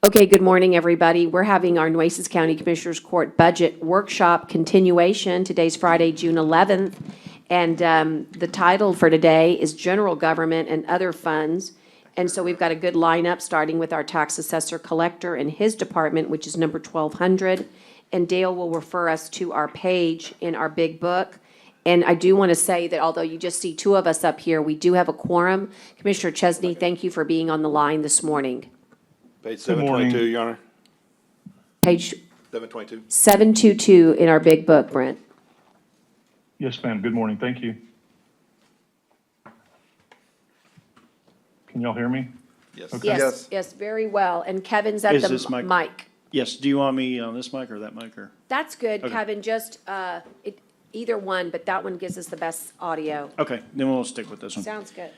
Okay, good morning, everybody. We're having our Nueces County Commissioners Court Budget Workshop continuation. Today's Friday, June 11th, and the title for today is General Government and Other Funds. And so we've got a good lineup, starting with our tax assessor collector and his department, which is number 1200. And Dale will refer us to our page in our big book. And I do want to say that although you just see two of us up here, we do have a quorum. Commissioner Chesney, thank you for being on the line this morning. Page Good morning. 722, Your Honor. Page 722. 722 in our big book, Brent. Yes, ma'am. Good morning. Thank you. Can y'all hear me? Yes. Okay. Yes, yes, very well. And Kevin's at Is the this mic- mic. Yes, do you want me on this mic or that mic or? That's good, Okay. Kevin, just either one, but that one gives us the best audio. Okay, then we'll stick with this one. Sounds good.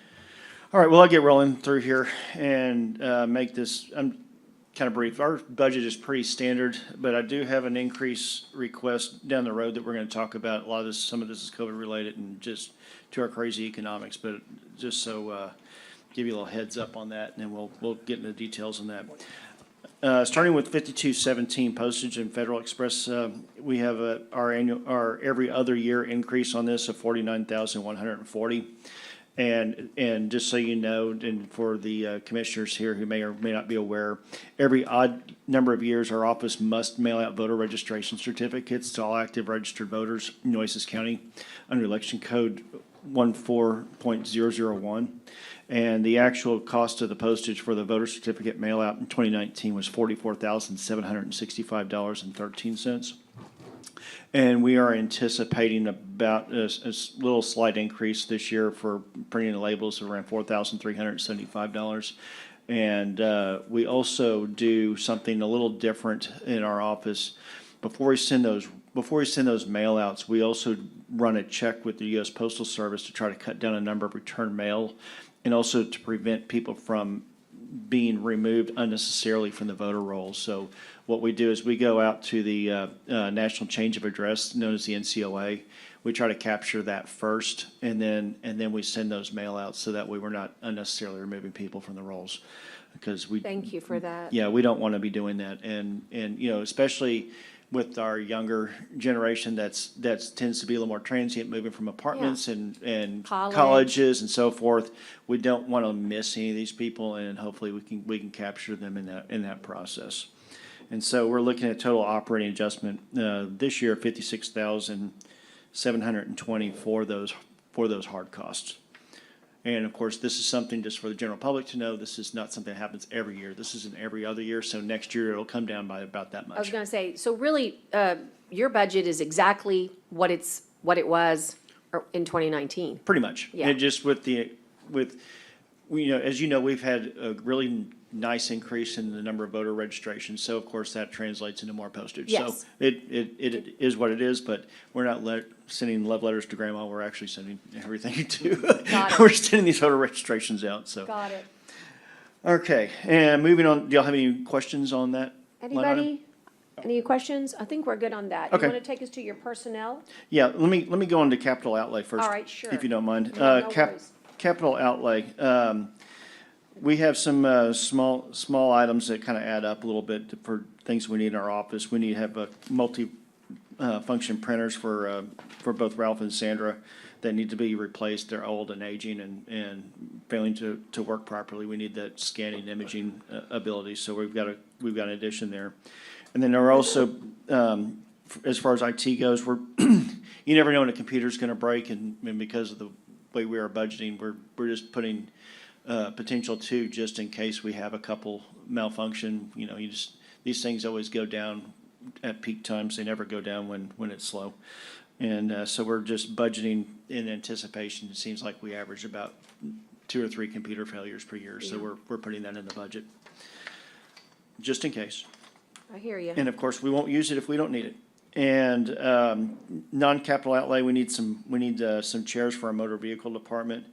All right, well, I'll get rolling through here and make this, I'm kind of brief. Our budget is pretty standard, but I do have an increase request down the road that we're going to talk about. A lot of this, some of this is COVID related and just to our crazy economics, but just so give you a little heads up on that, and then we'll get into the details on that. Starting with 5217 postage and Federal Express, we have our every other year increase on this of 49,140. And just so you know, and for the commissioners here who may or may not be aware, every odd number of years, our office must mail out voter registration certificates to all active registered voters in Nueces County under Election Code 14.001. And the actual cost of the postage for the voter certificate mail out in 2019 was $44,765.13. And we are anticipating about a little slight increase this year for printing the labels of around $4,375. And we also do something a little different in our office. Before we send those mail outs, we also run a check with the U.S. Postal Service to try to cut down a number of return mail and also to prevent people from being removed unnecessarily from the voter rolls. So what we do is we go out to the National Change of Address, known as the NCOA. We try to capture that first, and then we send those mail outs so that way we're not unnecessarily removing people from the rolls. Because Thank you for that. yeah, we don't want to be doing that. And you know, especially with our younger generation that's tends to be a little more transient, moving from apartments and College. colleges and so forth. We don't want to miss any of these people, and hopefully we can capture them in that process. And so we're looking at total operating adjustment this year, 56,720 for those hard costs. And of course, this is something just for the general public to know. This is not something that happens every year. This is an every other year. So next year it'll come down by about that I was much. going to say, so really, your budget is exactly what it was in 2019. Pretty much. Yeah. And just as you know, we've had a really nice increase in the number of voter registrations. So of course that translates into more postage. Yes. So it is what it is, but we're not sending love letters to grandma. We're actually sending everything to, Got it. we're sending these voter registrations out. So, Got it. okay. And moving on, do y'all have any questions on that? line item? Anybody? Any questions? I think we're good on that. Okay. You want to take us to your personnel? Yeah, let me go on to capital outlay first. All right, sure. If you don't mind. No worries. Capital outlay, we have some small items that kind of add up a little bit for things we need in our office. We need to have multi-function printers for both Ralph and Sandra that need to be replaced. They're old and aging and failing to work properly. We need that scanning imaging ability, so we've got an addition there. And then there are also, as far as IT goes, you never know when a computer's gonna break, and because of the way we are budgeting, we're just putting potential to just in case we have a couple malfunction. You know, these things always go down at peak times. They never go down when it's slow. And so we're just budgeting in anticipation. It seems like we average about 2 or 3 computer failures per year. So we're putting that in the budget just in case. I hear you. And of course, we won't use it if we don't need it. And non-capital outlay, we need some chairs for our motor vehicle department.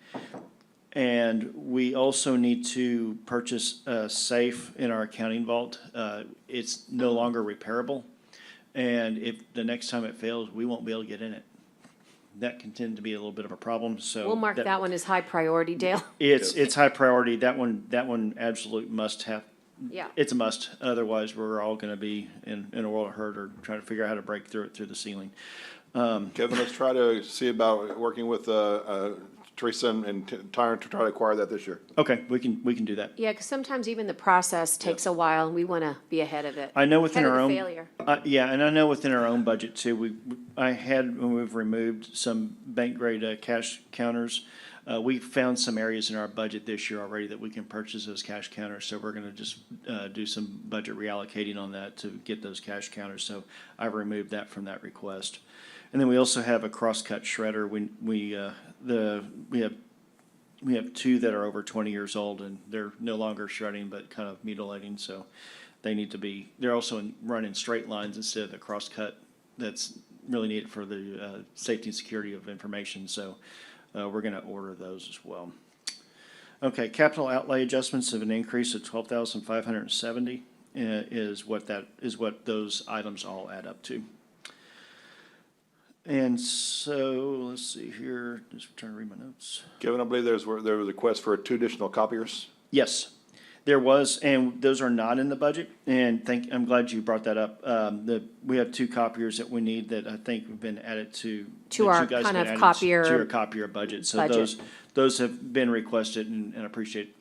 And we also need to purchase a safe in our accounting vault. It's no longer repairable. And if the next time it fails, we won't be able to get in it. That can tend to be a little bit of a problem, so. We'll mark that one as high priority, Dale. It's high priority. That one absolute must have Yeah. it's a must. Otherwise, we're all gonna be in a world of hurt or trying to figure out how to break through it through the ceiling. Kevin, let's try to see about working with Teresa and Tyron to try to acquire that this year. Okay, we can do that. Yeah, because sometimes even the process takes a while, and we want to be ahead of it. I know within Ahead of our the own. failure. Yeah, and I know within our own budget too, when we've removed some bank grade cash counters, we found some areas in our budget this year already that we can purchase those cash counters. So we're gonna just do some budget reallocating on that to get those cash counters. So I've removed that from that request. And then we also have a crosscut shredder. We have two that are over 20 years old and they're no longer shredding but kind of mutilating. So they need to be, they're also running straight lines instead of the crosscut that's really needed for the safety and security of information. So we're going to order those as well. Okay, capital outlay adjustments of an increase of 12,570 is what those items all add up to. And so, let's see here, just trying to read my notes. Kevin, I believe there was a request for 2 additional copiers. Yes, there was, and those are not in the budget, and I'm glad you brought that up. We have 2 copiers that we need that I think have been added to. To that our you guys kind have of added copier To your copier budget, so budget. those have been requested, and I appreciate,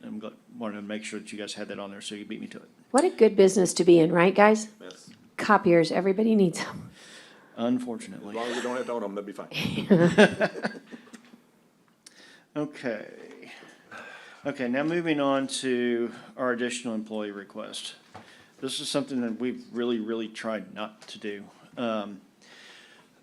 wanted to make sure that you guys had that on there, so you beat me to it. What a good business to be in, right, guys? Yes. Copiers, everybody needs them. As Unfortunately. long as we don't have to own them, that'd be fine. Okay, now moving on to our additional employee request. This is something that we've really tried not to do.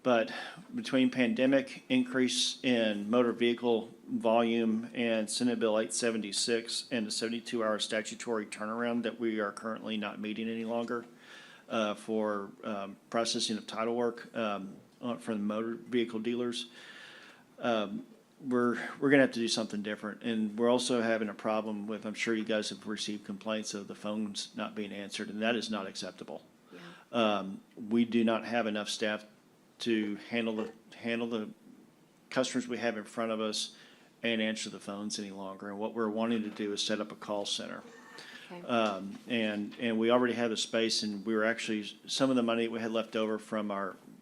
But between pandemic, increase in motor vehicle volume, and Senate Bill 876, and the 72-hour statutory turnaround that we are currently not meeting any longer for processing of title work for the motor vehicle dealers, we're gonna have to do something different. And we're also having a problem with, I'm sure you guys have received complaints of the phones not being answered, and that is not acceptable. We do not have enough staff to handle the customers we have in front of us and answer the phones any longer. And what we're wanting to do is set up a call center. Okay. And we already have the space, and we were actually, some of the money we had left over from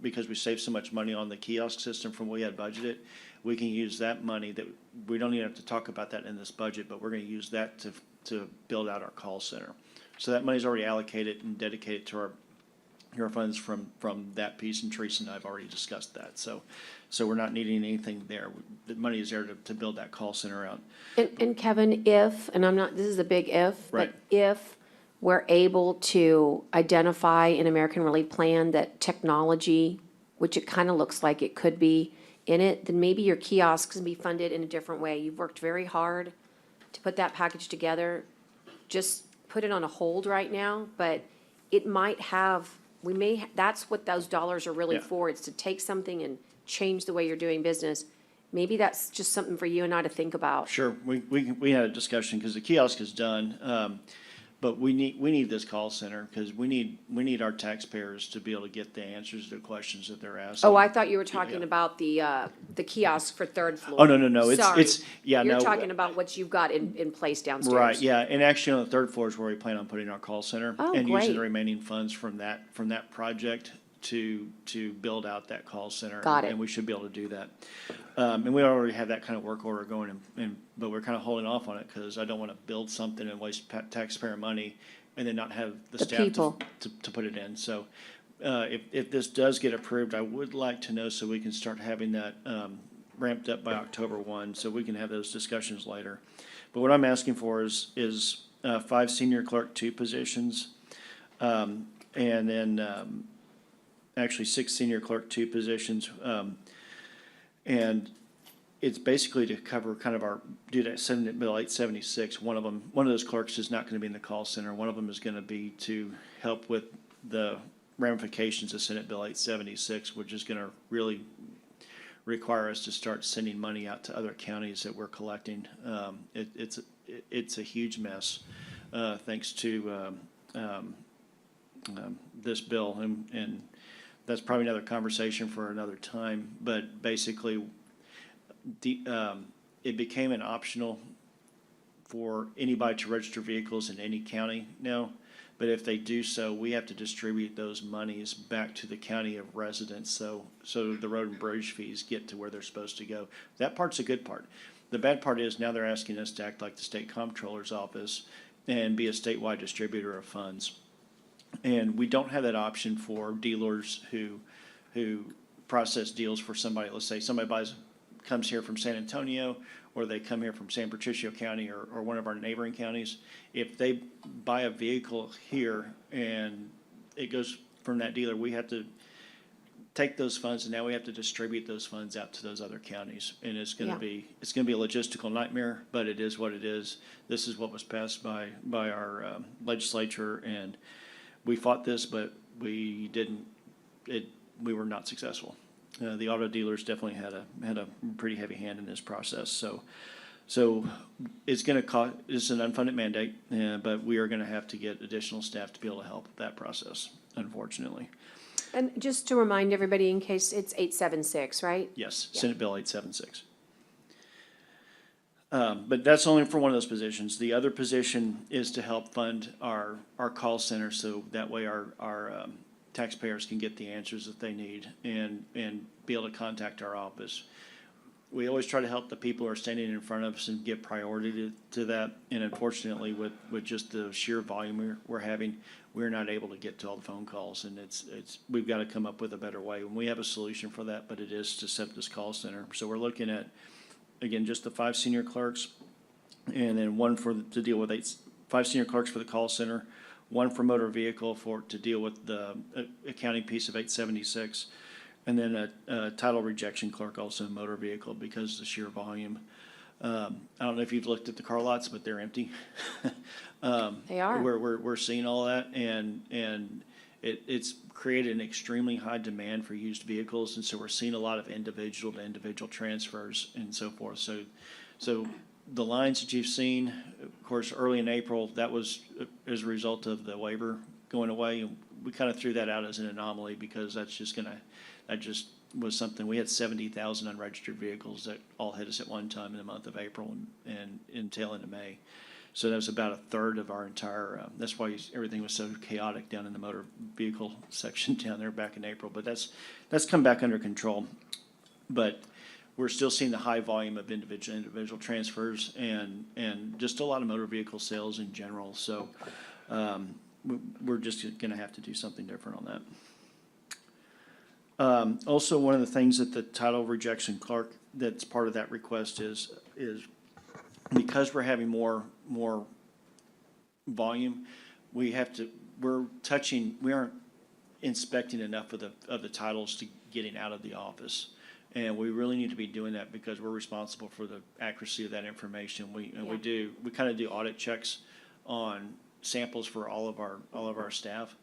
because we saved so much money on the kiosk system from what we had budgeted, we can use that money that, we don't even have to talk about that in this budget, but we're gonna use that to build out our call center. So that money's already allocated and dedicated to our funds from that piece, and Teresa and I have already discussed that. So we're not needing anything there. The money is there to build that call center out. And Kevin, if, and I'm not, this is a big if, Right. but if we're able to identify in American Relief Plan that technology, which it kind of looks like it could be in it, then maybe your kiosks can be funded in a different way. You've worked very hard to put that package together. Just put it on a hold right now, but it might have, that's what those dollars are really Yeah. for. It's to take something and change the way you're doing business. Maybe that's just something for you and I to think about. Sure, we had a discussion, because the kiosk is done, but we need this call center, because we need our taxpayers to be able to get the answers to the questions that they're asking. Oh, I thought you were talking Yeah. about the kiosk for third floor. Oh, no, Sorry. yeah, no. You're talking about what you've got in place downstairs. Right, yeah, and actually on the 3rd floor is where we plan on putting our call center. Oh, And using great. the remaining funds from that project to build out that call center. Got it. And we should be able to do that. And we already have that kind of work order going, but we're kind of holding off on it, because I don't want to build something and waste taxpayer money and then not have the The staff people. to put it in. So if this does get approved, I would like to know so we can start having that ramped up by October 1, so we can have those discussions later. But what I'm asking for is 5 senior clerk 2 positions, and then actually 6 senior clerk 2 positions. And it's basically to cover kind of due to Senate Bill 876, one of those clerks is not going to be in the call center. One of them is going to be to help with the ramifications of Senate Bill 876, which is going to really require us to start sending money out to other counties that we're collecting. It's a huge mess, thanks to this bill, and that's probably another conversation for another time. But basically, it became an optional for anybody to register vehicles in any county, no. But if they do so, we have to distribute those monies back to the county of residence, so the road and bridge fees get to where they're supposed to go. That part's a good part. The bad part is now they're asking us to act like the state comptroller's office and be a statewide distributor of funds. And we don't have that option for dealers who process deals for somebody. Let's say somebody comes here from San Antonio, or they come here from San Patricio County or one of our neighboring counties. If they buy a vehicle here and it goes from that dealer, we have to take those funds, and now we have to distribute those funds out to those other counties. And it's gonna be a logistical nightmare, but it is what it is. This is what was passed by our legislature, and we fought this, but we were not successful. The auto dealers definitely had a pretty heavy hand in this process. So it's gonna cost, it's an unfunded mandate, but we are gonna have to get additional staff to be able to help with that process, unfortunately. And just to remind everybody, in case it's 876, right? Yes, Yeah. Senate Bill 876. But that's only for one of those positions. The other position is to help fund our call center, so that way our taxpayers can get the answers that they need and be able to contact our office. We always try to help the people who are standing in front of us and give priority to that. And unfortunately, with just the sheer volume we're having, we're not able to get to all the phone calls. And we've got to come up with a better way. And we have a solution for that, but it is to set this call center. So we're looking at, again, just the 5 senior clerks, and then one to deal with 5 senior clerks for the call center, 1 for motor vehicle to deal with the accounting piece of 876, and then a title rejection clerk, also in motor vehicle, because of the sheer volume. I don't know if you've looked at the car lots, but they're empty. They are. We're seeing all that, and it's created an extremely high demand for used vehicles, and so we're seeing a lot of individual to individual transfers and so forth. So the lines that you've seen, of course, early in April, that was as a result of the waiver going away. And we kind of threw that out as an anomaly because that just was something. We had 70,000 unregistered vehicles that all hit us at one time in the month of April and until into May. So that was about a third of our entire, that's why everything was so chaotic down in the motor vehicle section down there back in April. But that's come back under control. But we're still seeing the high volume of individual transfers and just a lot of motor vehicle sales in general. So we're just gonna have to do something different on that. Also, one of the things that the title rejection clerk, that's part of that request is because we're having more volume, we aren't inspecting enough of the titles to getting out of the office. And we really need to be doing that because we're responsible for the accuracy of that information. We kind of do audit checks on samples for all of our staff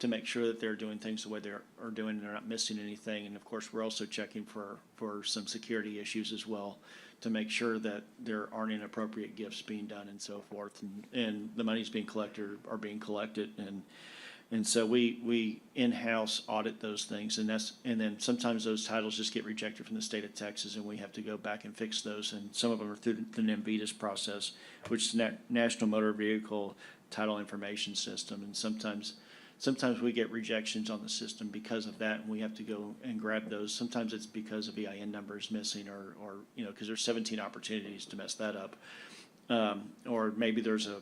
to make sure that they're doing things the way they are doing and they're not missing anything. And of course, we're also checking for some security issues as well to make sure that there aren't inappropriate gifts being done and so forth. And the money's being collected or being collected. And so we in-house audit those things, and then sometimes those titles just get rejected from the state of Texas, and we have to go back and fix those. And some of them are through the NMVIDIS process, which is National Motor Vehicle Title Information System. And sometimes we get rejections on the system because of that, and we have to go and grab those. Sometimes it's because of EIN numbers missing, or because there's 17 opportunities to mess that up. Or maybe there's a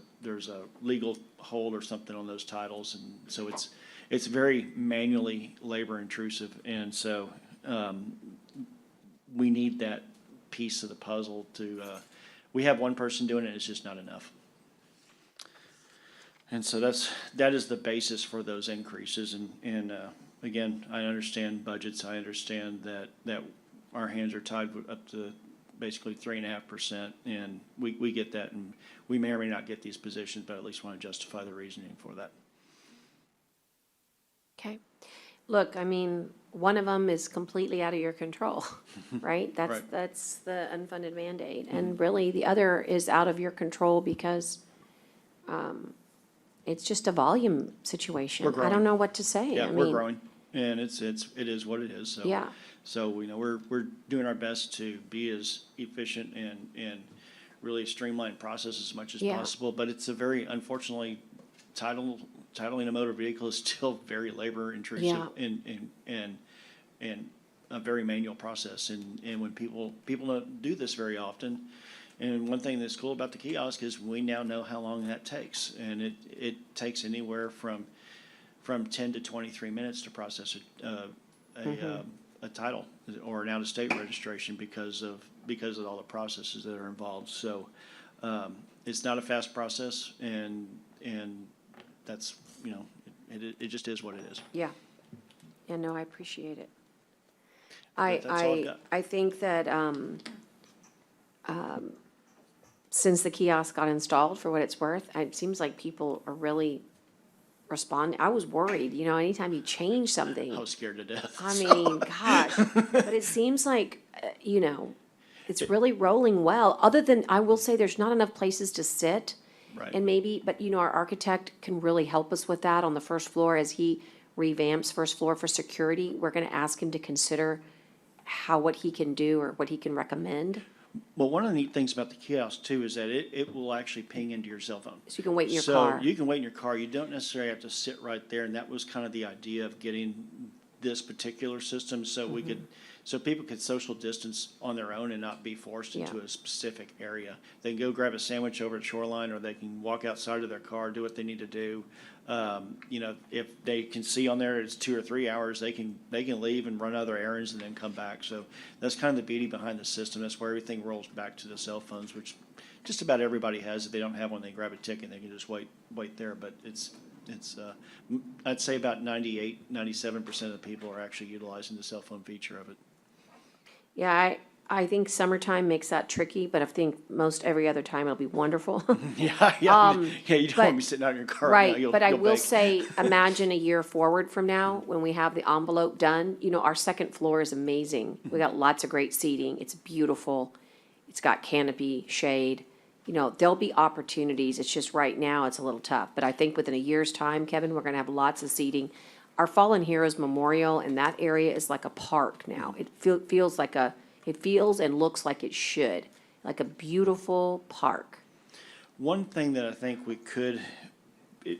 legal hold or something on those titles, and so it's very manually labor intrusive, and so we need that piece of the puzzle to. We have one person doing it; it's just not enough. And so that is the basis for those increases, and again, I understand budgets. I understand that our hands are tied up to basically 3.5%, and we get that, and we may or may not get these positions, but at least want to justify the reasoning for that. Okay. Look, I mean, one of them is completely out of your control, right? Right. That's the unfunded mandate. And really, the other is out of your control because it's just a volume situation. We're growing. I don't know what to say. Yeah, I we're mean, growing, and it is what it is. So Yeah. So we're doing our best to be as efficient and really streamline process as much as Yeah. possible, but it's a very, unfortunately, titling a motor vehicle is still very labor intrusive Yeah. and a very manual process. And when people don't do this very often, and one thing that's cool about the kiosk is we now know how long that takes. And it takes anywhere from 10 to 23 minutes to process a title or an out-of-state registration because of all the processes that are involved. So, it's not a fast process, and that's, it just is what it is. Yeah. Yeah, no, I appreciate it. But that's all I've got. I think that, since the kiosk got installed, for what it's worth, it seems like people are really responding. I was worried, anytime you change something. I was scared to death. I mean, gosh, but it seems like, it's really rolling well, other than, I will say, there's not enough places to sit. Right. And maybe, but our architect can really help us with that on the first floor as he revamps first floor for security. We're gonna ask him to consider what he can do or what he can recommend, Well, one of the neat things about the kiosk too is that it will actually ping into your cell phone. so you can wait in your car. So you can wait in your car. You don't necessarily have to sit right there, and that was kind of the idea of getting this particular system, so we could, so people could social distance on their own and not be forced into Yeah. a specific area. They can go grab a sandwich over at Shoreline, or they can walk outside of their car, do what they need to do. If they can see on there it's 2 or 3 hours, they can leave and run other errands and then come back. So that's kind of the beauty behind the system. That's where everything rolls back to the cell phones, which just about everybody has. If they don't have one, they grab a ticket, they can just wait there. But I'd say about 97% of the people are actually utilizing the cell phone feature of it. Yeah, I think summertime makes that tricky, but I think most every other time it'll be wonderful. Yeah. You don't but- want to be sitting out in your car right now. Right, You'll- but I you'll will bake. say, imagine a year forward from now, when we have the envelope done, our second floor is amazing. We got lots of great seating, it's beautiful, it's got canopy, shade, there'll be opportunities, it's just right now, it's a little tough. But I think within a year's time, Kevin, we're gonna have lots of seating. Our Fallen Heroes Memorial, and that area is like a park now. It feels and looks like it should, like a beautiful park. One thing that I think we could,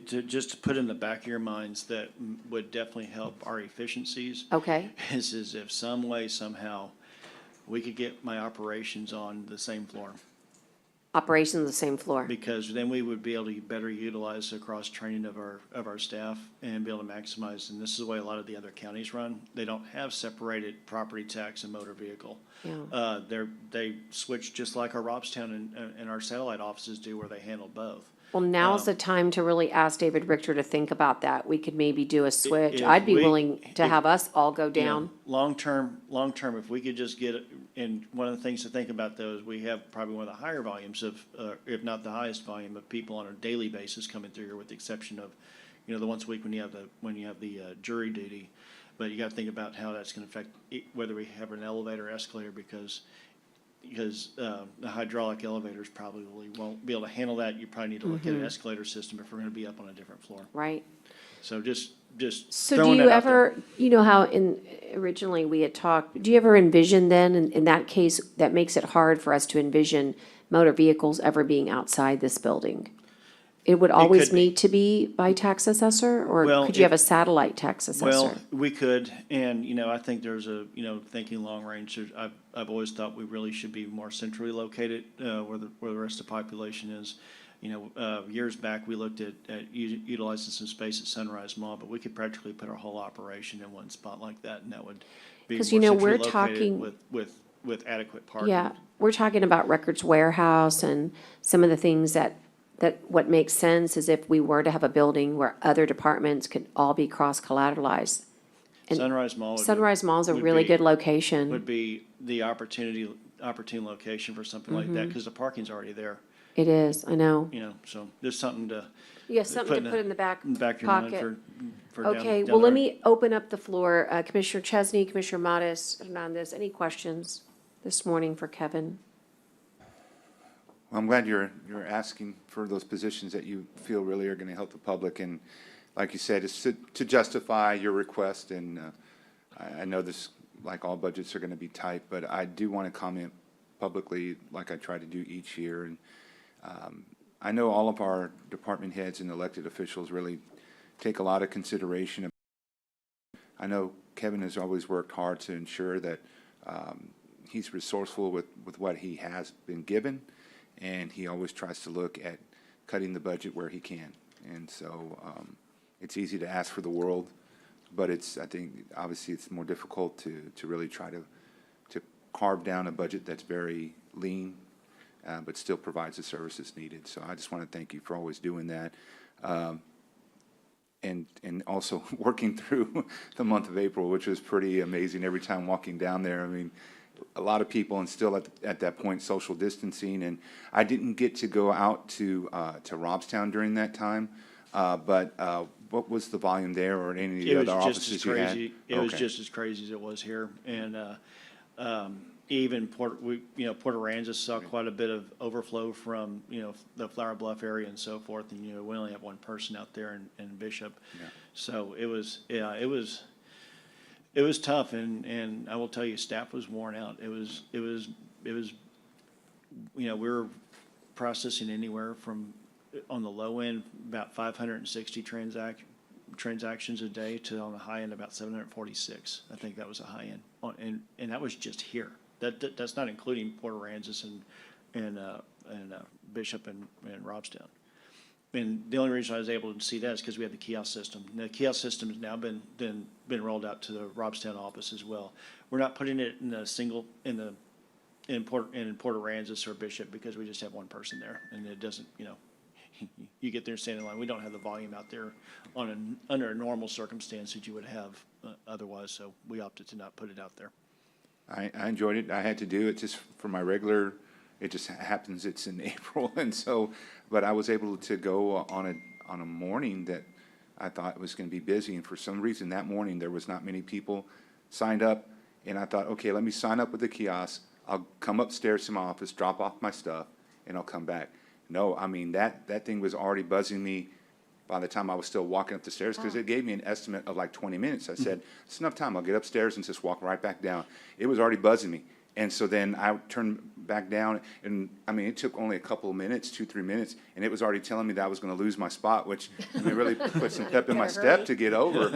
just to put in the back of your minds that would definitely help our efficiencies Okay, is if some way, somehow, we could get my operations on the same floor. operations on the same floor. Because then we would be able to better utilize the cross-training of our staff and be able to maximize, and this is the way a lot of the other counties run. They don't have separated property tax and motor vehicle. Yeah. They switch just like our Robstown and our satellite offices do, where they handle both. Well, now's the time to really ask David Richter to think about that. We could maybe do a switch. if I'd be we- willing to if- have us all go You know, down. Long-term, if we could just get, and one of the things to think about though is we have probably one of the higher volumes of, if not the highest volume of people on a daily basis coming through here, with the exception of, the once a week when you have the jury duty. But you gotta think about how that's gonna affect whether we have an elevator or escalator, because the hydraulic elevators probably won't be able to handle that. You probably need to look at an escalator system if we're gonna be up on a different floor. Right. So just So do throwing you that out there. ever, how originally we had talked, do you ever envision then, in that case, that makes it hard for us to envision motor vehicles ever being outside this building? It would always could be. need to be by tax assessor, or Well, could you have if- a satellite tax Well, assessor? we could, and, I think there's thinking long range, I've always thought we really should be more centrally located, where the rest of the population is. Years back, we looked at utilizing some space at Sunrise Mall, but we could practically put our whole operation in one spot like that, and that would be more 'Cause, centrally we're located talking- with adequate parking. Yeah, we're talking about records warehouse and some of the things that what makes sense is if we were to have a building where other departments could all be cross-collateralized. And Sunrise Mall. Sunrise Mall's a would really be- good location. Would be the opportune location for something like Mm-hmm. that, because the parking's already there, It is, I know. so there's something to. You have something to put in the back In the back of your mind pocket. for down. Okay, down well, the let road. me open up the floor. Commissioner Chesney, Commissioner Modis, Hernandez, any questions this morning for Kevin? Well, I'm glad you're asking for those positions that you feel really are going to help the public. And like you said, it's to justify your request. And I know this, like all budgets, are going to be tight, but I do want to comment publicly like I try to do each year. And I know all of our department heads and elected officials really take a lot of consideration. I know Kevin has always worked hard to ensure that he's resourceful with what he has been given, and he always tries to look at cutting the budget where he can. And so it's easy to ask for the world, but I think, obviously it's more difficult to really try to carve down a budget that's very lean, but still provides the services needed. So I just want to thank you for always doing that. And also working through the month of April, which was pretty amazing every time walking down there. I mean, a lot of people, and still at that point, social distancing. And I didn't get to go out to Robstown during that time, but what was the volume there, or any of the It was other just as offices you had? crazy. It was Okay. just as crazy as it was here. And even Port Aransas saw quite a bit of overflow from, the Flower Bluff area and so forth. And, we only have one person out there in Bishop. Yeah. So it was tough. And I will tell you, staff was worn out. It was, we were processing anywhere from, on the low end, about 560 transactions a day, to on the high end about 746. I think that was a high end, and that was just here. That's not including Port Aransas and Bishop and Robstown. And the only reason I was able to see that is because we have the kiosk system. And the kiosk system has now been rolled out to the Robstown office as well. We're not putting it in in Port Aransas or Bishop, because we just have one person there, and it doesn't, you get there and stand in line. We don't have the volume out there under a normal circumstance that you would have otherwise, so we opted to not put it out there. I enjoyed it. I had to do it just for my regular, it just happens it's in April. And so, but I was able to go on a morning that I thought was going to be busy. And for some reason that morning, there was not many people signed up. And I thought, okay, let me sign up with the kiosk. I'll come upstairs to my office, drop off my stuff, and I'll come back. No, I mean, that thing was already buzzing me by the time I was still walking up the stairs, because it gave me an estimate of like 20 minutes. I said, it's enough time. I'll get upstairs and just walk right back down. It was already buzzing me. And so then I turned back down, and I mean, it took only a couple of minutes, 2-3 minutes, and it was already telling me that I was going to lose my spot, which really put some pep in my step to get over.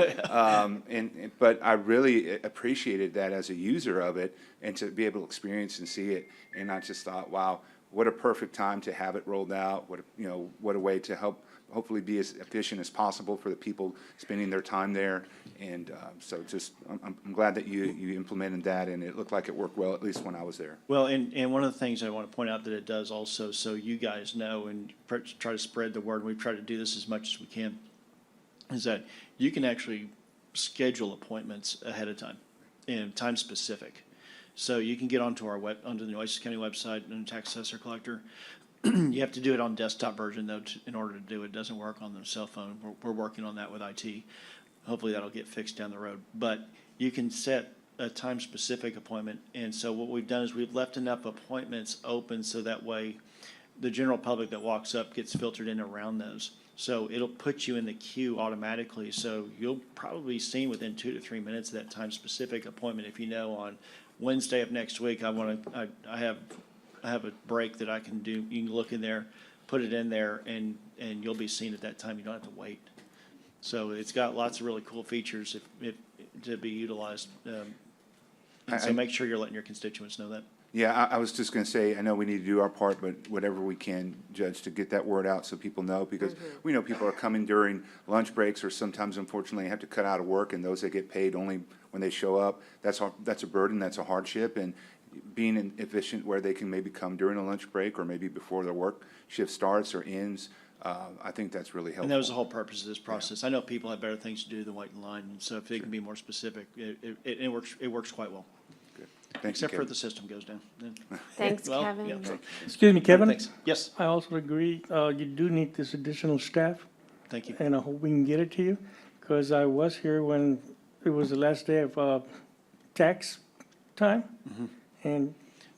But I really appreciated that as a user of it, and to be able to experience and see it. And I just thought, wow, what a perfect time to have it rolled out. What a way to hopefully be as efficient as possible for the people spending their time there. And so just, I'm glad that you implemented that, and it looked like it worked well, at least when I was there. Well, and one of the things I want to point out that it does also, so you guys know and try to spread the word, and we've tried to do this as much as we can, is that you can actually schedule appointments ahead of time, and time specific. So you can get onto onto the Nueces County website and tax assessor collector. You have to do it on desktop version, though, in order to do it. It doesn't work on the cell phone. We're working on that with IT. Hopefully that'll get fixed down the road. But you can set a time-specific appointment. And so what we've done is we've left enough appointments open so that way the general public that walks up gets filtered in around those. So it'll put you in the queue automatically. So you'll probably be seen within 2 to 3 minutes of that time-specific appointment. If you know on Wednesday of next week, I have a break that I can do. You can look in there, put it in there, and you'll be seen at that time. You don't have to wait. So it's got lots of really cool features if to be utilized. And so make sure you're letting your constituents know that. Yeah, I was just going to say, I know we need to do our part, but whatever we can, Judge, to get that word out so people know, because we know people are coming during lunch breaks, or sometimes, unfortunately, have to cut out of work, and those that get paid only when they show up, that's a burden, that's a hardship, and being efficient where they can maybe come during a lunch break or maybe before their work shift starts or ends, I think that's really helpful. And that was the whole purpose of this process. I know people have better things to do than wait in line, and so if they can be more specific, it works quite well. Good. Thank you, Except for Kevin. if the system goes down. Then- Thanks, Well, Kevin. yeah, so- Excuse me, Kevin? Thanks. Yes, I also agree, you do need this additional staff, thank you. and I hope we can get it to you, because I was here when it was the last day of tax time. And,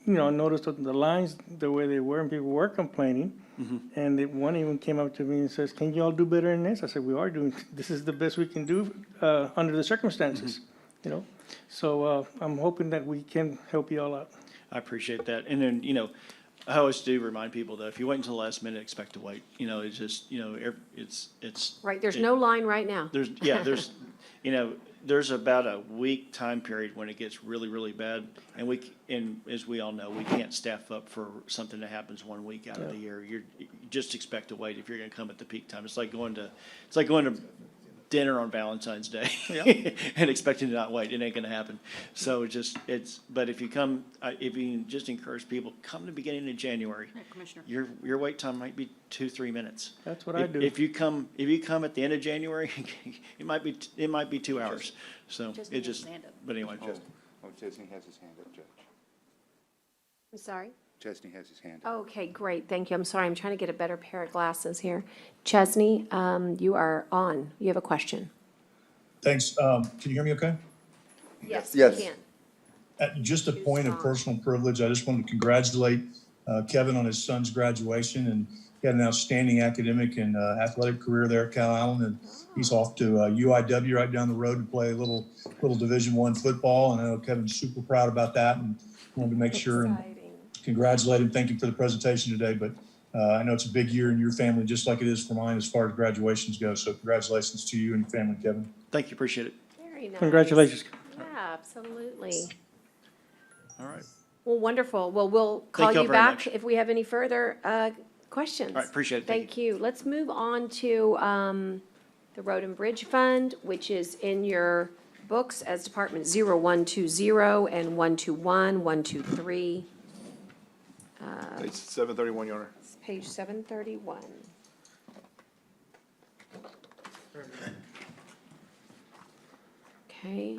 I noticed that the lines, the way they were, and people were complaining. And one even came up to me and says, can you all do better than this? I said, we are doing, this is the best we can do under the circumstances, So I'm hoping that we can help you all out. I appreciate that. And then, I always do remind people that if you wait until the last minute, expect to wait. It's just, it's. Right, there's no line right now. There's about a week time period when it gets really, really bad. And as we all know, we can't staff up for something that happens 1 week out of the year. You just expect to wait if you're gonna come at the peak time. It's like going to dinner on Valentine's Day and expecting to not wait. It ain't gonna happen. So but if you come, if you can just encourage people, come the beginning of January. Commissioner. Your wait time might be 2-3 minutes. That's what I do. If you come at the end of January, it might be 2 hours. So Chesney it has his just, hand up. but anyway, Oh, Chesney has his hand up, Judge. I'm sorry? Chesney has his hand up. Okay, great, thank you. I'm sorry, I'm trying to get a better pair of glasses here. Chesney, you are on. You have a question? Thanks. Can you hear me okay? Yes. Yes. You can. Just a point of personal privilege, I just wanted to congratulate Kevin on his son's graduation, and he had an outstanding academic and athletic career there at Cal Allen, and he's off to UIW right down the road to play a little Division I football, and I know Kevin's super proud about that, and wanted to make sure and congratulate him, thank you for the presentation today, but I know it's a big year in your family, just like it is for mine as far as graduations go, so congratulations to you and your family, Kevin. thank you, appreciate it. Very nice. Congratulations. Yeah, absolutely. All right. Well, wonderful. Well, we'll call Thank you you very back much. if we have any further questions. All right, appreciate it. Thank Thank you. Let's move on to the Road and Bridge Fund, which is in your books as Department 0120 and 121, 123. Page 731, Your Honor. It's page 731. Okay.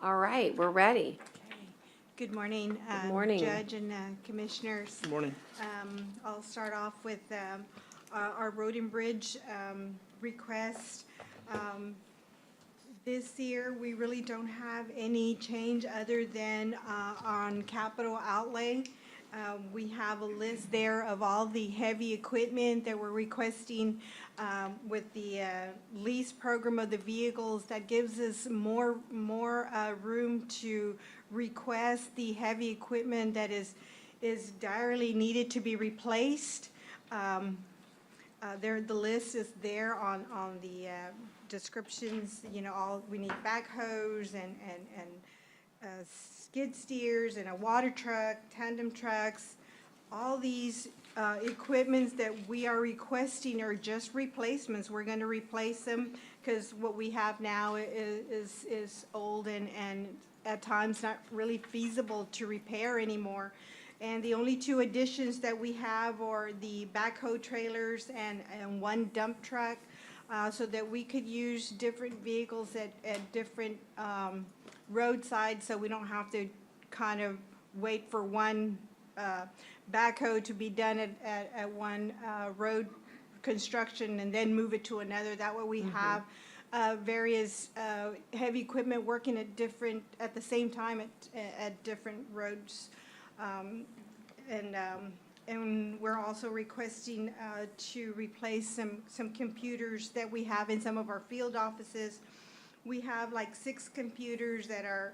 All right, we're ready. Good morning. Good morning. Judge and Commissioners. Good morning. I'll start off with our road and bridge request. This year, we really don't have any change other than on capital outlay. We have a list there of all the heavy equipment that we're requesting with the lease program of the vehicles. That gives us more room to request the heavy equipment that is direly needed to be replaced. The list is there on the descriptions, we need backhoes and skid steers and a water truck, tandem trucks. All these equipments that we are requesting are just replacements. We're gonna replace them because what we have now is old and at times not really feasible to repair anymore. And the only two additions that we have are the backhoe trailers and one dump truck, so that we could use different vehicles at different roadsides, so we don't have to kind of wait for one backhoe to be done at one road construction and then move it to another. That way we have various heavy equipment working at the same time at different roads. And we're also requesting to replace some computers that we have in some of our field offices. We have like 6 computers that are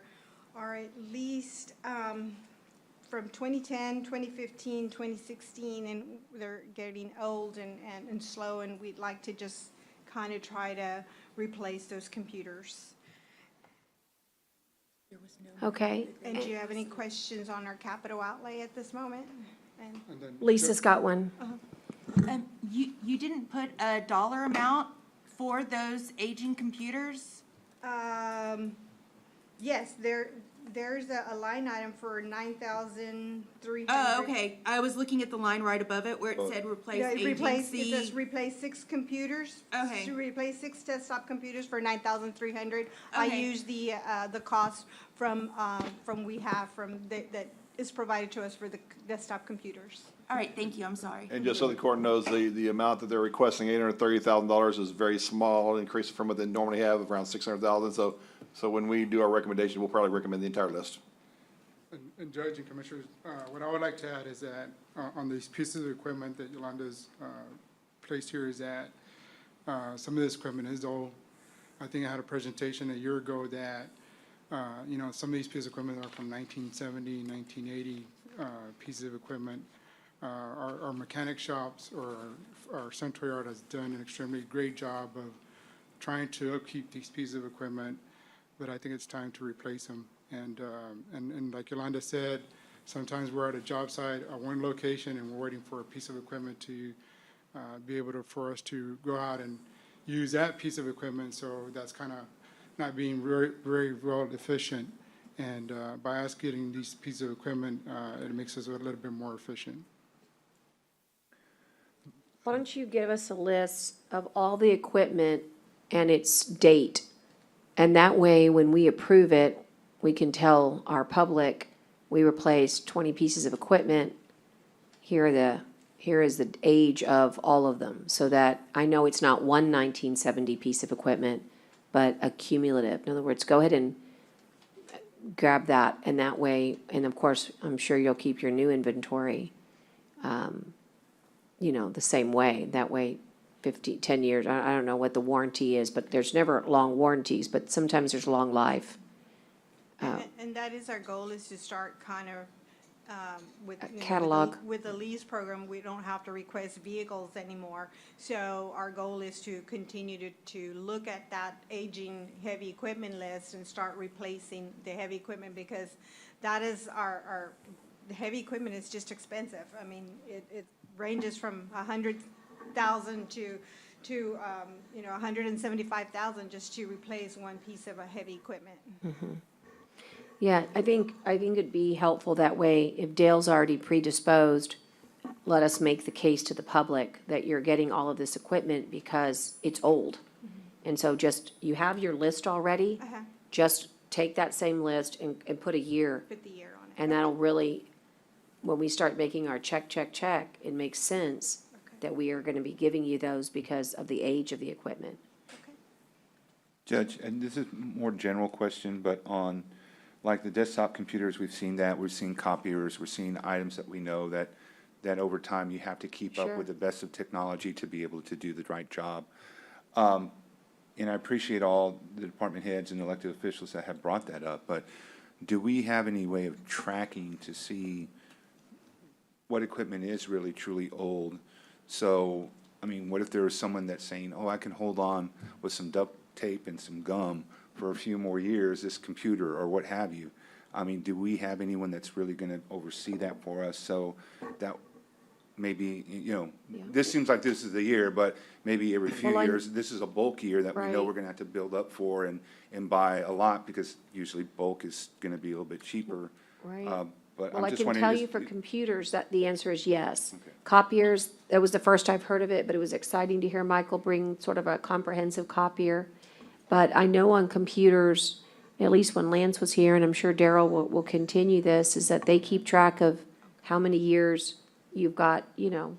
at least from 2010, 2015, 2016, and they're getting old and slow, and we'd like to just kind of try to replace those computers. Okay. And do you have any questions on our capital outlay at this moment? And Lisa's got one. You didn't put a dollar amount for those aging computers? yes, there's a line item for 9,300. Oh, okay. I was looking at the line right above it where it said replace Yeah, it says agency. replace 6 computers. Okay. To replace 6 desktop computers for 9,300. I Okay. use the cost from that is provided to us for the desktop computers. All right, thank you. I'm sorry. And just so the court knows, the amount that they're requesting, $830,000, is very small, increase from what they normally have of around $600,000. So when we do our recommendation, we'll probably recommend the entire list. And Judge and Commissioners, what I would like to add is that on these pieces of equipment that Yolanda's placed here is that some of this equipment is old. I think I had a presentation a year ago that You know, some of these pieces of equipment are from 1970, 1980 pieces of equipment. Our mechanic shops or our central yard has done an extremely great job of trying to upkeep these pieces of equipment, but I think it's time to replace them. And like Yolanda said, sometimes we're at a job site at one location and we're waiting for a piece of equipment to be able to, for us to go out and use that piece of equipment. So that's kind of not being very, very well efficient. And by us getting these pieces of equipment, it makes us a little bit more efficient. Why don't you give us a list of all the equipment and its date? And that way, when we approve it, we can tell our public, we replaced 20 pieces of equipment. Here is the age of all of them, so that I know it's not one 1970 piece of equipment, but a cumulative. In other words, go ahead and grab that, and that way, and of course, I'm sure you'll keep your new inventory, you know, the same way. That way, 10 years, I don't know what the warranty is, but there's never long warranties, but sometimes there's long life. And that is our goal, is to start kind of with, you know, catalog. with the lease program, we don't have to request vehicles anymore. So our goal is to continue to look at that aging heavy equipment list and start replacing the heavy equipment, because that is the heavy equipment is just expensive. I mean, it ranges from $100,000 to you know, $175,000 just to replace one piece of a heavy equipment. Yeah, I think it'd be helpful that way, if Dale's already predisposed, let us make the case to the public that you're getting all of this equipment because it's old. And so just, you have your list already, just take that same list and put a year. Put the year on it. And that'll really, when we start making our check, it makes sense that we are gonna be giving you those because of the age of the equipment. Judge, and this is a more general question, but on, like the desktop computers, we've seen that, we've seen copiers, we're seeing items that we know that over time you have to keep up Sure. with the best of technology to be able to do the right job. And I appreciate all the department heads and elected officials that have brought that up, but do we have any way of tracking to see what equipment is really truly old? So, I mean, what if there was someone that's saying, oh, I can hold on with some duct tape and some gum for a few more years, this computer or what have you? I mean, do we have anyone that's really gonna oversee that for us? So that maybe, you know, this seems like this is the year, but maybe every few Well, years, this is a bulk year that we know Right. we're gonna have to build up for and buy a lot, because usually bulk is gonna be a little bit cheaper. Right. But Well, I'm I just can wondering. tell just- you for computers that the answer is yes. Okay. Copiers, that was the first I've heard of it, but it was exciting to hear Michael bring sort of a comprehensive copier. But I know on computers, at least when Lance was here, and I'm sure Daryl will continue this, is that they keep track of how many years you've got, you know,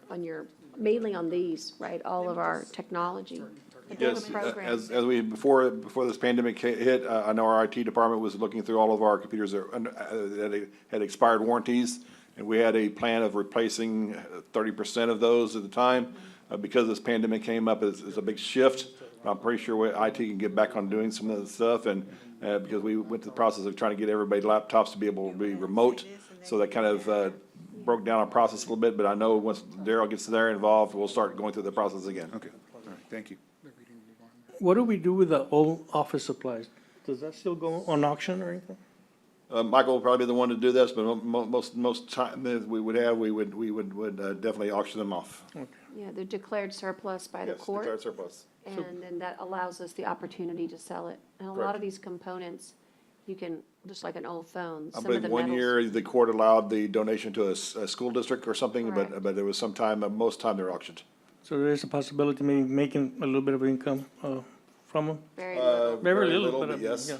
on your, mainly on these, right, all of our technology. But they have a Yes, program. as we, before this pandemic hit, I know our IT department was looking through all of our computers that had expired warranties, and we had a plan of replacing 30% of those at the time. Because this pandemic came up, it's a big shift. I'm pretty sure IT can get back on doing some of the stuff, and because we went through the process of trying to get everybody laptops to be able to be remote, so that kind of broke down our process a little bit, but I know once Daryl gets there involved, we'll start going through the process again. Okay, all right, thank you. What do we do with the old office supplies? Does that still go on auction or anything? Michael will probably be the one to do this, but most time that we would definitely auction them off. Yeah, they're declared surplus by the Yes, court. declared surplus. And then that allows us the opportunity to sell it. And a lot Correct. of these components, you can, just like an old phone, I some of believe the one metals. year, the court allowed the donation to a school district or something, Correct. but there was some time, most time they're auctioned. So there is a possibility maybe making a little bit of income from them? Very little, Very little, but yes. yeah,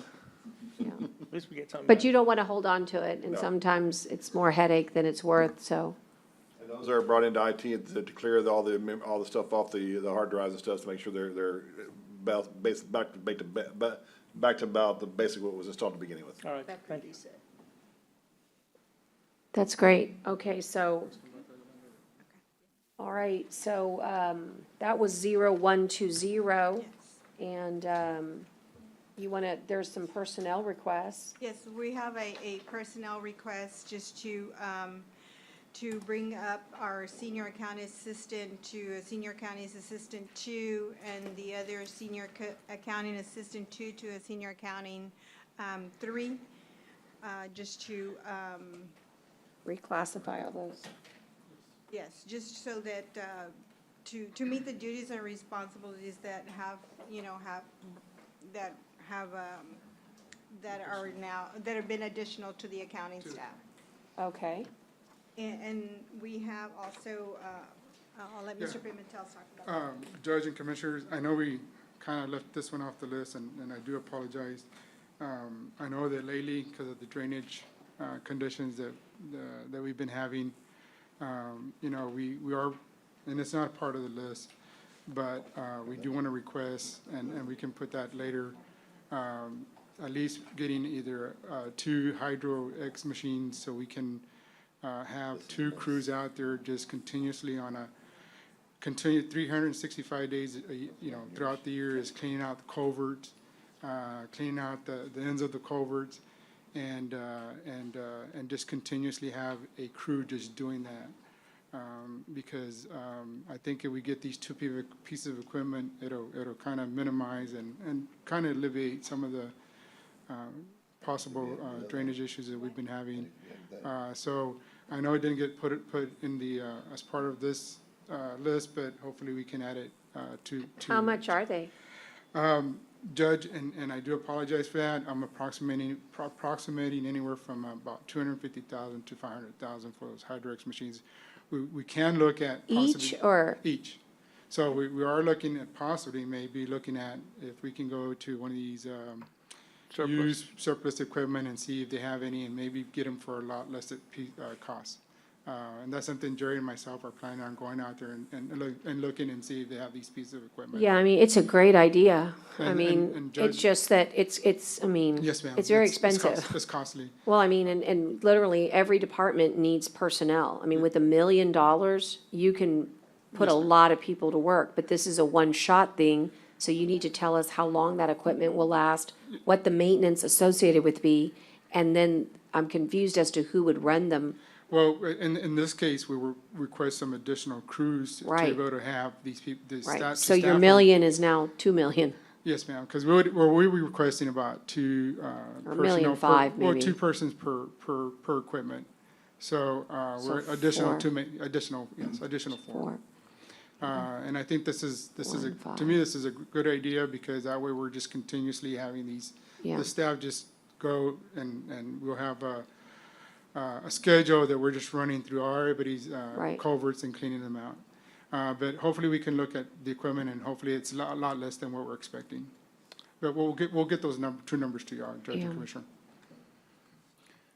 yeah. at least we get something. But back. you don't want to hold on to it, and No. sometimes it's more headache than it's worth, so. And those are brought into IT to clear all the stuff off the hard drives and stuff to make sure they're back to about the basic what was installed to begin with. All right, thank you. That's great. Okay, so. All right, so, that was 0120. And, You wanna, there's some personnel requests. Yes, we have a personnel request just to bring up our senior accounting assistant to a senior accounting assistant two, and the other senior accounting assistant two to a senior accounting, three, just to, Reclassify all those. yes, just so that, to meet the duties and responsibilities that have, that are now, that have been additional to the accounting staff. Okay. And we have also, I'll let Mr. Pimentel talk about that. Judge and Commissioners, I know we kind of left this one off the list, and I do apologize. I know that lately, because of the drainage conditions that we've been having, we are, and it's not part of the list, but we do want to request, and we can put that later, at least getting either 2 Hydro X machines so we can have 2 crews out there just continuously on a 365 days, throughout the year, is cleaning out the culverts, cleaning out the ends of the culverts, and just continuously have a crew just doing that. Because I think if we get these 2 pieces of equipment, it'll kind of minimize and kind of alleviate some of the possible drainage issues that we've been having. So I know it didn't get put in the, as part of this list, but hopefully we can add it to. How much are they? Judge, and I do apologize for that, I'm approximating anywhere from about 250,000 to 500,000 for those Hydro-X machines. We can look at possibly. Each or? Each. So we are looking at possibly maybe looking at if we can go to one of these used surplus equipment and see if they have any, and maybe get them for a lot less cost. And that's something Jerry and myself are planning on going out there and looking and see if they have these pieces of equipment. Yeah, I mean, it's a great idea. I And mean, Judge- it's just that I mean. Yes, ma'am. It's very It's expensive. It's costly. Well, I mean, and literally every department needs personnel. I mean, with $1 million, you can put a lot of people to work, but this is a one-shot thing. So you need to tell us how long that equipment will last, what the maintenance associated with be, and then I'm confused as to who would run them. Well, in this case, we will request some additional crews to Right. be able to have these people, the staff. Right, to so your staff them. million is now 2 million. Yes, ma'am, because we were requesting about 2 Or personnel. 1.5 Or maybe. 2 persons per equipment. So, So we're additional 4. additional 4. 4. And I think this is 4 and 5. to me, this is a good idea, because that way we're just continuously having these, Yeah. the staff just go and we'll have a schedule that we're just running through everybody's Right. culverts and cleaning them out. But hopefully we can look at the equipment, and hopefully it's a lot less than what we're expecting. But we'll get those 2 numbers to y'all, Judge Yeah. and Commissioner.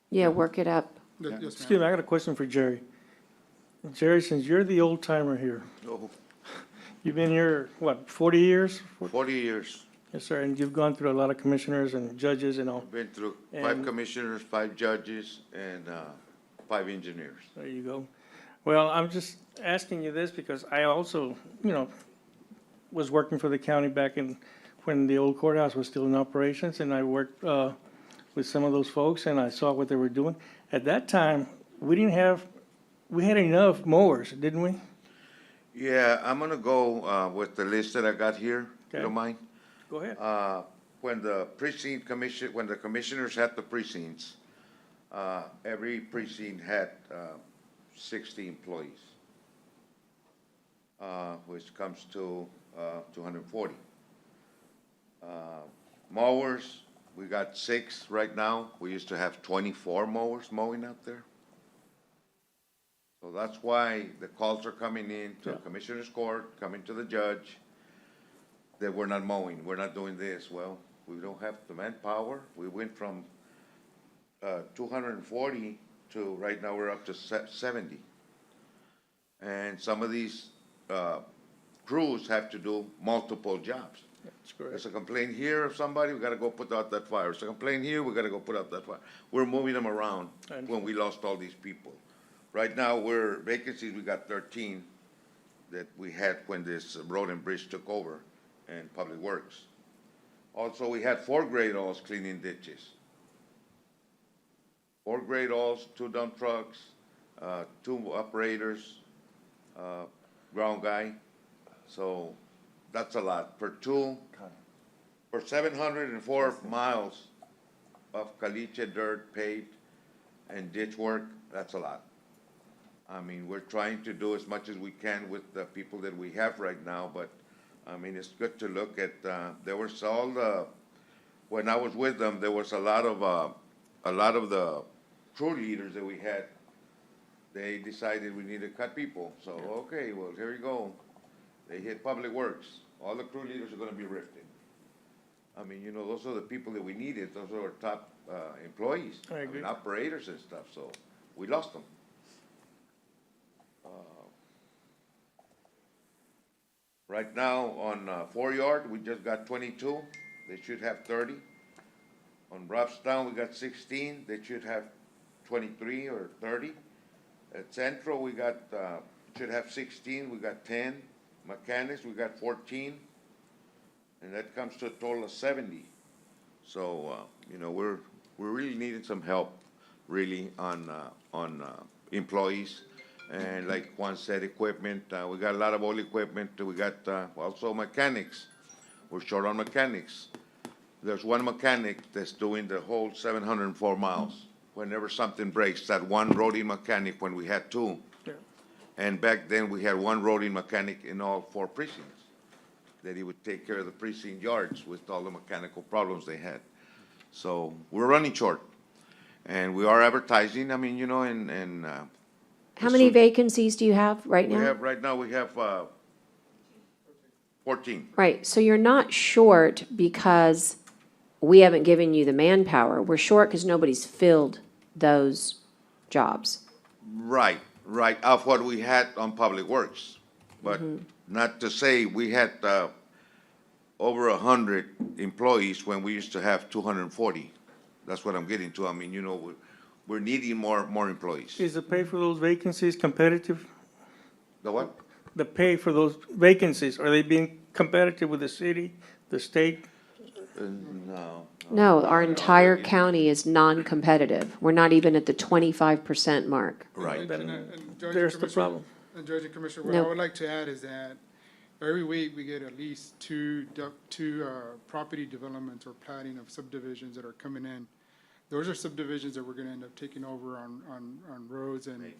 Yeah, work it up. Yes, ma'am. Excuse me, I got a question for Jerry. Jerry, since you're the old timer here, Oh, you've been here, what, 40 years? 40 years. Yes, sir, and you've gone through a lot of commissioners and judges and all. Been through 5 And- commissioners, 5 judges, and 5 engineers. There you go. Well, I'm just asking you this because I also, was working for the county back in, when the old courthouse was still in operations, and I worked with some of those folks, and I saw what they were doing. At that time, we had enough mowers, didn't we? Yeah, I'm gonna go with the list that I got here, if you Okay. don't mind. Go ahead. When the when the commissioners had the precincts, every precinct had 60 employees, which comes to 240. Mowers, we got 6 right now. We used to have 24 mowers mowing out there. So that's why the calls are coming in to Yeah. Commissioner's Court, coming to the judge, that we're not mowing, we're not doing this. Well, we don't have the manpower. We went from 240 to, right now, we're up to 70. And some of these crews have to do multiple jobs. That's correct. There's a complaint here of somebody, we gotta go put out that fire. There's a complaint here, we gotta go put out that fire. We're moving them around when we lost all these people. Right now, vacancies, we got 13 that we had when this road and bridge took over and Public Works. Also, we had 4 grade alls cleaning ditches. 4 grade alls, 2 dump trucks, 2 operators, ground guy. So that's a lot. For 704 miles of caliche dirt paved and ditch work, that's a lot. I mean, we're trying to do as much as we can with the people that we have right now, but, I mean, it's good to look at, there was when I was with them, there was a lot of the crew leaders that we had, they decided we need to cut people, so, okay, well, here you go. They hit Public Works, all the crew leaders are gonna be rifted. I mean, you know, those are the people that we needed, those are our top, employees. I agree. mean, operators and stuff, so we lost them. Right now, on 4-yard, we just got 22, they should have 30. On Robstown, we got 16, they should have 23 or 30. At Central, we got, should have 16, we got 10. Mechanics, we got 14, and that comes to a total of 70. So, you know, we're really needing some help, really, on employees. And like Juan said, equipment, we got a lot of old equipment, we got, also mechanics. We're short on mechanics. There's one mechanic that's doing the whole 704 miles. Whenever something breaks, that one roading mechanic when we had 2. Yeah. And back then, we had one roading mechanic in all 4 precincts, that he would take care of the precinct yards with all the mechanical problems they had. So we're running short, and we are advertising, I mean, you know, and How many vacancies do you have right we now? have, right now, we have 14. Right, so you're not short because we haven't given you the manpower. We're short because nobody's filled those jobs. Right, of what we had on Public Works. But not to say, we had over 100 employees when we used to have 240. That's what I'm getting to. I mean, you know, we're needing more employees. Is the pay for those vacancies competitive? The what? The pay for those vacancies, are they being competitive with the city, the state? No. No, our entire county is non-competitive. We're not even at the 25% mark. Right. And Judge There's the Commissioner- problem. And Judge and Commissioner, what No. I would like to add is that every week we get at least two property developments or platting of subdivisions that are coming in. Those are subdivisions that we're gonna end up taking over on roads and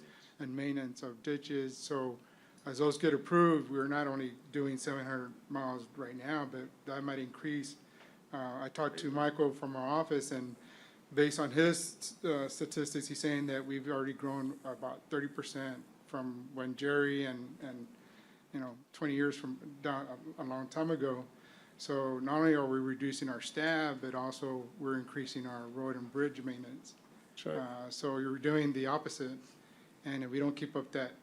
maintenance of ditches. So as those get approved, we're not only doing 700 miles right now, but that might increase. I talked to Michael from our office, and based on his statistics, he's saying that we've already grown about 30% from when Jerry and 20 years from down a long time ago. So not only are we reducing our staff, but also we're increasing our road and bridge maintenance. Sure. So you're doing the opposite, and if we don't keep up that,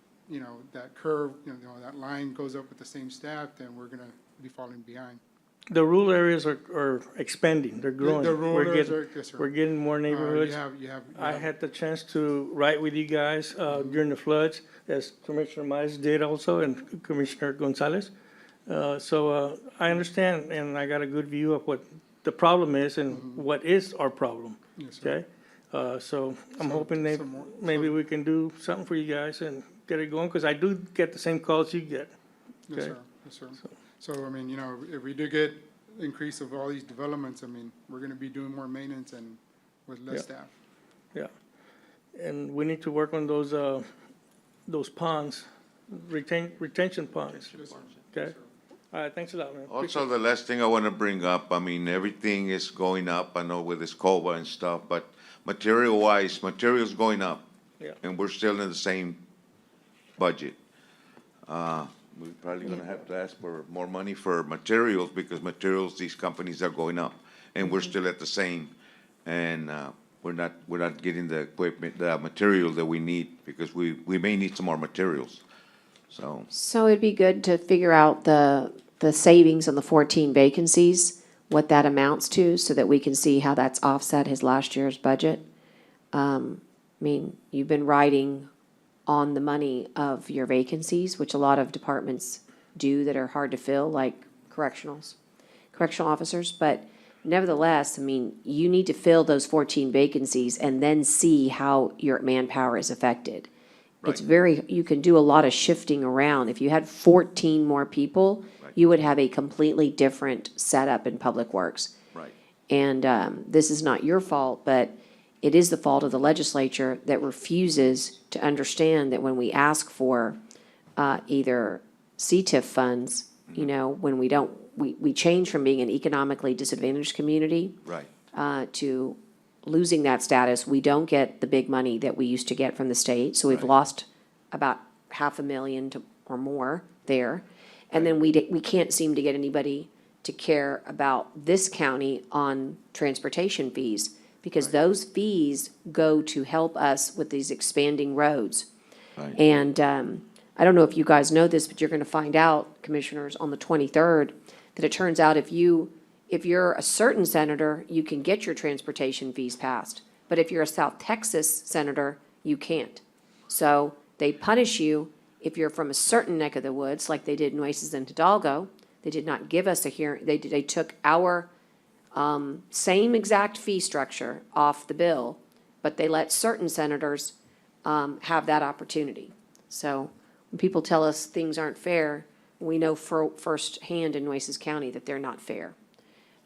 that curve, that line goes up with the same staff, then we're gonna be falling behind. The rural areas are expanding, they're growing. The rural We're areas getting- are- yes, sir. We're getting more neighborhoods. You have. I had the chance to write with you guys during the floods, as Commissioner Mize did also, and Commissioner Gonzalez. So I understand, and I got a good view of what the problem is and what is our problem, Yes, sir. okay? So I'm hoping some more- maybe we can do something for you guys and get it going, because I do get the same calls you get. Yes, Okay. sir, yes, sir. So, I mean, if we do get increase of all these developments, I mean, we're gonna be doing more maintenance and with Yeah. less staff. Yeah, and we need to work on those ponds, retention ponds, Yes, sir. okay? All right, thanks a lot, man. Also, the last thing I want to bring up, I mean, everything is going up, I know with this COBA and stuff, but material-wise, material's going up. Yeah. And we're still in the same budget. We're probably gonna have to ask for more money for materials, because materials, these companies are going up. And we're still at the same, and, we're not getting the equipment, the material that we need, because we may need some more materials, so. So it'd be good to figure out the savings on the 14 vacancies, what that amounts to, so that we can see how that's offset his last year's budget. I mean, you've been writing on the money of your vacancies, which a lot of departments do that are hard to fill, like correctional officers, but nevertheless, I mean, you need to fill those 14 vacancies and then see how your manpower is affected. It's you can do a lot of shifting around. If you had 14 more people, you would have a completely different setup in Public Works. Right. And this is not your fault, but it is the fault of the legislature that refuses to understand that when we ask for either CTIF funds, you know, when we don't, we change from being an economically disadvantaged community Right. to losing that status, we don't get the big money that we used to get from the state. So we've Right. lost about $500,000 or more there. And then we can't seem to get anybody to care about this county on transportation fees, because those fees go to help us with these expanding roads. Right. And I don't know if you guys know this, but you're gonna find out, commissioners, on the 23rd, that it turns out if you're a certain senator, you can get your transportation fees passed. But if you're a South Texas senator, you can't. So they punish you if you're from a certain neck of the woods, like they did in Nueces and Hidalgo. They did not give us a hearing, they took our same exact fee structure off the bill, but they let certain senators have that opportunity. So when people tell us things aren't fair, we know firsthand in Nueces County that they're not fair.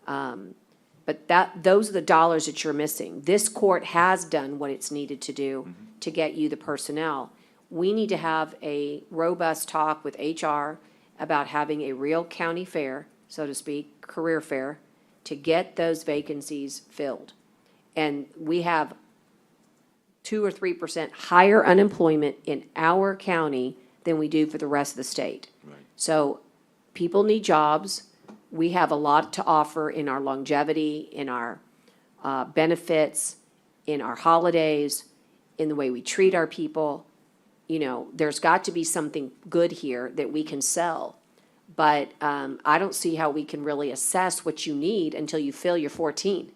But those are the dollars that you're missing. This court has done what it's needed to do to get you the personnel. We need to have a robust talk with HR about having a real county fair, so to speak, career fair, to get those vacancies filled. And we have 2 or 3% higher unemployment in our county than we do for the rest of the state. So people need jobs. We have a lot to offer in our longevity, in our benefits, in our holidays, in the way we treat our people. You know, there's got to be something good here that we can sell. But I don't see how we can really assess what you need until you fill your 14.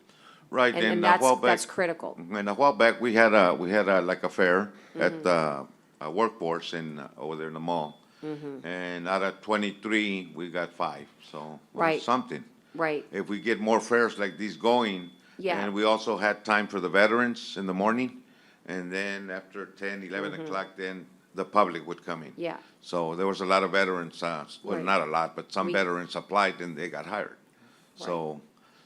Right, And and a while back. that's critical. And a while back, we had like a fair at the workforce over there in the mall. And out of 23, we got 5, so it was Right. something. Right, If we get more fairs like these going. Yeah. And we also had time for the veterans in the morning, and then after 10, 11 o'clock, then the public would come in. yeah. So there was a lot of veterans, well, Right. not a lot, but some We- veterans applied and they got hired. So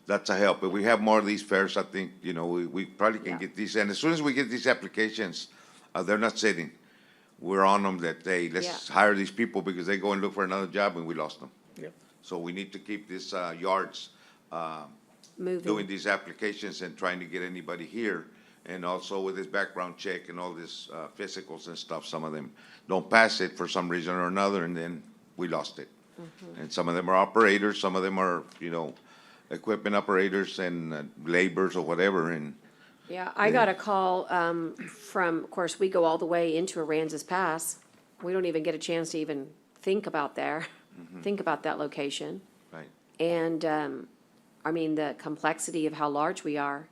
that's a help. If we have more of these fairs, I think, you know, we probably can Yeah. get these. And as soon as we get these applications, they're not sitting. We're on them that, hey, let's hire these people because they go and look for another job and we lost them. Yep. So we need to keep these yards doing Moving, these applications and trying to get anybody here. And also with this background check and all this physicals and stuff, some of them don't pass it for some reason or another, and then we lost it. And some of them are operators, some of them are, you know, equipment operators and laborers or whatever, and yeah. I got a call from, of course, we go all the way into Aransas Pass. We don't even get a chance to even think about think about that location. right. And, I mean, the complexity of how large we are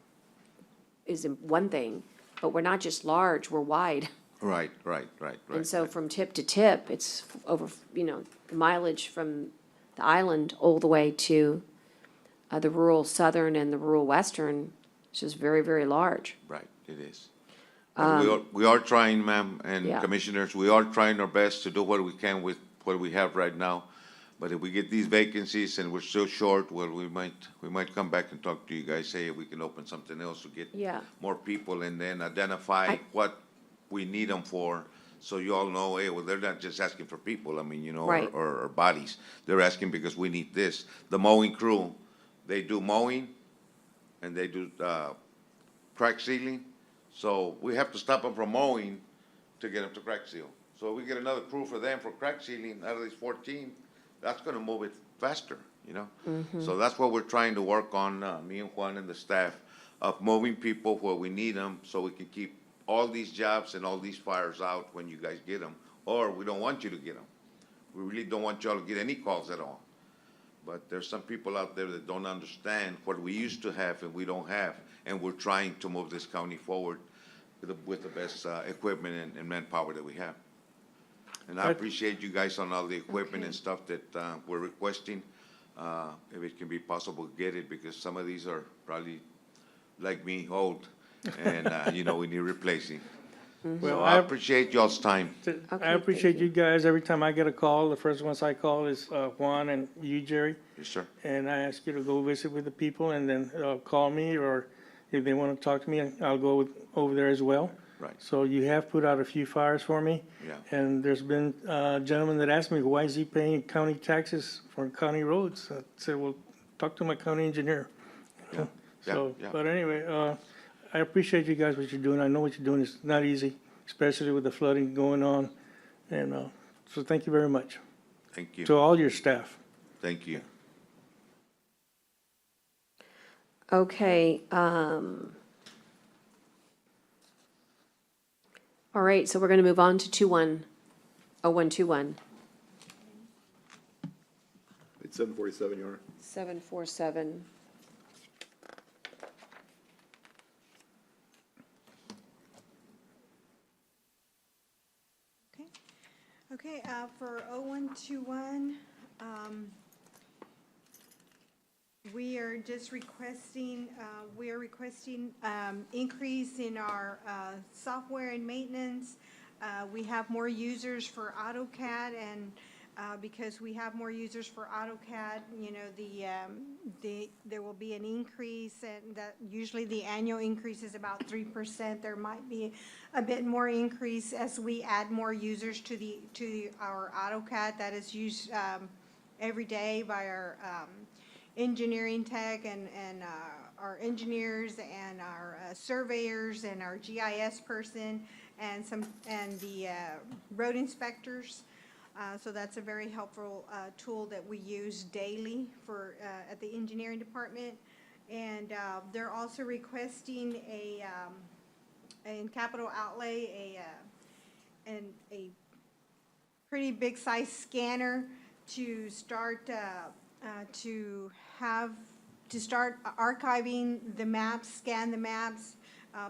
is one thing, but we're not just large, we're wide. Right. And so from tip to tip, it's over, you know, the mileage from the island all the way to the rural southern and the rural western is just very, very large. Right, it is. We are trying, ma'am, and Yeah. commissioners, we are trying our best to do what we can with what we have right now. But if we get these vacancies and we're still short, well, we might come back and talk to you guys, say we can open something else to get Yeah. more people and then identify what we need them for. So you all know, hey, well, they're not just asking for people, I mean, you know, Right. or bodies. They're asking because we need this. The mowing crew, they do mowing and they do, crack sealing. So we have to stop them from mowing to get them to crack seal. So we get another crew for them for crack sealing out of these 14, that's gonna move it faster, you know? So that's what we're trying to work on, me and Juan and the staff, of moving people where we need them, so we can keep all these jobs and all these fires out when you guys get them, or we don't want you to get them. We really don't want y'all to get any calls at all. But there's some people out there that don't understand what we used to have and we don't have, and we're trying to move this county forward with the best equipment and manpower that we have. And I appreciate you guys on all the equipment and stuff that we're requesting. if it can be possible to get it, because some of these are probably, like me, old, and, we need replacing. Well, So I appreciate y'all's time. I appreciate you guys. Every time I get a call, the first ones I call is Juan and you, Jerry. Yes, sir. And I ask you to go visit with the people and then call me, or if they want to talk to me, I'll go over there as well. Right. So you have put out a few fires for me. Yeah. And there's been a gentleman that asked me, why is he paying county taxes for county roads? I said, well, talk to my county engineer. You know? Yeah, So, yeah. but anyway, I appreciate you guys, what you're doing. I know what you're doing is not easy, especially with the flooding going on. And so thank you very much Thank you. to all your staff. Thank you. Okay, all right, so we're gonna move on to 0121. It's 7:47, Your Honor. 747. Okay, for 0121, we are just requesting, increase in our software and maintenance. We have more users for AutoCAD, and because we have more users for AutoCAD, there will be an increase, and that usually the annual increase is about 3%. There might be a bit more increase as we add more users to our AutoCAD that is used every day by our engineering tech and our engineers and our surveyors and our GIS person and the road inspectors. So that's a very helpful tool that we use daily at the engineering department. And they're also requesting in capital outlay a pretty big size scanner to start archiving the maps, scan the maps.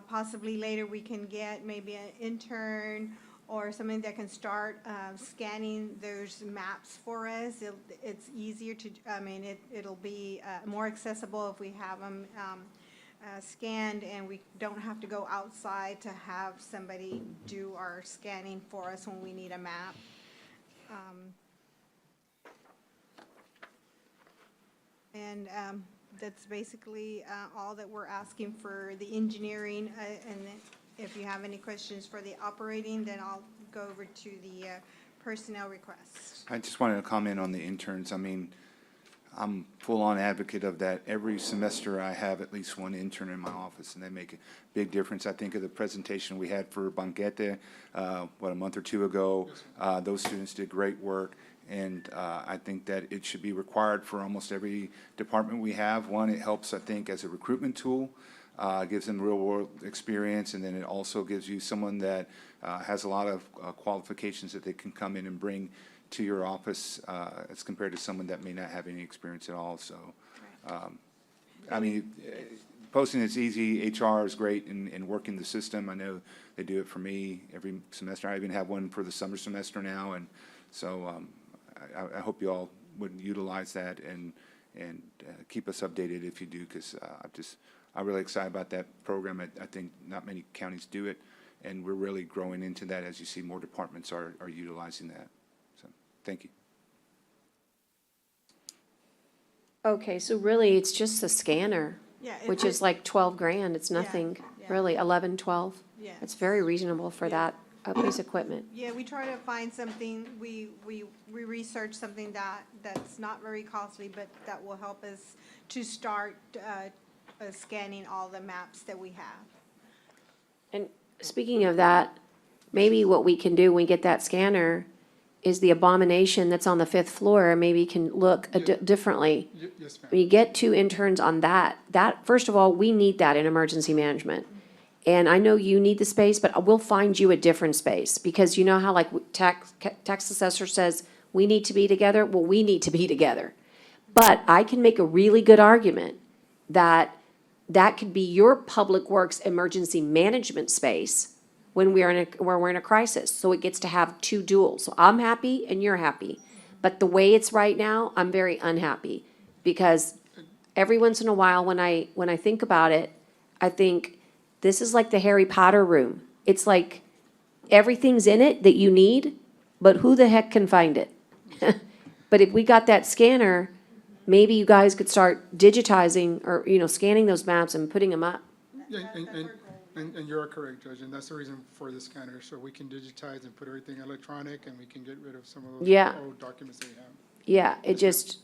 Possibly later we can get maybe an intern or something that can start scanning those maps for us. It's easier to, it'll be more accessible if we have them scanned, and we don't have to go outside to have somebody do our scanning for us when we need a map. And that's basically all that we're asking for the engineering. And if you have any questions for the operating, then I'll go over to the personnel requests. I just wanted to comment on the interns. I mean, I'm full-on advocate of that. Every semester, I have at least one intern in my office, and they make a big difference. I think of the presentation we had for Banquete, a month or two ago. Those students did great work, and I think that it should be required for almost every department we have. One, it helps, I think, as a recruitment tool. Gives them real-world experience, and then it also gives you someone that has a lot of qualifications that they can come in and bring to your office as compared to someone that may not have any experience at all. So, posting is easy. HR is great in working the system. I know they do it for me every semester. I even have one for the summer semester now, and so I hope you all would utilize that and keep us updated if you do, because I'm really excited about that program. I think not many counties do it, and we're really growing into that as you see more departments are utilizing that. So, thank you. Okay, so really, it's just the scanner, Yeah, which is like 12 grand. It's Yeah, nothing, yeah. really, 11, 12. Yeah. It's very reasonable for Yeah. that piece of equipment. Yeah, we try to find something, we research something that's not very costly, but that will help us to start scanning all the maps that we have. And speaking of that, maybe what we can do when we get that scanner is the abomination that's on the 5th floor, maybe can look differently. Yes, ma'am. When you get 2 interns on that, first of all, we need that in emergency management. And I know you need the space, but we'll find you a different space, because you know how like tax assessor says, we need to be together? Well, we need to be together. But I can make a really good argument that could be your public works emergency management space when we're in a crisis. So it gets to have 2 duals. So I'm happy and you're happy. But the way it's right now, I'm very unhappy. Because every once in a while, when I think about it, I think this is like the Harry Potter room. It's like everything's in it that you need, but who the heck can find it? But if we got that scanner, maybe you guys could start digitizing or, scanning those maps and putting them up. Yeah, and you're correct, Judge, and that's the reason for the scanner, so we can digitize and put everything electronic, and we can get rid of some of those Yeah. old documents that we have. Yeah,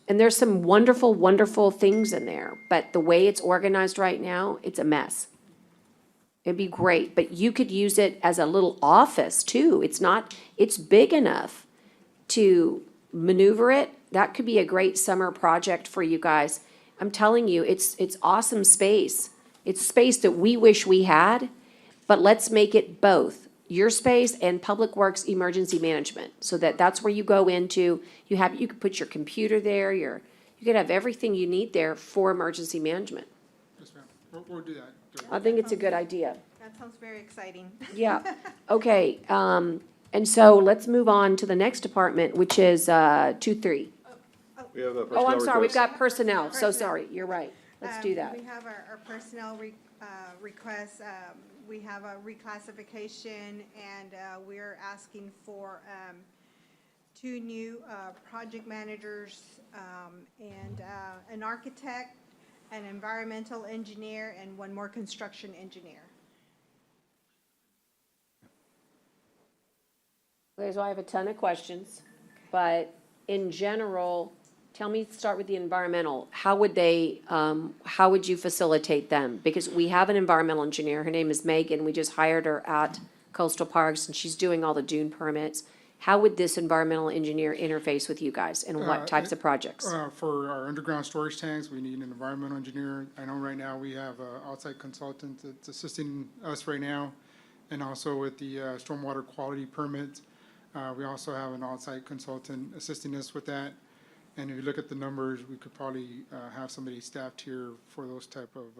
and there's some wonderful, wonderful things in there, but the way it's organized right now, it's a mess. It'd be great, but you could use it as a little office too. It's big enough to maneuver it. That could be a great summer project for you guys. I'm telling you, it's awesome space. It's space that we wish we had, but let's make it both your space and Public Works Emergency Management, so that's where you go into, you could put your computer there, you could have everything you need there for emergency management. Yes, ma'am, we'll do that. Judge. I think it's a good idea. That sounds very exciting. Yeah, okay, and so let's move on to the next department, which is, 2-3. We have a Oh, personnel I'm sorry, we've request. got personnel, so Personnel. sorry, you're right. Let's do that. We have our personnel requests. We have a reclassification, and we're asking for 2 new project managers, and an architect, an environmental engineer, and 1 more construction engineer. Okay, so I have a ton of questions, but in general, start with the environmental. How would you facilitate them? Because we have an environmental engineer, her name is Megan, we just hired her at Coastal Parks, and she's doing all the dune permits. How would this environmental engineer interface with you guys, and what types of projects? For our underground storage tanks, we need an environmental engineer. I know right now we have an outside consultant that's assisting us right now, and also with the stormwater quality permit. We also have an outside consultant assisting us with that. And if you look at the numbers, we could probably have somebody staffed here for those type of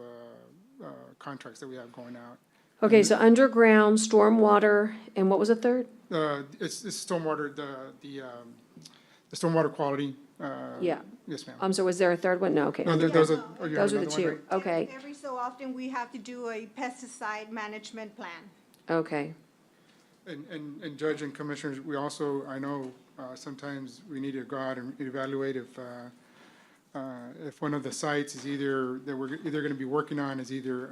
contracts that we have going out. Okay, so underground, stormwater, and what was the third? It's stormwater, the stormwater quality. Yeah. Yes, ma'am. So was there a third one? No, okay. No, those are, oh, you have Those are the another one, two, right? okay, Every so often, we have to do a pesticide management plan. okay. And Judge and Commissioners, we also, I know, sometimes we need to go out and evaluate if one of the sites is that we're either gonna be working on is either,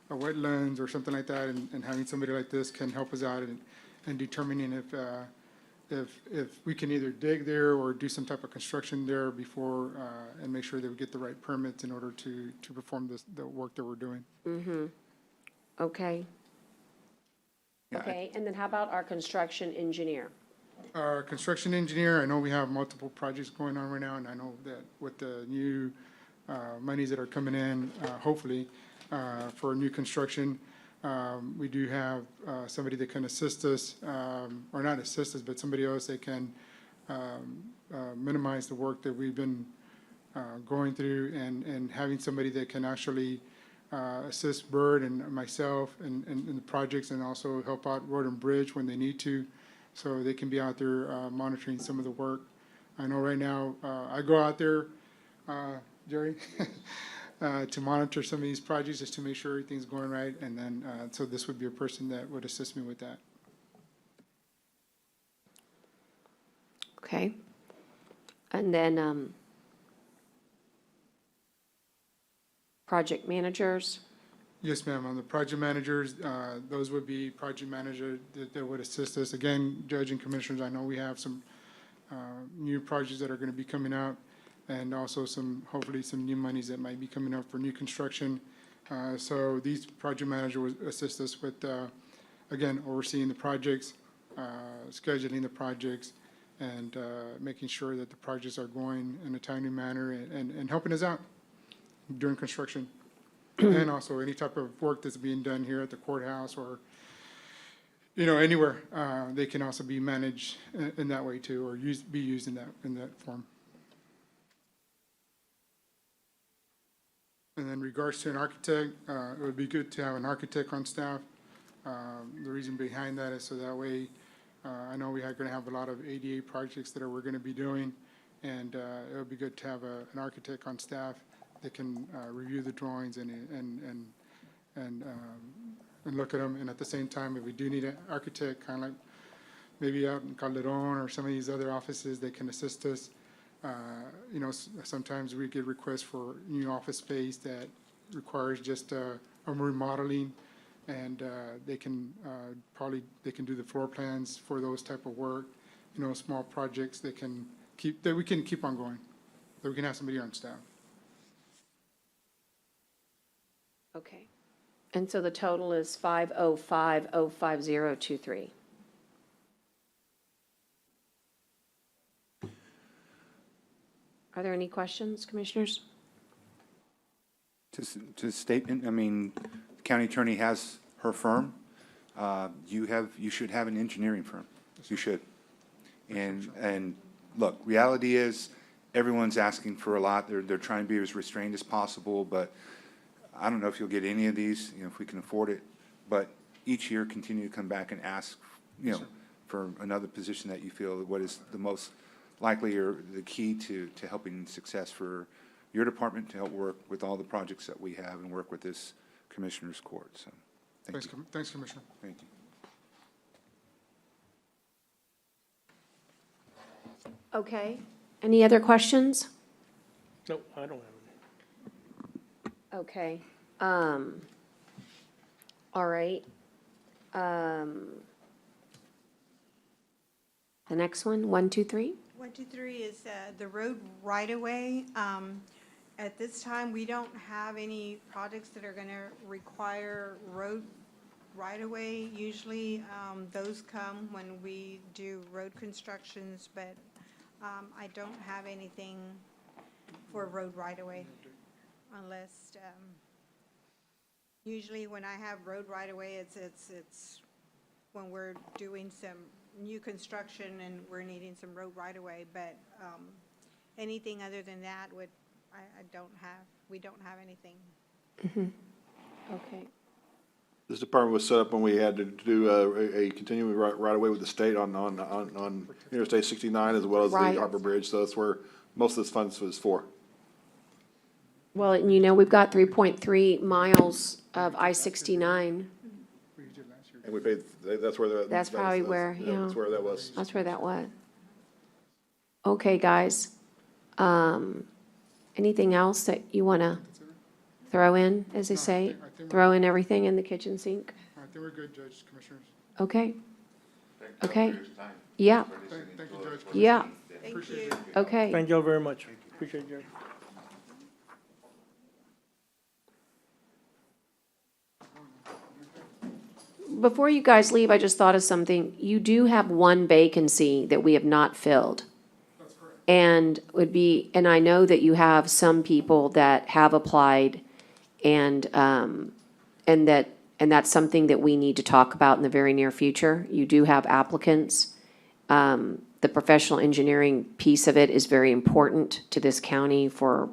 a wetlands or something like that, and having somebody like this can help us out in determining if we can either dig there or do some type of construction there before, and make sure that we get the right permits in order to perform the work that we're doing. Okay. Yeah, Okay, and then how about our construction engineer? Our construction engineer, I know we have multiple projects going on right now, and I know that with the new monies that are coming in, hopefully, for new construction, we do have somebody that can assist us, or not assist us, but somebody else that can minimize the work that we've been going through, and having somebody that can actually assist Bird and myself in the projects, and also help out Road and Bridge when they need to, so they can be out there monitoring some of the work. I know right now, I go out there, Jerry, to monitor some of these projects, just to make sure everything's going right, and then, so this would be a person that would assist me with that. Okay. And then, project managers, Yes, ma'am. On the project managers, those would be project manager that would assist us. Again, Judge and Commissioners, I know we have some new projects that are going to be coming out, and also hopefully some new monies that might be coming up for new construction. So these project managers would assist us with, again, overseeing the projects, scheduling the projects, and making sure that the projects are going in a timely manner, and helping us out during construction. And also any type of work that's being done here at the courthouse, or, anywhere, they can also be managed in that way too, or be used in that form. And then regards to an architect, it would be good to have an architect on staff. The reason behind that is so that way, I know we are gonna have a lot of ADA projects that we're gonna be doing, And it would be good to have an architect on staff that can review the drawings and look at them. And at the same time, if we do need an architect, kind of like maybe out in Calderon or some of these other offices that can assist us. You know, sometimes we get requests for new office space that requires just a remodeling, and they can they can do the floor plans for those type of work. You know, small projects that we can keep on going, that we can have somebody on staff. Okay. And so the total is 505,05023. Are there any questions, commissioners? To statement, I mean, the county attorney has her firm. You should have an engineering firm. You should. And look, reality is, everyone's asking for a lot. They're trying to be as restrained as possible, but I don't know if you'll get any of these, you know, if we can afford it. But each year, continue to come back and ask, you know, for another position that you feel what is the most likely or the key to helping success for your department to help work with all the projects that we have and work with this Commissioner's Court. So, thank you. Thanks, Commissioner. Thank you. Okay. Any other questions? No, I don't have any. Okay. All right. The next one, 1, 2, 3. 1, 2, 3 is the road right-of-way. At this time, we don't have any projects that are going to require road right-of-way. Usually, those come when we do road constructions, but I don't have anything for road right-of-way unless, usually when I have road right-of-way, it's when we're doing some new construction and we're needing some road right-of-way, but anything other than that we don't have anything. Okay. This department was set up when we had to do a continuing right-of-way with the state on Interstate 69 as well as the Right. Harbor Bridge, so that's where most of this funds was for. Well, and you know, we've got 3.3 miles of I-69. We did last year. And we paid, that's where the. That's probably where, yeah. That's where that was. That's where that was. Okay, guys. Anything else that you want to throw in, as they say? I think we're- Throw in everything in the kitchen sink? I think we're good, Judge, Commissioners. Okay, Thank you Okay. for your time. yeah, Thank you, Judge. yeah, Thank Appreciate you. it. okay. Thank you all very much. Appreciate you. Before you guys leave, I just thought of something. You do have one vacancy that we have not filled. And and I know that you have some people that have applied and that's something that we need to talk about in the very near future. You do have applicants. The professional engineering piece of it is very important to this county for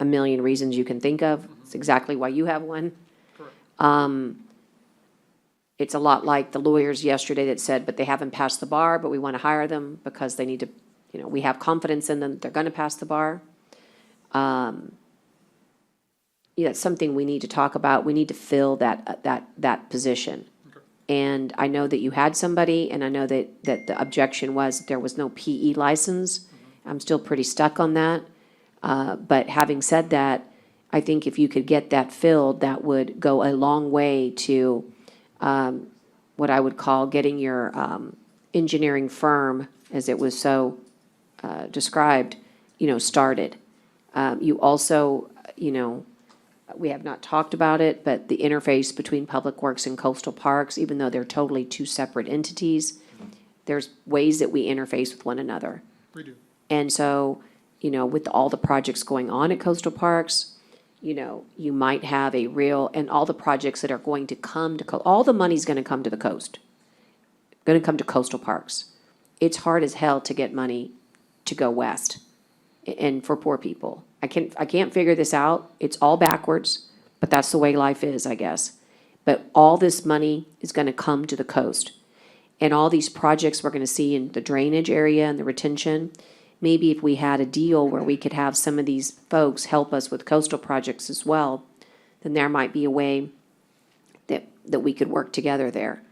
a million reasons you can think of. It's exactly why you have one. It's a lot like the lawyers yesterday that said, but they haven't passed the bar, but we want to hire them because they need to, you know, we have confidence in them, they're going to pass the bar. Yeah, it's something we need to talk about. We need to fill that position. And I know that you had somebody, and I know that the objection was that there was no PE license. I'm still pretty stuck on that. But having said that, I think if you could get that filled, that would go a long way to what I would call getting your engineering firm, as it was so described, you know, started. You also, you know, we have not talked about it, but the interface between Public Works and Coastal Parks, even though they're totally two separate entities, there's ways that we interface with one another. We do. And so, you know, with all the projects going on at Coastal Parks, you know, you might have a real, and all the projects that are going to come to, all the money's gonna come to the coast, gonna come to Coastal Parks. It's hard as hell to get money to go west, and for poor people. I can't figure this out. It's all backwards, but that's the way life is, I guess. But all this money is gonna come to the coast. And all these projects we're gonna see in the drainage area and the retention, maybe if we had a deal where we could have some of these folks help us with coastal projects as well, then there might be a way that we could work together there.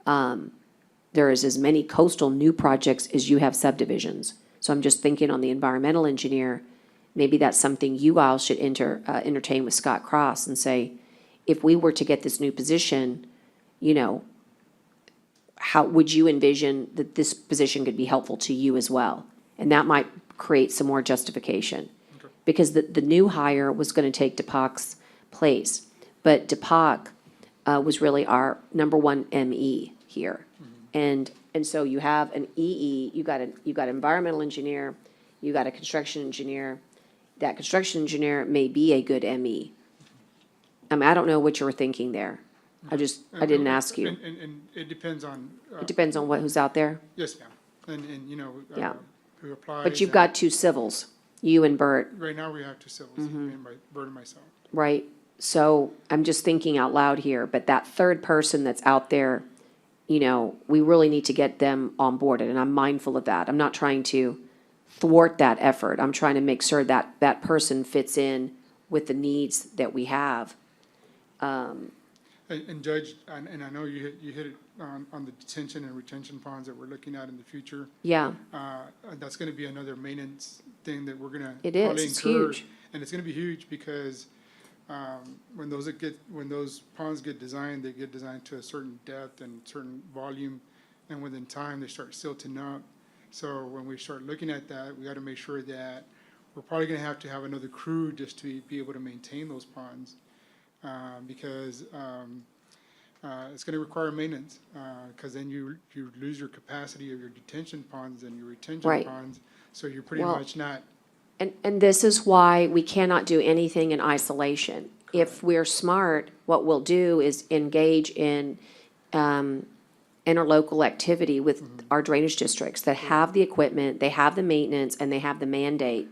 There is as many coastal new projects as you have subdivisions. So I'm just thinking on the environmental engineer, maybe that's something you all should entertain with Scott Cross and say, if we were to get this new position, you know, how would you envision that this position could be helpful to you as well? And that might create some more justification. Because the new hire was gonna take Depak's place, but Depak was really our number one ME here. And so you have an EE, you got an environmental engineer, you got a construction engineer. That construction engineer may be a good ME. I mean, I don't know what you were thinking there. I didn't ask you. And it depends on. It depends on who's out there. Yes, ma'am. And, you know, Yeah. who applies. But you've and got two civils, you and Bert, Right now, we have two civils, me and Bert and myself. right? So I'm just thinking out loud here, but that third person that's out there, you know, we really need to get them onboarded, and I'm mindful of that. I'm not trying to thwart that effort. I'm trying to make sure that that person fits in with the needs that we have. And Judge, and I know you hit it on the detention and retention ponds that we're looking at in the future. Yeah, That's gonna be another maintenance thing that we're gonna. It is. probably It's incur. huge. And it's gonna be huge because, when those ponds get designed, they get designed to a certain depth and certain volume, and within time, they start silting up. So when we start looking at that, we gotta make sure that we're probably gonna have to have another crew just to be able to maintain those ponds. Because it's gonna require maintenance, because then you lose your capacity of your detention ponds and your retention Right. ponds. So you're pretty Well, much not, and this is why we cannot do anything in isolation. If we're smart, what we'll do is engage in interlocal activity with our drainage districts that have the equipment, they have the maintenance, and they have the mandate,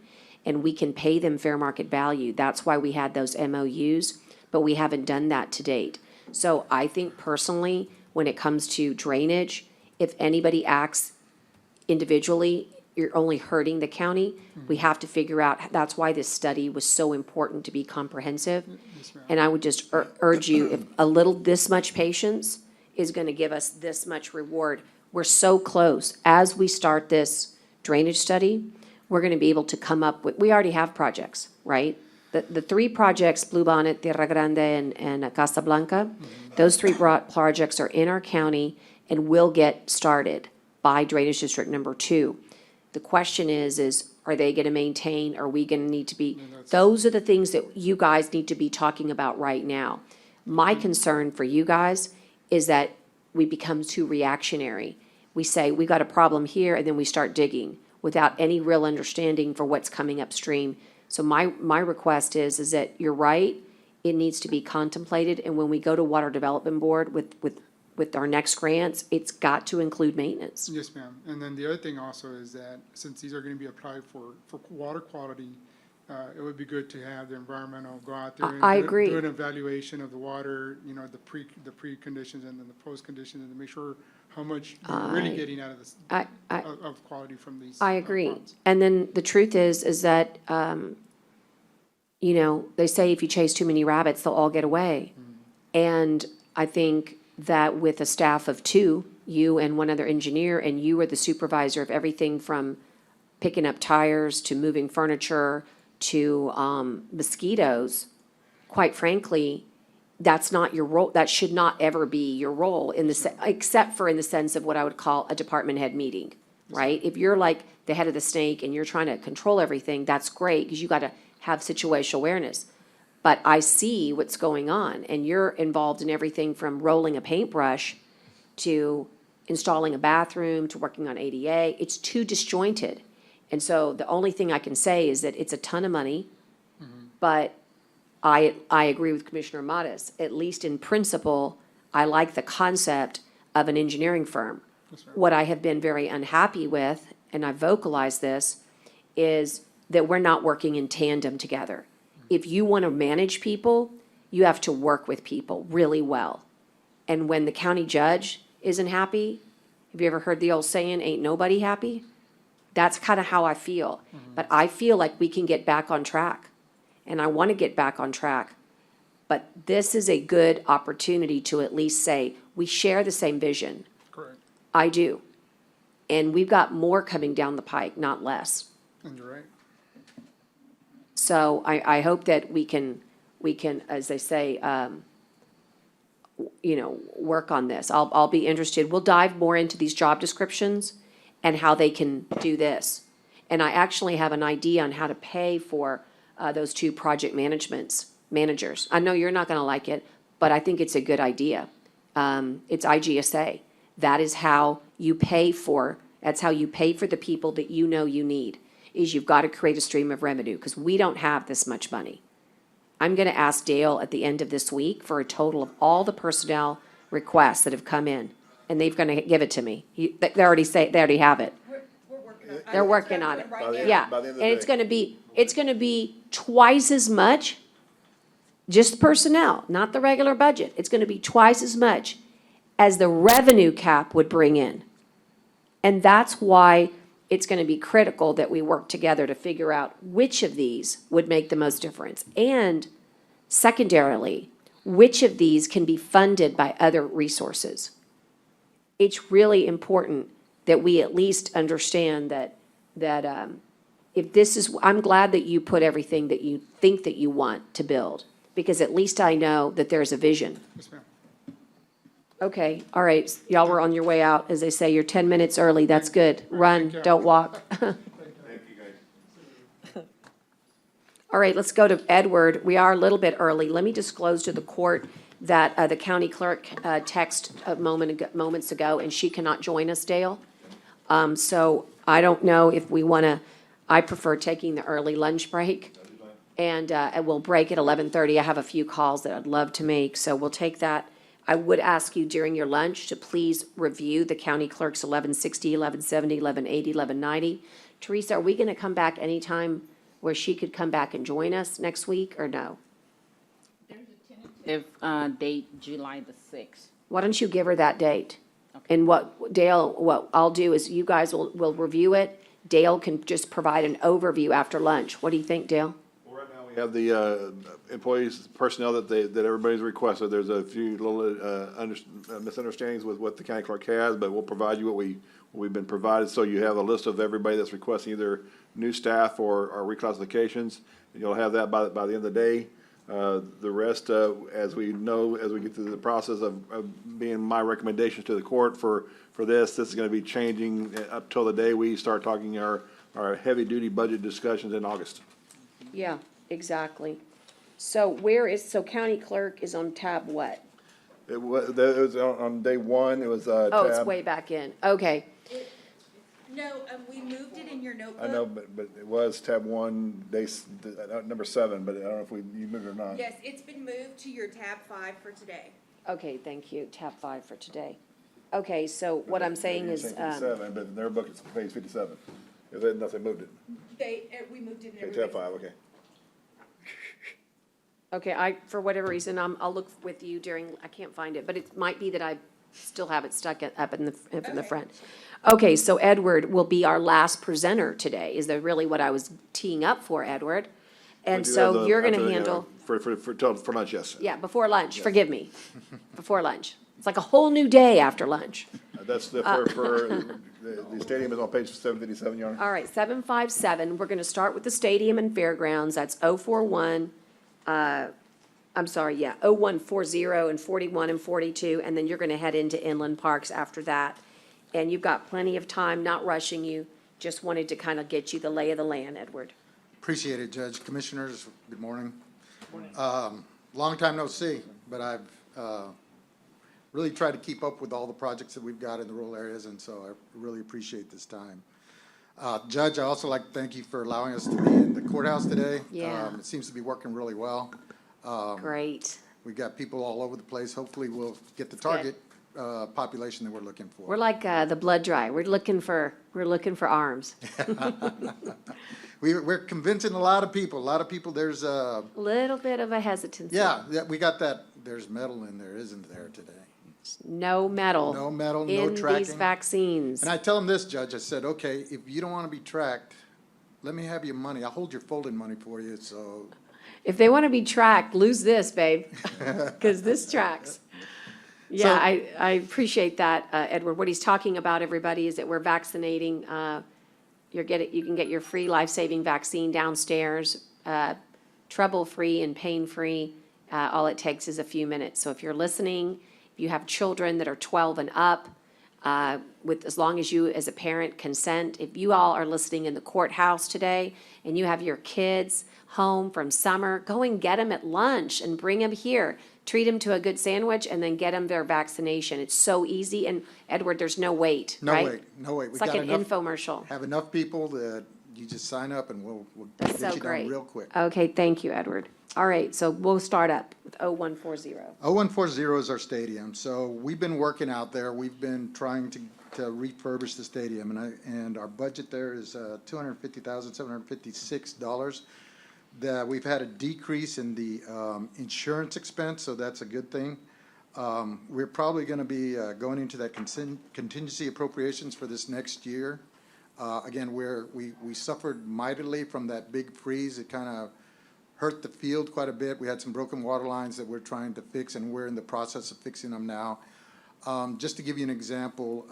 and we can pay them fair market value. That's why we had those MOUs, but we haven't done that to date. So I think personally, when it comes to drainage, if anybody acts individually, you're only hurting the county. We have to figure out, that's why this study was so important to be comprehensive. And I would just urge you, if a little, this much patience is gonna give us this much reward. We're so close. As we start this drainage study, we're gonna be able to come up with, we already have projects, right? The three projects, Bluebonnet, Tierra Grande, and Casablanca, those three projects are in our county and will get started by Drainage District Number 2. The question is are they gonna maintain, are we gonna need to be, those are the things that you guys need to be talking about right now. My concern for you guys is that we become too reactionary. We say, we got a problem here, and then we start digging without any real understanding for what's coming upstream. So my request is that you're right, it needs to be contemplated, and when we go to Water Development Board with our next grants, it's got to include maintenance. yes, ma'am. And then the other thing also is that since these are gonna be applied for water quality, it would be good to have the environmental go out there and I agree. do an evaluation of the water, you know, the pre-conditions and then the post-conditions, and to make sure how much we're really getting out of this, of quality from these. I agree. ponds. And then the truth is that, you know, they say if you chase too many rabbits, they'll all get away. And I think that with a staff of 2, you and one other engineer, and you are the supervisor of everything from picking up tires to moving furniture to mosquitoes, quite frankly, that's not your role. That should not ever be your role in the, except for in the sense of what I would call a department head meeting, right? If you're like the head of the snake and you're trying to control everything, that's great, because you gotta have situational awareness. But I see what's going on, and you're involved in everything from rolling a paintbrush to installing a bathroom to working on ADA. It's too disjointed. And so the only thing I can say is that it's a ton of money, but I agree with Commissioner Modis. At least in principle, I like the concept of an engineering firm. What I have been very unhappy with, and I vocalized this, is that we're not working in tandem together. If you want to manage people, you have to work with people really well. And when the county judge isn't happy, have you ever heard the old saying, ain't nobody happy? That's kind of how I feel. But I feel like we can get back on track. And I want to get back on track. But this is a good opportunity to at least say, we share the same vision. Correct. I do. And we've got more coming down the pike, not less. And you're right. So I hope that we can, as they say, work on this. I'll be interested. We'll dive more into these job descriptions and how they can do this. And I actually have an idea on how to pay for those two project managers. I know you're not gonna like it, but I think it's a good idea. It's IGSA. That is how you pay for, that's how you pay for the people that you know you need, is you've got to create a stream of revenue, because we don't have this much money. I'm gonna ask Dale at the end of this week for a total of all the personnel requests that have come in, and they're gonna give it to me. They already have it. They're working on it. Yeah, by the end of and the it's day. gonna be twice as much, just personnel, not the regular budget. It's gonna be twice as much as the revenue cap would bring in. And that's why it's gonna be critical that we work together to figure out which of these would make the most difference. And secondarily, which of these can be funded by other resources. It's really important that we at least understand that if this is, I'm glad that you put everything that you think that you want to build, because at least I know that there's a vision. Yes, ma'am. Okay, all right, y'all were on your way out, as they say, you're 10 minutes early, that's good. Run, Thank you. don't walk. All right, let's go to Edward. We are a little bit early. Let me disclose to the court that the county clerk texted moments ago, and she cannot join us, Dale. So I don't know if we want to, I prefer taking the early lunch break. And we'll break at 11:30. I have a few calls that I'd love to make, so we'll take that. I would ask you during your lunch to please review the county clerk's 1160, 1170, 1180, 1190. Teresa, are we going to come back anytime where she could come back and join us next week, or no? If, date July the 6th. Why don't you give her that date? And Dale, what I'll do is you guys will review it. Dale can just provide an overview after lunch. What do you think, Dale? Well, right now we have the employees, personnel that everybody's requested. There's a few little misunderstandings with what the county clerk has, but we'll provide you what we've been provided. So you have a list of everybody that's requesting either new staff or reclassifications. And you'll have that by the end of the day. The rest, as we know, as we get through the process of being my recommendations to the court for this is gonna be changing up till the day we start talking our heavy-duty budget discussions in August. Yeah, exactly. So county clerk is on tab what? It was on day one, it was, Oh, it's tab. way back in. Okay, No, we moved it in your notebook. I know, but it was tab one, number 7, but I don't know if you moved it or not. Yes, it's been moved to your tab 5 for today. okay, thank you. Tab 5 for today. Okay, so what I'm saying You're is, 57, but in their book it's page 57. Unless they moved it. We moved it in Okay, tab 5, okay. okay, for whatever reason, I'll look with you I can't find it, but it might be that I still have it stuck up in the front. Okay, so Edward will be our last presenter today. Is that really what I was teeing up for, Edward? And We do have so you're gonna after the, handle, for lunch, yes. yeah, before lunch, forgive me, before lunch. It's like a whole new day after lunch. That's the stadium is on page 757, Your Honor. All right, 757, we're gonna start with the stadium and fairgrounds, that's 041, I'm sorry, yeah, 0140 and 41 and 42, and then you're gonna head into inland parks after that. And you've got plenty of time, not rushing you, just wanted to kind of get you the lay of the land, Edward. Appreciate it, Judge. Commissioners, good morning. Long time no see, but I've really tried to keep up with all the projects that we've got in the rural areas, and so I really appreciate this time. Judge, I also like to thank you for allowing us to be in the courthouse today. Yeah. It seems to be working really well. Great. We've got people all over the place. Hopefully, we'll get the target population that we're looking for. We're like the blood drive, we're looking for arms. We're convincing a lot of people. There's Little bit of a hesitancy. yeah, we got that. There's metal in there, isn't there today? No metal. No metal, no in these tracking. vaccines. And I tell them this, Judge, I said, okay, if you don't want to be tracked, let me have your money. I'll hold your folding money for you, so. If they want to be tracked, lose this, babe, because this tracks. Yeah, So- I appreciate that, Edward. What he's talking about, everybody, is that we're vaccinating. You can get your free life-saving vaccine downstairs, trouble-free and pain-free. All it takes is a few minutes. So if you're listening, if you have children that are 12 and up, as long as you, as a parent, consent, if you all are listening in the courthouse today and you have your kids home from summer, go and get them at lunch and bring them here. Treat them to a good sandwich and then get them their vaccination. It's so easy. And Edward, there's no wait, No right? wait, no wait. We It's like got an enough- infomercial. Have enough people that you just sign up and we'll That's get so you great. done real quick. Okay, thank you, Edward. All right, so we'll start up with 0140. 0140 is our stadium. So we've been working out there. We've been trying to refurbish the stadium, and our budget there is $250,756. We've had a decrease in the insurance expense, so that's a good thing. We're probably going to be going into that contingency appropriations for this next year. Again, we suffered mightily from that big freeze. It kind of hurt the field quite a bit. We had some broken water lines that we're trying to fix, and we're in the process of fixing them now. Just to give you an example,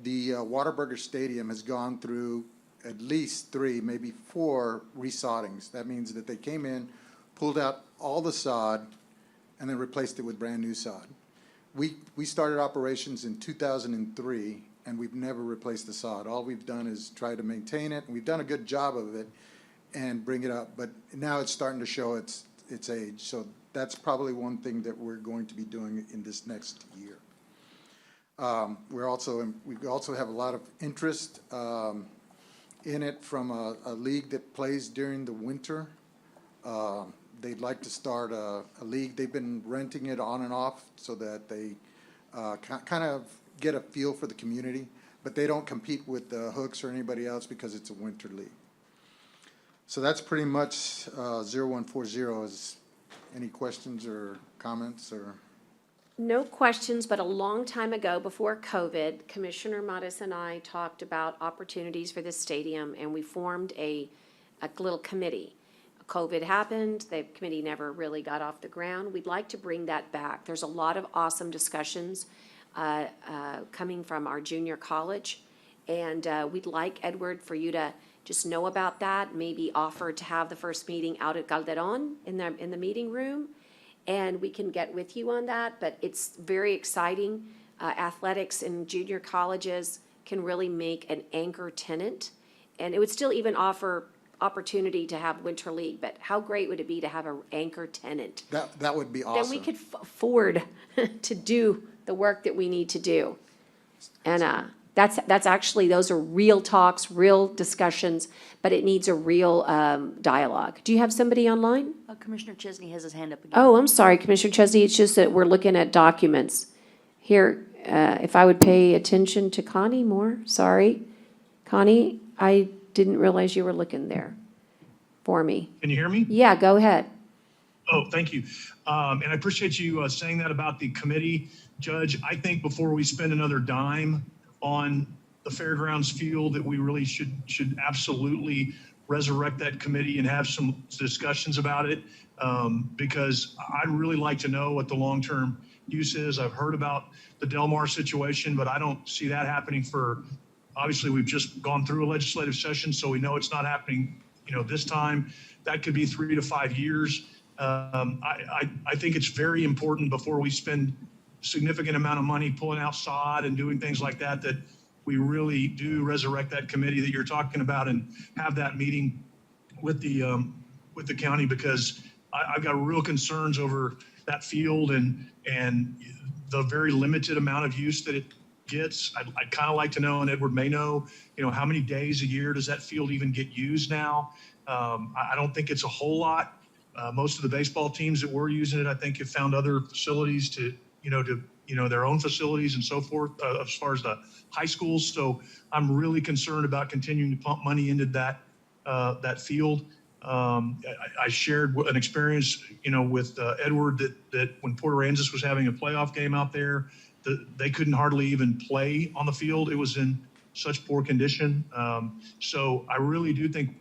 the Whataburger Stadium has gone through at least 3, maybe 4 resoddings. That means that they came in, pulled out all the sod, and then replaced it with brand-new sod. We started operations in 2003, and we've never replaced the sod. All we've done is try to maintain it, and we've done a good job of it and bring it up. But now it's starting to show its age. So that's probably one thing that we're going to be doing in this next year. We also have a lot of interest in it from a league that plays during the winter. They'd like to start a league. They've been renting it on and off so that they kind of get a feel for the community, but they don't compete with the Hooks or anybody else because it's a winter league. So that's pretty much 0140. Is any questions or comments or? No questions, but a long time ago, before COVID, Commissioner Mattis and I talked about opportunities for this stadium, and we formed a little committee. COVID happened, the committee never really got off the ground. We'd like to bring that back. There's a lot of awesome discussions coming from our junior college, and we'd like, Edward, for you to just know about that, maybe offer to have the first meeting out at Calderon in the meeting room, and we can get with you on that. But it's very exciting. Athletics in junior colleges can really make an anchor tenant, and it would still even offer opportunity to have winter league. But how great would it be to have an anchor tenant? That would be awesome. Then we could afford to do the work that we need to do. And that's actually, those are real talks, real discussions, but it needs a real dialogue. Do you have somebody online? Commissioner Chesney has his hand up again. Oh, I'm sorry, Commissioner Chesney, it's just that we're looking at documents. Here, if I would pay attention to Connie more, sorry. Connie, I didn't realize you were looking there for me. Can you hear me? Yeah, go ahead. Oh, thank you. And I appreciate you saying that about the committee. Judge, I think before we spend another dime on the fairgrounds field, that we really should absolutely resurrect that committee and have some discussions about it. Because I'd really like to know what the long-term use is. I've heard about the Del Mar situation, but I don't see that happening for, obviously, we've just gone through a legislative session, so we know it's not happening, this time. That could be 3 to 5 years. I think it's very important before we spend significant amount of money pulling out sod and doing things like that, that we really do resurrect that committee that you're talking about and have that meeting with the county, because I've got real concerns over that field and the very limited amount of use that it gets. I'd kind of like to know, and Edward may know, how many days a year does that field even get used now? I don't think it's a whole lot. Most of the baseball teams that were using it, I think, have found other facilities to their own facilities and so forth, as far as the high schools. So I'm really concerned about continuing to pump money into that field. I shared an experience, with Edward that when Port Aransas was having a playoff game out there, they couldn't hardly even play on the field. It was in such poor condition. So I really do think,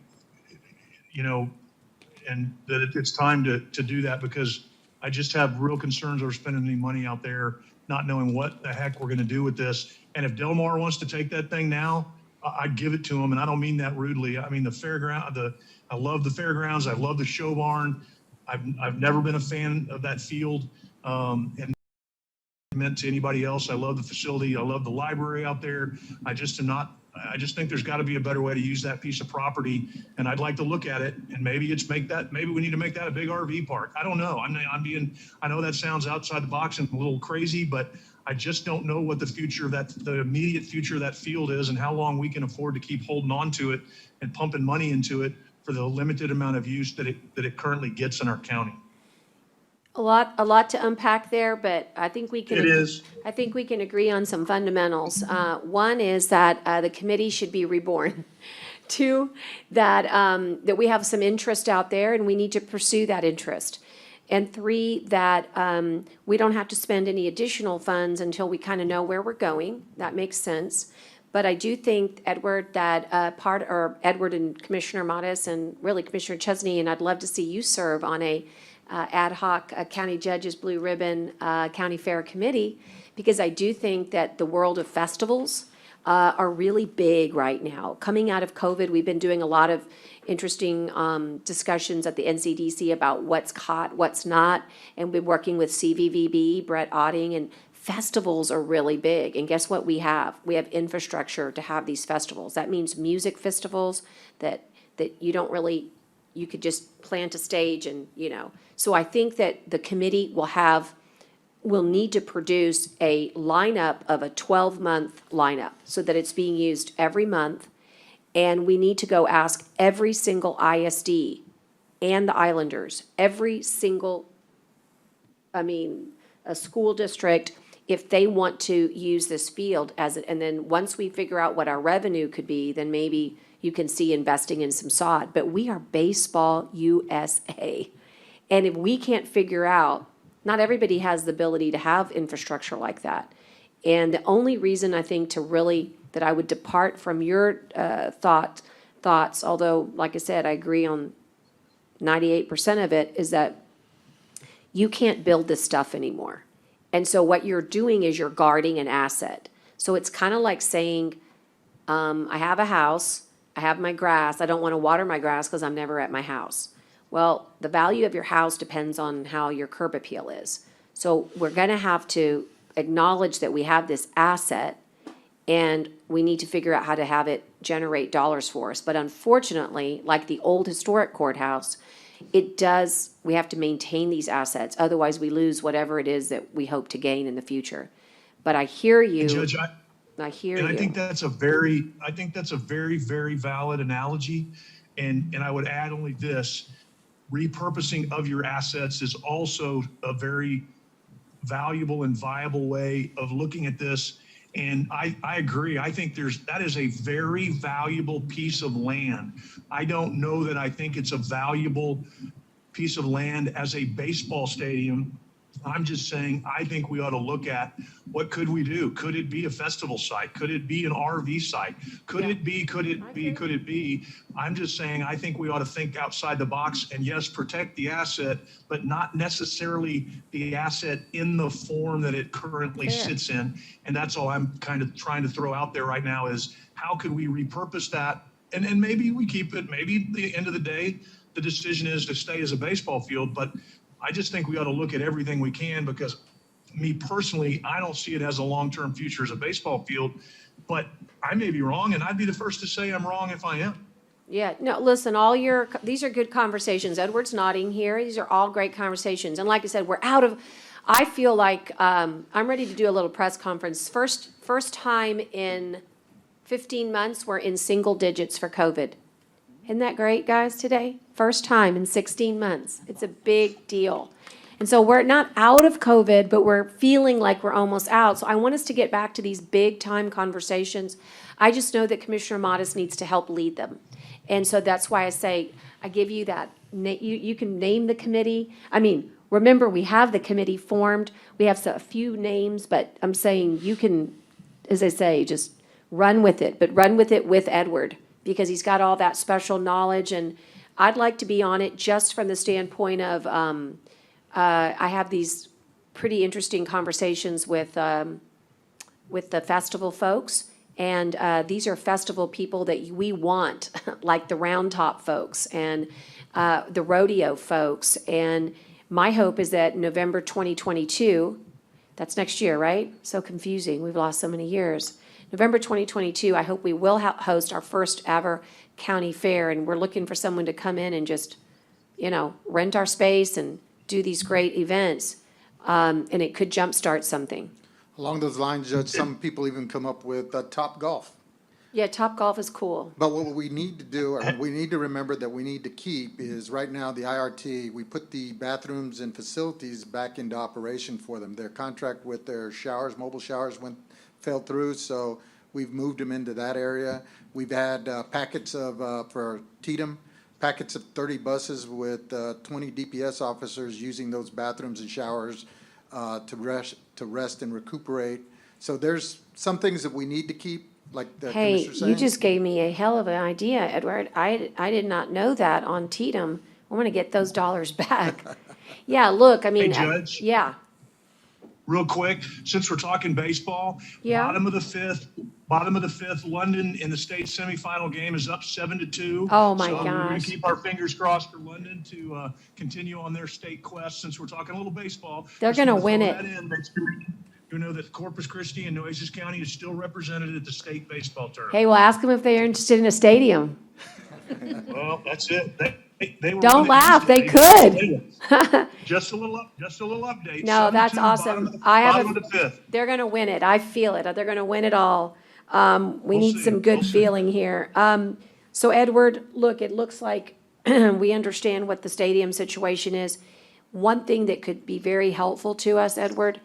and that it's time to do that, because I just have real concerns over spending any money out there, not knowing what the heck we're going to do with this. And if Del Mar wants to take that thing now, I'd give it to them. And I don't mean that rudely. I mean, I love the fairgrounds. I love the show barn. I've never been a fan of that field. And meant to anybody else. I love the facility. I love the library out there. I just think there's got to be a better way to use that piece of property. And I'd like to look at it, and maybe we need to make that a big RV park. I don't know. I know that sounds outside the box and a little crazy, but I just don't know what the immediate future of that field is, and how long we can afford to keep holding on to it and pumping money into it for the limited amount of use that it currently gets in our county. A lot to unpack there, but I think we can. It is. I think we can agree on some fundamentals. One is that the committee should be reborn. Two, that we have some interest out there and we need to pursue that interest. And three, that we don't have to spend any additional funds until we kind of know where we're going. That makes sense. But I do think, Edward, that Edward and Commissioner Modis and really Commissioner Chesney, and I'd love to see you serve on a ad hoc county judges blue ribbon county fair committee, because I do think that the world of festivals are really big right now. Coming out of COVID, we've been doing a lot of interesting discussions at the NCDC about what's hot, what's not, and we're working with CVVB, Brett Otting, and festivals are really big. And guess what we have? We have infrastructure to have these festivals. That means music festivals that you don't really, you could just plant a stage and, So I think that the committee will need to produce a lineup of a 12-month lineup so that it's being used every month. And we need to go ask every single ISD and the Islanders, a school district, if they want to use this field and then once we figure out what our revenue could be, then maybe you can see investing in some sod. But we are Baseball USA. And if we can't figure out, not everybody has the ability to have infrastructure like that. And the only reason I think that I would depart from your thoughts, although, like I said, I agree on 98% of it, is that you can't build this stuff anymore. And so what you're doing is you're guarding an asset. So it's kind of like saying, I have a house, I have my grass, I don't want to water my grass because I'm never at my house. Well, the value of your house depends on how your curb appeal is. So we're going to have to acknowledge that we have this asset and we need to figure out how to have it generate dollars for us. But unfortunately, like the old historic courthouse, we have to maintain these assets. Otherwise, we lose whatever it is that we hope to gain in the future. But I hear you. And Judge, I hear you. I think that's a very, very valid analogy. And I would add only this: repurposing of your assets is also a very valuable and viable way of looking at this. And I agree. I think that is a very valuable piece of land. I don't know that I think it's a valuable piece of land as a baseball stadium. I'm just saying, I think we ought to look at what could we do? Could it be a festival site? Could it be an RV site? Could it be? I'm just saying, I think we ought to think outside the box and yes, protect the asset, but not necessarily the asset in the form that it currently sits in. And that's all I'm kind of trying to throw out there right now is how could we repurpose that? And maybe we keep it, maybe at the end of the day, the decision is to stay as a baseball field, but I just think we ought to look at everything we can because me personally, I don't see it as a long-term future as a baseball field, but I may be wrong and I'd be the first to say I'm wrong if I am. Yeah, no, listen, these are good conversations. Edward's nodding here. These are all great conversations. And like I said, I feel like I'm ready to do a little press conference. First time in 15 months, we're in single digits for COVID. Isn't that great, guys, today? First time in 16 months. It's a big deal. And so we're not out of COVID, but we're feeling like we're almost out. So I want us to get back to these big time conversations. I just know that Commissioner Modis needs to help lead them. And so that's why I say I give you that, you can name the committee. I mean, remember, we have the committee formed. We have a few names, but I'm saying you can, as I say, just run with it, but run with it with Edward, because he's got all that special knowledge, and I'd like to be on it just from the standpoint of, I have these pretty interesting conversations with the festival folks, and these are festival people that we want, like the Round Top folks and the rodeo folks. And my hope is that November 2022, that's next year, right? So confusing, we've lost so many years. November 2022, I hope we will host our first ever county fair, and we're looking for someone to come in and just, rent our space and do these great events. And it could jumpstart something. Along those lines, Judge, some people even come up with Top Golf. Yeah, Top Golf is cool. But what we need to do, or we need to remember that we need to keep, is right now, the IRT, we put the bathrooms and facilities back into operation for them. Their contract with their showers, mobile showers, fell through, so we've moved them into that area. We've had packets of, for Tatum, packets of 30 buses with 20 DPS officers using those bathrooms and showers to rest and recuperate. So there's some things that we need to keep, like the Hey, Commissioner's saying. you just gave me a hell of an idea, Edward. I did not know that on Tatum. I want to get those dollars back. Yeah, look, I mean, Hey, Judge. yeah, Real quick, since we're talking baseball, Yeah. bottom of the fifth, London in the state semifinal game is up 7-2. Oh, my So we're gonna gosh. keep our fingers crossed for London to continue on their state quest, since we're talking a little baseball. They're Just gonna wanna win throw it. that in. Make sure you know that Corpus Christi and Nueces County is still represented at the state baseball tournament. hey, well, ask them if they're interested in a stadium. Well, that's it. They were Don't winning laugh, they Tuesday. could. Just a little update. No, that's 7-2, awesome. I have bottom a- of the fifth. They're gonna win it. I feel it. They're gonna win it all. We We'll need see. some good We'll see. feeling here. So Edward, look, it looks like we understand what the stadium situation is. One thing that could be very helpful to us, Edward,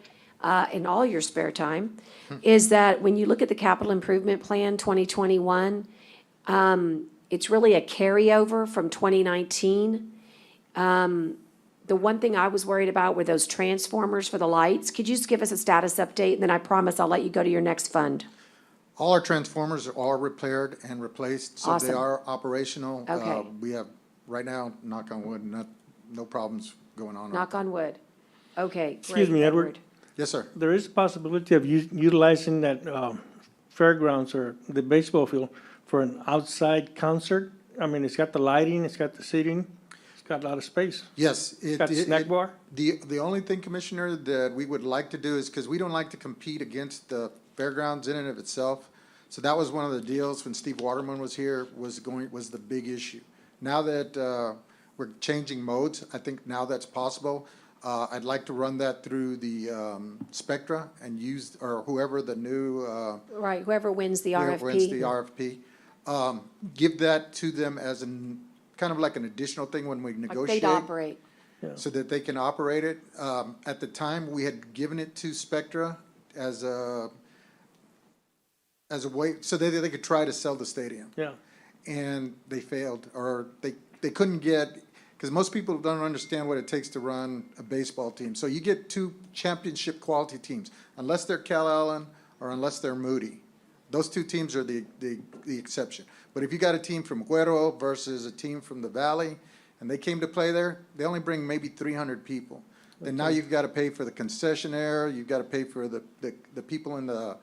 in all your spare time, is that when you look at the capital improvement plan 2021, it's really a carryover from 2019. The one thing I was worried about were those transformers for the lights. Could you just give us a status update, and then I promise I'll let you go to your next fund? All our transformers are repaired and replaced, so they Awesome. are operational. Okay. We have, right now, knock on wood, no problems going on. Knock on wood. Okay, Excuse great, me, Edward. Yes, sir. There is a possibility of utilizing that fairgrounds or the baseball field for an outside concert. I mean, it's got the lighting, it's got the seating, it's got a lot of space. Yes. It's got the snack bar. The only thing, Commissioner, that we would like to do is, because we don't like to compete against the fairgrounds in and of itself. So that was one of the deals when Steve Waterman was here, was the big issue. Now that we're changing modes, I think now that's possible. I'd like to run that through the Spectra and use, or whoever the new Right, whoever wins the whoever wins the RFP. RFP, give that to them as kind of like an additional thing when we Like negotiate. they'd operate. So that they can operate it. At the time, we had given it to Spectra as a way, so they could try to sell the stadium. Yeah. And they failed, or they couldn't get, because most people don't understand what it takes to run a baseball team. So you get two championship quality teams, unless they're Cal Allen or unless they're Moody. Those two teams are the exception. But if you got a team from Guero versus a team from the Valley, and they came to play there, they only bring maybe 300 people. Then now you've got to pay for the concessionaire, you've got to pay for the people on the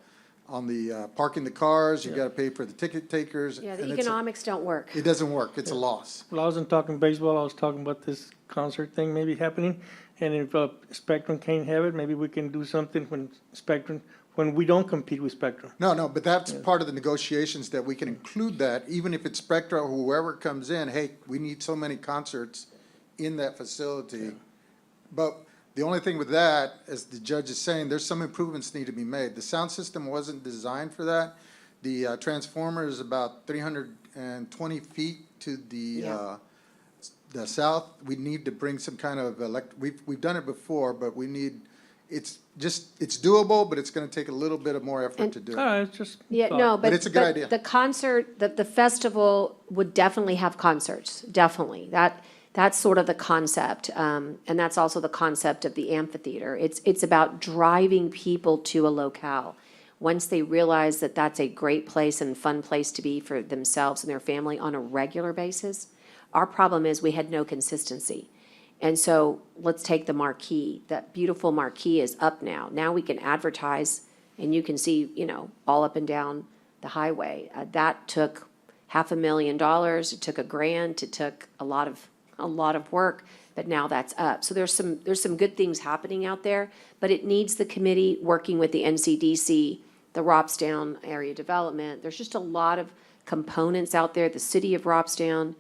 parking the cars, you've got to pay for the ticket takers. Yeah, the and it's economics don't work. It doesn't work, it's a loss. Well, I wasn't talking baseball, I was talking about this concert thing maybe happening. And if Spectrum can't have it, maybe we can do something when we don't compete with Spectrum. No, but that's part of the negotiations, that we can include that, even if it's Spectra or whoever comes in, hey, we need so many concerts in that facility. But the only thing with that, as the judge is saying, there's some improvements need to be made. The sound system wasn't designed for that. The transformer is about 320 feet to the south. We need to bring some kind of we've done it before, but we need it's doable, but it's gonna take a little bit of more effort to do it. It's just. Yeah, thought. no, But it's a good idea. The concert, the festival would definitely have concerts, definitely. That's sort of the concept, and that's also the concept of the amphitheater. It's about driving people to a locale. Once they realize that that's a great place and fun place to be for themselves and their family on a regular basis. Our problem is we had no consistency. And so let's take the marquee. That beautiful marquee is up now. Now we can advertise and you can see, all up and down the highway. That took $500,000. It took $1,000. It took a lot of work, but now that's up. So there's some good things happening out there, but it needs the committee working with the NCDC, the Robstown Area Development. There's just a lot of components out there, the city of Robstown.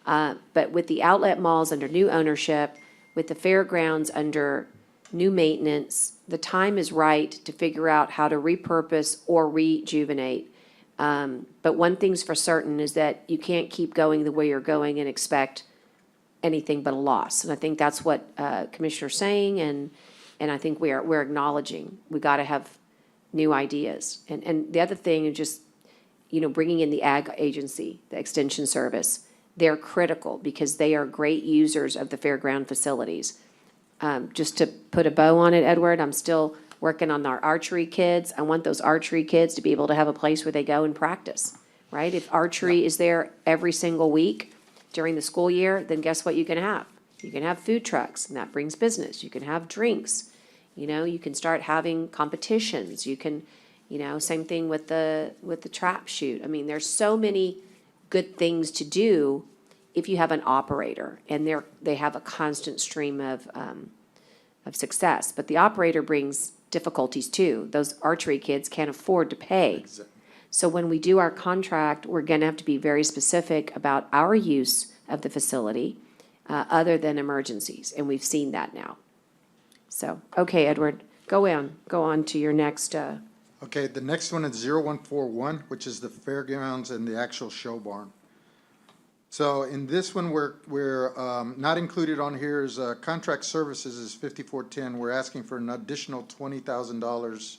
But with the outlet malls under new ownership, with the fairgrounds under new maintenance, the time is right to figure out how to repurpose or rejuvenate. But one thing's for certain is that you can't keep going the way you're going and expect anything but a loss. And I think that's what Commissioner's saying, and I think we're acknowledging we got to have new ideas. And the other thing is just, bringing in the ag agency, the extension service. They're critical because they are great users of the fairground facilities. Just to put a bow on it, Edward, I'm still working on our archery kids. I want those archery kids to be able to have a place where they go and practice, right? If archery is there every single week during the school year, then guess what you can have? You can have food trucks, and that brings business. You can have drinks. You can start having competitions. You can, same thing with the trap shoot. I mean, there's so many good things to do if you have an operator and they have a constant stream of success. But the operator brings difficulties too. Those archery kids can't afford to pay. Exactly. So when we do our contract, we're gonna have to be very specific about our use of the facility, other than emergencies, and we've seen that now. So, okay, Edward, go on to your next, Okay, the next one is 0141, which is the fairgrounds and the actual show barn. So in this one, we're not included on here is contract services is 5410. We're asking for an additional $20,000,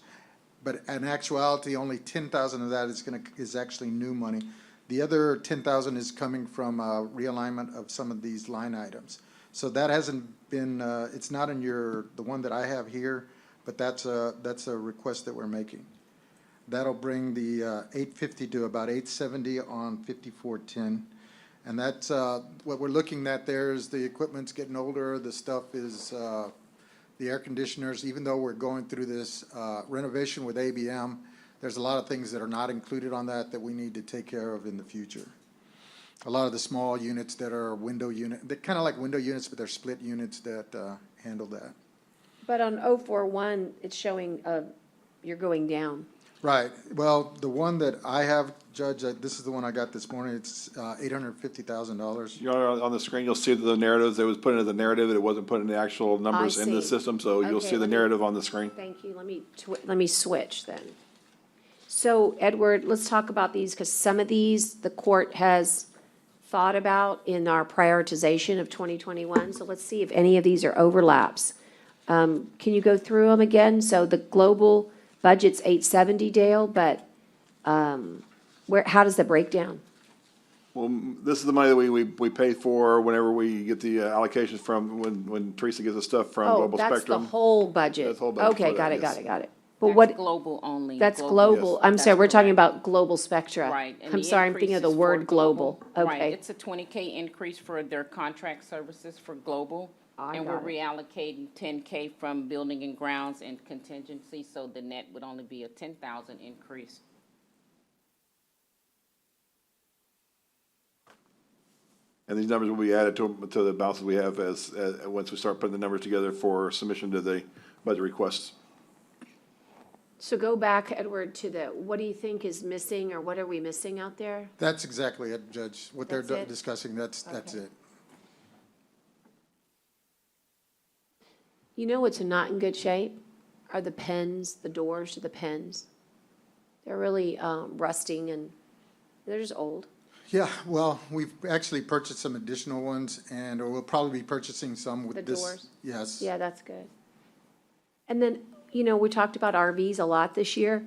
but in actuality, only 10,000 of that is actually new money. The other 10,000 is coming from realignment of some of these line items. So that hasn't been, it's not in the one that I have here, but that's a request that we're making. That'll bring the 850 to about 870 on 5410. And that's what we're looking at there is the equipment's getting older, the stuff is the air conditioners, even though we're going through this renovation with ABM, there's a lot of things that are not included on that we need to take care of in the future. A lot of the small units that are window unit, they're kind of like window units, but they're split units that handle that. but on 041, it's showing, you're going down. Right. Well, the one that I have, Judge, this is the one I got this morning. It's $850,000. On the screen, you'll see the narratives. It was put into the narrative. It wasn't put in the actual numbers in the see. system, so you'll Okay, see the let me- narrative on the screen. Thank you. Let me switch then. So Edward, let's talk about these because some of these the court has thought about in our prioritization of 2021. So let's see if any of these are overlaps. Can you go through them again? So the global budget's 870, Dale, but how does that break down? Well, this is the money that we pay for whenever we get the allocations from, when Teresa gets the stuff from Oh, Global that's the Spectrum. whole budget. That's the whole budget Okay, for got that, it, got yes. it, got it. But That's what, global only. that's global. I'm sorry, That's we're talking correct. about global spectra. Right. and I'm the sorry, I'm thinking of the increase is for word global. Right, Okay. it's a 20K increase for their contract services for global. I And we're got it. reallocating 10K from building and grounds and contingency, so the net would only be a 10,000 increase. And these numbers will be added to the balances we have once we start putting the numbers together for submission to the budget requests. So go back, Edward, to what do you think is missing or what are we missing out there? That's exactly it, Judge. What they're That's it? discussing, that's Okay. it. You know what's not in good shape? Are the pens, the doors to the pens. They're really rusting and they're just old. Yeah, well, we've actually purchased some additional ones, and we'll probably be purchasing some with The this. doors? Yes. Yeah, that's good. And then, you know, we talked about RVs a lot this year.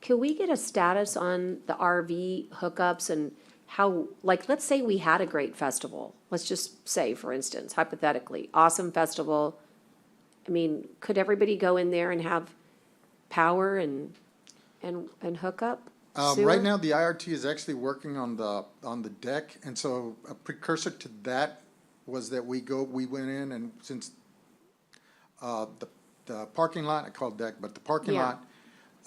Can we get a status on the RV hookups and how, like, let's say we had a great festival. Let's just say, for instance, hypothetically, awesome festival. I mean, could everybody go in there and have power and hook up? Sewer? Right now, the IRT is actually working on the deck, and so a precursor to that was that we went in and since, the parking lot, I call it deck, but the parking Yeah.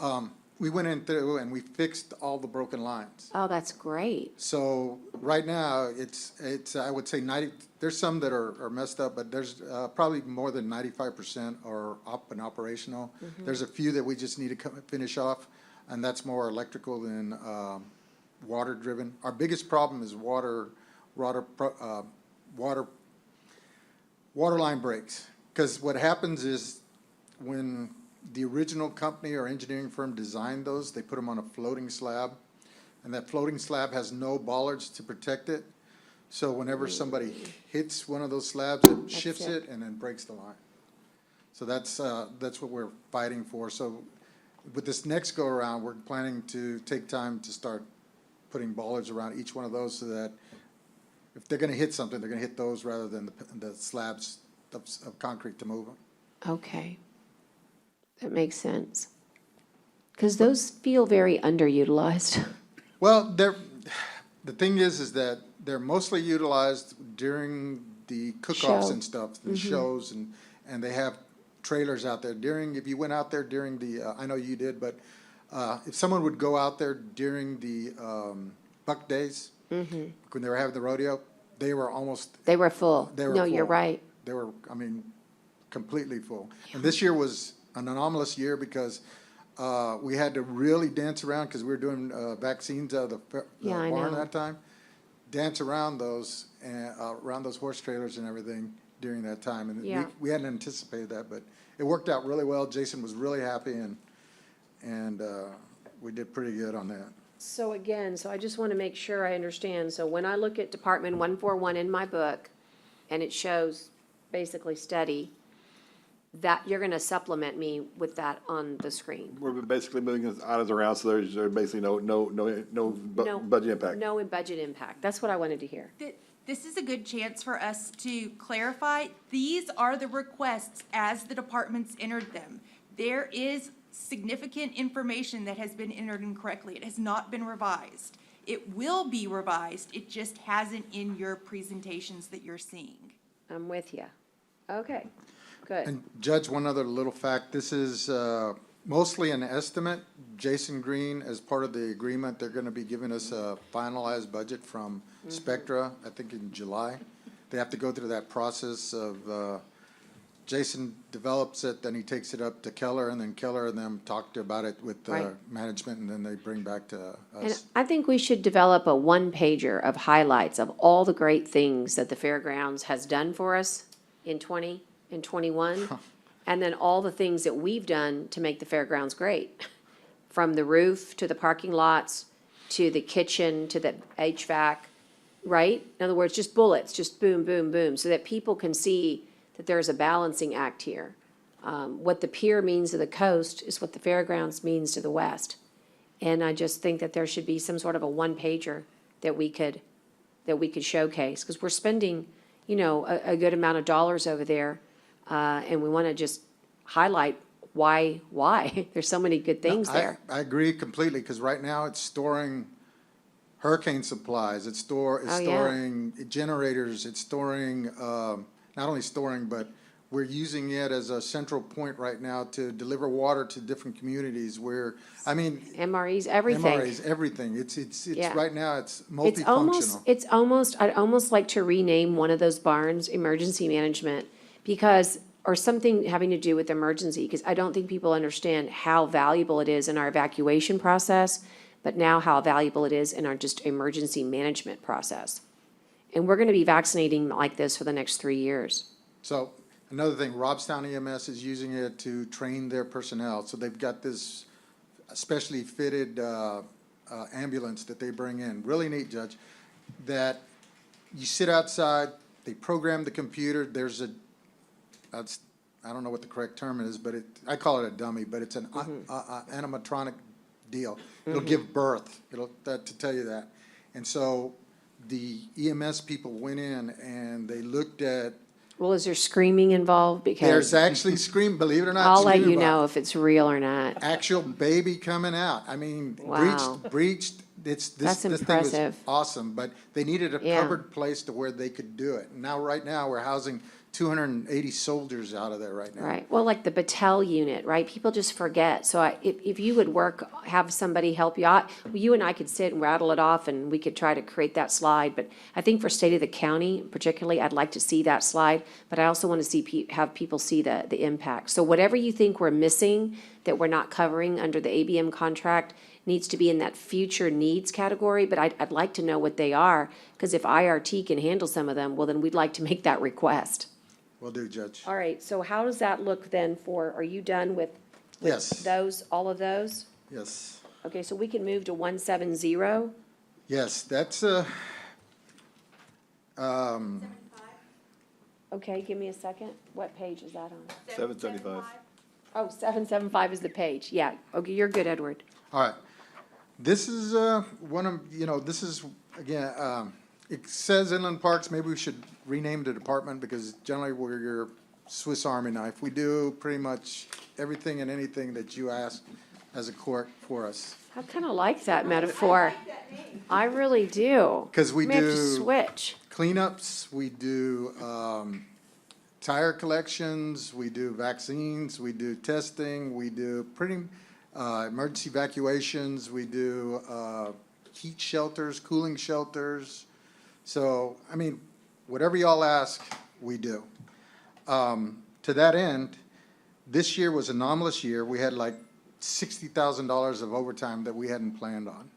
lot, we went in through and we fixed all the broken lines. Oh, that's great. So right now, it's, I would say 90, there's some that are messed up, but there's probably more than 95% are up and operational. There's a few that we just need to finish off, and that's more electrical than water-driven. Our biggest problem is water line breaks. Because what happens is when the original company or engineering firm designed those, they put them on a floating slab, and that floating slab has no bollards to protect it. So whenever somebody hits one of those slabs, it shifts it. it and then breaks the line. So that's what we're fighting for. So with this next go-around, we're planning to take time to start putting bollards around each one of those so that if they're gonna hit something, they're gonna hit those rather than the slabs of concrete to move them. Okay. That makes sense. Because those feel very underutilized. Well, the thing is that they're mostly utilized during the cook-offs Show. and stuff, the shows, and they have trailers out there if you went out there during the, I know you did, but if someone would go out there during the Buck Days, when they were having the rodeo, they were They were full. They were No, you're full. right. They were, I mean, completely full. And this year was an anomalous year because we had to really dance around because we were doing vaccines out of the Yeah, I barn know. that time. Dance around those horse trailers and everything during that time. And Yeah. we hadn't anticipated that, but it worked out really well. Jason was really happy and we did pretty good on that. So again, I just want to make sure I understand. So when I look at Department 141 in my book, and it shows basically steady, that you're going to supplement me with that on the screen. We're basically moving those items around, so there's basically no budget impact. No budget impact. That's what I wanted to hear. This is a good chance for us to clarify. These are the requests as the departments entered them. There is significant information that has been entered incorrectly. It has not been revised. It will be revised. It just hasn't in your presentations that you're seeing. I'm with you. Okay, good. And Judge, one other little fact, this is mostly an estimate. Jason Green, as part of the agreement, they're gonna be giving us a finalized budget from Spectra, I think in July. They have to go through that process of, Jason develops it, then he takes it up to Keller, and then Keller and them talk about it with Right. management, and then they bring back to And us. I think we should develop a one-pager of highlights of all the great things that the fairgrounds has done for us in 20 and 21, and then all the things that we've done to make the fairgrounds great, from the roof to the parking lots, to the kitchen, to the HVAC, right? In other words, just bullets, just boom, boom, boom, so that people can see that there's a balancing act here. What the pier means to the coast is what the fairgrounds means to the west. And I just think that there should be some sort of a one-pager that we could showcase, because we're spending, you know, a good amount of dollars over there, and we want to just highlight why. There's so many good things there. I agree completely, because right now it's storing hurricane supplies, it's Oh, yeah. storing generators, it's storing, not only storing, but we're using it as a central point right now to deliver water to different communities where, I mean, MREs, everything. MRAs, everything. It's Yeah. right now, it's It's multifunctional. I'd almost like to rename one of those barns emergency management, because, or something having to do with emergency, because I don't think people understand how valuable it is in our evacuation process, but now how valuable it is in our just emergency management process. And we're gonna be vaccinating like this for the next 3 years. So another thing, Robstown EMS is using it to train their personnel. So they've got this specially fitted ambulance that they bring in. Really neat, Judge, that you sit outside, they program the computer. There's I I don't know what the correct term is, but I call it a dummy, but it's an animatronic deal. It'll give birth, to tell you that. And so the EMS people went in and they looked at, Well, is there screaming involved? there's Because actually believe it or not. I'll let scream you about know if it's real or not. actual baby coming out. I mean, Wow. breached, That's this thing was impressive. awesome, but they needed a Yeah. covered place to where they could do it. Right now, we're housing 280 soldiers out of there right now. Right, well, like the Battelle unit, right, people just forget, so if you would have somebody help you out, you and I could sit and rattle it off, and we could try to create that slide, but I think for state of the county particularly, I'd like to see that slide, but I also want to have people see the impact. So whatever you think we're missing, that we're not covering under the ABM contract, needs to be in that future needs category, but I'd like to know what they are, because if IRT can handle some of them, well, then we'd like to make that request. Will do, Judge. All right, so how does that look then are you done with Yes, those, all of those? yes, Okay, so we can move to 170. yes, that's, Okay, give me a second. What page is that on? 775. Oh, 775 is the page. Yeah, okay, you're good, Edward. all right. This is, this is, again, it says inland parks, maybe we should rename the department because generally we're your Swiss Army knife. We do pretty much everything and anything that you ask as a court for us. I kind of like that metaphor. I really do. 'Cause we May have to do- switch. Cleanups, we do, tire collections, we do vaccines, we do testing, we do emergency evacuations, we do, heat shelters, cooling shelters. So, I mean, whatever y'all ask, we do. To that end, this year was an anomalous year. We had like $60,000 of overtime that we hadn't planned on.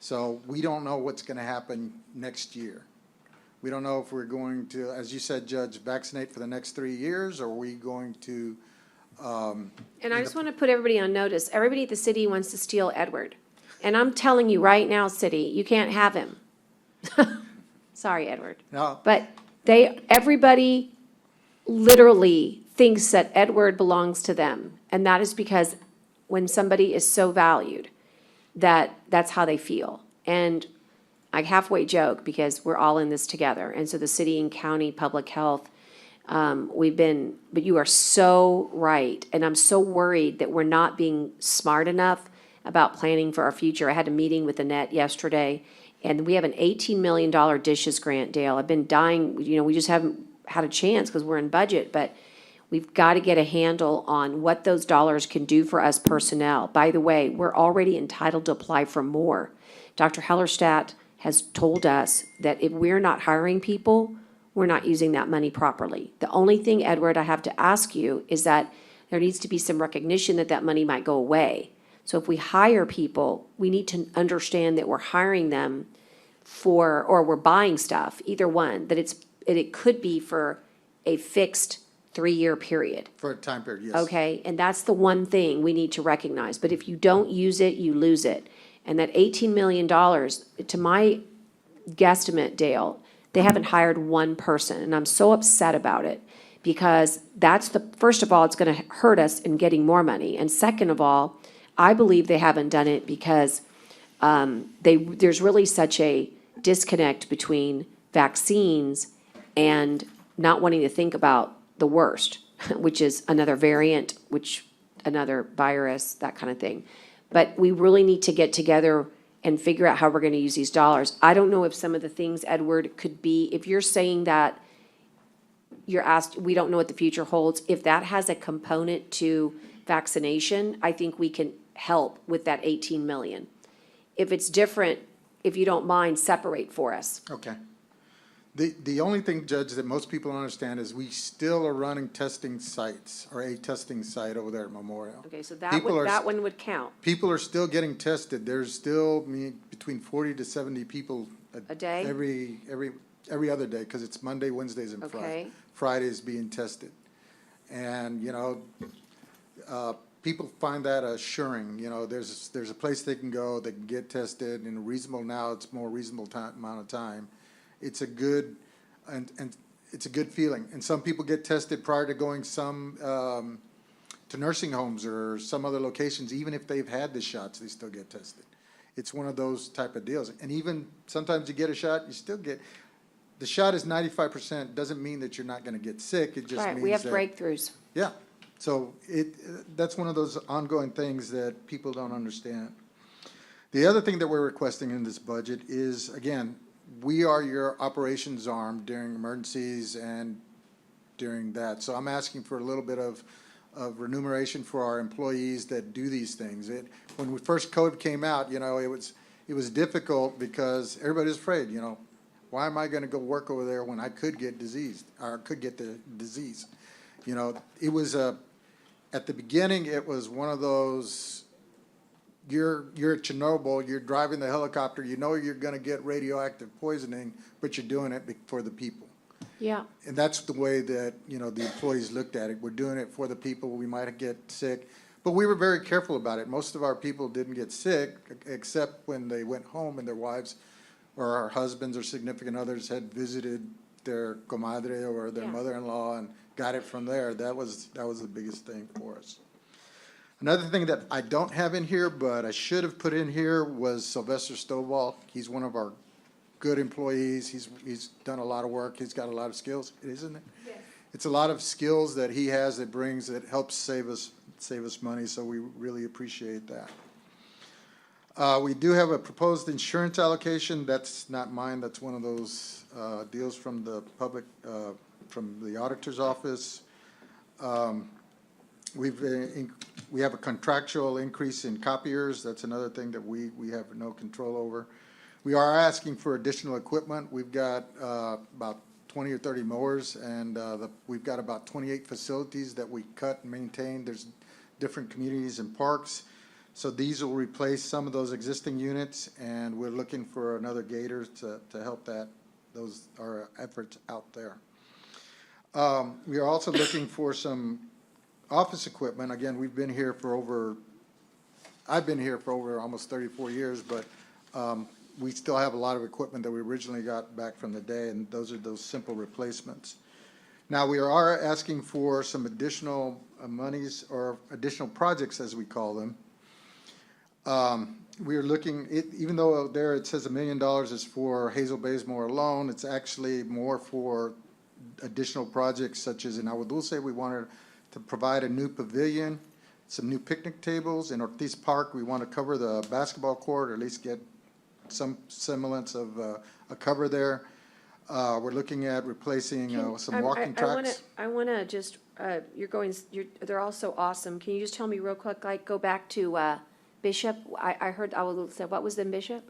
So we don't know what's gonna happen next year. We don't know if we're going to, as you said, Judge, vaccinate for the next 3 years, or are we going to, And I just want to put everybody on notice. Everybody at the city wants to steal Edward. And I'm telling you right now, city, you can't have him. Sorry, Edward. no, But everybody literally thinks that Edward belongs to them. And that is because when somebody is so valued, that's how they feel. And I halfway joke because we're all in this together. And so the city and county public health, but you are so right. And I'm so worried that we're not being smart enough about planning for our future. I had a meeting with Annette yesterday, and we have an $18 million dishes grant, Dale. I've been dying, we just haven't had a chance because we're in budget, but we've got to get a handle on what those dollars can do for us personnel. By the way, we're already entitled to apply for more. Dr. Hellerstadt has told us that if we're not hiring people, we're not using that money properly. The only thing, Edward, I have to ask you is that there needs to be some recognition that that money might go away. So if we hire people, we need to understand that we're hiring them or we're buying stuff, either one, that it could be for a fixed 3-year period. for a time period, yes. Okay, and that's the one thing we need to recognize, but if you don't use it, you lose it. And that $18 million, to my guesstimate, Dale, they haven't hired one person, and I'm so upset about it, because first of all, it's gonna hurt us in getting more money, and second of all, I believe they haven't done it because there's really such a disconnect between vaccines and not wanting to think about the worst, which is another variant, another virus, that kind of thing. But we really need to get together and figure out how we're gonna use these dollars. I don't know if some of the things, Edward, could be, if you're saying that you're asked, we don't know what the future holds, if that has a component to vaccination, I think we can help with that 18 million. If it's different, if you don't mind, separate for us. Okay. The only thing, Judge, that most people don't understand is we still are running testing sites, or a testing site over there at Memorial. Okay, so People are that one would count. People are still getting tested. There's still between 40 to 70 people A day? every other day, because it's Monday, Wednesdays, and Okay. Fridays being tested. And, people find that assuring, there's a place they can go, they can get tested in a reasonable, now it's more reasonable amount of time. It's a good, and it's a good feeling. And some people get tested prior to going to nursing homes or some other locations. Even if they've had the shots, they still get tested. It's one of those type of deals. And even sometimes you get a shot, you still get, the shot is 95%, doesn't mean that you're not gonna get sick. It just Right, means we have that. breakthroughs. Yeah, so that's one of those ongoing things that people don't understand. The other thing that we're requesting in this budget is, again, we are your operations arm during emergencies and during that. So I'm asking for a little bit of remuneration for our employees that do these things. When first COVID came out, it was difficult because everybody's afraid, why am I gonna go work over there when I could get diseased, or could get the disease? It was at the beginning, it was one of those, you're at Chernobyl, you're driving the helicopter, you're gonna get radioactive poisoning, but you're doing it for the people. Yeah. And that's the way that, the employees looked at it. We're doing it for the people. We might get sick. But we were very careful about it. Most of our people didn't get sick, except when they went home and their wives or our husbands or significant others had visited their comadre or their mother-in-law and got it from there. That was the biggest thing for us. Another thing that I don't have in here, but I should have put in here, was Sylvester Stovall. He's one of our good employees. He's done a lot of work. He's got a lot of skills, isn't it? Yes. It's a lot of skills that he has that helps save us money, so we really appreciate that. We do have a proposed insurance allocation. That's not mine. That's one of those deals from the public, from the auditor's office. We have a contractual increase in copiers. That's another thing that we have no control over. We are asking for additional equipment. We've got about 20 or 30 mowers, and we've got about 28 facilities that we cut and maintain. There's different communities and parks. So these will replace some of those existing units, and we're looking for another gator to help our efforts out there. We are also looking for some office equipment. Again, I've been here for over almost 34 years, but we still have a lot of equipment that we originally got back from the day, and those are those simple replacements. Now, we are asking for some additional monies or additional projects, as we call them. We are looking, even though there it says $1 million is for Hazel Bazemore alone, it's actually more for additional projects, such as in Agua Dulce. We wanted to provide a new pavilion, some new picnic tables. In Ortiz Park, we want to cover the basketball court, or at least get some semblance of a cover there. We're looking at replacing some walking tracks. I want to just, they're all so awesome. Can you just tell me real quick, go back to Bishop? I heard Agua Dulce. What was in Bishop?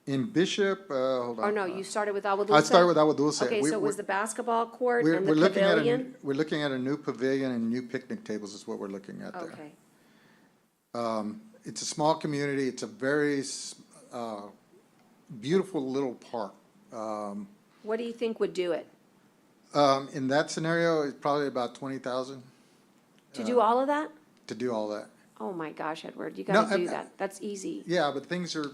In Bishop, hold on. Oh, no, you started with Agua Dulce? I started with Agua Dulce. Okay, so it was the basketball court and the pavilion? We're looking at a new pavilion and new picnic tables is what we're looking at there. Okay. It's a small community. It's a very beautiful little park. What do you think would do it? In that scenario, it's probably about 20,000 To do all of that? to do all that. Oh, my gosh, Edward, you got to do I- that. That's easy. Yeah, but things are,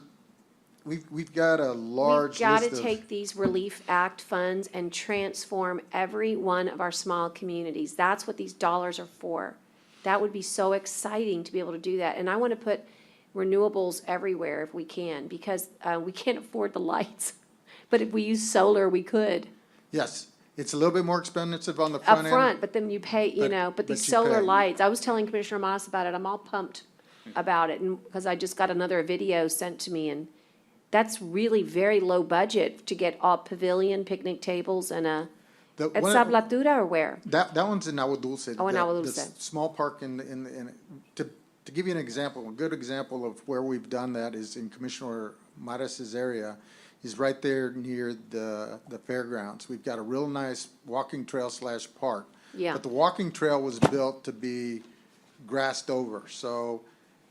we've got a large We've got list to of. take these Relief Act funds and transform every one of our small communities. That's what these dollars are for. That would be so exciting to be able to do that. And I want to put renewables everywhere if we can, because we can't afford the lights. But if we use solar, we could. Yes, it's a little bit more expensive on the Up front end. front, but then you pay, but these you solar pay. lights, I was telling Commissioner Moss about it, I'm all pumped about it, and, because I just got another video sent to me, and that's really very low budget to get all pavilion, picnic tables, and at Sablatura or where? That one's in Agua Dulce. Oh, in The- Agua the Dulce. Small park to give you an example, a good example of where we've done that is in Commissioner Mares' area, is right there near the fairgrounds. We've got a real nice walking trail / park. Yeah. But the walking trail was built to be grassed over. So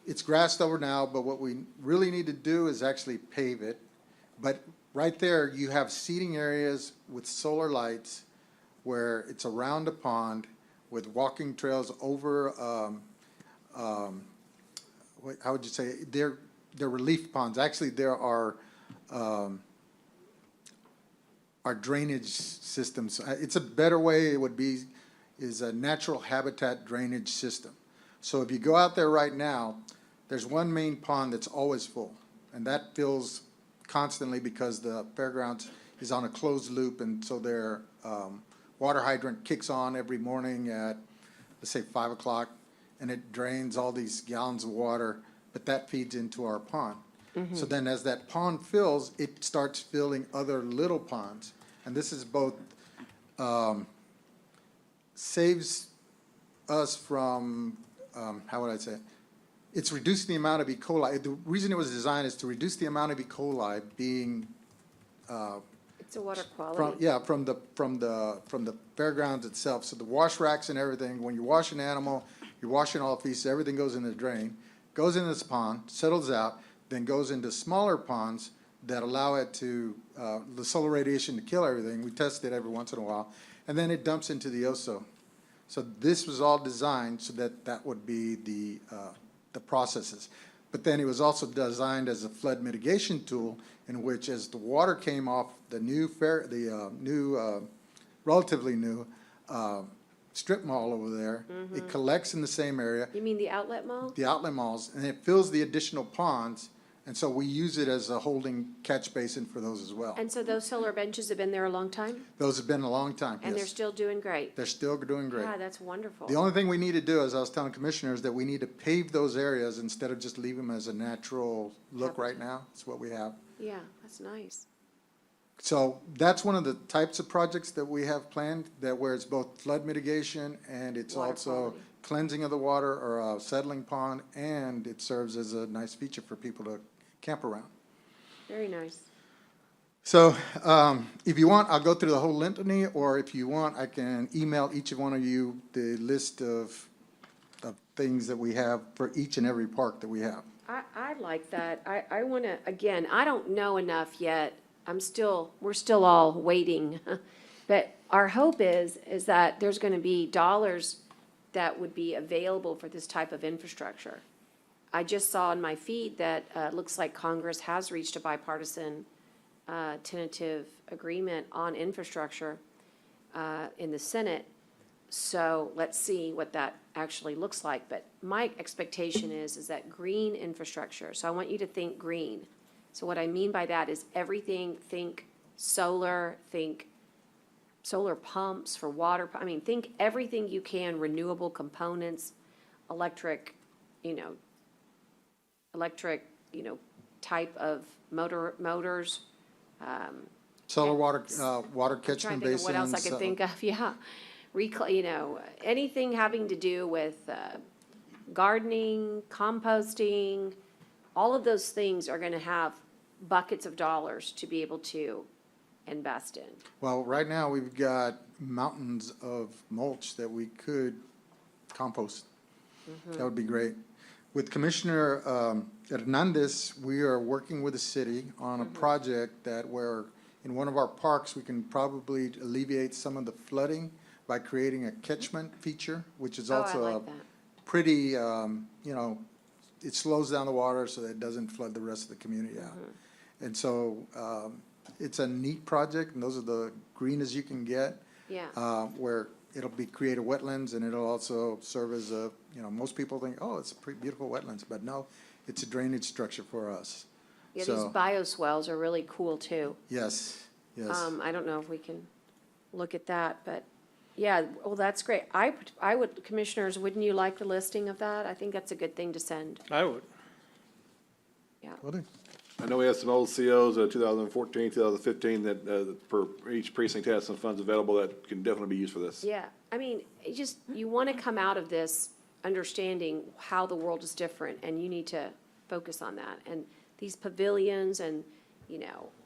it's grassed over now, but what we really need to do is actually pave it. But right there, you have seating areas with solar lights where it's around a pond with walking trails over, how would you say, they're relief ponds. Actually, there are, our drainage systems. It's a better way, it would be, is a natural habitat drainage system. So if you go out there right now, there's one main pond that's always full, and that fills constantly because the fairgrounds is on a closed loop, and so their water hydrant kicks on every morning at, let's say, 5 o'clock, and it drains all these gallons of water, but that feeds into our pond. So then as that pond fills, it starts filling other little ponds. And this is both, saves us from, how would I say it? It's reducing the amount of E. coli. The reason it was designed is to reduce the amount of E. coli being, It's a water from, quality. yeah, from the fairgrounds itself. So the wash racks and everything, when you wash an animal, you're washing all the feces, everything goes in the drain, goes in this pond, settles out, then goes into smaller ponds that allow it to, the solar radiation to kill everything. We test it every once in a while, and then it dumps into the Oso. So this was all designed so that that would be the processes. But then it was also designed as a flood mitigation tool, in which as the water came off the new relatively new strip mall over there, it collects in the same area, You mean the outlet mall? the outlet malls, and it fills the additional ponds, and so we use it as a holding catch basin for those as well. And so those solar benches have been there a long time? Those have been a long time, And they're yes. still doing great? They're still doing great. Yeah, that's wonderful. The only thing we need to do, as I was telling commissioners, that we need to pave those areas instead of just leave them as a natural look right now. That's what we have. Yeah, that's nice. So that's one of the types of projects that we have planned, that where it's both flood mitigation and it's Water also quality. cleansing of the water or a settling pond, and it serves as a nice feature for people to camp around. Very nice. So if you want, I'll go through the whole litany, or if you want, I can email each one of you the list of things that we have for each and every park that we have. I like that. I want to, again, I don't know enough yet. We're still all waiting. But our hope is that there's going to be dollars that would be available for this type of infrastructure. I just saw in my feed that looks like Congress has reached a bipartisan tentative agreement on infrastructure in the Senate. So let's see what that actually looks like. But my expectation is that green infrastructure, so I want you to think green. So what I mean by that is everything, think solar pumps for water, think everything you can, renewable components, electric, type of motors. Solar water catchment Trying to think of basins. what else I could think of, yeah. Anything having to do with gardening, composting, all of those things are gonna have buckets of dollars to be able to invest in. Well, right now, we've got mountains of mulch that we could compost. That would be great. With Commissioner Hernandez, we are working with the city on a project that where, in one of our parks, we can probably alleviate some of the flooding by creating a catchment feature, which is Oh, I also a like that. pretty, it slows down the water so that it doesn't flood the rest of the community out. And so it's a neat project, and those are the green as you can get. Yeah. Where it'll create a wetlands, and it'll also serve as a, most people think, oh, it's a pretty beautiful wetlands, but no, it's a drainage structure for us. Yeah, these So, bioswales are really cool too. yes, yes. I don't know if we can look at that, but yeah, well, that's great. I would, commissioners, wouldn't you like the listing of that? I think that's a good thing to send. I would. Will do. I know we have some old COs, 2014, 2015, that for each precinct has some funds available that can definitely be used for this. Yeah, you want to come out of this understanding how the world is different, and you need to focus on that. And these pavilions and,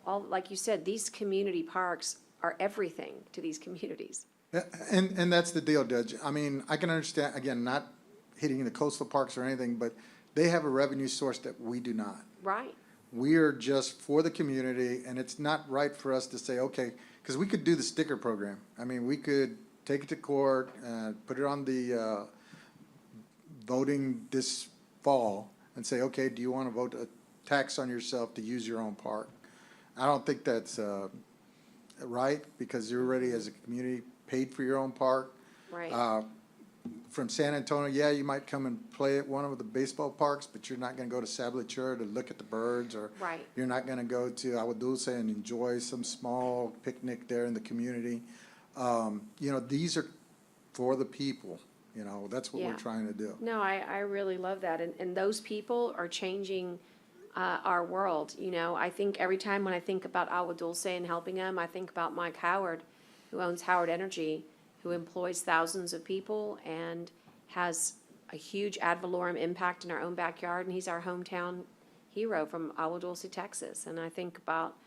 all, like you said, these community parks are everything to these communities. Yeah, and that's the deal, Judge. I can understand, again, not hitting the coastal parks or anything, but they have a revenue source that we do not. Right. We are just for the community, and it's not right for us to say, okay, because we could do the sticker program. We could take it to court, put it on the voting this fall, and say, okay, do you want to vote a tax on yourself to use your own park? I don't think that's right? Because you're already, as a community, paid for your own park. Right. From San Antonio, yeah, you might come and play at one of the baseball parks, but you're not gonna go to Sablichur to look at the birds, or Right. you're not gonna go to Agua Dulce and enjoy some small picnic there in the community. You know, these are for the people, you know, that's what we're Yeah. trying to do. No, I really love that. And those people are changing our world, you know. I think every time when I think about Agua Dulce and helping them, I think about Mike Howard, who owns Howard Energy, who employs thousands of people and has a huge ad valorem impact in our own backyard. And he's our hometown hero from Agua Dulce, Texas. And I think about,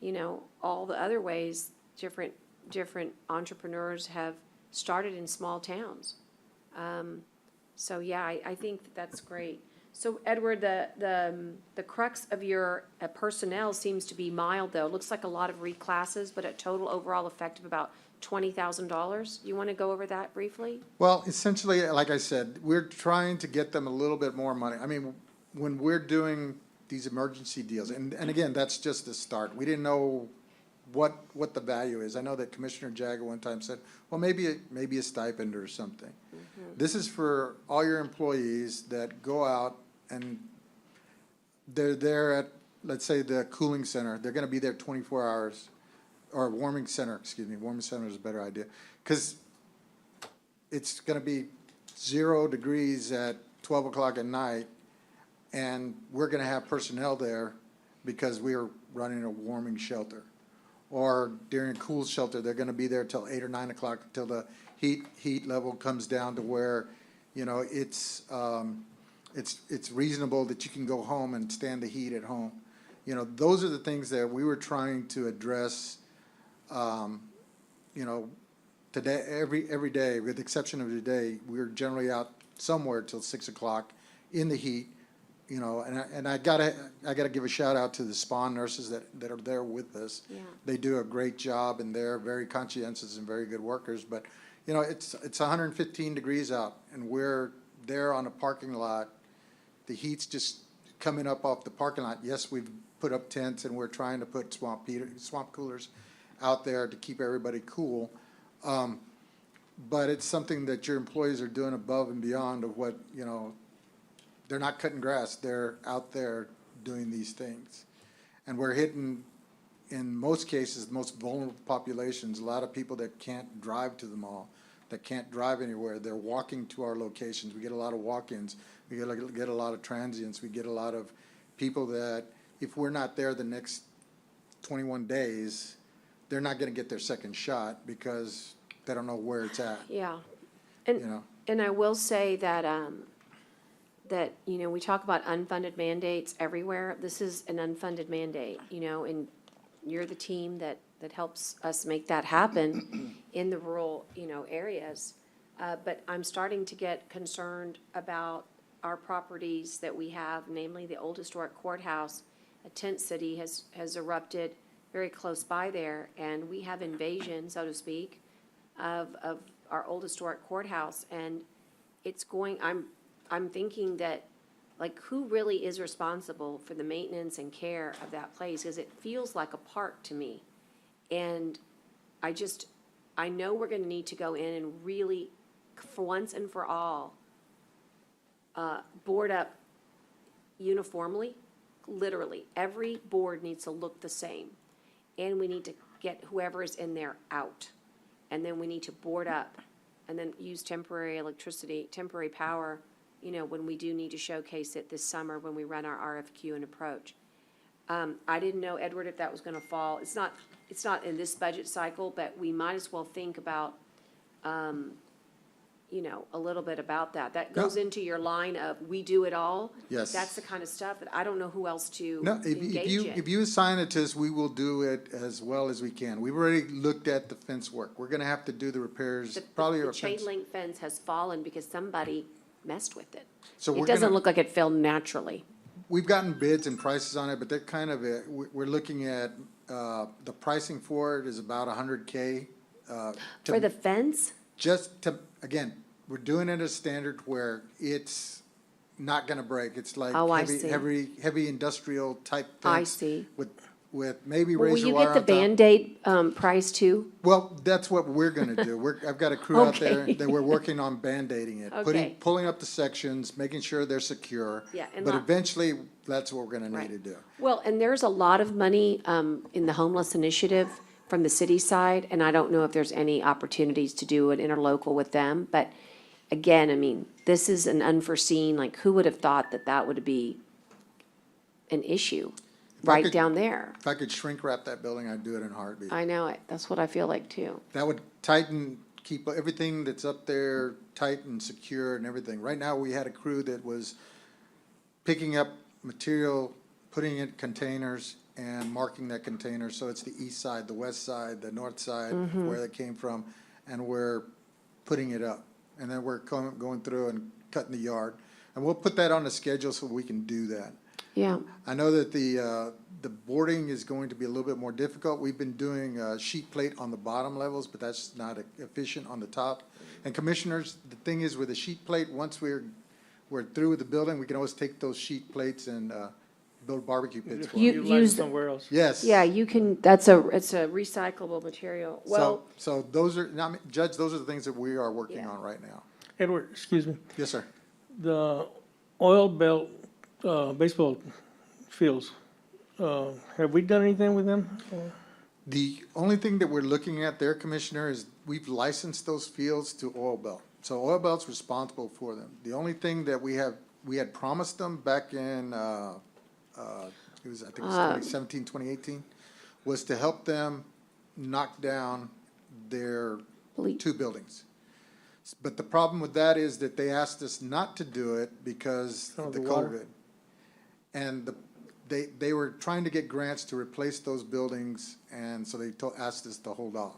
you know, all the other ways different entrepreneurs have started in small towns. So yeah, I think that's great. So Edward, the crux of your personnel seems to be mild, though. It looks like a lot of reclasses, but a total overall effect of about $20,000. You want to go over that briefly? Well, essentially, like I said, we're trying to get them a little bit more money. I mean, when we're doing these emergency deals, and again, that's just the start. We didn't know what the value is. I know that Commissioner Jagger one time said, well, maybe a stipend or something. This is for all your employees that go out and they're there at, let's say, the cooling center. They're gonna be there 24 hours, or warming center, excuse me, warming center is a better idea. Because it's gonna be 0 degrees at 12 o'clock at night, and we're gonna have personnel there because we are running a warming shelter. Or during a cool shelter, they're gonna be there till 8 or 9 o'clock until the heat level comes down to where, you know, it's reasonable that you can go home and stand the heat at home. You know, those are the things that we were trying to address, you know, today, every day, with the exception of today, we're generally out somewhere till 6 o'clock in the heat, you know, and I gotta give a shout out to the spawn nurses that are there with us. Yeah. They do a great job, and they're very conscientious and very good workers, but, you know, it's 115 degrees out, and we're there on a parking lot. The heat's just coming up off the parking lot. Yes, we've put up tents, and we're trying to put swamp coolers out there to keep everybody cool. But it's something that your employees are doing above and beyond of what, you know, they're not cutting grass, they're out there doing these things. And we're hitting, in most cases, the most vulnerable populations, a lot of people that can't drive to the mall, that can't drive anywhere, they're walking to our locations. We get a lot of walk-ins, we get a lot of transients, we get a lot of people that, if we're not there the next 21 days, they're not gonna get their second shot because they don't know where it's at, Yeah. you know? And I will say that, you know, we talk about unfunded mandates everywhere. This is an unfunded mandate, you know, and you're the team that helps us make that happen in the rural, you know, areas. But I'm starting to get concerned about our properties that we have, namely the old historic courthouse. A tent city has erupted very close by there, and we have invasion, so to speak, of our old historic courthouse. And it's going, I'm thinking that, like, who really is responsible for the maintenance and care of that place? Because it feels like a park to me. And I know we're gonna need to go in and really, for once and for all, board up uniformly, literally. Every board needs to look the same. And we need to get whoever is in there out. And then we need to board up and then use temporary electricity, temporary power, you know, when we do need to showcase it this summer when we run our RFQ and approach. I didn't know, Edward, if that was gonna fall. It's not in this budget cycle, but we might as well think about, you know, a little bit about that. That goes into your line of, we do it all. Yes. That's the kind of stuff that I don't know who else to No, engage in. if you assign it to us, we will do it as well as we can. We've already looked at the fence work. We're gonna have to do the repairs, probably The our chain fence. link fence has fallen because somebody messed with it. So It we're doesn't gonna- look like it fell naturally. We've gotten bids and prices on it, but they're kind of, we're looking at, the pricing for it is about $100K. For the fence? Just to, again, we're doing it as standard where it's not gonna break. It's like Oh, I see. heavy industrial type things. I see. With with maybe Will razor you wire get the on top. Band-Aid price too? Well, that's what we're gonna do. I've got a crew out there Okay. that we're working on Band-Aiding it. Okay. Pulling up the sections, making sure they're secure. Yeah, and But not- eventually, that's what we're gonna Right. need to do. Well, and there's a lot of money in the homeless initiative from the city side, and I don't know if there's any opportunities to do an interlocal with them. But again, I mean, this is an unforeseen, like, who would have thought that that would be an issue If I right could- down there? If I could shrink wrap that building, I'd do it in a heartbeat. I know it. That's what I feel like too. That would tighten, keep everything that's up there tight and secure and everything. Right now, we had a crew that was picking up material, putting it in containers and marking that container, so it's the east side, the west side, the north side, where it came from, and we're putting it up. And then we're going through and cutting the yard. And we'll put that on the schedule so we can do that. Yeah. I know that the boarding is going to be a little bit more difficult. We've been doing sheet plate on the bottom levels, but that's not efficient on the top. And commissioners, the thing is with the sheet plate, once we're through with the building, we can always take those sheet plates and build barbecue pits for them. You Utilize use, it somewhere else. Yes. yeah, you can, it's a recyclable material. Well, So those are, I mean, Judge, those are the things that we are working Yeah. on right now. Edward, excuse me, Yes, sir. the oil belt, baseball fields, have we done anything with them? The only thing that we're looking at there, Commissioner, is we've licensed those fields to Oil Belt. So Oil Belt's responsible for them. The only thing that we had promised them back in, it was, I think it was 2017, 2018, was to help them knock down their Bleach. 2 buildings. But the problem with that is that they asked us not to do it because Oh, of the the water. COVID. And they were trying to get grants to replace those buildings, and so they asked us to hold off.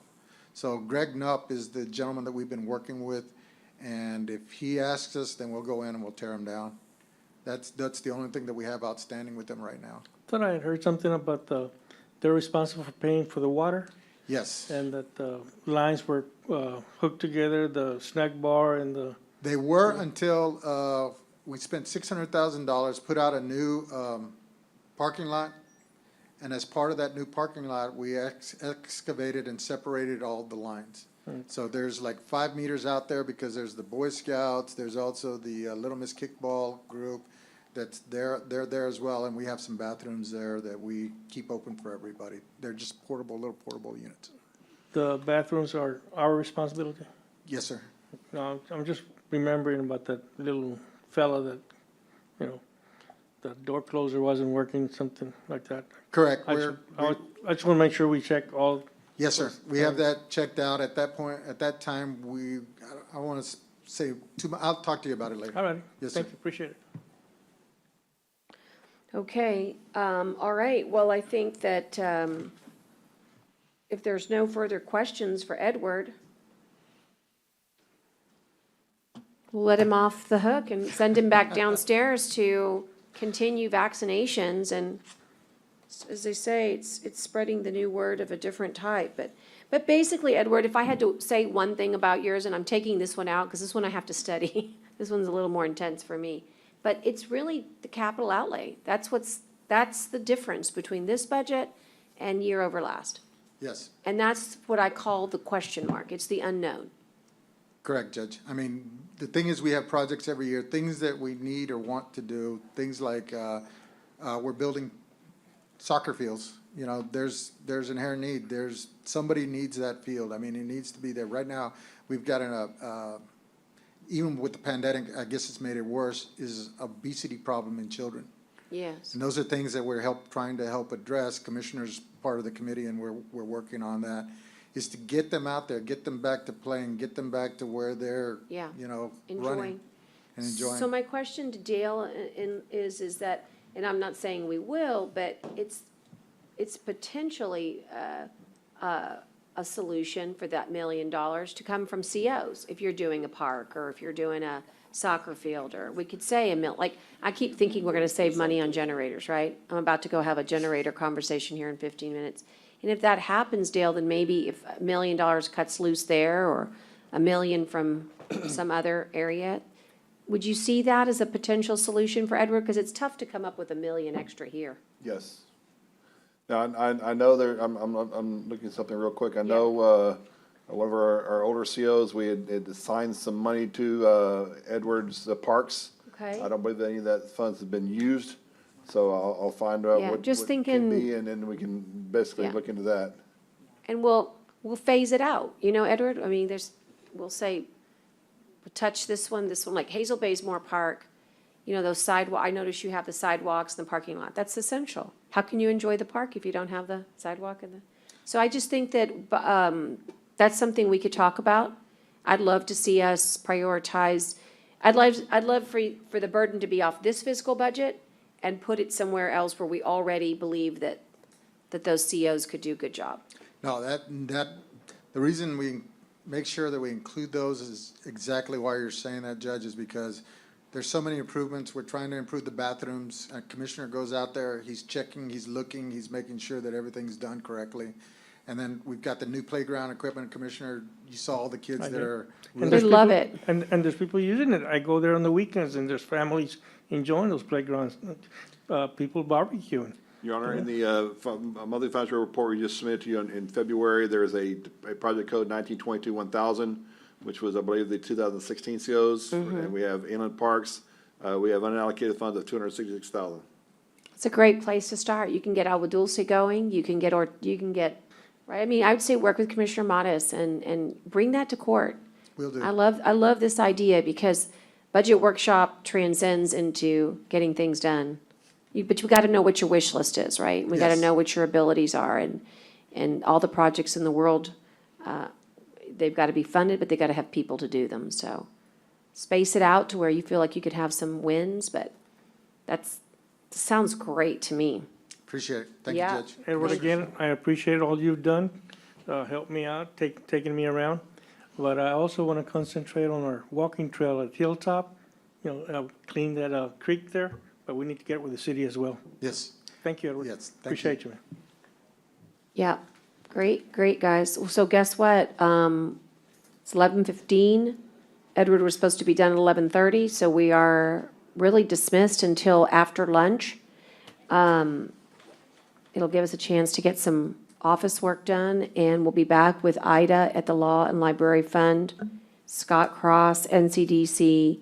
So Greg Knupp is the gentleman that we've been working with, and if he asks us, then we'll go in and we'll tear them down. That's the only thing that we have outstanding with them right now. Thought I had heard something about they're responsible for paying for the water, Yes, and that the lines were hooked together, the snack bar and the, they were until we spent $600,000, put out a new parking lot. And as part of that new parking lot, we excavated and separated all the lines. So there's like 5 meters out there because there's the Boy Scouts, there's also the Little Miss Kickball group that's there, they're there as well, and we have some bathrooms there that we keep open for everybody. They're just little portable units. the bathrooms are our responsibility? Yes, sir. No, I'm just remembering about that little fella that, you know, the door closer wasn't working, something like that. Correct. I just want to make sure we check all. Yes, sir. We have that checked out. At that point, at that time, I want to say, I'll talk to you about it later. All right. Yes, sir. Thank you, appreciate it. okay, all right. Well, I think that if there's no further questions for Edward, we'll let him off the hook and send him back downstairs to continue vaccinations. And as they say, it's spreading the new word of a different type. But basically, Edward, if I had to say one thing about yours, and I'm taking this one out because this one I have to study. This one's a little more intense for me. But it's really the capital outlay. That's the difference between this budget and year over last. Yes. And that's what I call the question mark. It's the unknown. Correct, Judge. I mean, the thing is, we have projects every year, things that we need or want to do, things like, we're building soccer fields. You know, there's inherent need. Somebody needs that field. I mean, it needs to be there. Right now, we've got even with the pandemic, I guess it's made it worse, is obesity problem in children. Yes. And those are things that we're trying to help address. Commissioner's part of the committee, and we're working on that, is to get them out there, get them back to playing, get them back to where they're, Yeah. you know, Enjoying. running and enjoying. So my question to Dale is that, and I'm not saying we will, but it's potentially a solution for that $1 million to come from COs, if you're doing a park, or if you're doing a soccer field, or we could say like, I keep thinking we're gonna save money on generators, right? I'm about to go have a generator conversation here in 15 minutes. And if that happens, Dale, then maybe if $1 million cuts loose there, or $1 million from some other area, would you see that as a potential solution for Edward? Because it's tough to come up with $1 million extra here. Yes. Now, I know there, I'm looking at something real quick. I know, one of our older COs, we had assigned some money to, Edwards Parks. Okay. I don't believe any of that funds have been used, so I'll find out Yeah, what just what can thinking- be, and then we can basically Yeah. look into that. And we'll phase it out, you know, Edward, I mean, we'll say, we'll touch this one, like Hazel Baysmore Park, you know, those sidewalk, I notice you have the sidewalks in the parking lot, that's essential. How can you enjoy the park if you don't have the sidewalk so I just think that, that's something we could talk about. I'd love to see us prioritize, I'd love for the burden to be off this fiscal budget and put it somewhere else where we already believe that those COs could do a good job. No, the reason we make sure that we include those is exactly why you're saying that, Judge, is because there's so many improvements. We're trying to improve the bathrooms. A commissioner goes out there, he's checking, he's looking, he's making sure that everything's done correctly. And then we've got the new playground equipment, Commissioner, you saw all the kids I that did. are. And They there's love people- it. And there's people using it. I go there on the weekends and there's families enjoying those playgrounds, people barbecuing. Your Honor, in the monthly financial report we just submitted to you in February, there is a project code 1922-1000, which was, I believe, the 2016 COs. And we have inland parks. We have unallocated funds of 266,000. It's a great place to start. You can get Agua Dulce going, you can get, right, I mean, I would say work with Commissioner Modis and bring that to court. Will do. I love this idea because budget workshop transcends into getting things done. But you gotta know what your wish list is, right? We gotta Yes. know what your abilities are and all the projects in the world, they've gotta be funded, but they gotta have people to do them, so. Space it out to where you feel like you could have some wins, but sounds great to me. Appreciate it. Thank you, Yeah. Judge. Edward, again, I appreciate all you've done, helped me out, taking me around. But I also want to concentrate on our walking trail at Hilltop, clean that creek there, but we need to get with the city as well. Yes, Thank you, Edward. yes, thank you. Appreciate you, man. Yeah, great, guys. So guess what? It's 11:15. Edward was supposed to be done at 11:30, so we are really dismissed until after lunch. It'll give us a chance to get some office work done, and we'll be back with Ida at the Law and Library Fund, Scott Cross, NCDC,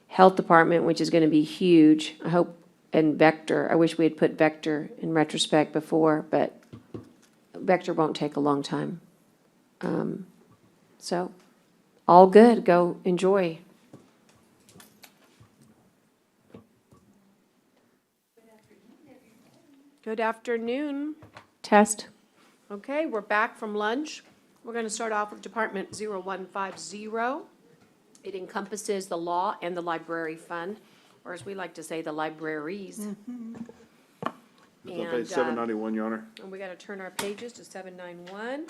Health Department, which is gonna be huge, I hope, and Vector. I wish we had put Vector in retrospect before, but Vector won't take a long time. So, all good, go enjoy. Good afternoon. Test. Okay, we're back from lunch. We're gonna start off with Department 0150. It encompasses the law and the library fund, or as we like to say, the libraries. It's on And, page 791, Your Honor. And we gotta turn our pages to 791.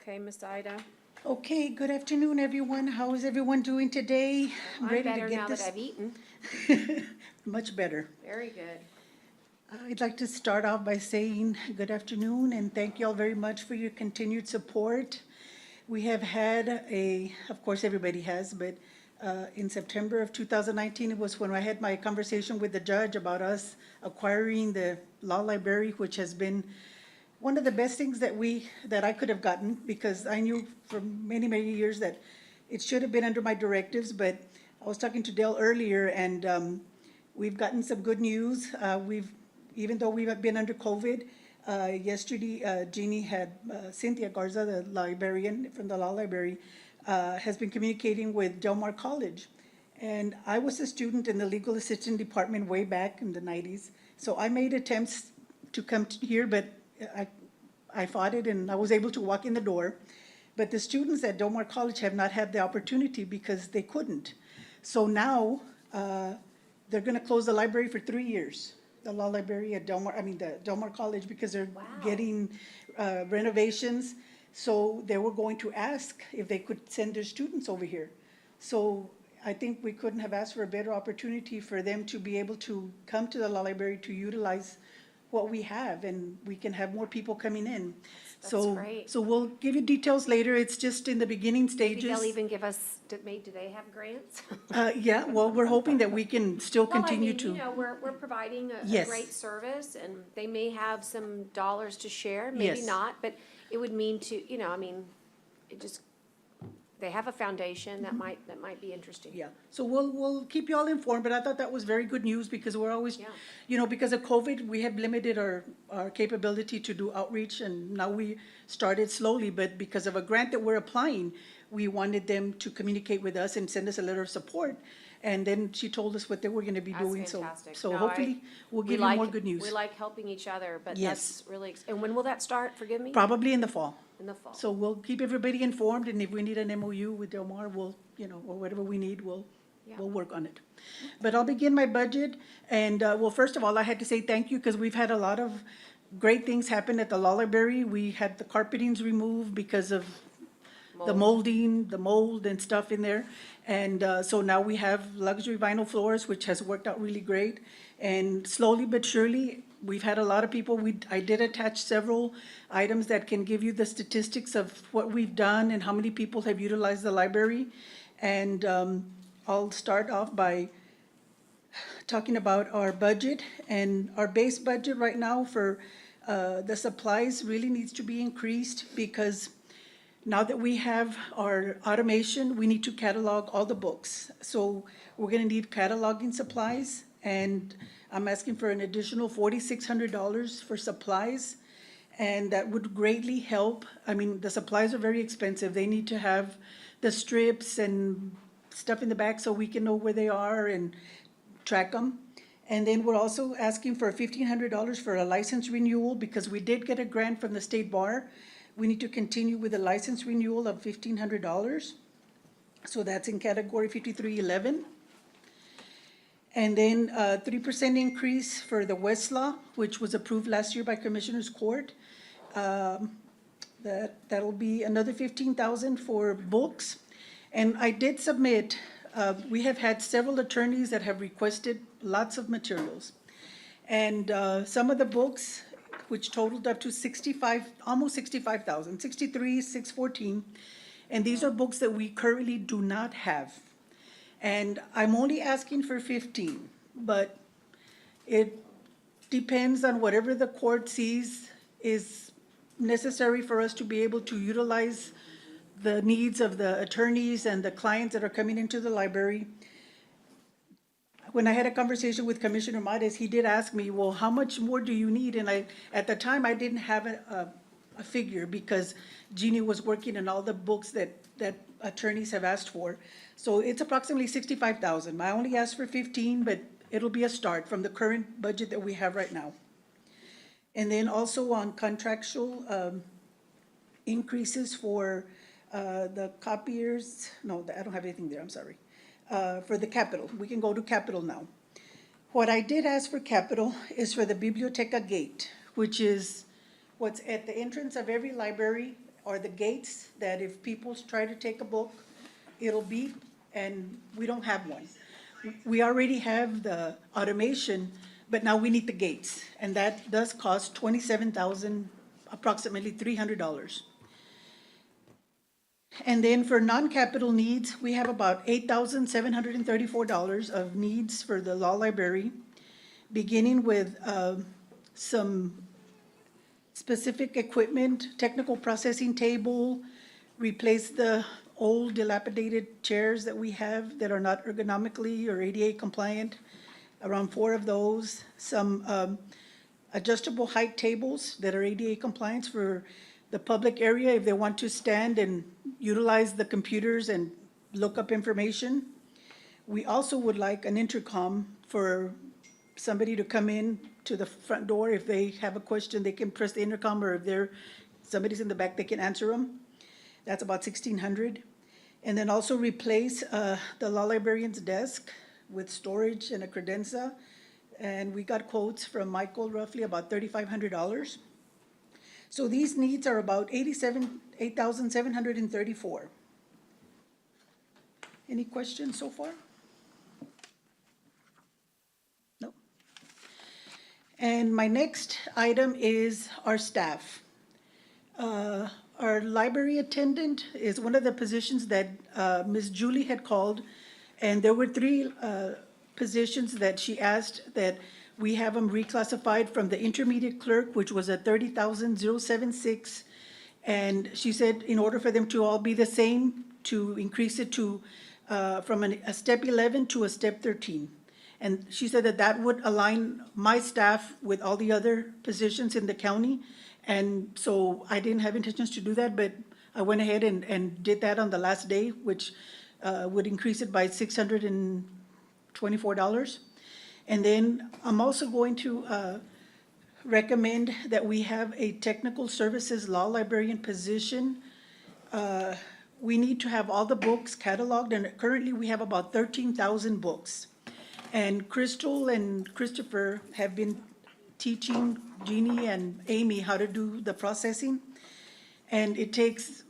Okay, Miss Ida. Okay, good afternoon, everyone. How is everyone doing today? I'm ready to better get now that this- I've eaten. Much better. Very good. I'd like to start off by saying good afternoon and thank you all very much for your continued support. We have had of course, everybody has, but in September of 2019, it was when I had my conversation with the judge about us acquiring the law library, which has been one of the best things that I could have gotten, because I knew for many, many years that it should have been under my directives, but I was talking to Dale earlier, and we've gotten some good news. Even though we've been under COVID, yesterday, Jeannie had, Cynthia Garza, the librarian from the law library, has been communicating with Del Mar College. And I was a student in the legal assistant department way back in the 90s. So I made attempts to come here, but I fought it and I was able to walk in the door. But the students at Del Mar College have not had the opportunity because they couldn't. So now, they're gonna close the library for 3 years. The law library at the Del Mar College, because they're getting renovations. So they were going to ask if they could send their students over here. So I think we couldn't have asked for a better opportunity for them to be able to come to the law library to utilize what we have, and we can have more people coming in. So, great. so we'll give you details later. It's just in the beginning Maybe stages. they'll even give us, do they have grants? Yeah, well, we're hoping that we can still Well, I continue mean, to. you know, we're providing a Yes. great service, and they may have some dollars to share, maybe Yes. not, but it would mean to, you know, I mean, it just, they have a foundation that might be interesting. Yeah, so we'll keep you all informed, but I thought that was very good news because we're always, Yeah. you know, because of COVID, we have limited our capability to do outreach, and now we started slowly, but because of a grant that we're applying, we wanted them to communicate with us and send us a letter of support. And then she told us what they were gonna be That's doing, so, fantastic. so No, hopefully we'll we give you like- more good news. We like helping each other, but Yes. that's really, and when will that start, forgive me? Probably in the fall. In the fall. So we'll keep everybody informed, and if we need an MOU with Del Mar, we'll, you know, or whatever we need, we'll work on it. But I'll begin my budget, and, well, first of all, I had to say thank you, because we've had a lot of great things happen at the law library. We had the carpetings removed because of the molding, the mold and stuff in there. And, so now we have luxury vinyl floors, which has worked out really great. And slowly but surely, we've had a lot of people. I did attach several items that can give you the statistics of what we've done and how many people have utilized the library. And, I'll start off by talking about our budget, and our base budget right now for the supplies really needs to be increased, because now that we have our automation, we need to catalog all the books. So we're gonna need cataloging supplies, and I'm asking for an additional $4,600 for supplies. And that would greatly help. I mean, the supplies are very expensive. They need to have the strips and stuff in the back so we can know where they are and track them. And then we're also asking for $1,500 for a license renewal, because we did get a grant from the state bar. We need to continue with a license renewal of $1,500. So that's in category 5311. And then 3% increase for the Westlaw, which was approved last year by Commissioners Court. That'll be another $15,000 for books. And I did submit, we have had several attorneys that have requested lots of materials. And some of the books, which totaled up to almost 65,000, 63,614. And these are books that we currently do not have. And I'm only asking for 15, but it depends on whatever the court sees is necessary for us to be able to utilize the needs of the attorneys and the clients that are coming into the library. When I had a conversation with Commissioner Mares, he did ask me, well, how much more do you need? And at the time, I didn't have a figure, because Jeannie was working on all the books that attorneys have asked for. So it's approximately 65,000. I only asked for 15, but it'll be a start from the current budget that we have right now. And then also on contractual increases for the copiers, no, I don't have anything there, I'm sorry. For the capital, we can go to capital now. What I did ask for capital is for the Biblioteca Gate, which is what's at the entrance of every library, or the gates that if people try to take a book, it'll beep, and we don't have one. We already have the automation, but now we need the gates, and that does cost $27,000, approximately $300. And then for non-capital needs, we have about $8,734 of needs for the law library, beginning with some specific equipment, technical processing table, replace the old dilapidated chairs that we have that are not ergonomically or ADA compliant, around 4 of those, some adjustable height tables that are ADA compliant for the public area if they want to stand and utilize the computers and look up information. We also would like an intercom for somebody to come in to the front door. If they have a question, they can press the intercom, or if somebody's in the back, they can answer them. That's about $1,600. And then also replace the law librarian's desk with storage and a credenza. And we got quotes from Michael, roughly about $3,500. So these needs are about $8,734. Any questions so far? No. And my next item is our staff. Our library attendant is one of the positions that Ms. Julie had called, and there were three positions that she asked that we have them reclassified from the intermediate clerk, which was at 30,076. And she said in order for them to all be the same, to increase it to, from a step 11 to a step 13. And she said that that would align my staff with all the other positions in the county. And so I didn't have intentions to do that, but I went ahead and did that on the last day, which would increase it by $624. And then I'm also going to recommend that we have a technical services law librarian position. We need to have all the books cataloged, and currently we have about 13,000 books. And Crystal and Christopher have been teaching Jeannie and Amy how to do the processing. And it takes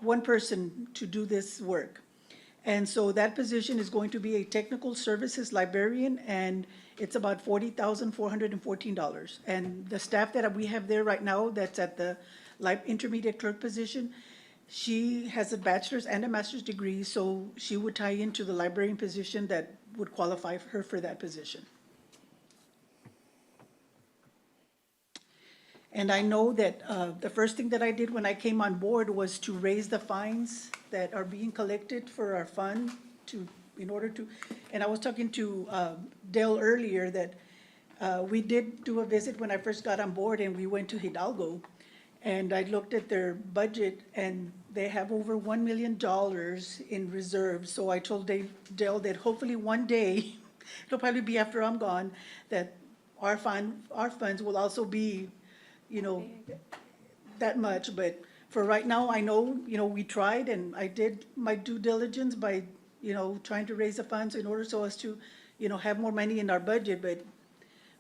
one person to do this work. And so that position is going to be a technical services librarian, and it's about $40,414. And the staff that we have there right now, that's at the intermediate clerk position, she has a bachelor's and a master's degree, so she would tie into the librarian position that would qualify her for that position. And I know that the first thing that I did when I came on board was to raise the fines that are being collected for our fund in order to, and I was talking to Dale earlier that we did do a visit when I first got on board, and we went to Hidalgo, and I looked at their budget, and they have over $1 million in reserves. So I told Dale that hopefully one day, it'll probably be after I'm gone, that our funds will also be, that much. But for right now, I know, we tried, and I did my due diligence by, trying to raise the funds in order so as to, have more money in our budget. But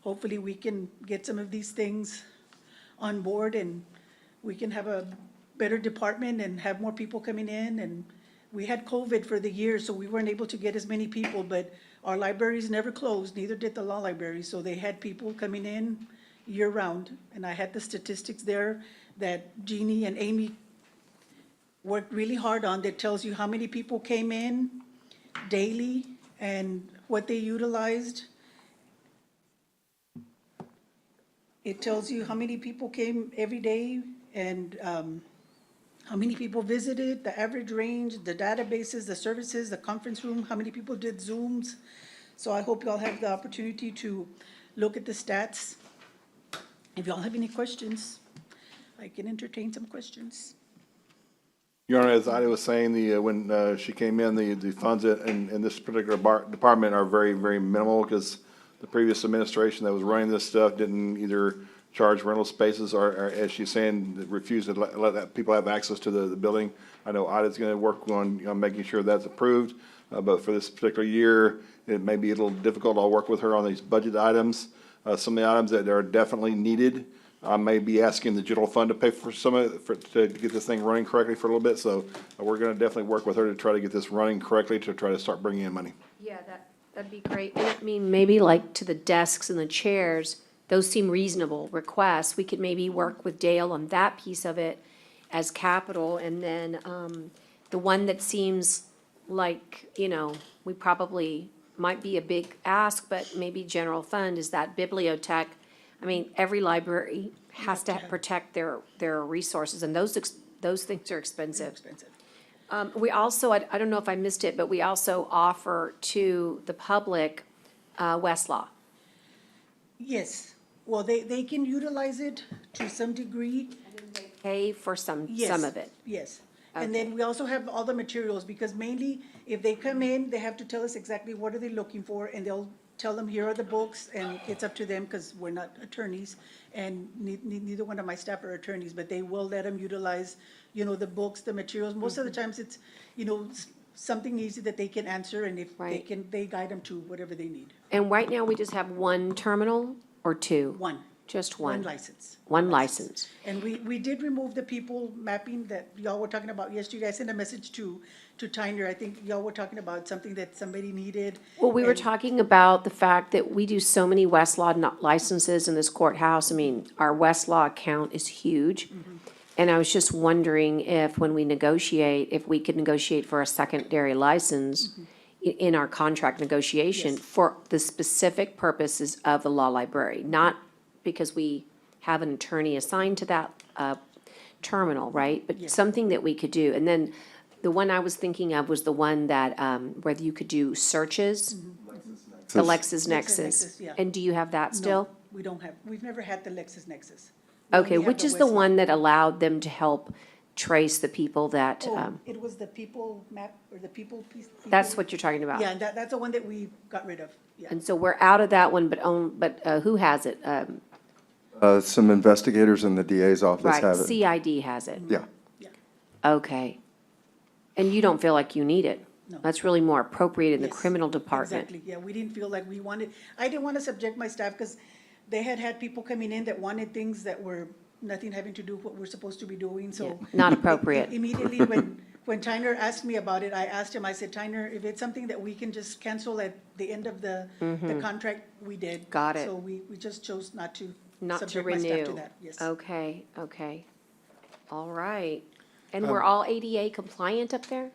hopefully we can get some of these things on board, and we can have a better department and have more people coming in. And we had COVID for the year, so we weren't able to get as many people, but our libraries never closed, neither did the law library. So they had people coming in year-round, and I had the statistics there that Jeannie and Amy worked really hard on, that tells you how many people came in daily and what they utilized. It tells you how many people came every day and how many people visited, the average range, the databases, the services, the conference room, how many people did Zooms. So I hope y'all have the opportunity to look at the stats. If y'all have any questions, I can entertain some questions. Your Honor, as Ida was saying, when she came in, the funds in this particular department are very, very minimal, because the previous administration that was running this stuff didn't either charge rental spaces or as she's saying, refused to let people have access to the building. I know Ida's going to work on making sure that's approved, but for this particular year, it may be a little difficult. I'll work with her on these budget items. Some of the items that are definitely needed, I may be asking the general fund to pay for some of it, to get this thing running correctly for a little bit. So we're going to definitely work with her to try to get this running correctly, to try to start bringing in money. Yeah, that'd be great. And I mean, maybe like to the desks and the chairs, those seem reasonable requests. We could maybe work with Dale on that piece of it as capital. And then the one that seems like, we probably might be a big ask, but maybe general fund, is that bibliothèque. I mean, every library has to protect their resources, and those things are expensive. We also, I don't know if I missed it, but we also offer to the public Westlaw. Yes, well, they can utilize it to some degree. Pay for some of it. Yes, and then we also have all the materials, because mainly if they come in, they have to tell us exactly what are they looking for, and they'll tell them, here are the books, and it's up to them, because we're not attorneys, and neither one of my staff are attorneys, but they will let them utilize, the books, the materials. Most of the times it's, something easy that they can answer, and if they can, they guide them to whatever they need. And right now, we just have one terminal or two? One. Just One one? license. One license. And we did remove the people mapping that y'all were talking about yesterday. I sent a message to Tyner. I think y'all were talking about something that somebody needed. Well, we were and- talking about the fact that we do so many Westlaw licenses in this courthouse. I mean, our Westlaw account is huge. And I was just wondering if, when we negotiate, if we could negotiate for a secondary license in our contract negotiation Yes. for the specific purposes of the law library, not because we have an attorney assigned to that terminal, right? But something that we could do. And then the one I was thinking of was the one that, whether you could do searches. The LexisNexis. LexisNexis, yeah. And do you have that No, still? we don't have, we've never had the LexisNexis. We Okay, only have which is the Westlaw. one that allowed them to help trace the people that, Oh, it was the people map, or the people piece. that's people- what you're talking about? Yeah, and that's the one that we got rid of, yeah. And so we're out of that one, but who has it? Some investigators in the DA's office Right, have it. CID has it. Yeah. Okay. And you don't feel like you need it? No. That's really more appropriate in the Yes, criminal department. Exactly, yeah, we didn't feel like we wanted, I didn't want to subject my staff, because they had people coming in that wanted things that were nothing having to do with what we're supposed to be doing, so. Not appropriate. Immediately, when Tyner asked me about it, I asked him, I said, Tyner, if it's something that we can just cancel at the end of the contract, we did. Got it. So we just chose not to Not to subject my staff to renew. that, yes. Okay, okay. All right. And we're all ADA compliant up there?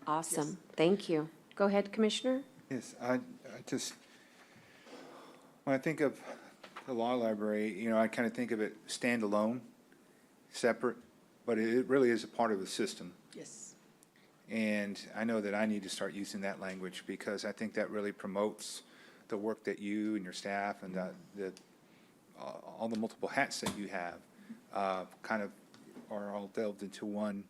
Awesome, thank you. Go ahead, Commissioner. Yes, I just, when I think of the law library, I kind of think of it standalone, separate, but it really is a part of the system. Yes. And I know that I need to start using that language because I think that really promotes the work that you and your staff and all the multiple hats that you have kind of are all delved into one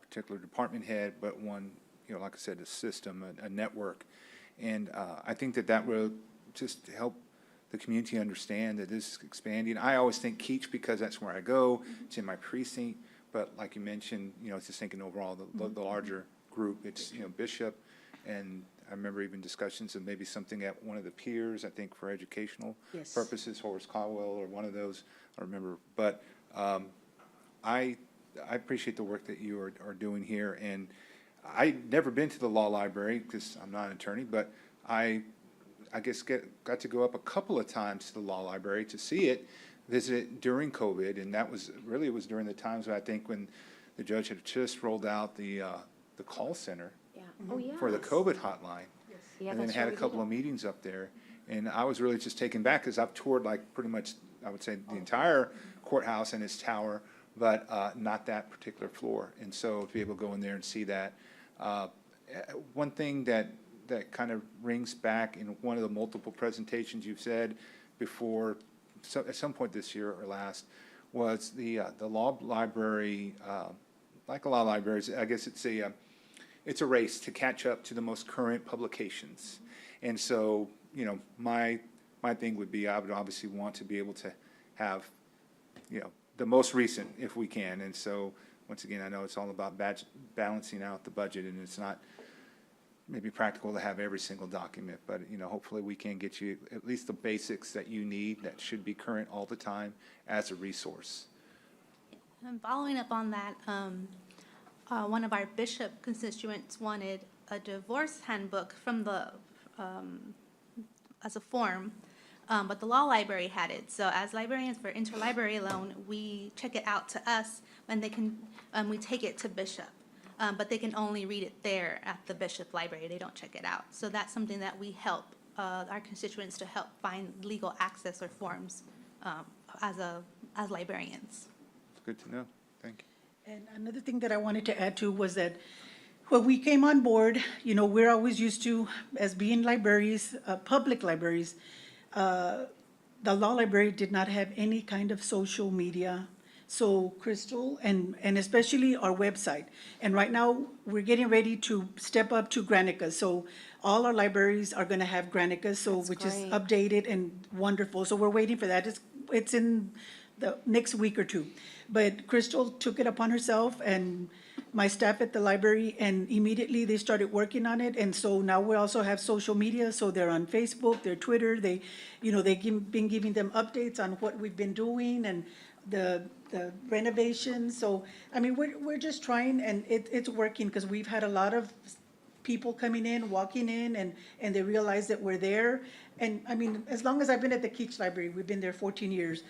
particular department head, but one, like I said, a system, a network. And I think that will just help the community understand that this is expanding. I always think Keach because that's where I go. It's in my precinct. But like you mentioned, it's just thinking overall, the larger group, it's, Bishop. And I remember even discussions of maybe something at one of the piers, I think for educational Yes. purposes, Horace Caldwell or one of those, I remember. But I appreciate the work that you are doing here. And I've never been to the law library because I'm not an attorney, but I guess got to go up a couple of times to the law library to see it, visit it during COVID, and that was really, it was during the times I think when the judge had just rolled out the call center Yeah. Oh, yeah. for the COVID hotline. Yeah, And then that's had a right, we couple did. of meetings up there, and I was really just taken back because I've toured like pretty much, I would say, the entire courthouse and its tower, but not that particular floor. And so to be able to go in there and see that, one thing that kind of rings back in one of the multiple presentations you've said before, at some point this year or last, was the law library, like a lot of libraries, I guess it's a race to catch up to the most current publications. And so, my thing would be, I would obviously want to be able to have, the most recent if we can. And so, once again, I know it's all about balancing out the budget, and it's not maybe practical to have every single document, but, hopefully we can get you at least the basics that you need that should be current all the time as a resource. And following up on that, one of our Bishop constituents wanted a divorce handbook from as a form, but the law library had it. So as librarians for interlibrary loan, we check it out to us, and we take it to Bishop. But they can only read it there at the Bishop Library. They don't check it out. So that's something that we help our constituents to help find legal access or forms as librarians. It's good to know. Thank you. And another thing that I wanted to add to was that when we came on board, we're always used to, as being libraries, public libraries, the law library did not have any kind of social media. So Crystal, and especially our website. And right now, we're getting ready to step up to Granicus. So all our libraries are gonna have Granicus, which is great. updated and wonderful. So we're waiting for that. It's in the next week or two. But Crystal took it upon herself, and my staff at the library, and immediately they started working on it. And so now we also have social media, so they're on Facebook, they're Twitter, been giving them updates on what we've been doing and the renovations. So, I mean, we're just trying, and it's working, because we've had a lot of people coming in, walking in, and they realize that we're there. And, I mean, as long as I've been at the Keach Library, we've been there 14 years,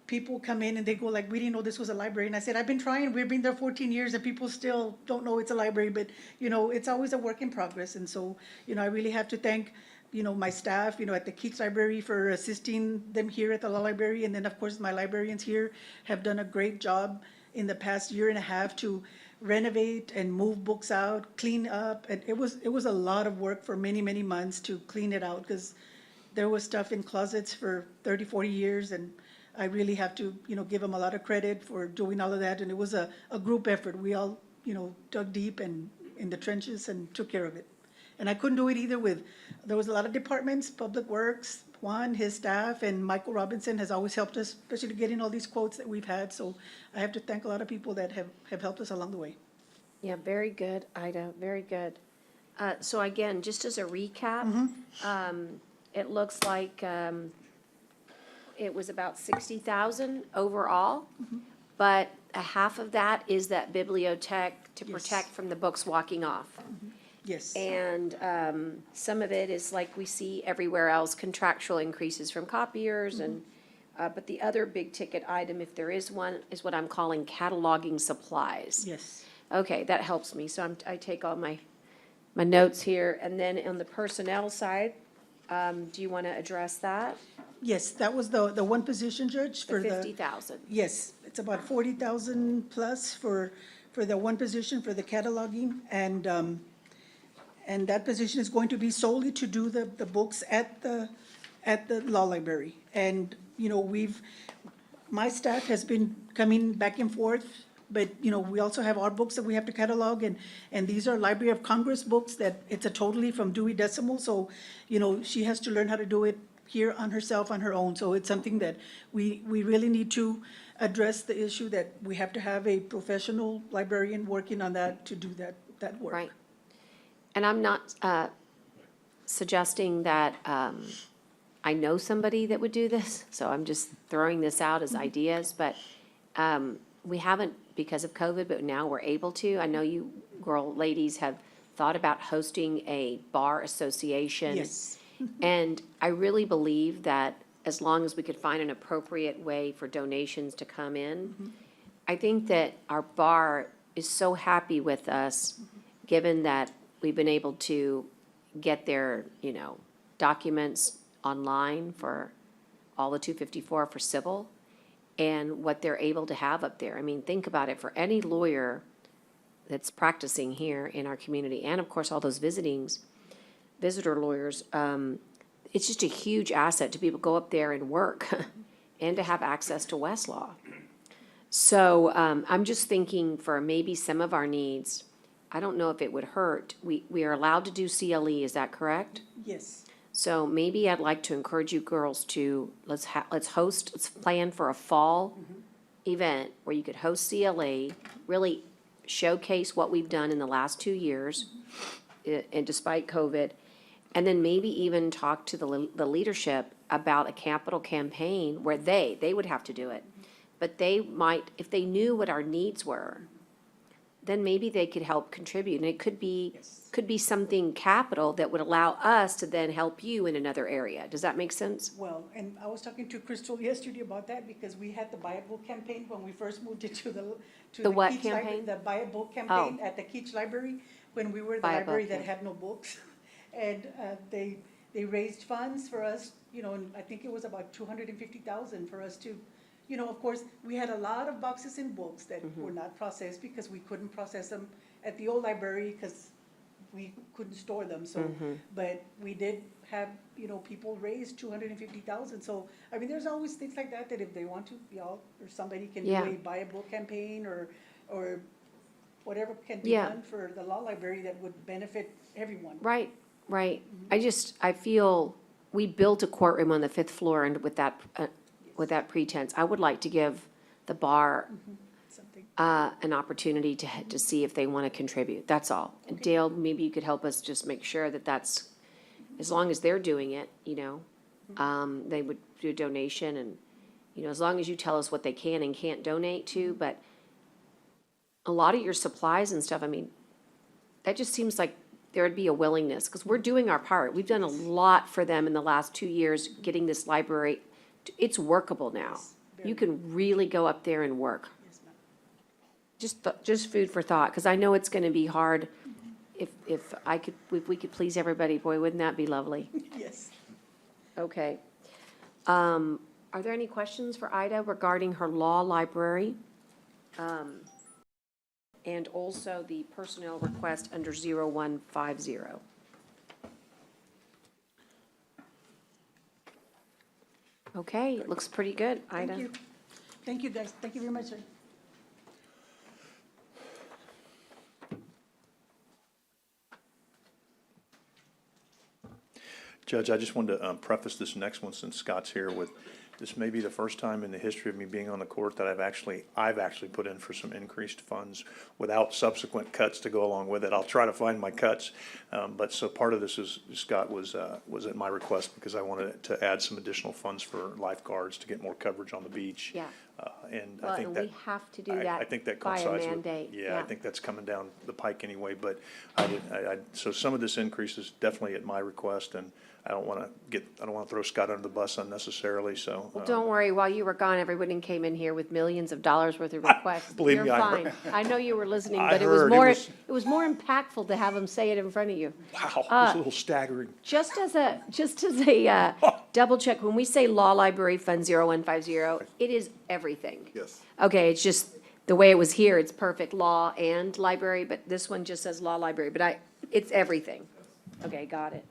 people come in and they go like, we didn't know this was a library. And I said, I've been trying, we've been there 14 years and people still don't know it's a library, but, it's always a work in progress. And so, I really have to thank, my staff, at the Keach Library for assisting them here at the law library. And then, of course, my librarians here have done a great job in the past year and a half to renovate and move books out, clean up. And it was a lot of work for many, many months to clean it out, because there was stuff in closets for 30, 40 years, and I really have to, give them a lot of credit for doing all of that. And it was a group effort. We all, dug deep and in the trenches and took care of it. And I couldn't do it either there was a lot of departments, Public Works, Juan, his staff, and Michael Robinson has always helped us, especially getting all these quotes that we've had. So I have to thank a lot of people that have helped us along the way. Yeah, very good, Ida, very good. So again, just as a recap, it looks like it was about 60,000 overall, but a half of that is that bibliothèque to protect from the books walking off. Yes. And some of it is like we see everywhere else, contractual increases from copiers and, but the other big ticket item, if there is one, is what I'm calling cataloging supplies. Yes. Okay, that helps me. So I take all my notes here. And then on the personnel side, do you want to address that? Yes, that was the one position, Judge, for The the. 50,000. Yes, it's about 40,000 plus for the one position for the cataloging. And that position is going to be solely to do the books at the law library. And, my staff has been coming back and forth, but, we also have our books that we have to catalog, and these are Library of Congress books that it's a totally from Dewey Decimal, so, she has to learn how to do it here on herself, on her own. So it's something that we really need to address, the issue that we have to have a professional librarian working on that to do that work. Right. And I'm not suggesting that I know somebody that would do this, so I'm just throwing this out as ideas, but we haven't because of COVID, but now we're able to. I know you ladies have thought about hosting a bar association. Yes. And I really believe that as long as we could find an appropriate way for donations to come in, I think that our bar is so happy with us, given that we've been able to get their, documents online for all the 254 for civil, and what they're able to have up there. I mean, think about it, for any lawyer that's practicing here in our community, and of course, all those visitor lawyers, it's just a huge asset to be able to go up there and work and to have access to Westlaw. So I'm just thinking for maybe some of our needs, I don't know if it would hurt. We are allowed to do CLE, is that correct? Yes. So maybe I'd like to encourage you girls to, let's plan for a fall event where you could host CLE, really showcase what we've done in the last 2 years, and despite COVID, and then maybe even talk to the leadership about a capital campaign where they would have to do it. But they might, if they knew what our needs were, then maybe they could help contribute. And it could be something capital that would allow us to then help you in another area. Does that make sense? Well, and I was talking to Crystal yesterday about that, because we had the Buy a Book campaign when we first moved into The what Keach Library, campaign? the Buy a Book campaign at the Keach Library, when we were the Buy a library Book, that yeah. had no books. And they raised funds for us, and I think it was about 250,000 for us to, of course, we had a lot of boxes and books that were not processed because we couldn't process them at the old library because we couldn't store them. So, but we did have, people raise 250,000. So, I mean, there's always things like that if they want to, y'all or somebody can do Yeah. a Buy a Book campaign or whatever can be Yeah. done for the law library that would benefit everyone. Right. I feel we built a courtroom on the 5th floor, and with that pretense, I would like to give the bar an opportunity to see if they want to contribute. That's all. And Dale, maybe you could help us just make sure that that's, as long as they're doing it, you know, they would do a donation and, you know, as long as you tell us what they can and can't donate to, but a lot of your supplies and stuff, I mean, that just seems like there'd be a willingness, because we're doing our part. We've done a lot for them in the last 2 years, getting this library. It's workable now. You can really go up there and work. Just food for thought, because I know it's going to be hard. If we could please everybody, boy, wouldn't that be lovely? Yes. Okay. Are there any questions for Ida regarding her law library? And also the personnel request under 0150. Okay, it looks pretty good, Ida. Thank you. Thank you, guys. Thank you very much, sir. Judge, I just wanted to preface this next one since Scott's here with, this may be the first time in the history of me being on the court that I've actually put in for some increased funds without subsequent cuts to go along with it. I'll try to find my cuts, but so part of this is, Scott, was at my request because I wanted to add some additional funds for lifeguards to get more coverage on the beach. Yeah. And Well, I think and that. we have to do that I think that by a coincides with. mandate, Yeah, yeah. I think that's coming down the pike anyway, but so some of this increase is definitely at my request, and I don't want to throw Scott under the bus unnecessarily, so. Well, don't worry, while you were gone, everybody came in here with millions of dollars worth of requests. Believe me, You're I fine. heard. I know you were listening, I but it was heard. It more, was- it was more impactful to have them say it in front of you. Wow, it was a little staggering. Just as a double check, when we say Law Library Fund 0150, it is everything. Yes. Okay, it's just, the way it was here, it's perfect law and library, but this one just says law library, but it's everything. Okay, got it.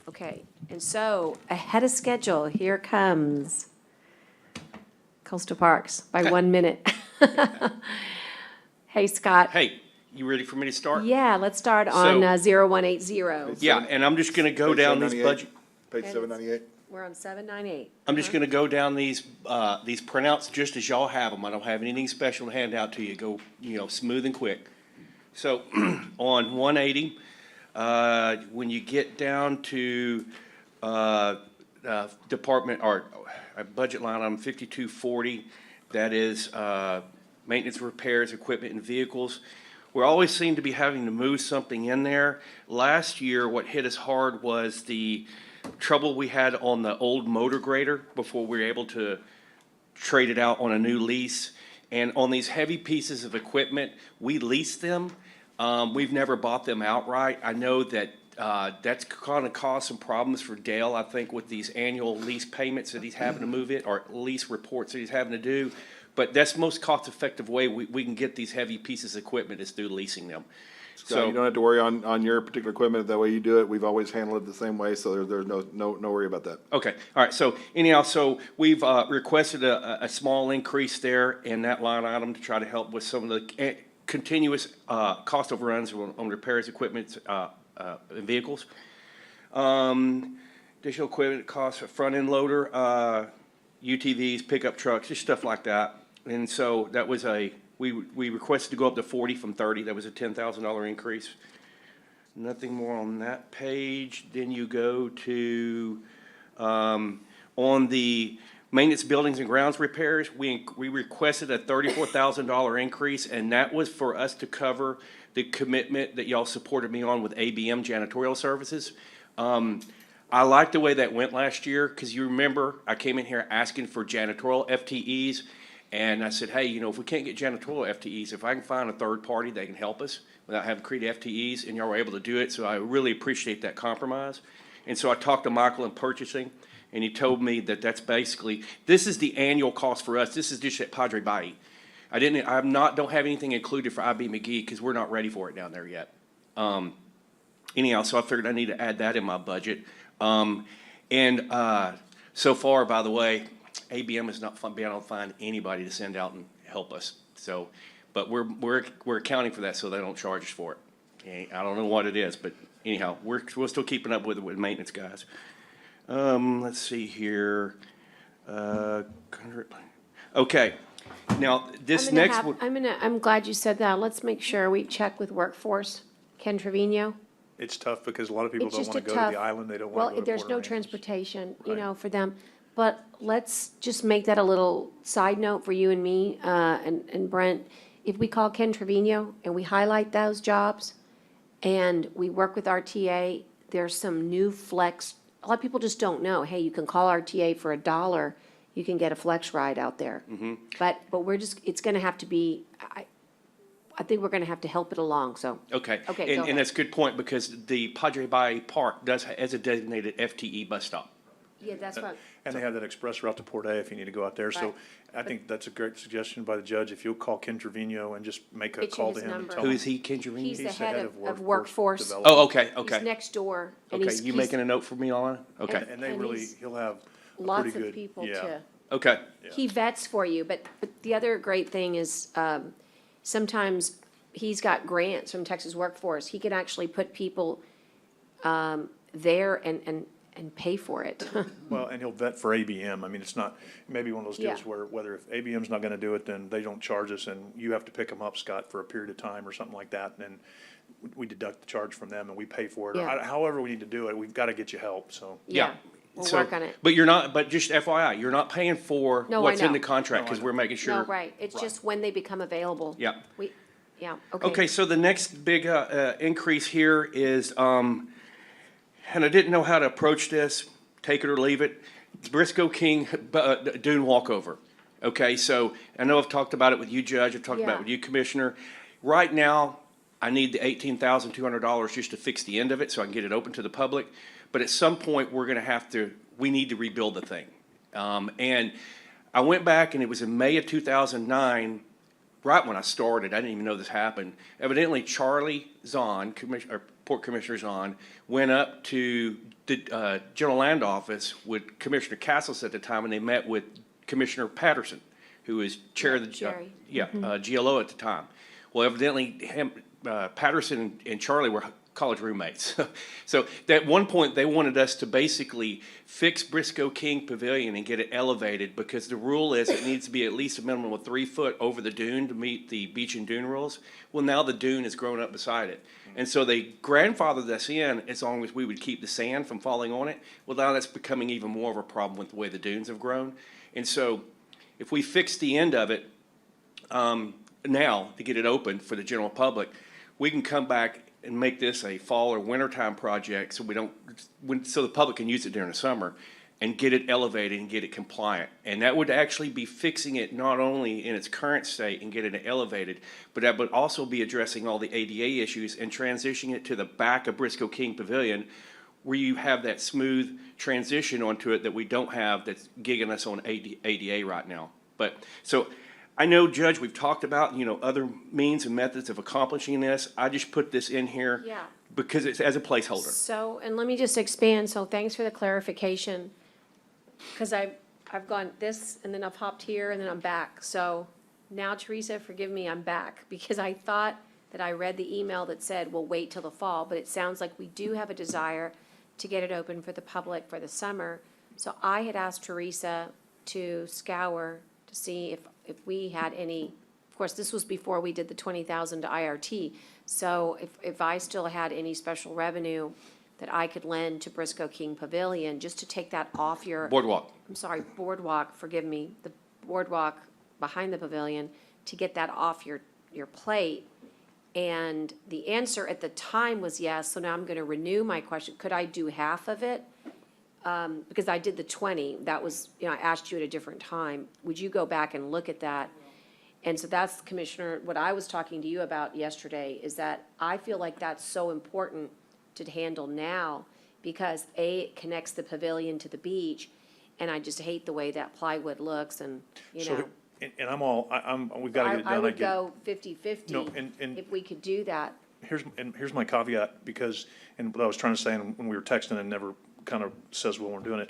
Okay, and so, ahead of schedule, here comes Coastal Parks by 1 minute. Hey, Scott. Hey, you ready for me to start? Yeah, let's start on So- 0180. Yeah, and I'm just gonna go down these 798. budget, Page 798. We're on 798. I'm just gonna go down these printouts just as y'all have them. I don't have anything special to hand out to you. Go, smooth and quick. So, on 180, when you get down to, department, or budget line item 5240, that is, maintenance, repairs, equipment, and vehicles. We always seem to be having to move something in there. Last year, what hit us hard was the trouble we had on the old motor grader before we were able to trade it out on a new lease. And on these heavy pieces of equipment, we lease them. We've never bought them outright. I know that that's going to cause some problems for Dale, I think, with these annual lease payments that he's having to move it, or lease reports that he's having to do. But that's the most cost-effective way we can get these heavy pieces of equipment is through leasing them. So you don't have to worry on your particular equipment, the way you do it. We've always handled it the same way, so there's no worry about that. Okay, all right, so anyhow, so we've requested a small increase there in that line item to try to help with some of the continuous cost overruns on repairs, equipment, and vehicles. Additional equipment costs for front-end loader, UTVs, pickup trucks, just stuff like that. And so that was we requested to go up to 40 from 30. That was a $10,000 increase. Nothing more on that page. Then you go to, on the maintenance, buildings, and grounds repairs, we requested a $34,000 increase, and that was for us to cover the commitment that y'all supported me on with ABM janitorial services. I liked the way that went last year, because you remember, I came in here asking for janitorial FTEs, and I said, hey, if we can't get janitorial FTEs, if I can find a third party that can help us without having to create FTEs, and y'all were able to do it, so I really appreciate that compromise. And so I talked to Michael in purchasing, and he told me that that's basically, this is the annual cost for us. This is just at Padre Bayou. Don't have anything included for IB McGee, because we're not ready for it down there yet. Anyhow, so I figured I need to add that in my budget. So far, by the way, ABM has not been able to find anybody to send out and help us. So, but we're accounting for that, so they don't charge us for it. Okay, I don't know what it is, but anyhow, we're still keeping up with it with maintenance guys. Let's see here. Okay, Now, this next one, I'm glad you said that. Let's make sure we check with workforce. Ken Trevino? It's tough because a lot of people It's don't just want a to go to the tough- island, they don't want to Well, go to there's Port no Aransas. transportation, Right. for them. But let's just make that a little side note for you and me, and Brent. If we call Ken Trevino and we highlight those jobs and we work with RTA, there's some new flex. A lot of people just don't know, hey, you can call RTA for $1, you can get a flex ride out there. But it's gonna have to be, I think we're gonna have to help it along, so. okay. Okay, go And ahead. that's a good point, because the Padre Bay Park has a designated FTE bus stop. Yeah, that's what. And they have that express route to Port A if you need to go out there. So Right. I think that's a great suggestion by the judge. If you'll call Ken Trevino and just make a Get you call to his him. and number. tell Who him- is he, Ken Trevino? He's the head of workforce. development. Oh, okay, okay. He's next door, and Okay, he's. you making a note for me, Alana? Okay, And they and really, he's he'll have a Lots pretty of good, people yeah. to. okay. He vets for you, but the other great thing is, sometimes he's got grants from Texas Workforce. He can actually put people, there and pay for it. Well, and he'll vet for ABM. I mean, it's not, maybe one of those deals Yeah. where whether if ABM's not gonna do it, then they don't charge us and you have to pick them up, Scott, for a period of time or something like that. And then we deduct the charge from them and we pay for it. Or Yeah. however we need to do it, we've gotta get you help, so. Yeah. We'll So- work on it. But you're not, but just FYI, you're not paying for No, I what's in know. the contract, No, I because know. we're making sure. No, right, it's just when they become available. Yeah. Okay. Okay, so the next big increase here is, and I didn't know how to approach this, take it or leave it, Briscoe King Dune walkover. Okay, so I know I've talked about it with you, Judge, I've talked about it Yeah. with you, Commissioner. Right now, I need the $18,200 just to fix the end of it so I can get it open to the public. But at some point, we need to rebuild the thing. And I went back and it was in May of 2009, right when I started, I didn't even know this happened. Evidently, Charlie Zahn, Port Commissioner Zahn, went up to the General Land Office with Commissioner Castles at the time, and they met with Commissioner Patterson, who was chair of the, Jerry. GLO at the time. Well, evidently, Patterson and Charlie were college roommates. So at one point, they wanted us to basically fix Briscoe King Pavilion and get it elevated, because the rule is it needs to be at least a minimum of 3 foot over the dune to meet the beach and dune rules. Well, now the dune has grown up beside it. And so they grandfathered us in as long as we would keep the sand from falling on it. Well, now that's becoming even more of a problem with the way the dunes have grown. And so if we fix the end of it, now to get it open for the general public, we can come back and make this a fall or wintertime project so so the public can use it during the summer and get it elevated and get it compliant. And that would actually be fixing it not only in its current state and getting it elevated, but that would also be addressing all the ADA issues and transitioning it to the back of Briscoe King Pavilion, where you have that smooth transition onto it that we don't have, that's gigging us on ADA right now. But, so, I know, Judge, we've talked about, other means and methods of accomplishing this. I just put this in here Yeah. because it's as a placeholder. So, and let me just expand, so thanks for the clarification, because I've gone this, and then I've hopped here, and then I'm back. So now, Teresa, forgive me, I'm back, because I thought that I read the email that said, we'll wait till the fall, but it sounds like we do have a desire to get it open for the public for the summer. So I had asked Teresa to scour to see if we had any, of course, this was before we did the 20,000 to IRT. So if I still had any special revenue that I could lend to Briscoe King Pavilion, just to take that off your. Boardwalk. I'm sorry, boardwalk, forgive me, the boardwalk behind the pavilion, to get that off your plate. And the answer at the time was yes, so now I'm gonna renew my question, could I do half of it? Because I did the 20, that was, I asked you at a different time, would you go back and look at that? And so that's, Commissioner, what I was talking to you about yesterday, is that I feel like that's so important to handle now, because it connects the pavilion to the beach, and I just hate the way that plywood looks, and, So, and we've gotta get it done. I would get- go 50/50 No, and- if we could do that. Here's my caveat, because, and what I was trying to say, and when we were texting and never kind of says when we're doing it,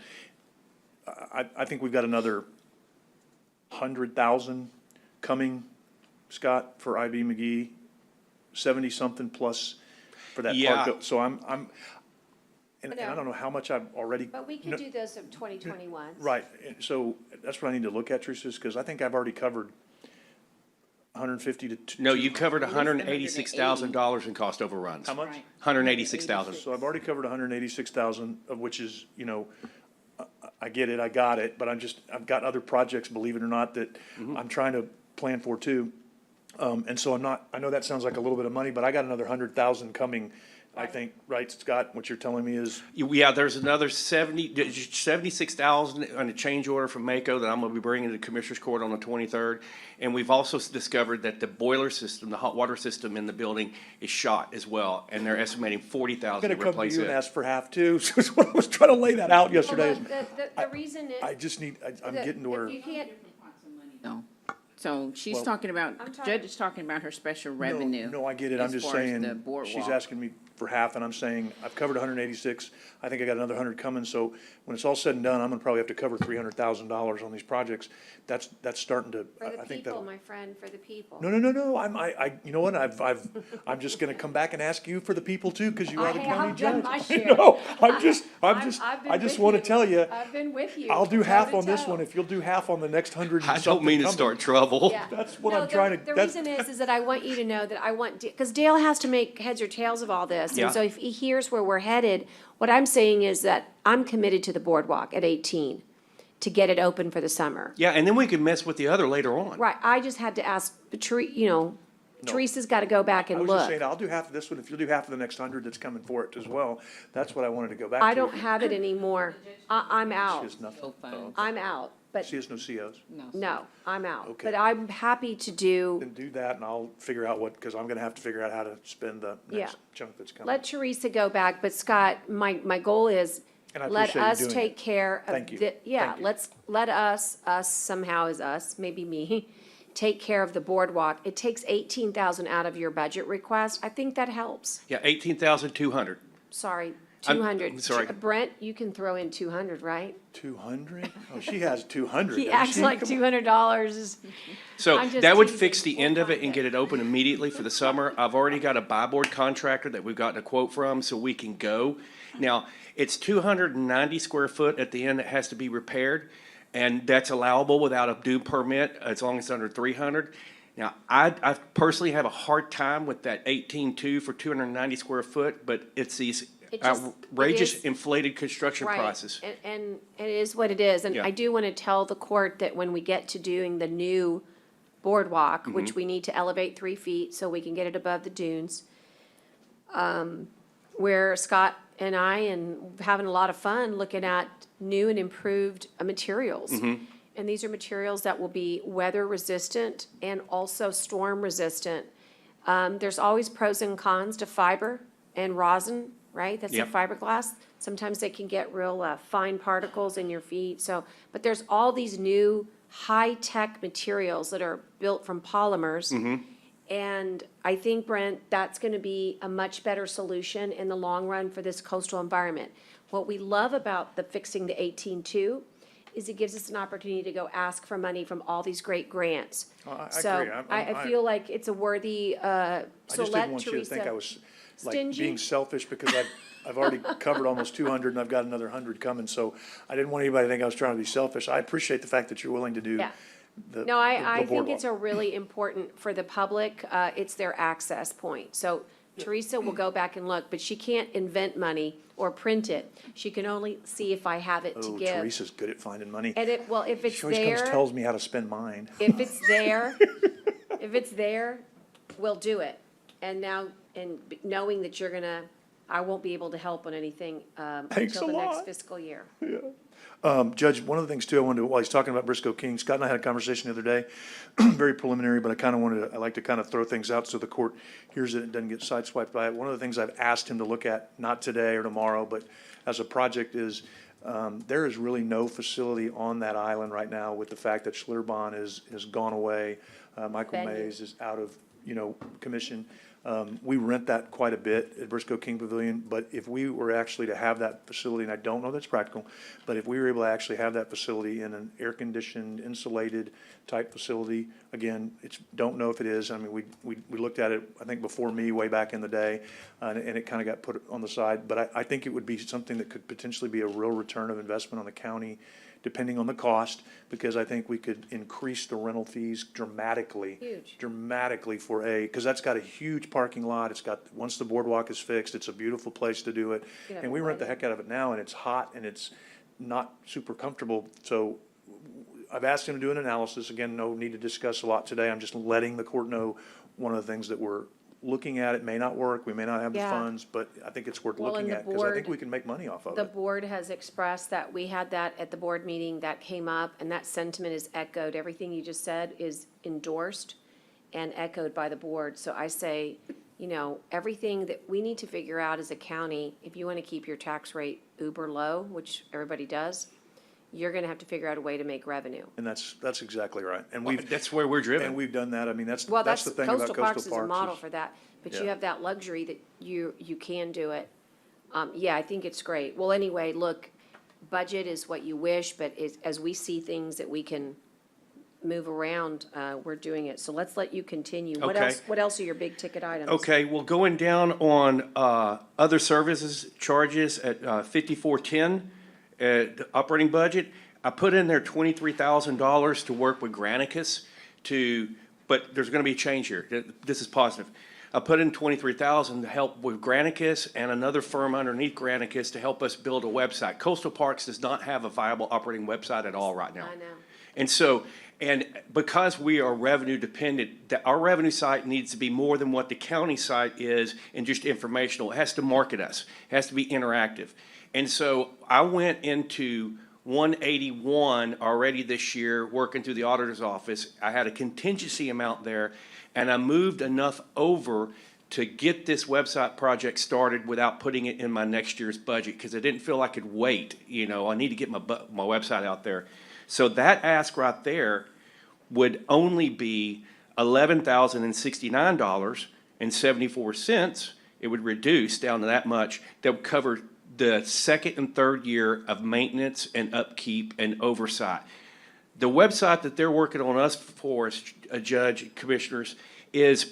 I think we've got another 100,000 coming, Scott, for IB McGee, 70-something plus for that Yeah. park. So and I don't know how much I've already. But we could do those of 2021. Right, and so that's what I need to look at, Teresa, because I think I've already covered 150 to two? No, you covered $186,000 in cost overruns. How much? 186,000. So I've already covered 186,000, of which is, you know, I get it, I got it, but I've got other projects, believe it or not, that I'm trying to plan for too. And so I know that sounds like a little bit of money, but I got another 100,000 coming, I think, right, Scott? What you're telling me is, Yeah, there's another 76,000 on a change order from Mako that I'm gonna be bringing to the Commissioners Court on the 23rd. And we've also discovered that the boiler system, the hot water system in the building is shot as well, and they're estimating I'm 40,000 gonna to come to replace you and it. ask for half too. So that's what I was trying to lay that out yesterday. The reason is. I just need, I'm getting to where. You can't, No. So she's Well- talking about, I'm talking- Judge is talking about her special revenue. No, I get it. I'm as just far as saying, the boardwalk. she's asking me for half, and I'm saying, I've covered 186. I think I got another 100 coming, so when it's all said and done, I'm gonna probably have to cover $300,000 on these projects. That's starting to, for the I think people, that. my friend, for the people. No, you know what? I'm just gonna come back and ask you for the people too, because you are the county I've done judge. my share. No, I I've just been wanna with tell you, I've been with you. I'll do toe half to on this toe. one if you'll do half on the next 100 and I don't mean to something start coming. trouble. Yeah. That's what No, I'm trying to, The that's, reason is that I want you to know that I want, because Dale has to make heads or tails of all this. Yeah. And so if he hears where we're headed, what I'm saying is that I'm committed to the boardwalk at 18 to get it open for the summer. Yeah, and then we can mess with the other later on. Right, I just had to ask, Teresa's got to go back I and was just look. saying, I'll do half of this one if you'll do half of the next 100 that's coming for it as well. That's what I wanted to go back to. I don't have it anymore. I'm She out. has nothing. Oh, I'm out, but she has no COs. no, I'm out. Okay. But I'm happy to do, Then do that and I'll figure out what, because I'm gonna have to figure out how to spend the next chunk that's coming. let Teresa go back, but Scott, my goal is, And I let appreciate you us doing take it. care of Thank you. the, yeah, Thank you. let us somehow is us, maybe me, take care of the boardwalk. It takes 18,000 out of your budget request. I think that helps. Yeah, 18,200. Sorry, I'm 200. sorry. Brent, you can throw in 200, right? 200? Oh, she has 200. He doesn't acts she? like Come on. $200 is, So I'm just that would teasing. fix the end of it and We'll get it open immediately for the summer. I've already got a buy board contractor that we've gotten a quote from, so we can go. Now, it's 290 square foot at the end that has to be repaired, and that's allowable without a due permit, as long as it's under 300. Now, I personally have a hard time with that 18.2 for 290 square foot, but it's these It just- outrageous it is- inflated construction right. prices. And it is what it is. And Yeah. I do want to tell the court that when we get to doing the new boardwalk, Mm-hmm. which we need to elevate 3 feet so we can get it above the dunes, where Scott and I and having a lot of fun looking at new and improved materials. Mm-hmm. And these are materials that will be weather resistant and also storm resistant. There's always pros and cons to fiber and rosin, right? That's the Yep. fiberglass. Sometimes they can get real fine particles in your feet, so, but there's all these new high-tech materials that are built from polymers. And I think, Brent, that's gonna be a much better solution in the long run for this coastal environment. What we love about the fixing the 18.2 is it gives us an opportunity to go ask for money from all these great grants. Oh, I So agree. I feel like it's a worthy, I so just let didn't want you to think I Teresa, was like Stingy? being selfish because I've already covered almost 200 and I've got another 100 coming. So I didn't want anybody to think I was trying to be selfish. I appreciate the fact that you're willing to do Yeah. the no, I think boardwalk. it's a really important for the public, it's their access point. So Teresa will go back and look, but she can't invent money or print it. She can only see if I have it to Oh, give. Teresa's good at finding money. And well, if it's She always comes, there, tells me how to spend mine. if it's there, we'll do it. And now, knowing that you're gonna, I won't be able to help on anything, Thanks until a the next lot. fiscal year. Judge, one of the things too, I wanted to, while he's talking about Briscoe King, Scott and I had a conversation the other day, very preliminary, but I kind of wanted to, I like to kind of throw things out so the court hears it and doesn't get sideswiped by it. One of the things I've asked him to look at, not today or tomorrow, but as a project is, there is really no facility on that island right now with the fact that Schlitterbahn has gone away. Michael Venue. Mays is out of, commission. We rent that quite a bit at Briscoe King Pavilion, but if we were actually to have that facility, and I don't know that's practical, but if we were able to actually have that facility in an air-conditioned, insulated type facility, again, don't know if it is. I mean, we looked at it, I think, before me, way back in the day, and it kind of got put on the side. But I think it would be something that could potentially be a real return of investment on the county depending on the cost, because I think we could increase the rental fees dramatically. Huge. Dramatically because that's got a huge parking lot. It's got, once the boardwalk is fixed, it's a beautiful place to do it. You have And we rent the lighting. heck out of it now, and it's hot and it's not super comfortable. So I've asked him to do an analysis. Again, no need to discuss a lot today. I'm just letting the court know one of the things that we're looking at. It may not work. We may not have the Yeah. funds, but I think it's worth Well, looking and the at because I think board- we can make money off of The it. board has expressed that, we had that at the board meeting, that came up, and that sentiment is echoed. Everything you just said is endorsed and echoed by the board. So I say, you know, everything that we need to figure out as a county, if you want to keep your tax rate uber low, which everybody does, you're going to have to figure out a way to make revenue. And that's exactly right. And Well, that's where we're driven. And we've done that. I mean, that's Well, the thing about Coastal Parks is a Parks model is- for that, but you Yeah. have that luxury that you can do it. Yeah, I think it's great. Well, anyway, look, budget is what you wish, but as we see things that we can move around, we're doing it. So let's let you continue. Okay. What else are your big ticket items? Okay, well, going down on other services charges at 5410, the operating budget, I put in there $23,000 to work with Granicus but there's gonna be a change here. This is positive. I put in $23,000 to help with Granicus and another firm underneath Granicus to help us build a website. Coastal Parks does not have a viable operating website at all right now. I know. And so, and because we are revenue dependent, that our revenue site needs to be more than what the county site is and just informational. It has to market us. It has to be interactive. And so I went into 181 already this year, working through the auditor's office. I had a contingency amount there, and I moved enough over to get this website project started without putting it in my next year's budget, because I didn't feel I could wait. You know, I need to get my website out there. So that ask right there would only be $11,069.74. It would reduce down to that much. That would cover the second and third year of maintenance and upkeep and oversight. The website that they're working on us for, Judge, Commissioners, it's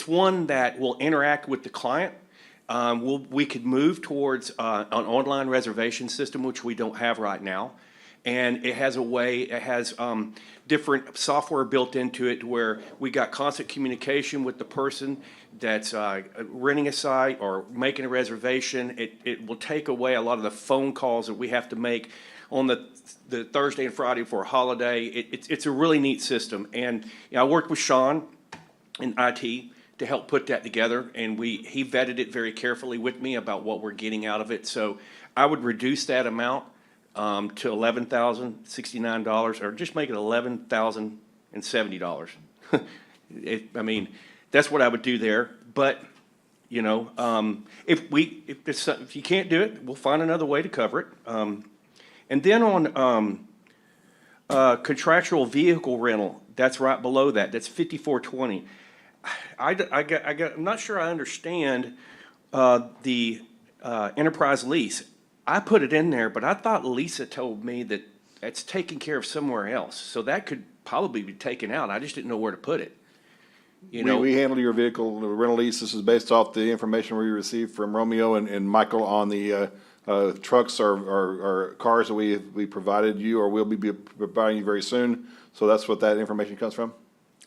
one that will interact with the client. We could move towards an online reservation system, which we don't have right now. And it has different software built into it where we got constant communication with the person that's renting a site or making a reservation. It will take away a lot of the phone calls that we have to make on the Thursday and Friday for a holiday. It's a really neat system. And you know, I worked with Sean in IT to help put that together, and he vetted it very carefully with me about what we're getting out of it. So I would reduce that amount to $11,069, or just make it $11,070. I mean, that's what I would do there. But you know, if you can't do it, we'll find another way to cover it. And then on contractual vehicle rental, that's right below that. That's 5420. I'm not sure I understand the enterprise lease. I put it in there, but I thought Lisa told me that it's taken care of somewhere else. So that could probably be taken out. I just didn't know where to put it. You know, We handle your vehicle rental lease. This is based off the information we received from Romeo and Michael on the trucks or cars that we provided you or will be providing you very soon. So that's what that information comes from.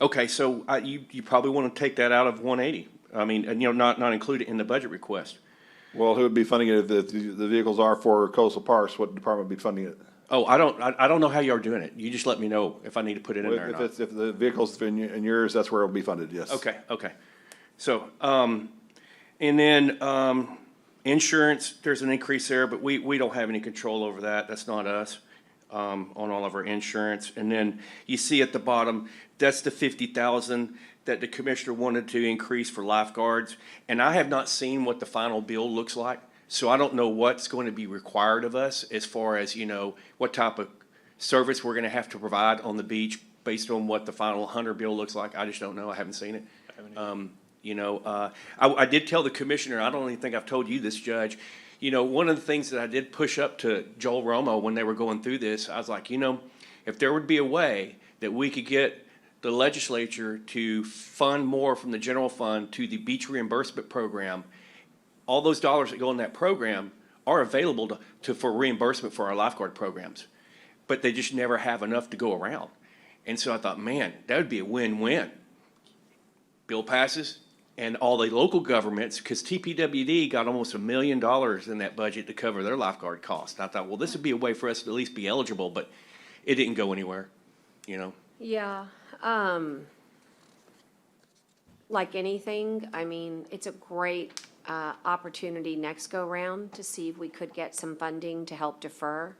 okay, so you probably want to take that out of 180. I mean, and, you know, not include it in the budget request. Well, who would be funding it if the vehicles are for Coastal Parks? What department would be funding it? Oh, I don't know how you are doing it. You just let me know if I need to put it in there or not. If the vehicle's in yours, that's where it'll be funded, yes. Okay. So, and then, insurance, there's an increase there, but we don't have any control over that. That's not us, on all of our insurance. And then you see at the bottom, that's the 50,000 that the commissioner wanted to increase for lifeguards. And I have not seen what the final bill looks like. So I don't know what's going to be required of us as far as, you know, what type of service we're going to have to provide on the beach based on what the final Hunter bill looks like. I just don't know. I haven't seen it. You know, I did tell the commissioner, I don't even think I've told you this, Judge, you know, one of the things that I did push up to Joel Romo when they were going through this, I was like, you know, if there would be a way that we could get the legislature to fund more from the general fund to the beach reimbursement program, all those dollars that go in that program are available for reimbursement for our lifeguard programs. but they just never have enough to go around. And so I thought, man, that would be a win-win. Bill passes, and all the local governments, because TPWD got almost $1 million in that budget to cover their lifeguard costs. And I thought, well, this would be a way for us to at least be eligible, but it didn't go anywhere, you know? Yeah, like anything, I mean, it's a great opportunity next go-round to see if we could get some funding to help defer.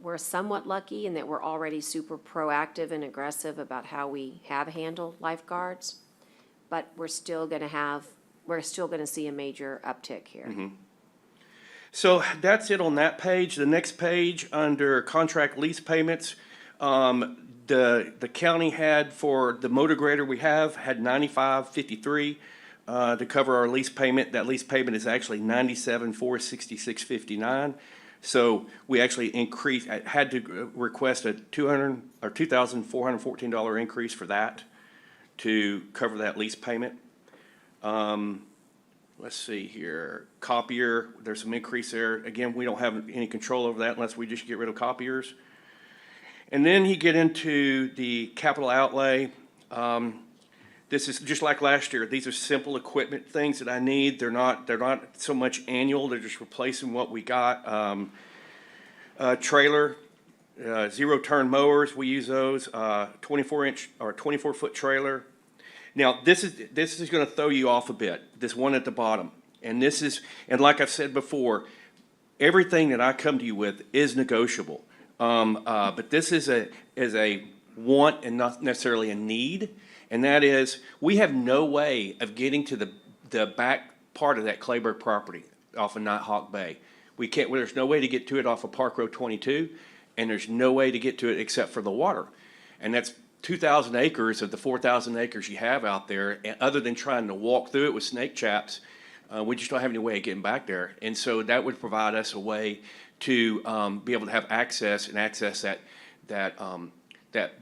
We're somewhat lucky in that we're already super proactive and aggressive about how we have handled lifeguards, but we're still gonna see a major uptick here. So that's it on that page. The next page, under contract lease payments, the county had, for the motor grader we have, had 9553 to cover our lease payment. That lease payment is actually 97,466.59. So we actually had to request a $2,414 increase for that to cover that lease payment. Let's see here, copier, there's some increase there. Again, we don't have any control over that unless we just get rid of copiers. And then you get into the capital outlay. This is just like last year. These are simple equipment things that I need. They're not so much annual. They're just replacing what we got. Trailer, zero-turn mowers. We use those. 24-inch or 24-foot trailer. Now this is going to throw you off a bit. This one at the bottom, and like I've said before, everything that I come to you with is negotiable. But this is a want and not necessarily a need. And that is, we have no way of getting to the back part of that Clayburg property off of Nighthawk Bay. There's no way to get to it off of Park Road 22, and there's no way to get to it except for the water. And that's 2,000 acres of the 4,000 acres you have out there, and other than trying to walk through it with snake chaps, we just don't have any way of getting back there. And so that would provide us a way to be able to have access that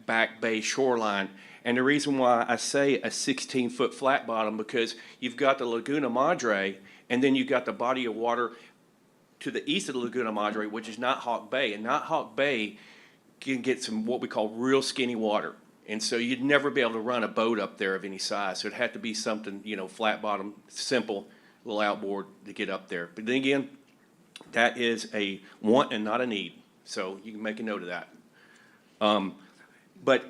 back bay shoreline. And the reason why I say a 16-foot flat bottom, because you've got the Laguna Madre, and then you've got the body of water to the east of the Laguna Madre, which is Nighthawk Bay. And Nighthawk Bay can get some what we call real skinny water. And so you'd never be able to run a boat up there of any size. So it'd have to be something, flat bottom, simple, little outboard to get up there. But then again, that is a want and not a need. So you can make a note of that. But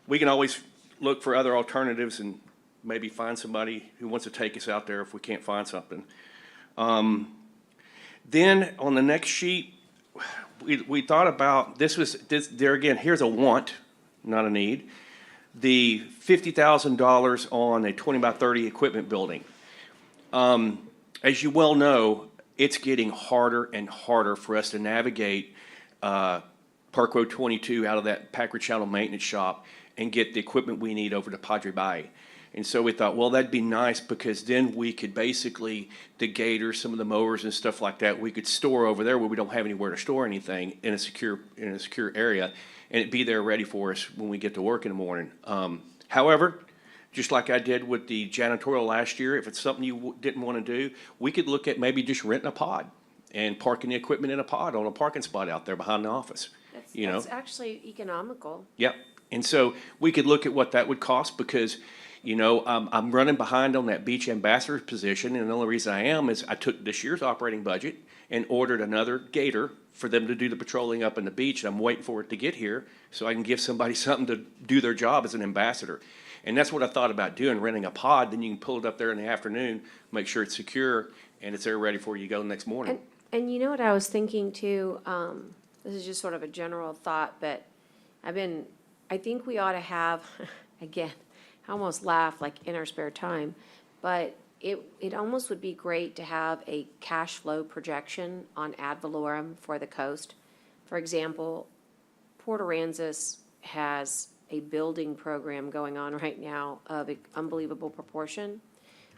we can always look for other alternatives and maybe find somebody who wants to take us out there if we can't find something. Then on the next sheet, we thought about, there again, here's a want, not a need. The $50,000 on a 20 by 30 equipment building. As you well know, it's getting harder and harder for us to navigate Park Road 22 out of that Packard Channel maintenance shop and get the equipment we need over to Padre Bay. And so we thought, well, that'd be nice, because then we could basically, the gators, some of the mowers and stuff like that, we could store over there where we don't have anywhere to store anything in a secure area, and it'd be there ready for us when we get to work in the morning. However, just like I did with the janitorial last year, if it's something you didn't want to do, we could look at maybe just renting a pod and parking the equipment in a pod on a parking spot out there behind the office. That's actually economical. Yep. And so we could look at what that would cost, because I'm running behind on that beach ambassador position, and the only reason I am is I took this year's operating budget and ordered another gator for them to do the patrolling up in the beach, and I'm waiting for it to get here so I can give somebody something to do their job as an ambassador. And that's what I thought about doing, renting a pod. Then you can pull it up there in the afternoon, make sure it's secure, and it's there ready for you to go the next morning. And you know what I was thinking too, this is just sort of a general thought, but I think we ought to have, again, I almost laugh like in our spare time, but it almost would be great to have a cash flow projection on ad valorem for the coast. For example, Port Aransas has a building program going on right now of unbelievable proportion.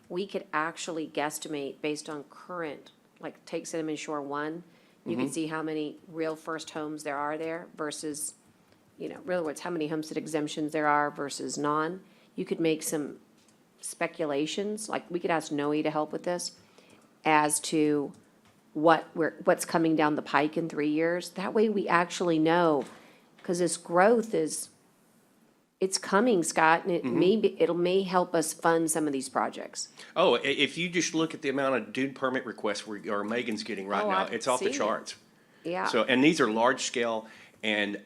We could actually guesstimate based on current, like take Cinnamon Shore 1, you can see how many real first homes there are there versus, real words, how many homestead exemptions there are versus non. You could make some speculations, like we could ask NOE to help with this, as to what's coming down the pike in 3 years. That way we actually know, because this growth it's coming, Scott, and it may help us fund some of these projects. Oh, if you just look at the amount of dune permit requests or Megan's getting right Oh, now, I've it's off the seen it. charts. Yeah. So, and these are large scale and,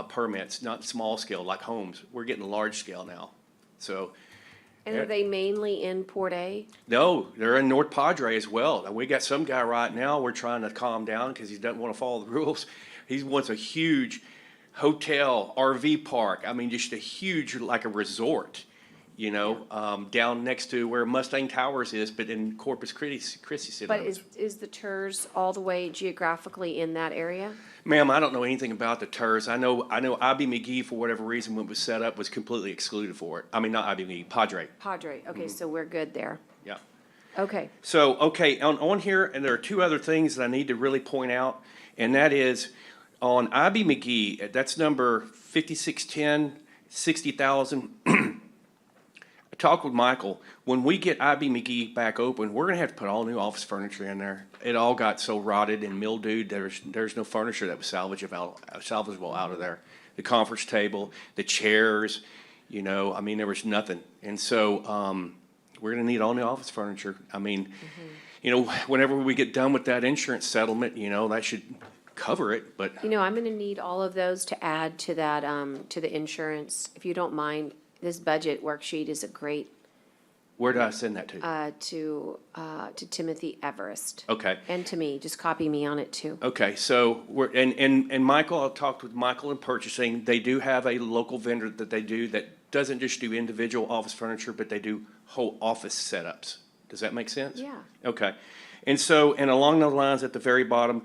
permits, not small scale like homes. We're getting large scale now. So, And are they mainly in Port A? no, they're in North Padre as well. And we got some guy right now, we're trying to calm down because he doesn't want to follow the rules. He wants a huge hotel, RV park. I mean, just a huge, like a resort, you know, down next to where Mustang Towers is, but in Corpus Christi City. But is the TERS all the way geographically in that area? Ma'am, I don't know anything about the TERS. I know IB McGee, for whatever reason, when it was set up, was completely excluded for it. I mean, not IB McGee, Padre. Padre, okay, so we're good there. Yeah. Okay. So, okay, on here, and there are two other things that I need to really point out, and that is on IB McGee, that's number 5610, 60,000. I talked with Michael. When we get IB McGee back open, we're gonna have to put all new office furniture in there. It all got so rotted and mildewed, there's no furniture that was salvageable out of there. The conference table, the chairs, you know, I mean, there was nothing. And so, we're gonna need all new office furniture. I mean, you know, whenever we get done with that insurance settlement, you know, that should cover it, but You know, I'm gonna need all of those to add to that, to the insurance. If you don't mind, this budget worksheet is a great, where do I send that to? to Timothy Everest. Okay. And to me, just copy me on it too. Okay, so and Michael, I talked with Michael in purchasing. They do have a local vendor that they do that doesn't just do individual office furniture, but they do whole office setups. Does that make sense? Yeah. Okay. And so, and along those lines at the very bottom,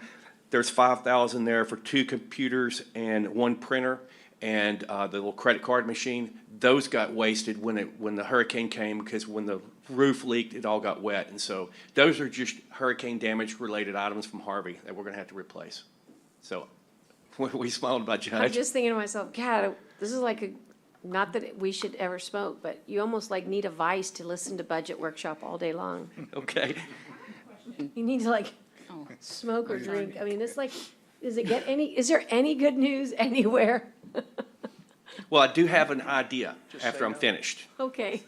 there's 5,000 there for 2 computers and 1 printer and the little credit card machine. Those got wasted when the hurricane came, because when the roof leaked, it all got wet. And so those are just hurricane damage related items from Harvey that we're gonna have to replace. So, we smiled about I'm Judge. just thinking to myself, God, this is like not that we should ever smoke, but you almost like need a vice to listen to budget workshop all day long. Okay. You need to like smoke or drink. I mean, it's like, is there any good news anywhere? Well, I do have an idea after I'm finished. Okay.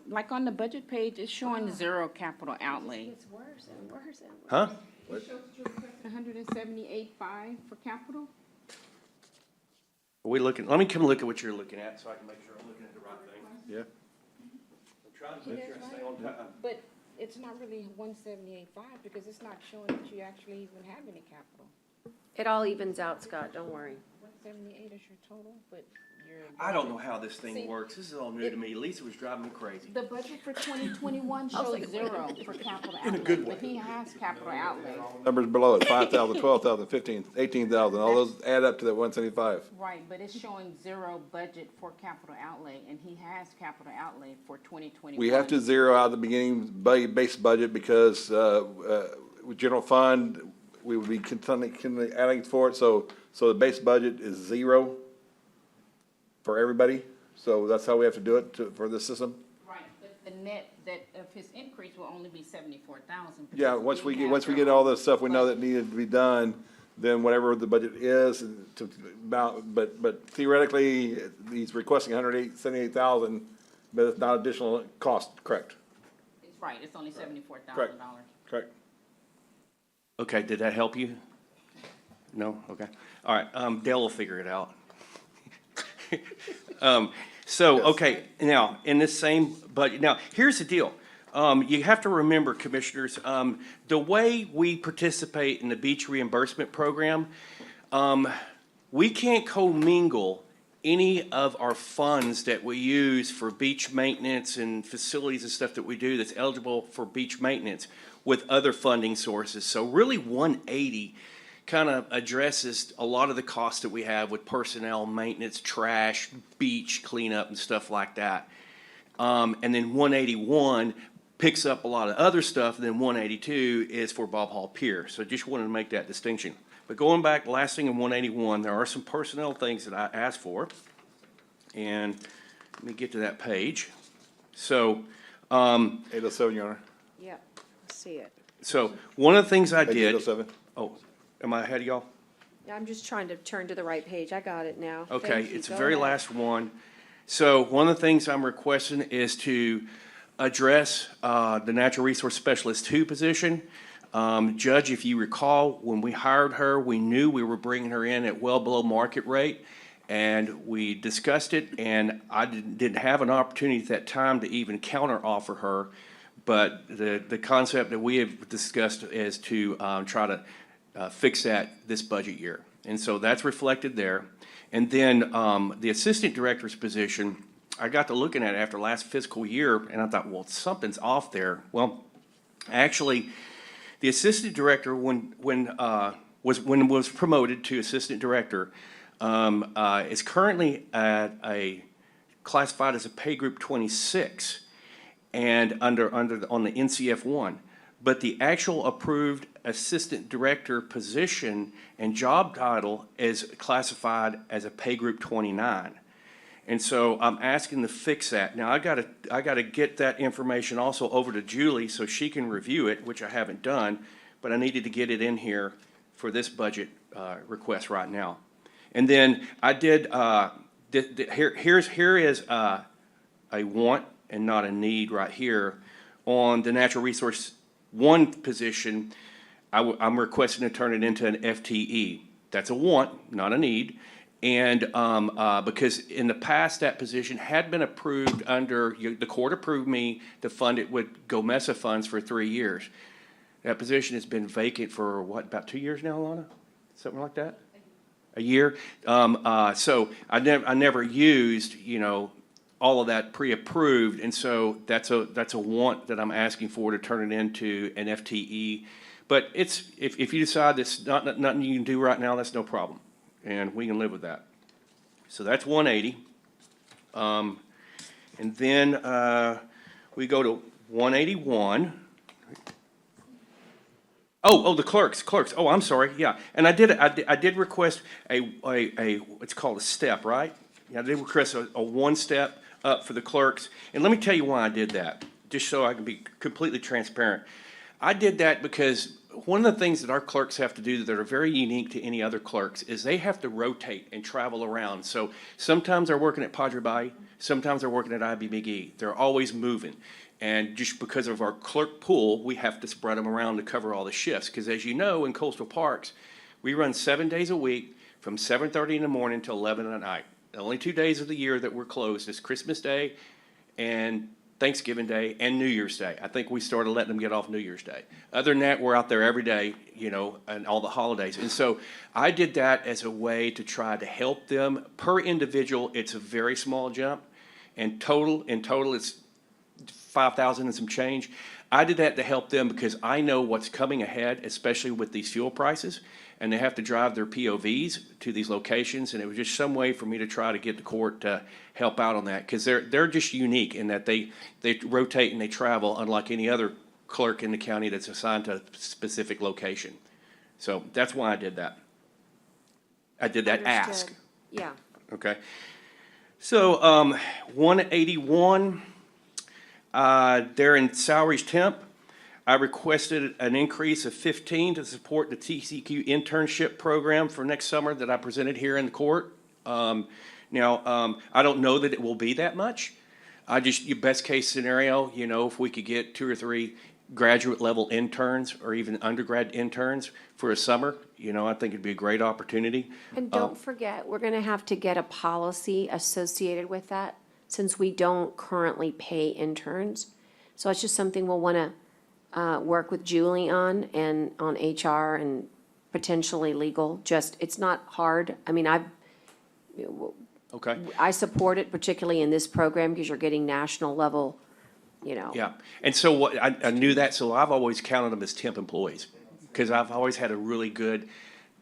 Like on the budget page, it's showing 0 capital outlay. It's worse and worse and worse. Huh? It shows that you're requesting 178.5 for capital? Are we looking, let me come look at what you're looking at so I can make sure I'm looking at the right thing. Yeah. I'm trying to make sure I stay on time. But it's not really 178.5 because it's not showing that you actually even have any capital. It all evens out, Scott, don't worry. 178 is your total, but you're. I don't know how this thing See, works. This is all new to me. Lisa was driving me crazy. The budget for 2021 shows like, 0 for capital outlay, but he has capital outlay. Numbers below it, 5,000, 12,000, 15, 18,000, all those add up to that 175. Right, but it's showing 0 budget for capital outlay, and he has capital outlay for 2021. We have to zero out the beginning base budget because, with general fund, we would be continually adding for it, so the base budget is 0 for everybody. So that's how we have to do it for this system. Right, but the net that of his increase will only be 74,000. Yeah, once we get all the stuff we know that needed to be done, then whatever the budget is, but theoretically, he's requesting 178,000, but it's not additional cost, correct? It's right, it's only $74,000. Correct. Okay, did that help you? No? Okay. All right, Dale will figure it out. Okay, now, in this same budget, now, here's the deal. You have to remember, commissioners, the way we participate in the beach reimbursement program, we can't commingle any of our funds that we use for beach maintenance and facilities and stuff that we do that's eligible for beach maintenance with other funding sources. So really 180 kind of addresses a lot of the costs that we have with personnel, maintenance, trash, beach cleanup and stuff like that. And then 181 picks up a lot of other stuff, and then 182 is for Bob Hall Pier. So just wanted to make that distinction. But going back, last thing in 181, there are some personnel things that I asked for. And let me get to that page. So, 807, Your Honor. Yep, I see it. So one of the things I Page did. 807. Oh, am I ahead of y'all? Yeah, I'm just trying to turn to the right page. I got it now. Okay, Thank you. it's the Go very ahead. last one. So one of the things I'm requesting is to address the Natural Resource Specialist 2 position. Judge, if you recall, when we hired her, we knew we were bringing her in at well below market rate, and we discussed it, and I didn't have an opportunity at that time to even counter-offer her, but the concept that we have discussed is to try to fix that this budget year. And so that's reflected there. And then the assistant director's position, I got to looking at it after last fiscal year, and I thought, well, something's off there. Well, actually, the assistant director, when was promoted to assistant director, is currently at classified as a pay group 26, and on the NCF 1. But the actual approved assistant director position and job title is classified as a pay group 29. And so I'm asking to fix that. Now, I gotta get that information also over to Julie so she can review it, which I haven't done, but I needed to get it in here for this budget request right now. And then I did, here is a want and not a need right here. On the Natural Resource 1 position, I'm requesting to turn it into an FTE. That's a want, not a need. And because in the past, that position had been approved under, the court approved me to fund it with GOMESA funds for 3 years. That position has been vacant for what, about 2 years now, Alana? Something like that? A year? So I never used, all of that pre-approved, and so that's a want that I'm asking for to turn it into an FTE. But it's, if you decide that's nothing you can do right now, that's no problem, and we can live with that. So that's 180. And then we go to 181. Oh, the clerks. Oh, I'm sorry, yeah. And I did request it's called a step, right? Yeah, I did request a one-step up for the clerks. And let me tell you why I did that, just so I can be completely transparent. I did that because one of the things that our clerks have to do that are very unique to any other clerks is they have to rotate and travel around. So sometimes they're working at Padre Bay, sometimes they're working at IB McGee. They're always moving. And just because of our clerk pool, we have to spread them around to cover all the shifts. Because as you know, in coastal parks, we run 7 days a week from 7:30 in the morning till 11 at night. The only 2 days of the year that we're closed is Christmas Day and Thanksgiving Day and New Year's Day. I think we started letting them get off New Year's Day. Other than that, we're out there every day, and all the holidays. And so I did that as a way to try to help them. Per individual, it's a very small jump. And in total, it's 5,000 and some change. I did that to help them because I know what's coming ahead, especially with these fuel prices, and they have to drive their POVs to these locations, and it was just some way for me to try to get the court to help out on that, because they're just unique in that they rotate and they travel unlike any other clerk in the county that's assigned to a specific location. So that's why I did that. I did that ask. Understood. Yeah. Okay. So 181. There in salaries temp, I requested an increase of 15 to support the TCQ internship program for next summer that I presented here in the court. Now, I don't know that it will be that much. Your best case scenario, if we could get 2 or 3 graduate level interns or even undergrad interns for a summer, I think it'd be a great opportunity. And don't forget, we're gonna have to get a policy associated with that, since we don't currently pay interns. So it's just something we'll wanna work with Julie on, and on HR and potentially legal. It's not hard. I mean, Okay. I support it, particularly in this program, because you're getting national level, Yeah, and so what, I knew that, so I've always counted them as temp employees, because I've always had a really good,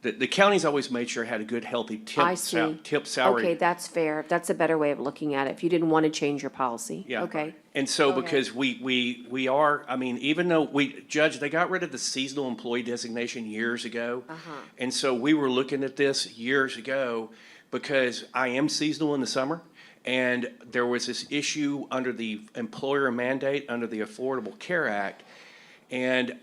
the county's always made sure it had a good, healthy I see. temp salary. Okay, that's fair. That's a better way of looking at it, if you didn't want to change your policy. Yeah. Okay. And so, Go ahead. because we are, I mean, even though Judge, they got rid of the seasonal employee designation years ago. And so we were looking at this years ago, because I am seasonal in the summer. And there was this issue under the employer mandate, under the Affordable Care Act. And,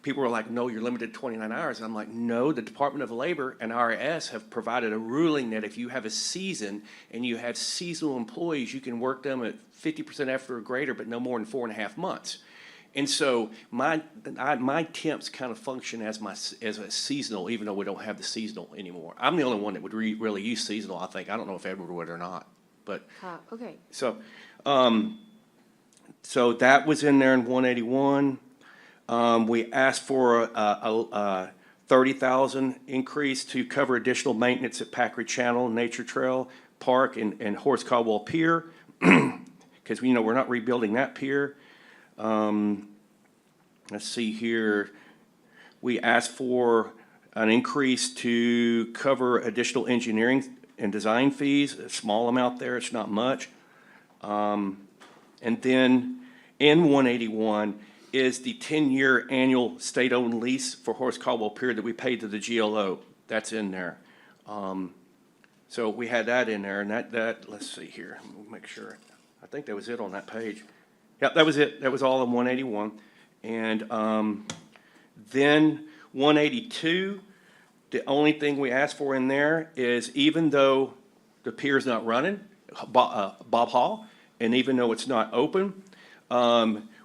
people were like, no, you're limited to 29 hours. And I'm like, no, the Department of Labor and IRS have provided a ruling that if you have a season and you have seasonal employees, you can work them at 50% effort or greater, but no more than 4.5 months. And so my temps kind of function as a seasonal, even though we don't have the seasonal anymore. I'm the only one that would really use seasonal, I think. I don't know if Edward would or not, but. Okay. So, so that was in there in 181. We asked for a 30,000 increase to cover additional maintenance at Packard Channel, Nature Trail Park, and Horace Caldwell Pier, because we're not rebuilding that pier. Let's see here. We asked for an increase to cover additional engineering and design fees, a small amount there, it's not much. And then in 181 is the 10-year annual state-owned lease for Horace Caldwell Pier that we paid to the GLO. That's in there. So we had that in there, and that let's see here, we'll make sure. I think that was it on that page. Yep, that was it. That was all in 181. And then 182, the only thing we asked for in there is, even though the pier's not running, Bob Hall, and even though it's not open,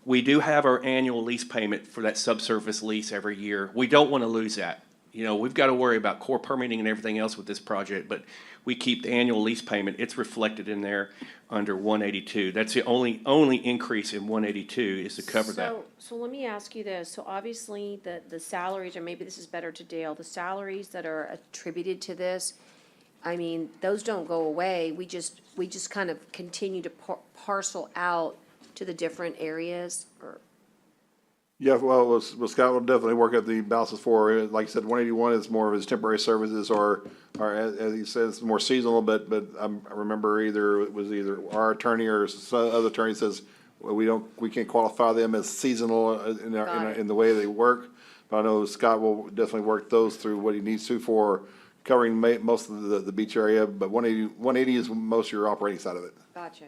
we do have our annual lease payment for that subsurface lease every year. We don't want to lose that. We've got to worry about core permitting and everything else with this project, but we keep the annual lease payment. It's reflected in there under 182. That's the only increase in 182 is to cover that. So let me ask you this. So obviously the salaries, or maybe this is better to Dale, the salaries that are attributed to this, I mean, those don't go away. We just kind of continue to parcel out to the different areas, or? Yeah, well, Scott will definitely work at the balances for, like you said, 181 is more of his temporary services, or as he says, more seasonal, but I remember it was either our attorney or some other attorney says, well, we can't qualify them as seasonal in the way they work. But I know Scott will definitely work those through what he needs to for covering most of the beach area, but 180 is most of your operating side of it. Gotcha.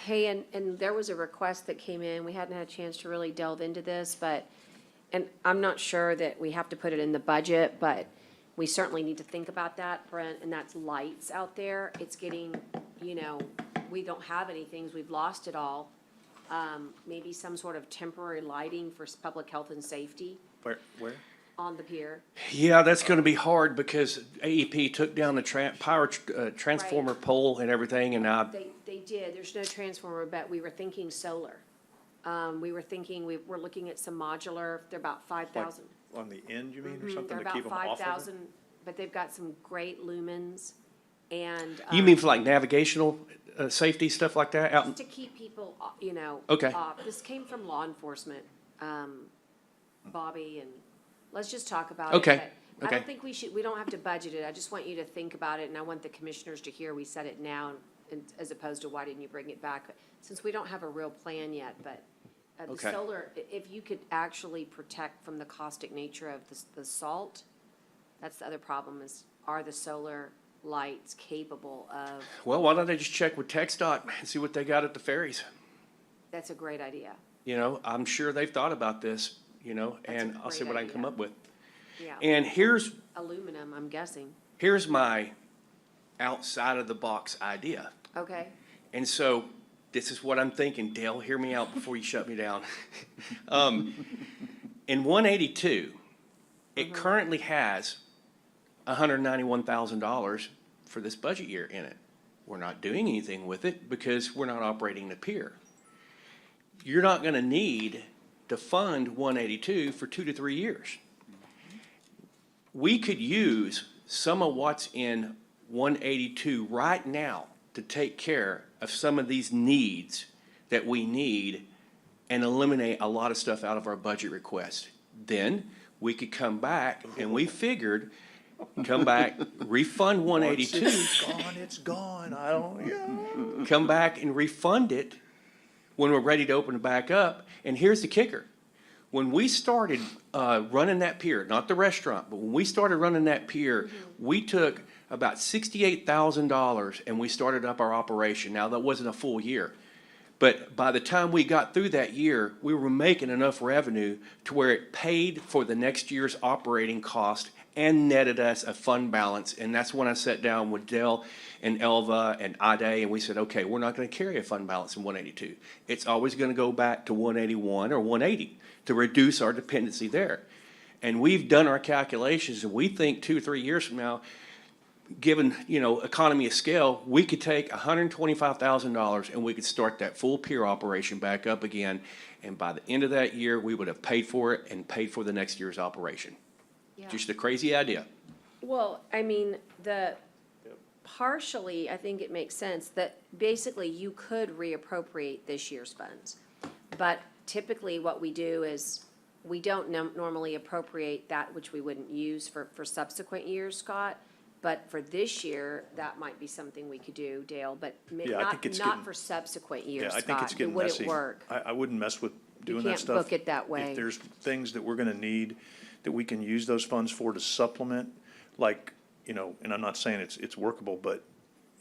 Hey, and there was a request that came in, we hadn't had a chance to really delve into this, and I'm not sure that we have to put it in the budget, but we certainly need to think about that, Brent, and that's lights out there. It's getting, we don't have anything, we've lost it all. Maybe some sort of temporary lighting for public health and safety Where? on the pier. Yeah, that's going to be hard because AEP took down the power transformer pole and everything, and They did, there's no transformer, but we were thinking solar. We were looking at some modular, they're about 5,000. On the end, you mean, or Mhm, something they're to keep them about off of it? 5,000, but they've got some great lumens and. you mean for like navigational safety, stuff like that? Just to keep people, Okay. off. This came from law enforcement, Bobby, and let's just talk about it. Okay, but I okay. don't think we don't have to budget it. I just want you to think about it, and I want the commissioners to hear we said it now, as opposed to why didn't you bring it back? Since we don't have a real plan yet, but the Okay. solar, if you could actually protect from the caustic nature of the salt, that's the other problem is, are the solar lights capable of, Well, why don't I just check with TxDOT and see what they got at the ferries? that's a great idea. I'm sure they've thought about this, and a I'll see great what I can come idea. up with. Yeah. And here's Aluminum, I'm guessing. my outside of the box idea. Okay. And so this is what I'm thinking. Dale, hear me out before you shut me down. In 182, it currently has $191,000 for this budget year in it. We're not doing anything with it because we're not operating the pier. You're not going to need to fund 182 for 2 to 3 years. We could use some of what's in 182 right now to take care of some of these needs that we need and eliminate a lot of stuff out of our budget request. Then we could come back, and we figured, refund 182. It's gone, I don't, Come back and refund it when we're ready to open it back up. And here's the kicker. When we started running that pier, not the restaurant, but when we started running that pier, we took about $68,000 and we started up our operation. Now, that wasn't a full year. But by the time we got through that year, we were making enough revenue to where it paid for the next year's operating cost and netted us a fund balance. And that's when I sat down with Dell and Elva and Ade, and we said, okay, we're not gonna carry a fund balance in 182. It's always gonna go back to 181 or 180 to reduce our dependency there. And we've done our calculations, and we think 2 or 3 years from now, given, economy of scale, we could take $125,000 and we could start that full pier operation back up again. And by the end of that year, we would have paid for it and paid for the next year's operation. Just a crazy idea. Well, I mean, partially, I think it makes sense that basically you could reappropriate this year's funds. But typically what we do is we don't normally appropriate that which we wouldn't use for subsequent years, Scott. But for this year, that might be something we could do, Dale, but Yeah, I think it's not getting- for subsequent years, Yeah, I think it's Scott. getting Would messy. it work? I wouldn't mess with doing that can't stuff. book it that way. If there's things that we're gonna need, that we can use those funds for to supplement, like, and I'm not saying it's workable, but,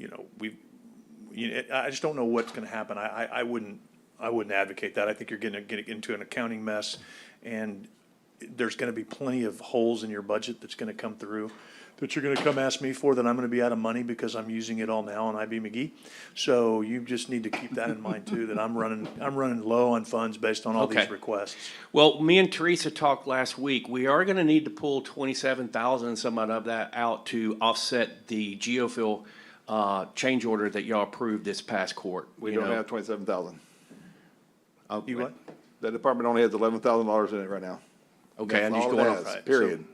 I just don't know what's gonna happen. I wouldn't advocate that. I think you're getting into an accounting mess, and there's gonna be plenty of holes in your budget that's gonna come through, that you're gonna come ask me for, that I'm gonna be out of money because I'm using it all now on IB McGee. So you just need to keep that in mind too, that I'm running low on funds based on all these Okay. requests. Well, me and Teresa talked last week. We are gonna need to pull 27,000 some of that out to offset the geofill, change order that y'all approved this past court. We you don't know. have 27,000. You what? The department only has $11,000 in it right now. Okay, I'm That's just all it going, has, Right, period.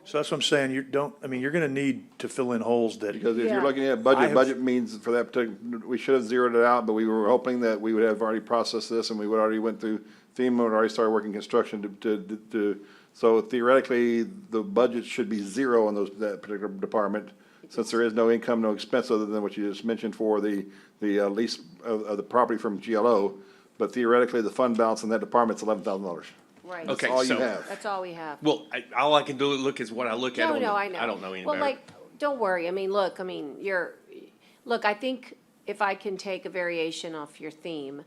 So that's what I'm saying, you're gonna need to fill in holes that. Because if you're Yeah. looking at I budget, have- budget means for that particular, we should have zeroed it out, but we were hoping that we would have already processed this and we would already went through FEMA and already started working construction so theoretically, the budget should be zero on that particular department, since there is no income, no expense other than what you just mentioned for the lease of the property from GLO. But theoretically, the fund balance in that department's $11,000. Right. Okay, All you so- have. That's all we have. well, all I can do look is what I look at. No, on no, the- I know. I don't know any Well, better. don't worry. I mean, look, I think if I can take a variation off your theme,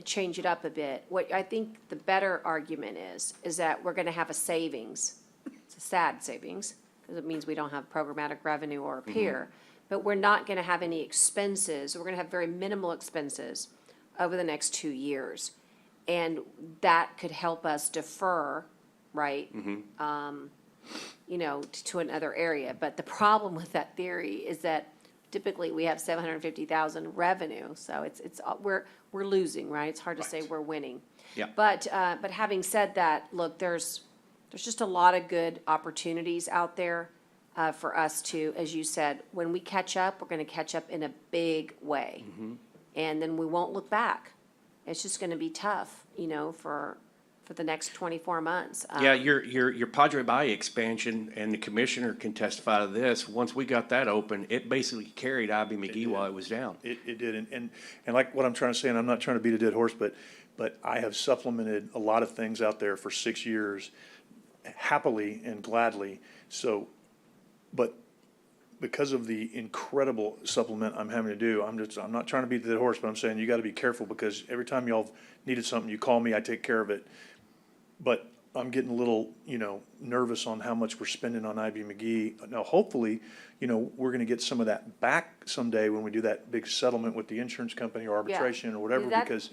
change it up a bit. What I think the better argument is that we're gonna have a savings. It's a sad savings, because it means we don't have programmatic revenue or a pier. But we're not gonna have any expenses. We're gonna have very minimal expenses over the next 2 years. And that could help us defer, right? To another area. But the problem with that theory is that typically we have 750,000 revenue, so we're losing, right? It's hard to say we're winning. Yeah. But having said that, look, there's just a lot of good opportunities out there for us to, as you said, when we catch up, we're gonna catch up in a big way. And then we won't look back. It's just gonna be tough, for the next 24 months. Yeah, your Padre Valle expansion, and the commissioner can testify to this, once we got that open, it basically carried IB McGee while it was down. It did, and like what I'm trying to say, and I'm not trying to beat a dead horse, but I have supplemented a lot of things out there for 6 years happily and gladly, but because of the incredible supplement I'm having to do, I'm not trying to beat the dead horse, but I'm saying you gotta be careful, because every time y'all needed something, you call me, I take care of it. But I'm getting a little, nervous on how much we're spending on IB McGee. Now, hopefully, we're gonna get some of that back someday when we do that big settlement with the insurance company or arbitration or whatever, That- because,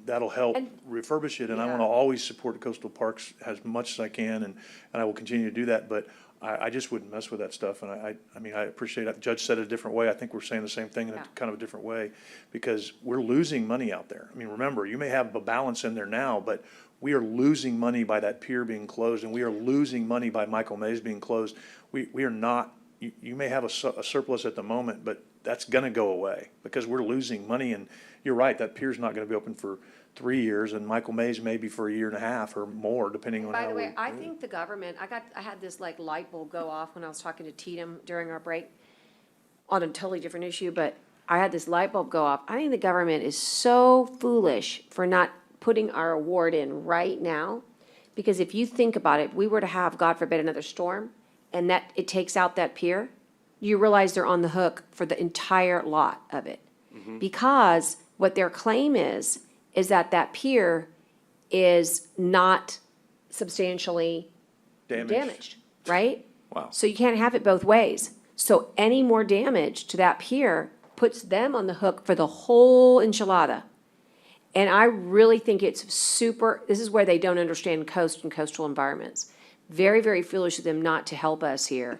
that'll help And- refurbish it, and I Yeah. wanna always support coastal parks as much as I can, and I will continue to do that, but I just wouldn't mess with that stuff, and I mean, I appreciate it. The judge said it a different way. I think we're saying the same thing in a Yeah. kind of a different way, because we're losing money out there. I mean, remember, you may have a balance in there now, but we are losing money by that pier being closed, and we are losing money by Michael Mays being closed. We are not, you may have a surplus at the moment, but that's gonna go away, because we're losing money, and you're right, that pier's not gonna be open for 3 years, and Michael Mays maybe for 1.5 years or more, depending on how By the way, we- I think the government, I had this like light bulb go off when I was talking to Tatum during our break on a totally different issue, but I had this light bulb go off. I think the government is so foolish for not putting our award in right now. Because if you think about it, if we were to have, God forbid, another storm, and that it takes out that pier, you realize they're on the hook for the entire lot of it. Because what their claim is that that pier is not substantially damaged, right? Wow. So you can't have it both ways. So any more damage to that pier puts them on the hook for the whole enchilada. And I really think it's this is where they don't understand coast and coastal environments. Very, very foolish of them not to help us here.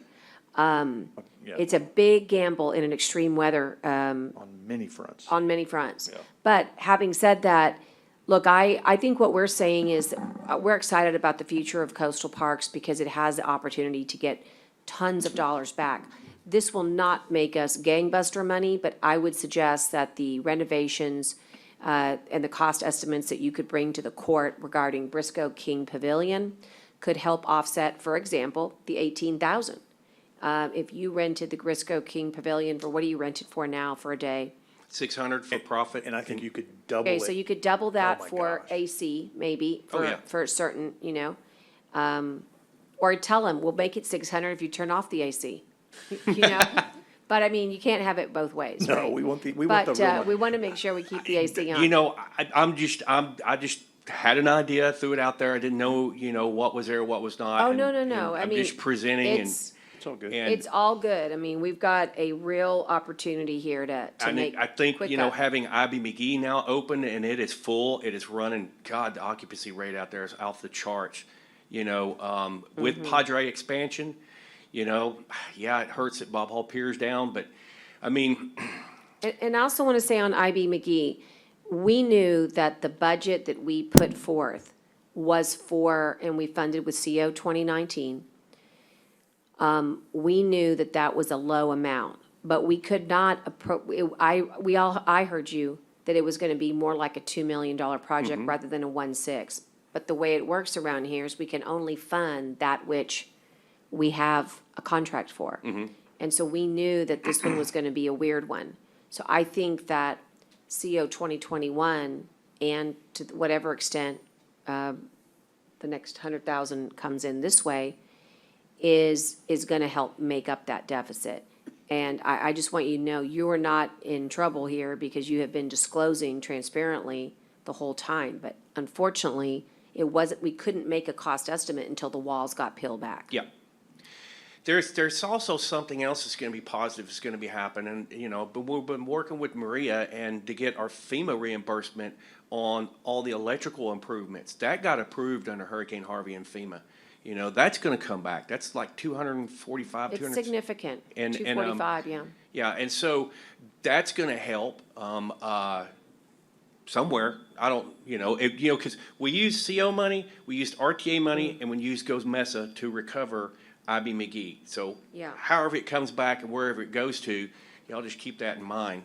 It's a big gamble in an extreme weather, On many fronts. on many fronts. Yeah. But having said that, look, I think what we're saying is that we're excited about the future of coastal parks because it has the opportunity to get tons of dollars back. This will not make us gangbuster money, but I would suggest that the renovations and the cost estimates that you could bring to the court regarding Briscoe King Pavilion could help offset, for example, the $18,000. If you rented the Briscoe King Pavilion for, what do you rent it for now for a day? 600 for profit. And I think you could double Okay, it. so you could double that my for gosh. AC, maybe, Oh, yeah. for certain, or tell them, we'll make it 600 if you turn off the AC, you know? But I mean, you can't have it both ways, No, right? we want the real But, money. we want to make sure we keep the AC on. You know, I just had an idea, threw it out there. I didn't know, what was there, what was not. Oh, and- no. and I I'm mean, just presenting and. it's, It's all good. and it's all good. I mean, we've got a real opportunity here to make I think, quick up. having IB McGee now open and it is full, it is running, God, the occupancy rate out there is off the charts. With Padre expansion, yeah, it hurts that Bob Hall Pier's down, but I mean, And I also want to say on IB McGee, we knew that the budget that we put forth was for, and we funded with CO 2019. We knew that that was a low amount, but we could not, I heard you, that it was going to be more like a $2 million project rather than a 1.6. But the way it works around here is we can only fund that which we have a contract for. And so we knew that this one was going to be a weird one. So I think that CO 2021 and to whatever extent the next 100,000 comes in this way is going to help make up that deficit. And I just want you to know, you are not in trouble here because you have been disclosing transparently the whole time. But unfortunately, we couldn't make a cost estimate until the walls got peeled back. yeah. There's also something else that's gonna be positive, that's gonna be happening, but we've been working with Maria and to get our FEMA reimbursement on all the electrical improvements. That got approved under Hurricane Harvey and FEMA. That's gonna come back. That's like 245, It's 200. significant, And- 245, yeah. Yeah, and so that's gonna help, somewhere. I don't, because we used CO money, we used RTA money, and we used GOES-MESA to recover IB McGee. So Yeah. however it comes back and wherever it goes to, y'all just keep that in mind,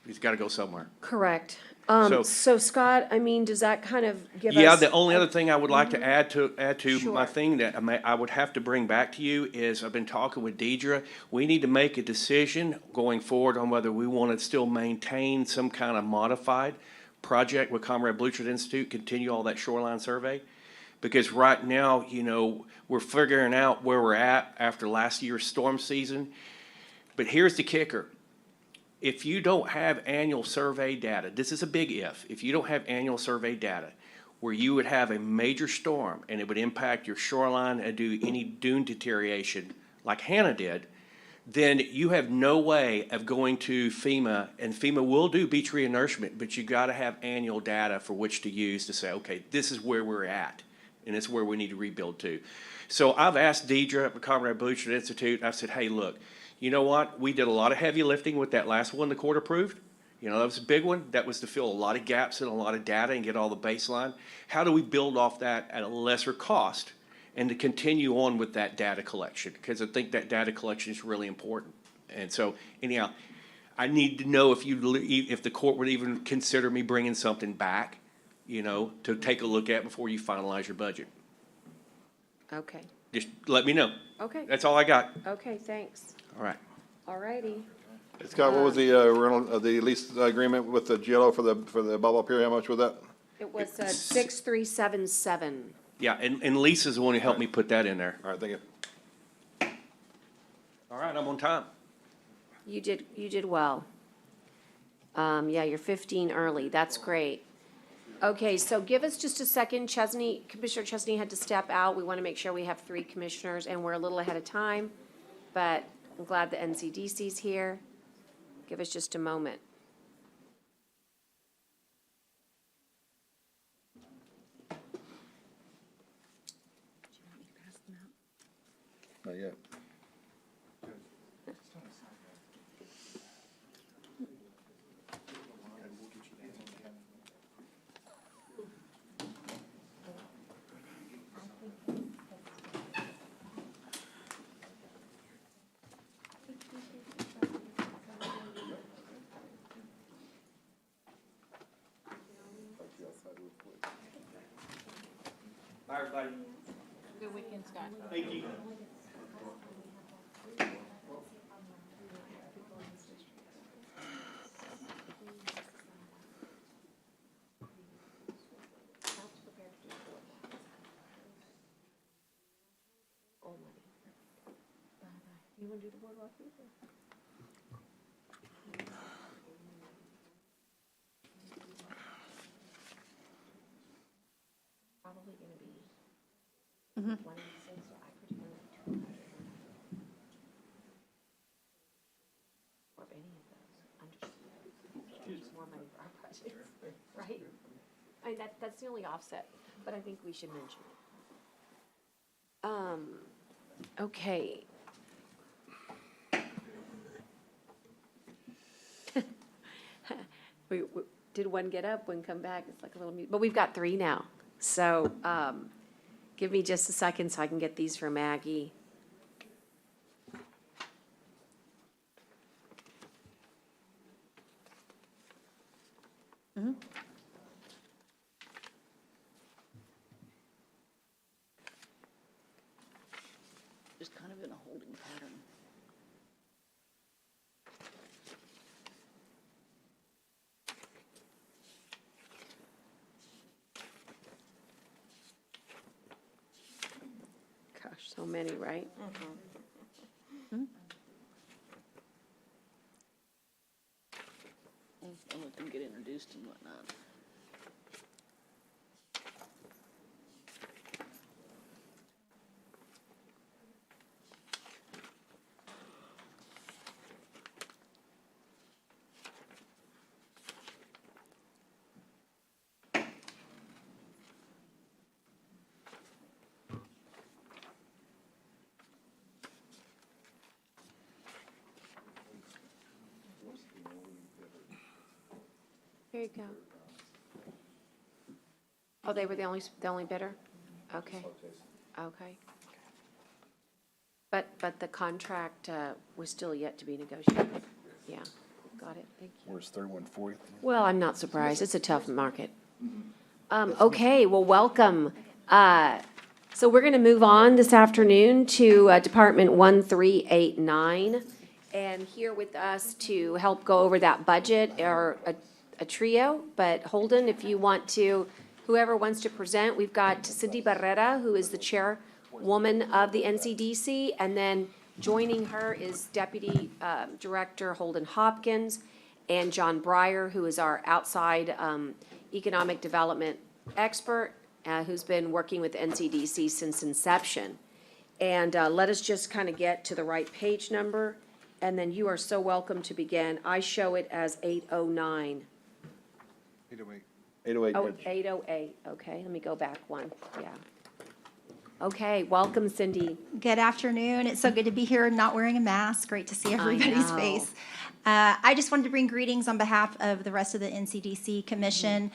it's gotta go somewhere. Correct. So- So Scott, I mean, does that kind of give us? Yeah, the only other thing I would like to add to my Sure. thing that I would have to bring back to you is I've been talking with Deidre. We need to make a decision going forward on whether we want to still maintain some kind of modified project with Comrade Bluchard Institute, continue all that shoreline survey. Because right now, we're figuring out where we're at after last year's storm season. But here's the kicker. If you don't have annual survey data, this is a big if you don't have annual survey data, where you would have a major storm and it would impact your shoreline and do any dune deterioration like Hannah did, then you have no way of going to FEMA, and FEMA will do beach renourishment, but you gotta have annual data for which to use to say, okay, this is where we're at, and it's where we need to rebuild to. So I've asked Deidre at the Comrade Bluchard Institute, I said, hey, look, you know what? We did a lot of heavy lifting with that last one the court approved. That was a big one. That was to fill a lot of gaps in a lot of data and get all the baseline. How do we build off that at a lesser cost and to continue on with that data collection? Because I think that data collection is really important. And so anyhow, I need to know if the court would even consider me bringing something back, to take a look at before you finalize your budget. Okay, Just let me know. okay, That's all I got. okay, thanks. All right. All righty. Scott, what was the rental, the lease agreement with the GLO for the Bubble Pier? How much was that? It was 6377. Yeah, and Lisa's the one who helped me put that in there. All right, thank you. All right, I'm on time. You did well. Yeah, you're 15 early. That's great. Okay, so give us just a second. Chesney, Commissioner Chesney had to step out. We want to make sure we have 3 commissioners, and we're a little ahead of time, but I'm glad the NCDC's here. Give us just a moment. Not yet. Bye, everybody. Good weekend, Scott. Thank you. You want to do the boardwalk? Probably gonna be one of these things, so I could do like 200 or any of those. I'm just more money for our budget, right? I mean, that's the only offset, but I think we should mention it. Okay. Did one get up, one come back? It's like a little, but we've got 3 now. So, give me just a second so I can get these for Maggie. Just kind of in a holding pattern. Gosh, so many, right? I'll let them get introduced and whatnot. Here you go. Oh, they were the only bidder? Okay. Okay. But the contract was still yet to be negotiated. Yeah, got it. Thank you. Where's 3140? Well, I'm not surprised. It's a tough market. Okay, well, welcome. So we're going to move on this afternoon to Department 1389. And here with us to help go over that budget are a trio. But Holden, if you want to, whoever wants to present, we've got Cindy Barrera, who is the chairwoman of the NCDC. And then joining her is Deputy Director Holden Hopkins and John Breyer, who is our outside economic development expert, who's been working with NCDC since inception. And let us just kind of get to the right page number, and then you are so welcome to begin. I show it as 809. 808. 808. Oh, 808, okay, let me go back one, yeah. Okay, welcome, Cindy. Good afternoon. It's so good to be here, not wearing a mask. Great to see everybody's know. face. I just wanted to bring greetings on behalf of the rest of the NCDC Commission.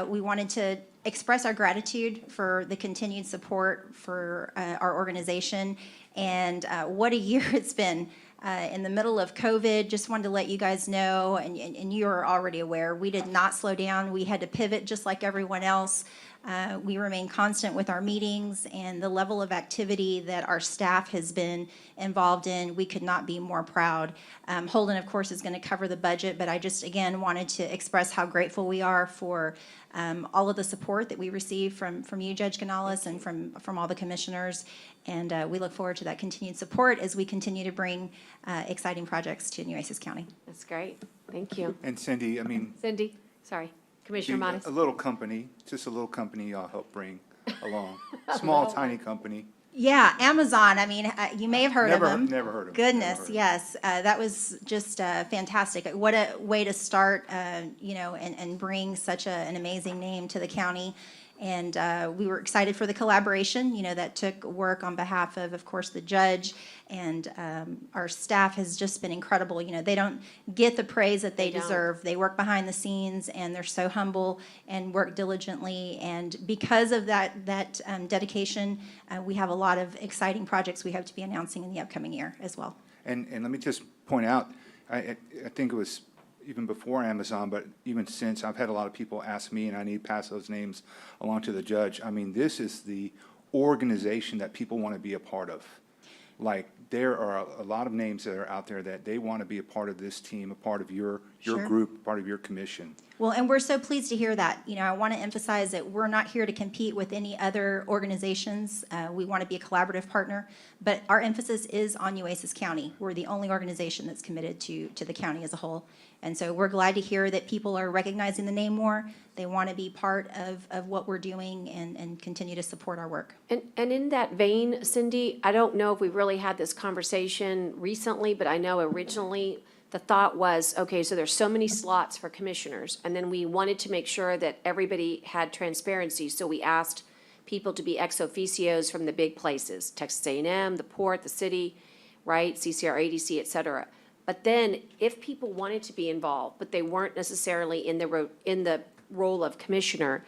We wanted to express our gratitude for the continued support for our organization, and what a year it's been. In the middle of COVID, just wanted to let you guys know, and you are already aware, we did not slow down. We had to pivot just like everyone else. We remain constant with our meetings, and the level of activity that our staff has been involved in, we could not be more proud. Holden, of course, is going to cover the budget, but I just, again, wanted to express how grateful we are for all of the support that we receive from you, Judge Canales, and from all the commissioners. And we look forward to that continued support as we continue to bring exciting projects to Nueces County. That's great. Thank you. And Cindy, I mean, Cindy, sorry, Commissioner Monas. a little company, just a little company y'all help bring along. Small, tiny company. Yeah, Amazon, I mean, you may have heard of them. Never heard of them. Goodness, yes, that was just fantastic. What a way to start, you know, and bring such an amazing name to the county. And we were excited for the collaboration, you know, that took work on behalf of course, the judge. And our staff has just been incredible. You know, they don't get the praise that they deserve. They work behind the scenes, and they're so humble and work diligently. And because of that dedication, we have a lot of exciting projects we hope to be announcing in the upcoming year as well. And let me just point out, I think it was even before Amazon, but even since, I've had a lot of people ask me, and I need to pass those names along to the judge. I mean, this is the organization that people want to be a part of. Like, there are a lot of names that are out there that they want to be a part of this team, a part of your Sure. group, part of your commission. Well, and we're so pleased to hear that. You know, I want to emphasize that we're not here to compete with any other organizations. We want to be a collaborative partner, but our emphasis is on Nueces County. We're the only organization that's committed to the county as a whole. And so we're glad to hear that people are recognizing the name more. They want to be part of what we're doing and continue to support our work. And in that vein, Cindy, I don't know if we really had this conversation recently, but I know originally the thought was, okay, so there's so many slots for commissioners, and then we wanted to make sure that everybody had transparency, so we asked people to be ex officios from the big places, Texas A&M, the port, the city, right, CCR, ADC, et cetera. But then, if people wanted to be involved, but they weren't necessarily in the role of commissioner,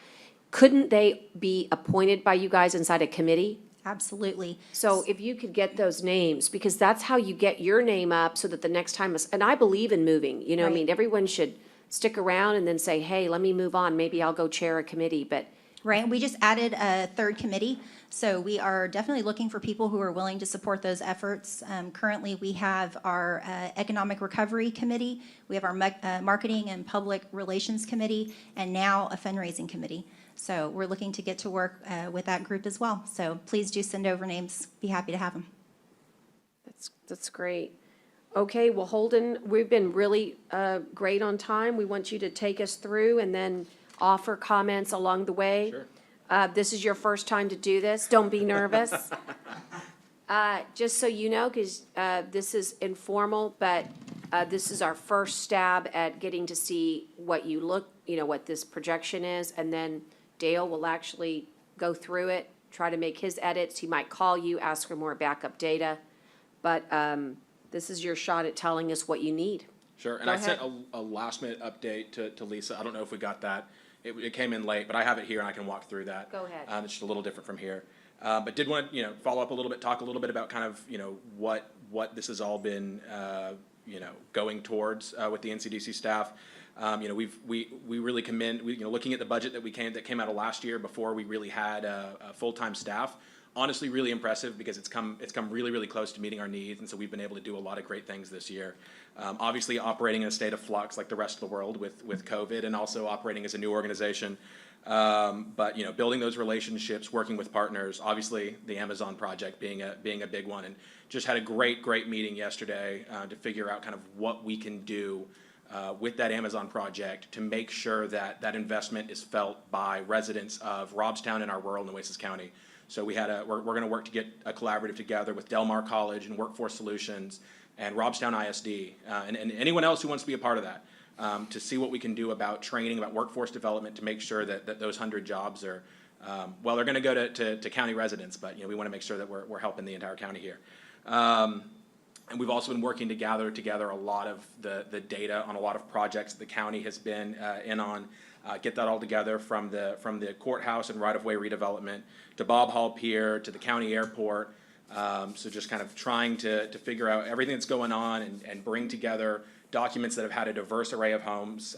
couldn't they be appointed by you guys inside a committee? Absolutely. So if you could get those names, because that's how you get your name up so that the next time, and I believe in moving, you know, I Right. mean, everyone should stick around and then say, hey, let me move on, maybe I'll go chair a committee, but Right, we just added a third committee, so we are definitely looking for people who are willing to support those efforts. Currently, we have our Economic Recovery Committee, we have our Marketing and Public Relations Committee, and now a fundraising committee. So we're looking to get to work with that group as well. So please do send over names, be happy to have them. that's great. Okay, well, Holden, we've been really great on time. We want you to take us through and then offer comments along the way. Sure. This is your first time to do this. Don't be nervous. Just so you know, because this is informal, but this is our first stab at getting to see what you look, you know, what this projection is, and then Dale will actually go through it, try to make his edits. He might call you, ask for more backup data, but this is your shot at telling us what you need. Sure, and Go I sent ahead. a last-minute update to Lisa. I don't know if we got that. It came in late, but I have it here and I can walk through that. Go ahead. It's just a little different from here. But did want to, you know, follow up a little bit, talk a little bit about kind of, you know, what this has all been, you know, going towards with the NCDC staff. You know, we really commend, you know, looking at the budget that came out of last year before we really had a full-time staff. Honestly, really impressive because it's come really, really close to meeting our needs, and so we've been able to do a lot of great things this year. Obviously, operating in a state of flux like the rest of the world with COVID, and also operating as a new organization. But you know, building those relationships, working with partners. Obviously, the Amazon project being a big one, and just had a great meeting yesterday to figure out kind of what we can do with that Amazon project to make sure that that investment is felt by residents of Robstown and our rural Nueces County. So we're going to work to get a collaborative together with Del Mar College and Workforce Solutions and Robstown ISD and anyone else who wants to be a part of that to see what we can do about training, about workforce development to make sure that those 100 jobs are, well, they're going to go to county residents, but you know, we want to make sure that we're helping the entire county here. And we've also been working to gather together a lot of the data on a lot of projects the county has been in on. Get that all together from the courthouse and right-of-way redevelopment to Bob Hall Pier to the county airport. So just kind of trying to figure out everything that's going on and bring together documents that have had a diverse array of homes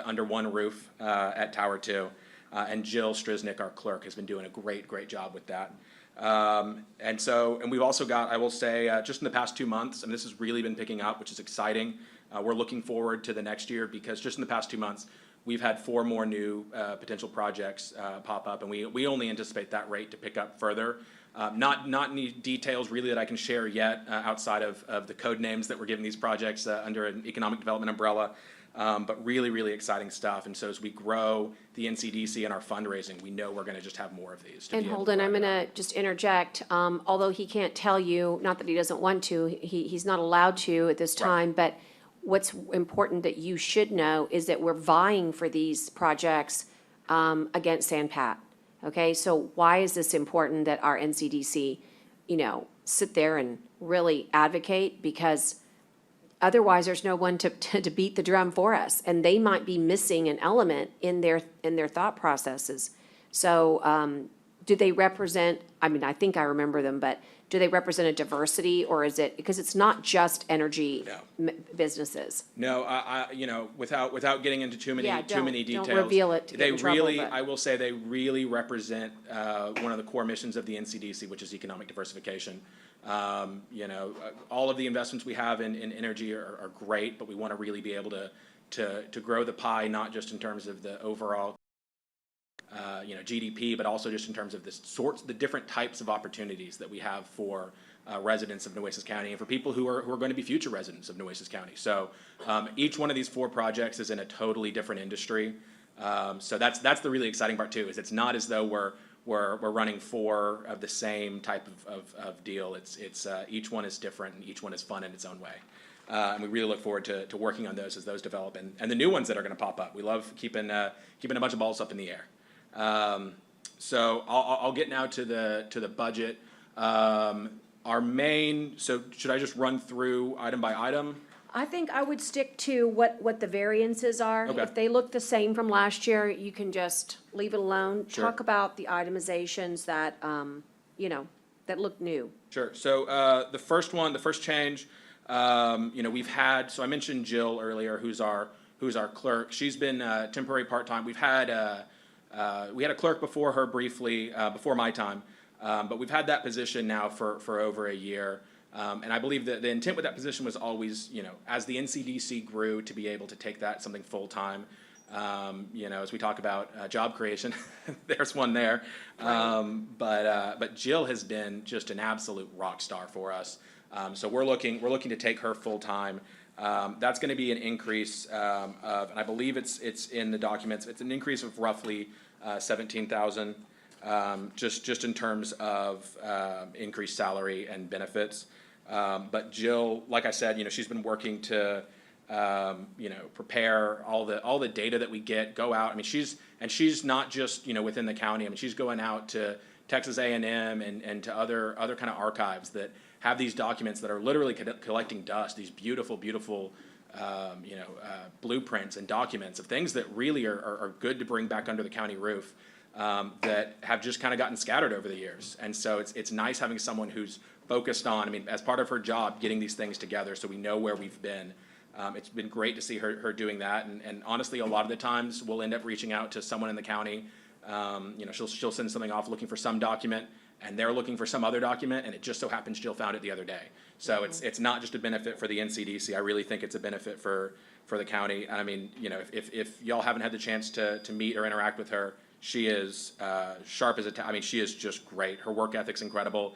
under one roof at Tower 2. And Jill Striznick, our clerk, has been doing a great job with that. And we've also got, I will say, just in the past 2 months, and this has really been picking up, which is exciting. We're looking forward to the next year because just in the past 2 months, we've had 4 more new potential projects pop up, and we only anticipate that rate to pick up further. Not any details really that I can share yet outside of the code names that we're giving these projects under an economic development umbrella, but really, really exciting stuff. And so as we grow the NCDC and our fundraising, we know we're going to just have more of these. And Holden, I'm going to just interject, although he can't tell you, not that he doesn't want to, he's not allowed to at this time, but what's important that you should know is that we're vying for these projects against San Pat. Okay, so why is this important that our NCDC, sit there and really advocate? Because otherwise, there's no one to beat the drum for us, and they might be missing an element in their thought processes. So, do they represent? I mean, I think I remember them, but do they represent a diversity, or is it because it's not just energy businesses? No, without getting into too many details. Don't reveal it to get in trouble, but- I will say they really represent one of the core missions of the NCDC, which is economic diversification. All of the investments we have in energy are great, but we want to really be able to grow the pie, not just in terms of the overall GDP, but also just in terms of the different types of opportunities that we have for residents of Nueces County and for people who are going to be future residents of Nueces County. So each one of these 4 projects is in a totally different industry. So that's the really exciting part too, is it's not as though we're running 4 of the same type of deal. It's each one is different and each one is fun in its own way. And we really look forward to working on those as those develop and the new ones that are going to pop up. We love keeping a bunch of balls up in the air. So I'll get now to the budget. So should I just run through item by item? I think I would stick to what the variances are. Okay. If they look the same from last year, you can just leave it alone. Sure. Talk about the itemizations that, that look new. Sure. So the first change, we've had. So I mentioned Jill earlier, who's our clerk. She's been temporary part-time. We had a clerk before her briefly, before my time, but we've had that position now for over a year. And I believe that the intent with that position was always, as the NCDC grew, to be able to take that something full-time. As we talk about job creation, there's one there. But Jill has been just an absolute rock star for us. So we're looking to take her full-time. That's going to be an increase of, and I believe it's in the documents. It's an increase of roughly 17,000, just in terms of increased salary and benefits. But Jill, like I said, she's been working to prepare all the data that we get, go out. I mean, she's not just within the county. I mean, she's going out to Texas A&M and to other kind of archives that have these documents that are literally collecting dust. These beautiful blueprints and documents of things that really are good to bring back under the county roof. That have just kind of gotten scattered over the years. And so it's nice having someone who's focused on, as part of her job, getting these things together so we know where we've been. It's been great to see her doing that. And honestly, a lot of the times we'll end up reaching out to someone in the county. She'll send something off looking for some document, and they're looking for some other document, and it just so happens Jill found it the other day. So it's not just a benefit for the NCDC. I really think it's a benefit for the county. And if y'all haven't had the chance to meet or interact with her, she is sharp as a she is just great. Her work ethic's incredible.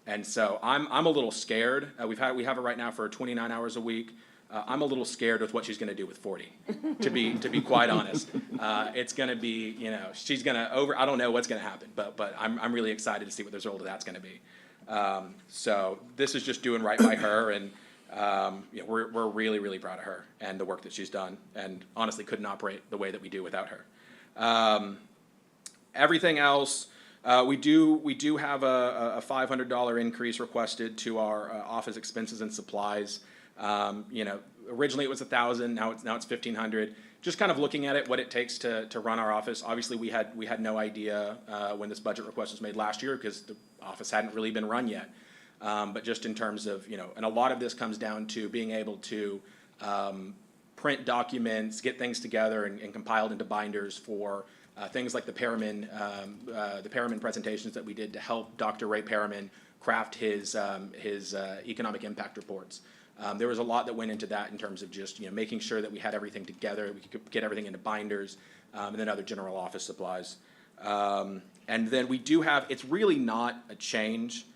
And so I'm a little scared. We have her right now for 29 hours a week. I'm a little scared with what she's going to do with 40, to be quite honest. It's going to be, she's going to I don't know what's going to happen, but I'm really excited to see what the result of that's going to be. So this is just doing right by her, and we're really, really proud of her and the work that she's done, and honestly couldn't operate the way that we do without her. Everything else, we do have a $500 increase requested to our office expenses and supplies. Originally it was $1,000, now it's $1,500. Just kind of looking at it, what it takes to run our office. Obviously, we had no idea when this budget request was made last year because the office hadn't really been run yet. But just in terms of and a lot of this comes down to being able to print documents, get things together, and compiled into binders for things like the Perriman presentations that we did to help Dr. Ray Perriman craft his economic impact reports. There was a lot that went into that in terms of just, making sure that we had everything together, we could get everything into binders, and then other general office supplies. And then we do have, it's really not a change,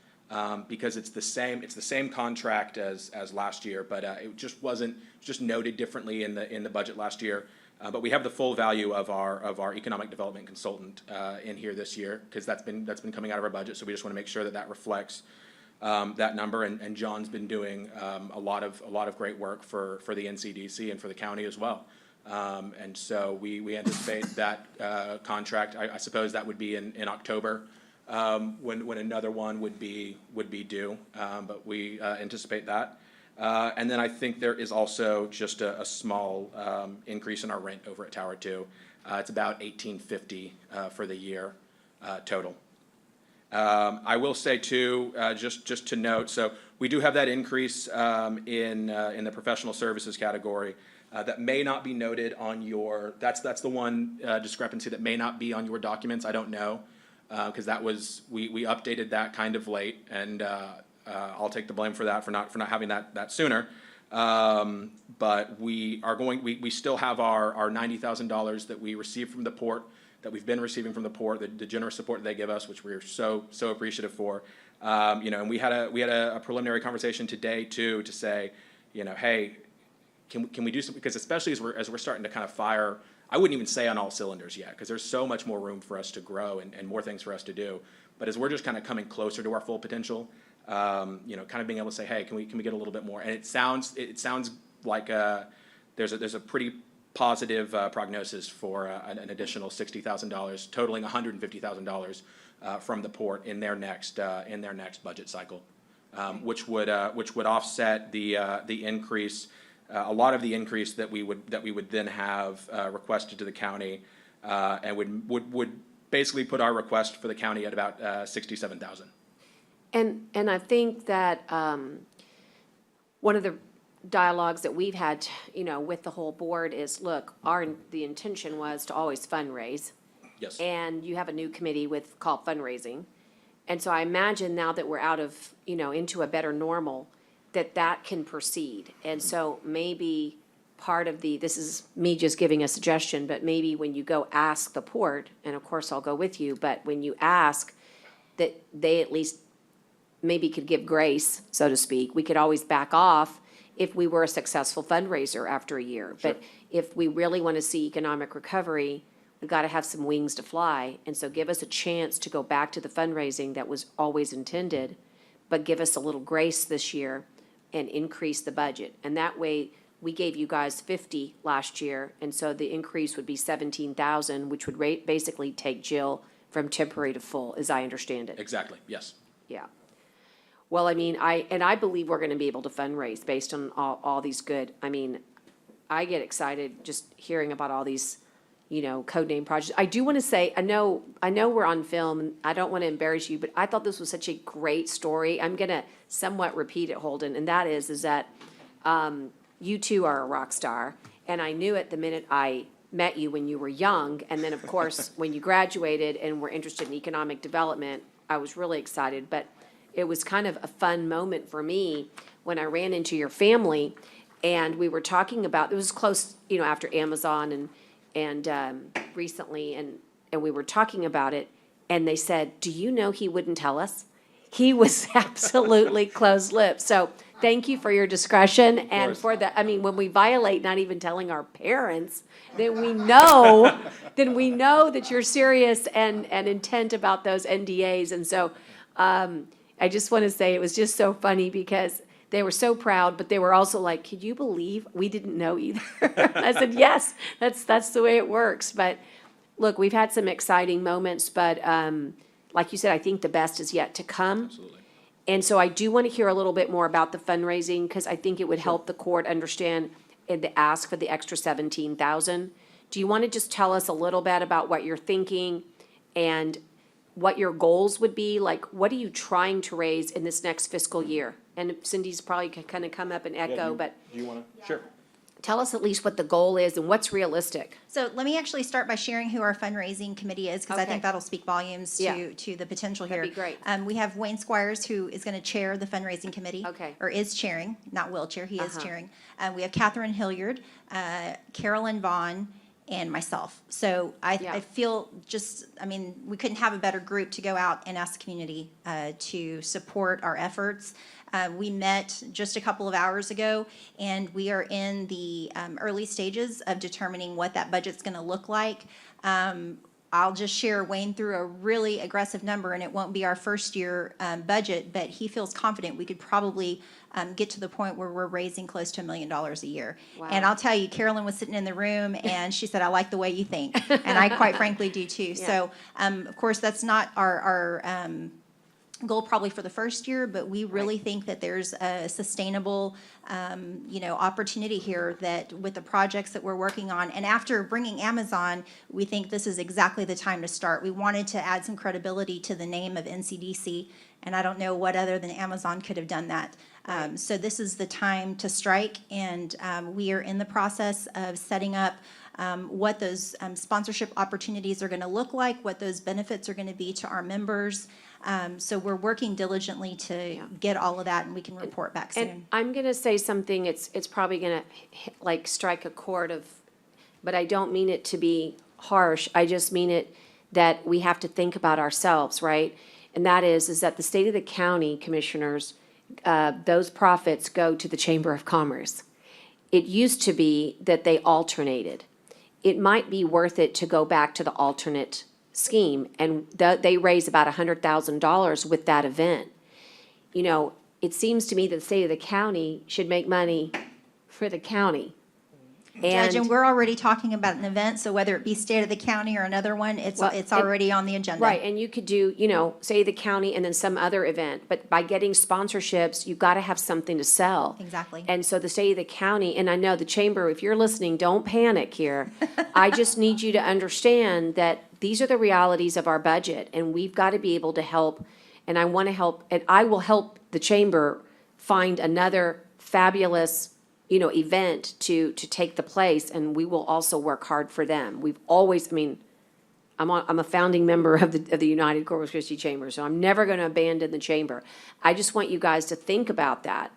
because it's the same contract as last year, but it just wasn't, just noted differently in the budget last year. But we have the full value of our economic development consultant in here this year, because that's been coming out of our budget, so we just want to make sure that that reflects that number. And John's been doing a lot of great work for the NCDC and for the county as well. And so we anticipate that contract, I suppose that would be in October, when another one would be due, but we anticipate that. And then I think there is also just a small increase in our rent over at Tower 2. It's about $1,850 for the year total. I will say too, just to note, so we do have that increase in the professional services category. That may not be noted on your, that's the one discrepancy that may not be on your documents. I don't know, because that was, we updated that kind of late, and I'll take the blame for that, for not having that sooner. But we still have our $90,000 that we received from the port, that we've been receiving from the port, the generous support they give us, which we're so appreciative for. And we had a preliminary conversation today too, to say, hey, can we do something? Because especially as we're starting to kind of fire, I wouldn't even say on all cylinders yet, because there's so much more room for us to grow and more things for us to do. But as we're just kind of coming closer to our full potential, kind of being able to say, hey, can we get a little bit more? And it sounds like there's a pretty positive prognosis for an additional $60,000, totaling $150,000 from the port in their next budget cycle, which would offset the increase. A lot of the increase that we would then have requested to the county, and would basically put our request for the county at about $67,000. And I think that one of the dialogues that we've had, with the whole board is, look, the intention was to always fundraise. Yes. And you have a new committee called fundraising. And so I imagine now that we're out of, into a better normal, that can proceed. And so maybe part of this is me just giving a suggestion, but maybe when you go ask the port, and of course I'll go with you, but when you ask that they at least maybe could give grace, so to speak, we could always back off if we were a successful fundraiser after a year. Sure. But if we really want to see economic recovery, we've got to have some wings to fly. And so give us a chance to go back to the fundraising that was always intended, but give us a little grace this year and increase the budget. And that way, we gave you guys 50 last year, and so the increase would be 17,000, which would basically take Jill from temporary to full, as I understand it. Exactly, yes. Yeah. Well, I mean, I believe we're gonna be able to fundraise based on all these good, I get excited just hearing about all these, code name projects. I do wanna say, I know we're on film, and I don't wanna embarrass you, but I thought this was such a great story. I'm gonna somewhat repeat it, Holden, and that is that, you too are a rock star, and I knew it the minute I met you when you were young, and then, of course, when you graduated and were interested in economic development, I was really excited, but it was kind of a fun moment for me when I ran into your family, and we were talking about, it was close, after Amazon and recently, and we were talking about it, and they said, do you know he wouldn't tell us? He was absolutely closed-lipped. So thank you for your discretion and for the, when we violate not even telling our parents, then we know that you're serious and intent about those NDAs. And so I just want to say it was just so funny because they were so proud, but they were also like, could you believe we didn't know either? I said, yes, that's the way it works. But look, we've had some exciting moments, but like you said, I think the best is yet to come. Absolutely. And so I do want to hear a little bit more about the fundraising, because I think it would help the court understand the ask for the extra 17,000. Do you want to just tell us a little bit about what you're thinking and what your goals would be? Like, what are you trying to raise in this next fiscal year? And Cindy's probably kind of come up and echo, but Do you want to? Sure. tell us at least what the goal is and what's realistic. So let me actually start by sharing who our fundraising committee is, because I Okay. think that'll speak volumes Yeah. to the potential here. That'd be great. We have Wayne Squires, who is going to chair the fundraising committee. Okay. Or is chairing, not will chair, he is Uh-huh. chairing. We have Catherine Hilliard, Carolyn Vaughn, and myself. So Yeah. I feel we couldn't have a better group to go out and ask the community to support our efforts. We met just a couple of hours ago, and we are in the early stages of determining what that budget's going to look like. I'll just share Wayne through a really aggressive number, and it won't be our first year budget, but he feels confident we could probably get to the point where we're raising close to $1 million a year. Wow. And I'll tell you, Carolyn was sitting in the room, and she said, "I like the way you think," and I quite frankly do too. Yeah. So, of course, that's not our goal probably for the first year, but we really think that there's a sustainable, opportunity here that with the projects that we're working on. And after bringing Amazon, we think this is exactly the time to start. We wanted to add some credibility to the name of NCDC, and I don't know what other than Amazon could have done that. So this is the time to strike, and we are in the process of setting up what those sponsorship opportunities are going to look like, what those benefits are going to be to our members. So we're working diligently to get all of that, and we can report back soon. And I'm gonna say something, it's probably gonna like strike a chord of, but I don't mean it to be harsh. I just mean it that we have to think about ourselves, right? And that is that the state of the county commissioners, those profits go to the Chamber of Commerce. It used to be that they alternated. It might be worth it to go back to the alternate scheme, and they raise about $100,000 with that event. You know, it seems to me that the state of the county should make money for the county. Judge, and And, we're already talking about an event, so whether it be State of the County or another one, it's Well, already on the agenda. right, and you could do, say the county and then some other event, but by getting sponsorships, you've got to have something to sell. Exactly. And so the state of the county, and I know the chamber, if you're listening, don't panic here. I just need you to understand that these are the realities of our budget, and we've got to be able to help, and I want to help, and I will help the chamber find another fabulous, event to take the place, and we will also work hard for them. We've always, I'm a founding member of the United Corpus Christi Chamber, so I'm never going to abandon the chamber. I just want you guys to think about that.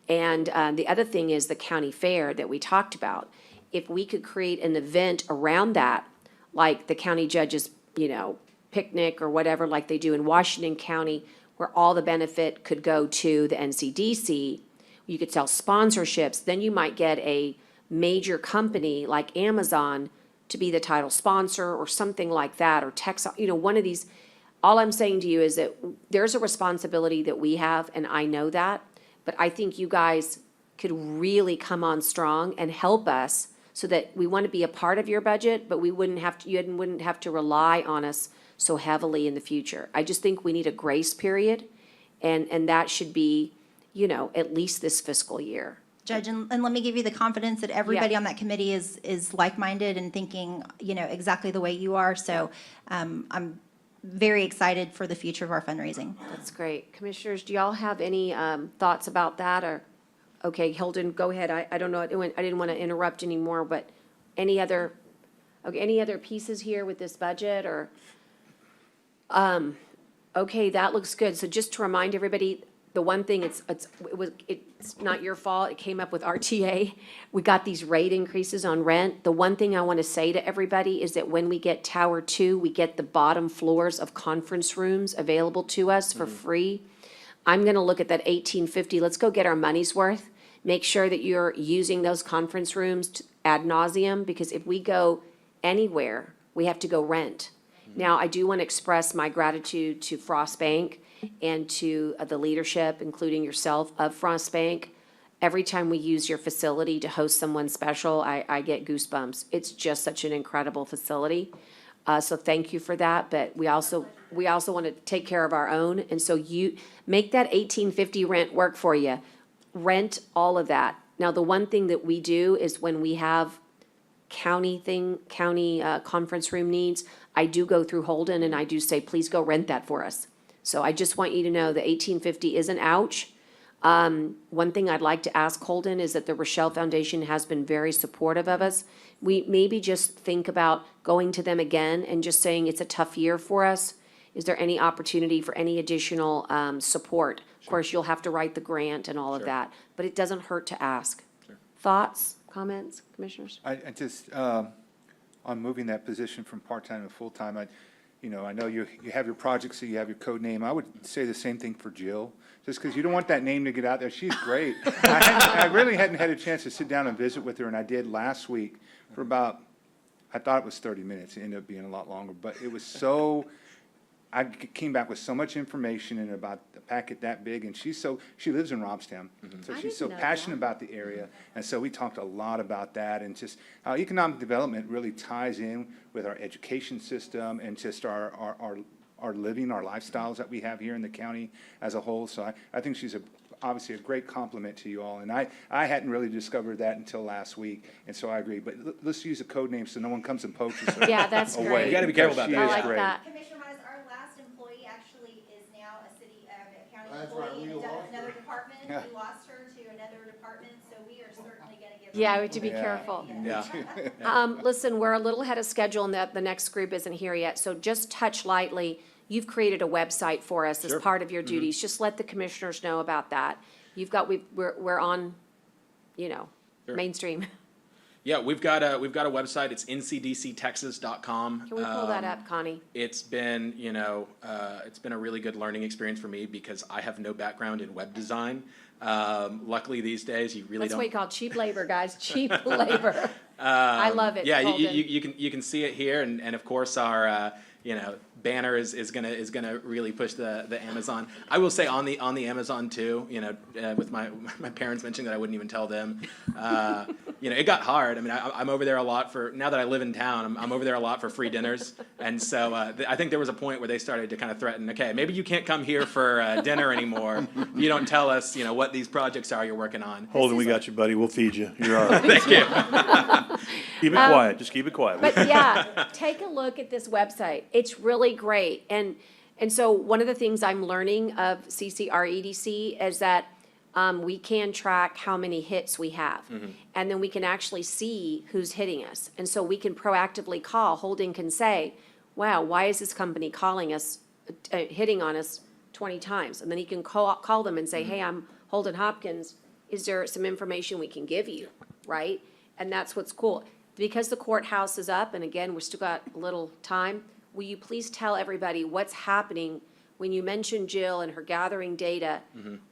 And the other thing is the county fair that we talked about. If we could create an event around that, like the county judges, picnic or whatever, like they do in Washington County, where all the benefit could go to the NCDC, you could sell sponsorships, then you might get a major company like Amazon to be the title sponsor or something like that, or one of these. All I'm saying to you is that there's a responsibility that we have, and I know that, but I think you guys could really come on strong and help us so that we want to be a part of your budget, but you wouldn't have to rely on us so heavily in the future. I just think we need a grace period, and that should be, at least this fiscal year. Judge, and let me give you the confidence that everybody on that committee is like-minded and thinking, exactly the way you are. So I'm very excited for the future of our fundraising. That's great. Commissioners, do y'all have any thoughts about that, or, okay, Hilton, go ahead. I don't know, I didn't want to interrupt anymore, but any other pieces here with this budget, or? Okay, that looks good. So just to remind everybody, the one thing, it's not your fault. It came up with RTA. We got these rate increases on rent. The one thing I want to say to everybody is that when we get Tower 2, we get the bottom floors of conference rooms available to us for free. I'm going to look at that 1850. Let's go get our money's worth. Make sure that you're using those conference rooms ad nauseum, because if we go anywhere, we have to go rent. Now, I do want to express my gratitude to Frost Bank and to the leadership, including yourself, of Frost Bank. Every time we use your facility to host someone special, I get goosebumps. It's just such an incredible facility. So thank you for that, but we also want to take care of our own, and so you make that 1850 rent work for you. Rent all of that. Now, the one thing that we do is when we have county conference room needs, I do go through Holden and I do say, please go rent that for us. So I just want you to know the 1850 is an ouch. One thing I'd like to ask Holden is that the Rochelle Foundation has been very supportive of us. We maybe just think about going to them again and just saying it's a tough year for us. Is there any opportunity for any additional support? Of course, you'll have to write the grant and all of that, but it doesn't hurt to ask. Thoughts, comments, commissioners? I just, on moving that position from part-time to full-time, I know you have your project, so you have your code name. I would say the same thing for Jill, just because you don't want that name to get out there. She's great. I really hadn't had a chance to sit down and visit with her, and I did last week for about, I thought it was 30 minutes. It ended up being a lot longer, but it was so, I came back with so much information and about a packet that big, and she lives in Robstown, so she's so passionate about the area, and so we talked a lot about that, and just how economic development really ties in with our education system and just our living, our lifestyles that we have here in the county as a whole. So I think she's obviously a great compliment to you all, and I hadn't really discovered that until last week, and so I agree. But let's use a code name so no one comes and poaches her. Yeah, that's away. great. You gotta be careful about She that. is I like great. that. Commissioner Mize, our last employee actually is now a county That's right, employee we in lost another her. department. Yeah. We lost her to another department, so we are certainly gonna give her. Yeah, we have to be Yeah. careful. Yeah. Listen, we're a little ahead of schedule and the next group isn't here yet, so just touch lightly. You've created a website for us as Sure. part of your duties. Just let the commissioners know about that. You've got, we're on, Sure. mainstream. Yeah, we've got a website. It's ncdctexas.com. Can we pull that up, Connie? It's been, it's been a really good learning experience for me because I have no background in web design. Luckily these days, you really That's don't. what we call cheap labor, guys, cheap labor. I love it, Yeah, Holden. you can see it here, and of course our banner is gonna really push the Amazon. I will say on the Amazon too, with my parents mentioning that I wouldn't even tell them. It got hard. I mean, I'm over there a lot now that I live in town. I'm over there a lot for free dinners, and so I think there was a point where they started to kind of threaten. Okay, maybe you can't come here for dinner anymore. You don't tell us, what these projects are you're working on. Holden, we got you, buddy. We'll feed you. You're all right. Thank you. Keep it quiet. Just keep it quiet. But yeah, take a look at this website. It's really great. And so one of the things I'm learning of CCREDC is that we can track how many hits we have. And then we can actually see who's hitting us. And so we can proactively call. Holden can say, wow, why is this company calling us, hitting on us 20 times? And then he can call them and say, hey, I'm Holden Hopkins. Is there some information we can give you, right? And that's what's cool. Because the courthouse is up, and again, we've still got a little time, will you please tell everybody what's happening? When you mentioned Jill and her gathering data,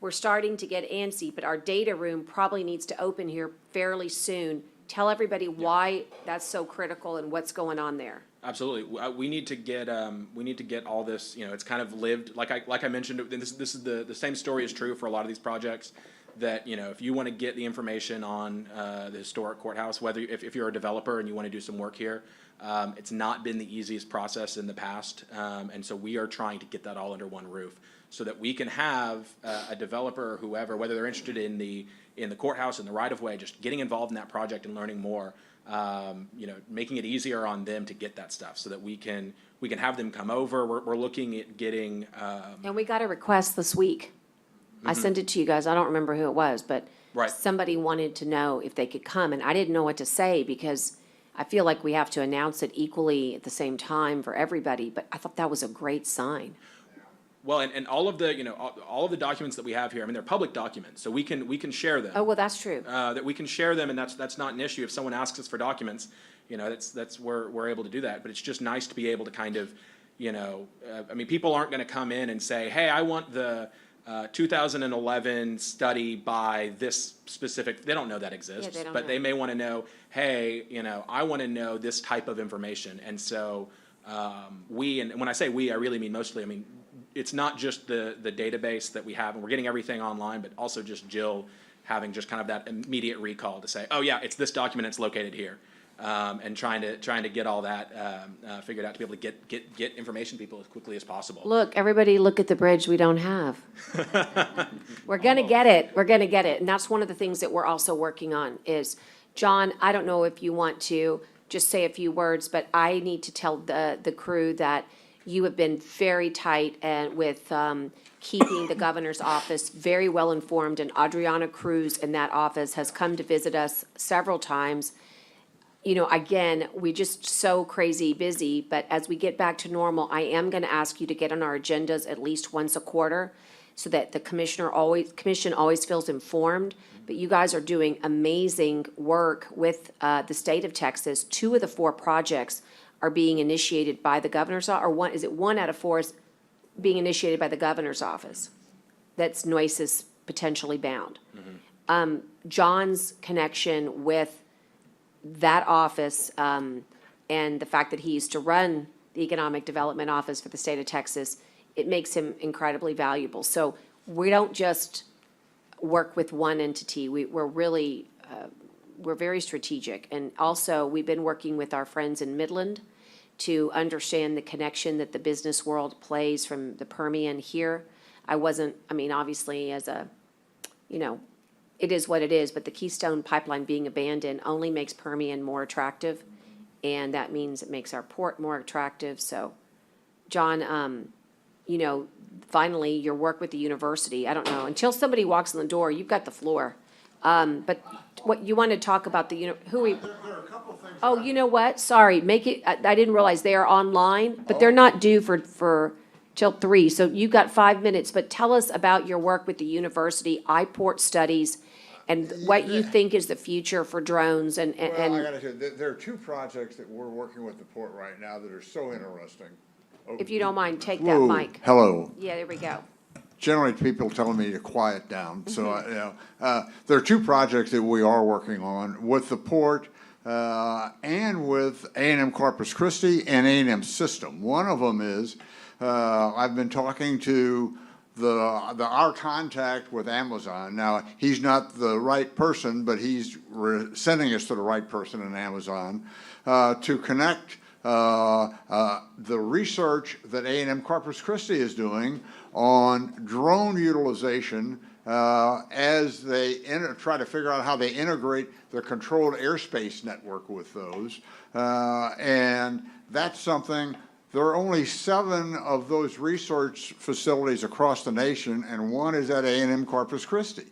we're starting to get antsy, but our data room probably needs to open here fairly soon. Tell everybody why that's so critical and what's going on there. Absolutely. We need to get all this, it's kind of lived, like I mentioned, this is the same story is true for a lot of these projects, that, if you want to get the information on the historic courthouse, whether if you're a developer and you want to do some work here, it's not been the easiest process in the past. And so we are trying to get that all under one roof so that we can have a developer or whoever, whether they're interested in the courthouse and the right of way, just getting involved in that project and learning more, making it easier on them to get that stuff so that we can have them come over. We're looking at getting, And we got a request this week. I sent it to you guys. I don't remember who it was, but Right. somebody wanted to know if they could come, and I didn't know what to say because I feel like we have to announce it equally at the same time for everybody, but I thought that was a great sign. well, and all of the, all of the documents that we have here, I mean, they're public documents, so we can share them. Oh, well, that's true. That we can share them, and that's not an issue. If someone asks us for documents, that's where we're able to do that. But it's just nice to be able to kind of, I mean, people aren't going to come in and say, hey, I want the 2011 study by this specific, they don't know that exists, they don't but know. they may want to know, hey, I want to know this type of information. And so and when I say we, I really mean mostly, I mean, it's not just the database that we have, and we're getting everything online, but also just Jill having just kind of that immediate recall to say, oh yeah, it's this document, it's located here. And trying to get all that figured out to be able to get information to people as quickly as possible. Look, everybody look at the bridge we don't have. We're gonna get it, and that's one of the things that we're also working on is, John, I don't know if you want to just say a few words, but I need to tell the crew that You have been very tight and with keeping the governor's office very well informed, and Adriana Cruz in that office has come to visit us several times. You know, again, we're just so crazy busy, but as we get back to normal, I am gonna ask you to get on our agendas at least once a quarter so that the commission always feels informed. But you guys are doing amazing work with the state of Texas. 2 of the 4 projects are being initiated by the governor's, or one out of 4 is being initiated by the governor's office? That's Nueces potentially bound. John's connection with that office, and the fact that he used to run the Economic Development Office for the state of Texas, it makes him incredibly valuable. So we don't just work with one entity. We're really, we're very strategic. And also, we've been working with our friends in Midland to understand the connection that the business world plays from the Permian here. Obviously, as a, it is what it is, but the Keystone Pipeline being abandoned only makes Permian more attractive, and that means it makes our port more attractive. So, John, finally, your work with the university, I don't know, until somebody walks in the door, you've got the floor. But what, you want to talk about the, who we? There are a couple things. Oh, you know what? Sorry, I didn't realize they are online, but they're not due for till 3, so you've got 5 minutes, but tell us about your work with the university, iPort Studies, and what you think is the future for drones and. Well, I gotta tell you, there are 2 projects that we're working with the port right now that are so interesting. If you don't mind, take that Whoa, mic. hello. Yeah, there we go. Generally, people telling me to quiet down, so, there are 2 projects that we are working on with the port, and with A&M Corpus Christi and A&M System. One of them is, I've been talking to our contact with Amazon. Now, he's not the right person, but he's sending us to the right person in Amazon, to connect the research that A&M Corpus Christi is doing on drone utilization as they try to figure out how they integrate their controlled airspace network with those. And that's something, there are only 7 of those research facilities across the nation, and 1 is at A&M Corpus Christi.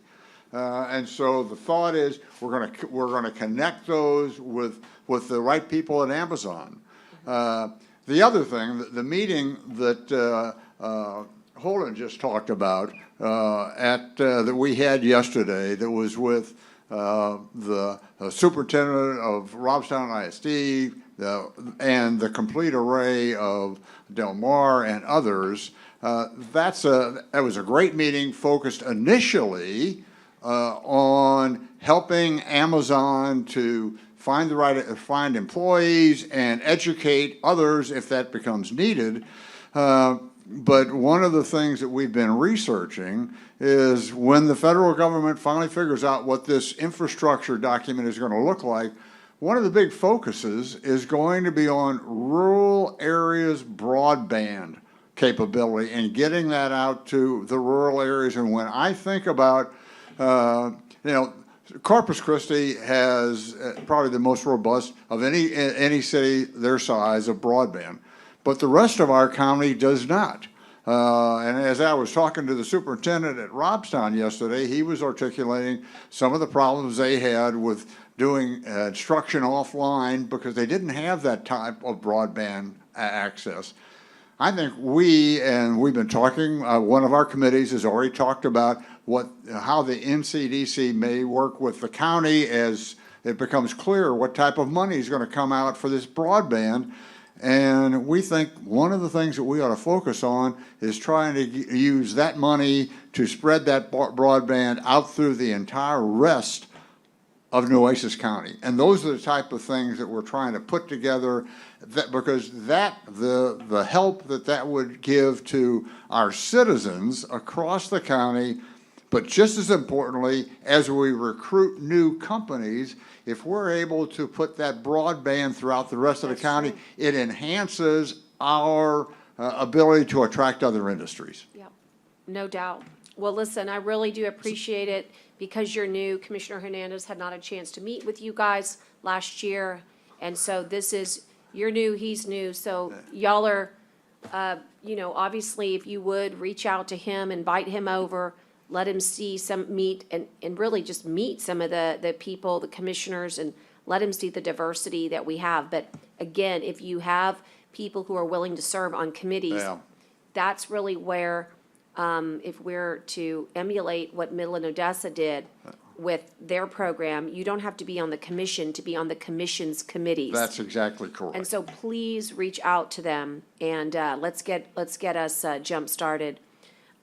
And so the thought is we're gonna connect those with the right people at Amazon. The other thing, the meeting that Holden just talked about that we had yesterday, that was with the superintendent of Robstown ISD and the complete array of Del Mar and others. That was a great meeting, focused initially on helping Amazon to find employees and educate others if that becomes needed. But one of the things that we've been researching is when the federal government finally figures out what this infrastructure document is going to look like, one of the big focuses is going to be on rural areas broadband capability and getting that out to the rural areas. And when I think about, Corpus Christi has probably the most robust of any city their size of broadband, but the rest of our county does not. And as I was talking to the superintendent at Robstown yesterday, he was articulating some of the problems they had with doing instruction offline because they didn't have that type of broadband access. I think we've been talking, one of our committees has already talked about how the NCDC may work with the county as it becomes clear what type of money is going to come out for this broadband. And we think one of the things that we ought to focus on is trying to use that money to spread that broadband out through the entire rest of Nueces County. And those are the type of things that we're trying to put together, because the help that would give to our citizens across the county, but just as importantly, as we recruit new companies, if we're able to put that broadband throughout the rest of the county, it enhances our ability to attract other industries. Yep, no doubt. Well, listen, I really do appreciate it. Because you're new, Commissioner Hernandez had not a chance to meet with you guys last year. And so you're new, he's new. So y'all are you know, obviously, if you would, reach out to him, invite him over, let him see meet, and really just meet some of the people, the commissioners, and let him see the diversity that we have. But again, if you have people who are willing to serve on committees, Yeah. that's really where, if we're to emulate what Midland Odessa did with their program, you don't have to be on the commission to be on the commission's committees. That's exactly correct. And so please reach out to them and, let's get us, jump-started.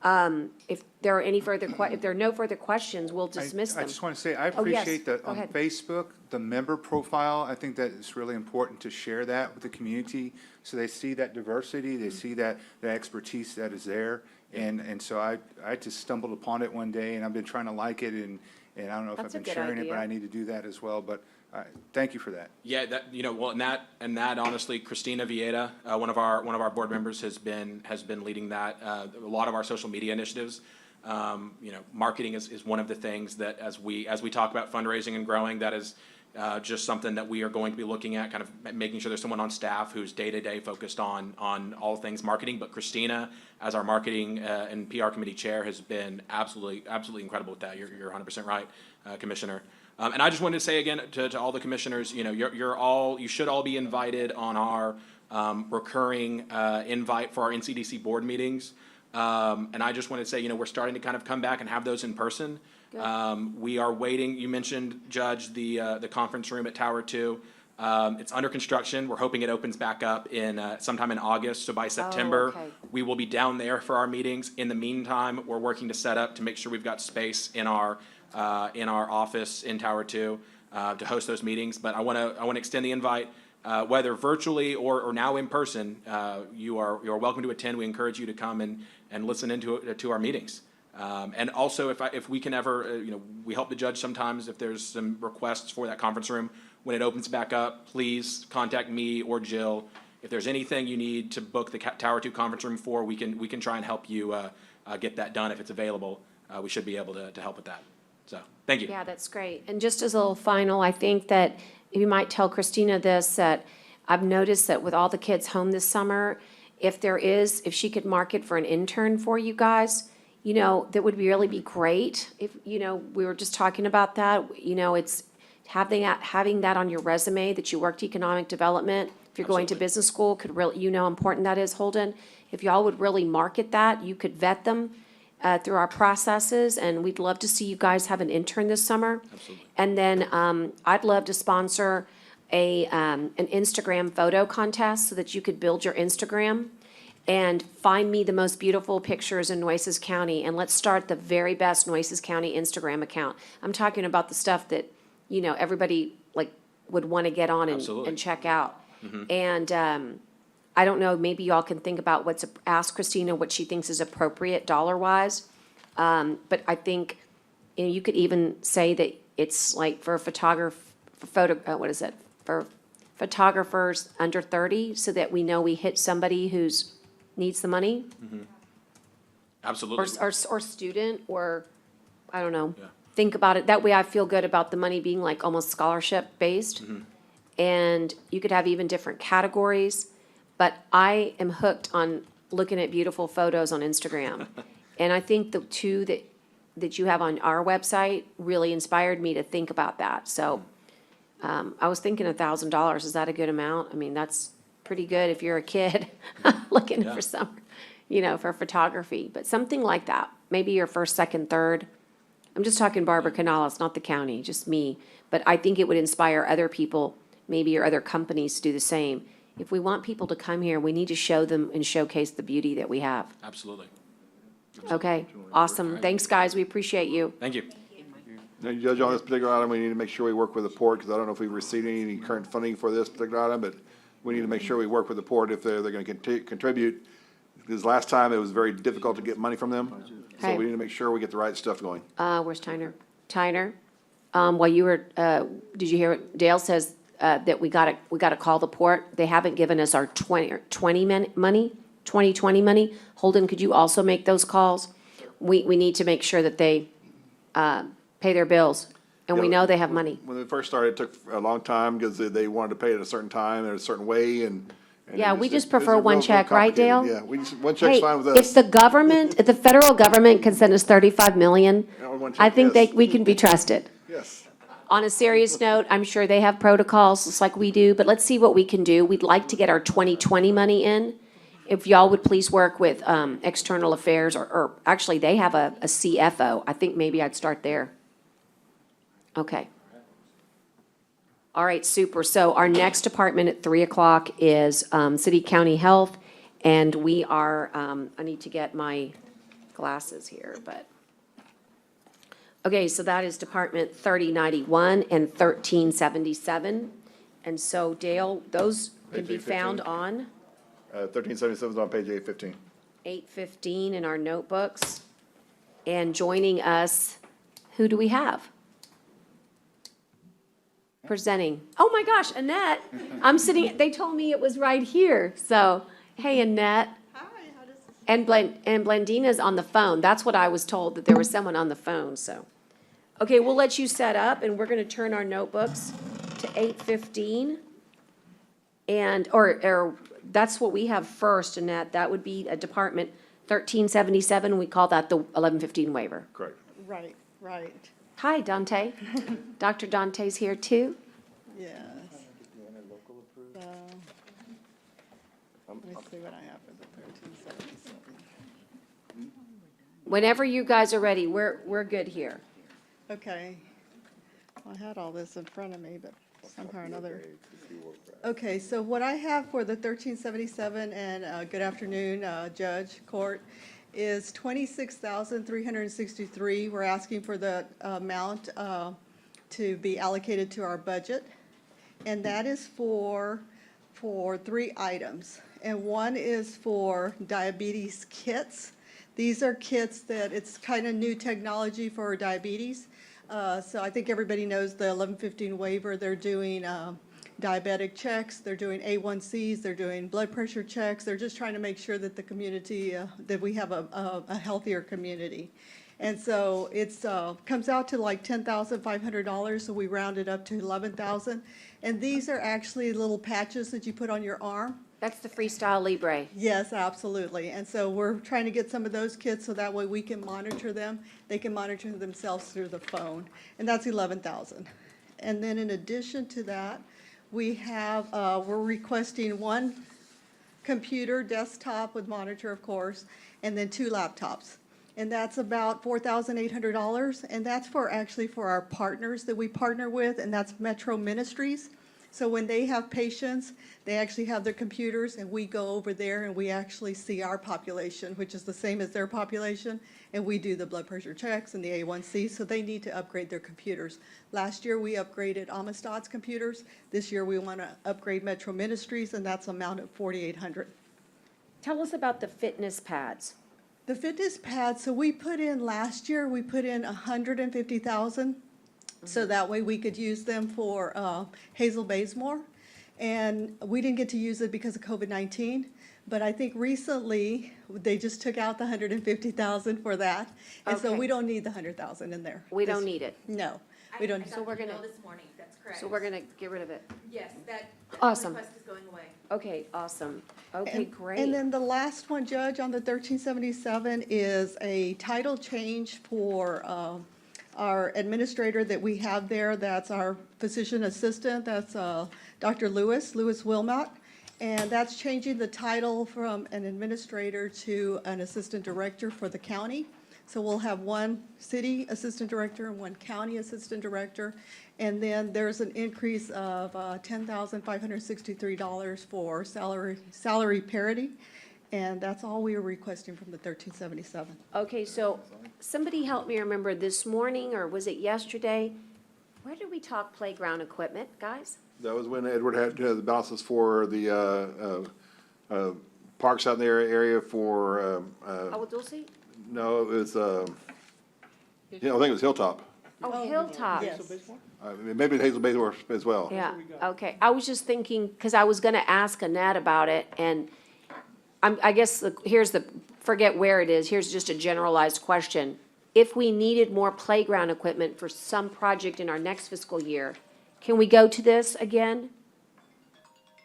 If there are any further if there are no further questions, we'll dismiss I them. just want to say, I Oh, yes. appreciate that Go on ahead. Facebook, the member profile, I think that it's really important to share that with the community, so they see that diversity, they see that, the expertise that is there. And so I just stumbled upon it one day, and I've been trying to like it, and I don't know if I've That's a been good sharing it, but idea. I need to do that as well. But thank you for that. Yeah, that, you know, well, and that honestly, Christina Vieta, one of our board members has been leading that, a lot of our social media initiatives. You know, marketing is one of the things that as we talk about fundraising and growing, that is, just something that we are going to be looking at, kind of making sure there's someone on staff who's day-to-day focused on all things marketing. But Christina, as our marketing, and PR committee chair, has been absolutely incredible with that. You're 100% right, Commissioner. And I just wanted to say again to all the commissioners, you know, you should all be invited on our recurring invite for our NCDC board meetings. And I just want to say, you know, we're starting to kind of come back and have those in person. We are waiting. You mentioned, Judge, the conference room at Tower 2. It's under construction. We're hoping it opens back up in sometime in August. So by September, okay. we will be down there for our meetings. In the meantime, we're working to set up to make sure we've got space in our office in Tower 2 to host those meetings. But I want to extend the invite, whether virtually or now in person. You are welcome to attend. We encourage you to come and listen to our meetings. And also, if we can ever, you know, we help the judge sometimes if there's some requests for that conference room. When it opens back up, please contact me or Jill. If there's anything you need to book the Tower 2 conference room for, we can try and help you get that done if it's available. We should be able to help with that. So, thank you. Yeah, that's great. And just as a little final, I think that you might tell Christina this, that I've noticed that with all the kids home this summer, if she could market for an intern for you guys, you know, that would really be great. If, you know, we were just talking about that, you know, it's having that on your resume, that you worked economic development. If you're going to business school, could really, you know how important that is, Holden. If y'all would really market that, you could vet them through our processes, and we'd love to see you guys have an intern this summer. Absolutely. And then I'd love to sponsor an Instagram photo contest so that you could build your Instagram and find me the most beautiful pictures in Nueces County, and let's start the very best Nueces County Instagram account. I'm talking about the stuff that, you know, everybody like would want to get on Absolutely. and check out. Mhm. And I don't know, maybe y'all can think about ask Christina what she thinks is appropriate dollar-wise. But I think, you know, you could even say that it's like for for photographers under 30, so that we know we hit somebody who's needs the money, Absolutely. or student, or, I don't know. Yeah. Think about it. That way I feel good about the money being like almost scholarship-based. And you could have even different categories. But I am hooked on looking at beautiful photos on Instagram. And I think the two that you have on our website really inspired me to think about that. So I was thinking $1,000. Is that a good amount? I mean, that's pretty good if you're a kid looking Yeah. for some, you know, for photography. But something like that, maybe your first, second, third. I'm just talking Barbara Canales, not the county, just me. But I think it would inspire other people, maybe your other companies, to do the same. If we want people to come here, we need to show them and showcase the beauty that we have. Absolutely. Okay, awesome. Thanks, guys. We appreciate you. Thank you. Now, Judge, on this particular item, we need to make sure we work with the port, because I don't know if we've received any current funding for this particular item, but we need to make sure we work with the port if they're gonna contribute. Because last time, it was very difficult to get money from them, so Okay. we need to make sure we get the right stuff going. Where's Tyner? Tyner, while you were, did you hear what Dale says, that we gotta call the port? They haven't given us our 2020 money. Holden, could you also make those calls? We need to make sure that they, pay their bills, and we Yeah, know they have money. When they first started, it took a long time, because they wanted to pay it at a certain time, in a certain way, and And Yeah, it we is- just it's prefer real- one real check, right, Dale? complicated. Yeah, one check's Hey, fine with if us. the government, if the federal government can send us 35 million, Yeah, one I check, think yes. we can be trusted. Yes. On a serious note, I'm sure they have protocols just like we do, but let's see what we can do. We'd like to get our 2020 money in. If y'all would please work with external affairs, or actually, they have a CFO. I think maybe I'd start there. Okay. All right, super. So our next department at 3 o'clock is City County Health, and we are, I need to get my glasses here, but. Okay, so that is Department 3091 and 1377. And so Dale, those can be Page found 815. on 1377 is on page 815. 815 in our notebooks. And joining us, who do we have? Presenting. Oh my gosh, Annette. I'm sitting, they told me it was right here. So, hey, Annette. And Blandina's on the phone. That's what I was told, that there was someone on the phone, so. Okay, we'll let you set up, and we're gonna turn our notebooks to 8:15. And, or that's what we have first, Annette. That would be a Department 1377. We call that the 1115 waiver. Correct. Right, right, Hi, Dante. Dr. Dante's here too. yes. So, let me see what I have for the 1377. Whenever you guys are ready, we're good here. Okay. Well, I had all this in front of me, but somehow or another. Okay, so what I have for the 1377, and good afternoon, Judge, Court, is 26,363. We're asking for the amount to be allocated to our budget. And that is for 3 items. And one is for diabetes kits. These are kits that, it's kind of new technology for diabetes. So I think everybody knows the 1115 waiver. They're doing diabetic checks, they're doing A1Cs, they're doing blood pressure checks. They're just trying to make sure that the community, that we have a healthier community. And so it's comes out to like $10,500, so we round it up to 11,000. And these are actually little patches that you put on your arm. That's the Freestyle Libre. Yes, absolutely. And so we're trying to get some of those kits so that way we can monitor them. They can monitor themselves through the phone. And that's 11,000. And then in addition to that, we have, we're requesting 1 computer, desktop with monitor, of course, and then 2 laptops. And that's about $4,800. And that's actually for our partners that we partner with, and that's Metro Ministries. So when they have patients, they actually have their computers, and we go over there and we actually see our population, which is the same as their population, and we do the blood pressure checks and the A1C, so they need to upgrade their computers. Last year, we upgraded Amistad's computers. This year, we want to upgrade Metro Ministries, and that's amount of $4,800. Tell us about the fitness pads. The fitness pads, so we put in last year, we put in 150,000. So that way we could use them for Hazel Bazemore. And we didn't get to use it because of COVID-19. But I think recently, they just took out the 150,000 for that. And so Okay. we don't need the 100,000 in there. We don't need it. No, we don't. So we're gonna, This morning, that's correct. so we're gonna get rid of it. Yes, that Awesome. request is going away. Okay, awesome. Okay, great. And then the last one, Judge, on the 1377 is a title change for our administrator that we have there. That's our physician assistant. That's Dr. Lewis Wilmot. And that's changing the title from an administrator to an assistant director for the county. So we'll have 1 city assistant director and 1 county assistant director. And then there's an increase of $10,563 for salary parity. And that's all we are requesting from the 1377. Okay, so somebody help me remember this morning, or was it yesterday? Where did we talk playground equipment, guys? That was when Edward had the balances for the parks out in the area for, Agua Dulce? no, it was, I think it was Hilltop. Oh, Hilltop. Yes. Maybe Hazel Bazemore as well. Yeah, okay. I was just thinking, because I was gonna ask Annette about it, and I guess, here's the, forget where it is, here's just a generalized question. If we needed more playground equipment for some project in our next fiscal year, can we go to this again?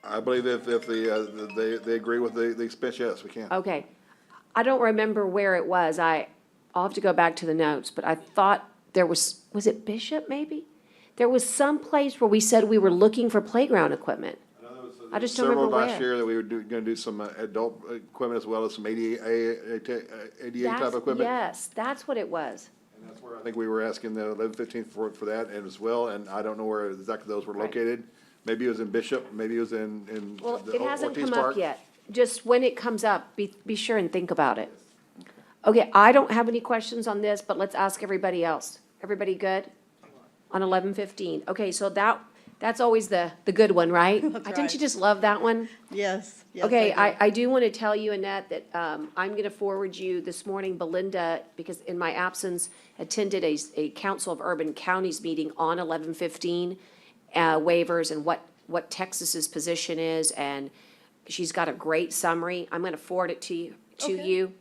I believe if they agree with the expense, yes, we can. Okay. I don't remember where it was. I'll have to go back to the notes, but I thought there was it Bishop maybe? There was some place where we said we were looking for playground equipment. I just don't remember Several last where. year that we were gonna do some adult equipment as well as some ADA type equipment. Yes, that's what it was. And that's where I think we were asking the 1115 for that and as well, and I don't know where exactly those were located. Maybe it was in Bishop, maybe it was in Well, the it hasn't Ortiz come up Park. yet. Just when it comes up, be sure and think about it. Okay, I don't have any questions on this, but let's ask everybody else. Everybody good? On 1115. Okay, so that's always the good one, right? That's Didn't right. you just love that one? Yes, yes. Okay, I do. I do want to tell you, Annette, that I'm going to forward you this morning, Belinda, because in my absence, attended a Council of Urban Counties meeting on 1115 waivers and what Texas's position is, and she's got a great summary. I'm going to forward it to you,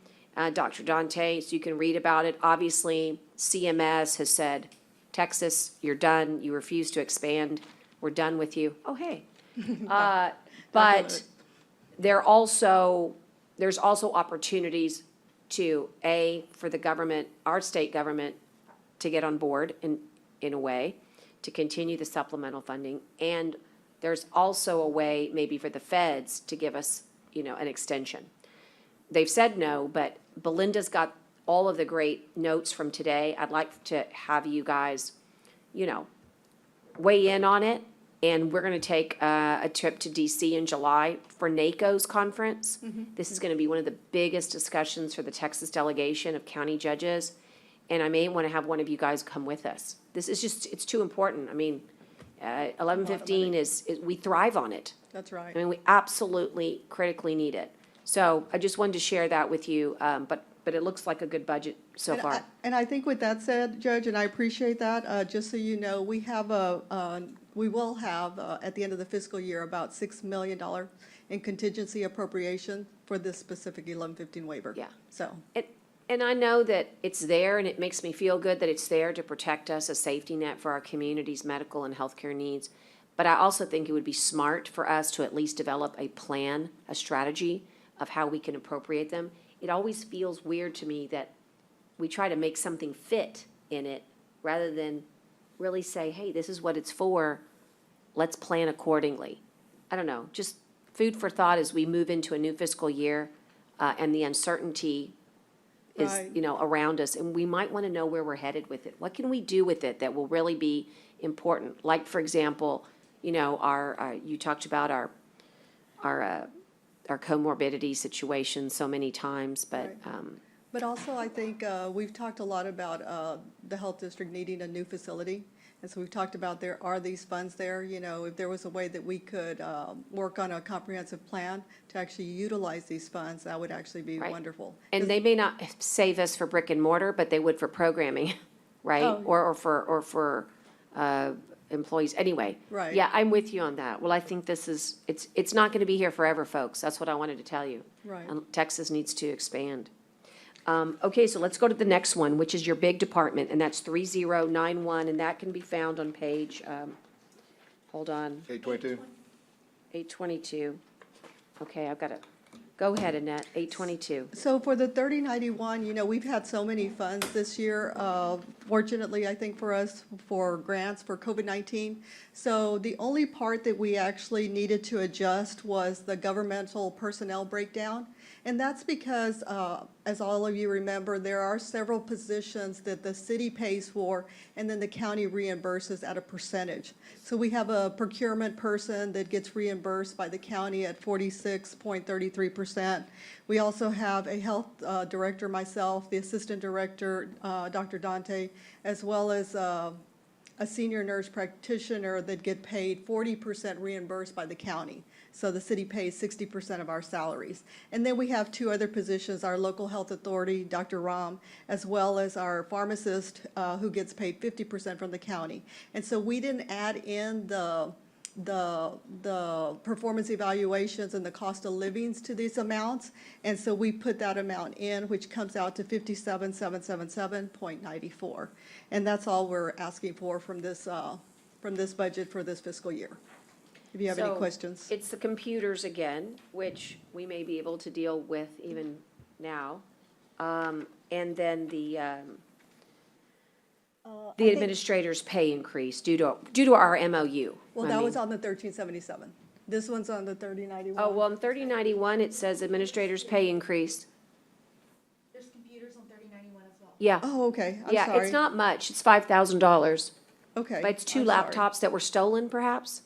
Dr. Dante, so you can read about it. Obviously, CMS has said, Texas, you're done. You refuse to expand. We're done with you. Oh, hey. But there's also opportunities for the government, our state government, to get on board in a way, to continue the supplemental funding. And there's also a way maybe for the feds to give us, an extension. They've said no, but Belinda's got all of the great notes from today. I'd like to have you guys, weigh in on it. And we're going to take a trip to DC in July for NACO's conference. This is going to be one of the biggest discussions for the Texas delegation of county judges. And I may want to have one of you guys come with us. This is just, it's too important. I mean, 1115 is, we thrive on it. That's right. I mean, we absolutely critically need it. So I just wanted to share that with you, but it looks like a good budget so far. And I think with that said, Judge, and I appreciate that, just so you know, we will have, at the end of the fiscal year, about $6 million in contingency appropriation for this specific 1115 waiver. Yeah. So, And I know that it's there, and it makes me feel good that it's there to protect us, a safety net for our community's medical and healthcare needs. But I also think it would be smart for us to at least develop a plan, a strategy of how we can appropriate them. It always feels weird to me that we try to make something fit in it rather than really say, hey, this is what it's for, let's plan accordingly. I don't know, just food for thought as we move into a new fiscal year, and the uncertainty is, Right. around us, and we might want to know where we're headed with it. What can we do with it that will really be important? Like, for example, our you talked about our comorbidity situation so many times, but, but also I think we've talked a lot about the health district needing a new facility. And so we've talked about there are these funds there, if there was a way that we could work on a comprehensive plan to actually utilize these funds, that would actually be Right. wonderful. and they may not save us for brick and mortar, but they would for programming, right? Oh. Or for employees, anyway. Right. Yeah, I'm with you on that. Well, I think it's not going to be here forever, folks. That's what I wanted to tell you. Right. Texas needs to expand. Okay, so let's go to the next one, which is your big department, and that's 3091, and that can be found on page, hold on, 822. 822. Okay, I've got it. Go ahead, Annette, 822. So for the 3091, we've had so many funds this year, fortunately, I think for us, for grants for COVID-19. So the only part that we actually needed to adjust was the governmental personnel breakdown. And that's because, as all of you remember, there are several positions that the city pays for, and then the county reimburses at a percentage. So we have a procurement person that gets reimbursed by the county at 46.33%. We also have a health director, myself, the assistant director, Dr. Dante, as well as a senior nurse practitioner that get paid 40% reimbursed by the county. So the city pays 60% of our salaries. And then we have two other positions, our local health authority, Dr. Ram, as well as our pharmacist, who gets paid 50% from the county. And so we didn't add in the performance evaluations and the cost of livings to these amounts. And so we put that amount in, which comes out to 57,777.94. And that's all we're asking for from this budget for this fiscal year. if you have any So, questions. It's the computers again, which we may be able to deal with even now. And then the I think- administrator's pay increase due to our MOU. Well, I that mean- was on the 1377. This one's on the 3091. Oh, well, in 3091, it says administrator's pay increase. There's computers on 3091 as well. Yeah. Oh, okay, I'm Yeah, sorry. it's not much. It's $5,000. Okay. But it's two I'm sorry. laptops that were stolen, perhaps?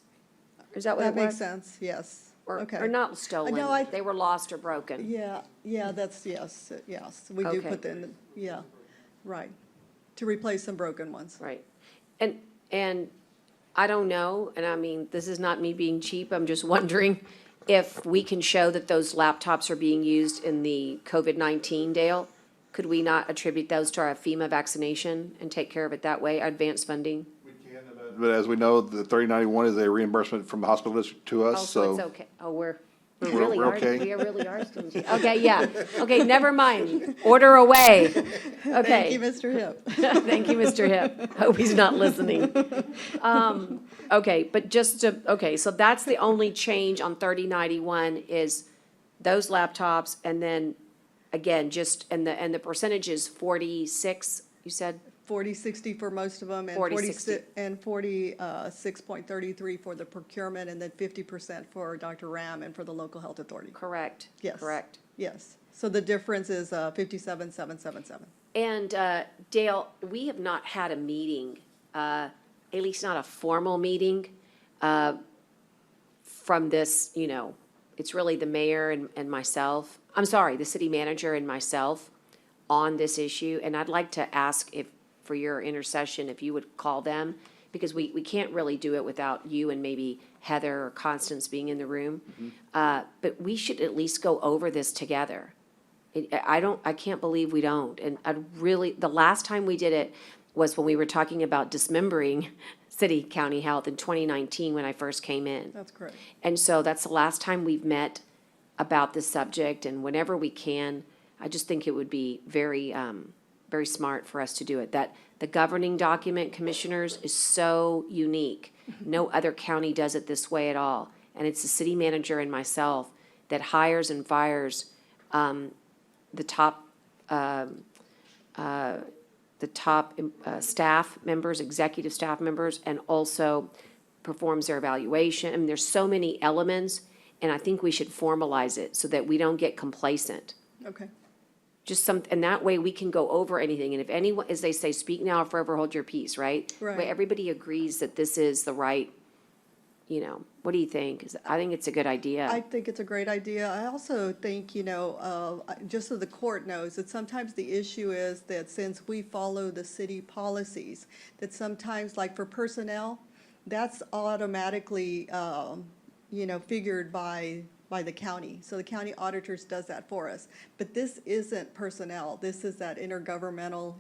Is that what it That was? makes sense, yes. Okay. Or not stolen. No, I- They were lost or broken. Yeah, that's, yes, yes. We do Okay. put in, yeah, right. To replace some broken ones. Right. And I don't know, and I mean, this is not me being cheap, I'm just wondering if we can show that those laptops are being used in the COVID-19, Dale? Could we not attribute those to our FEMA vaccination and take care of it that way, advance funding? But as we know, the 3091 is a reimbursement from the hospital district to Oh, us, so it's so. okay. Oh, we're We're- really we're are, okay. we really are stingy. Okay, yeah. Okay, never mind. Order away. Okay. Thank you, Mr. Hip. Thank you, Mr. Hip. Hope he's not listening. Okay, but just to, okay, so that's the only change on 3091 is those laptops, and then, again, just, and the percentage is 46, you said? 4060 for most of them, and 40/60. 46.33 for the procurement, and then 50% for Dr. Ram and for the local health authority. Correct. Yes. Correct. Yes. So the difference is 57,777. And Dale, we have not had a meeting, at least not a formal meeting, from this, it's really the mayor and myself, I'm sorry, the city manager and myself on this issue. And I'd like to ask if, for your intercession, if you would call them, because we can't really do it without you and maybe Heather or Constance being in the room. But we should at least go over this together. I can't believe we don't. And the last time we did it was when we were talking about dismembering city, county health in 2019 when I first came in. That's correct. And so that's the last time we've met about this subject, and whenever we can, I just think it would be very, very smart for us to do it. That the governing document, commissioners, is so unique. No other county does it this way at all. And it's the city manager and myself that hires and fires the top staff members, executive staff members, and also performs their evaluation. I mean, there's so many elements, and I think we should formalize it so that we don't get complacent. Okay. And that way we can go over anything. And if anyone, as they say, speak now or forever hold your peace, right? Right. Where everybody agrees that this is the right, what do you think? I think it's a good idea. I think it's a great idea. I also think, just so the court knows, that sometimes the issue is that since we follow the city policies, that sometimes, like for personnel, that's automatically, figured by the county. So the county auditors does that for us. But this isn't personnel. This is that intergovernmental,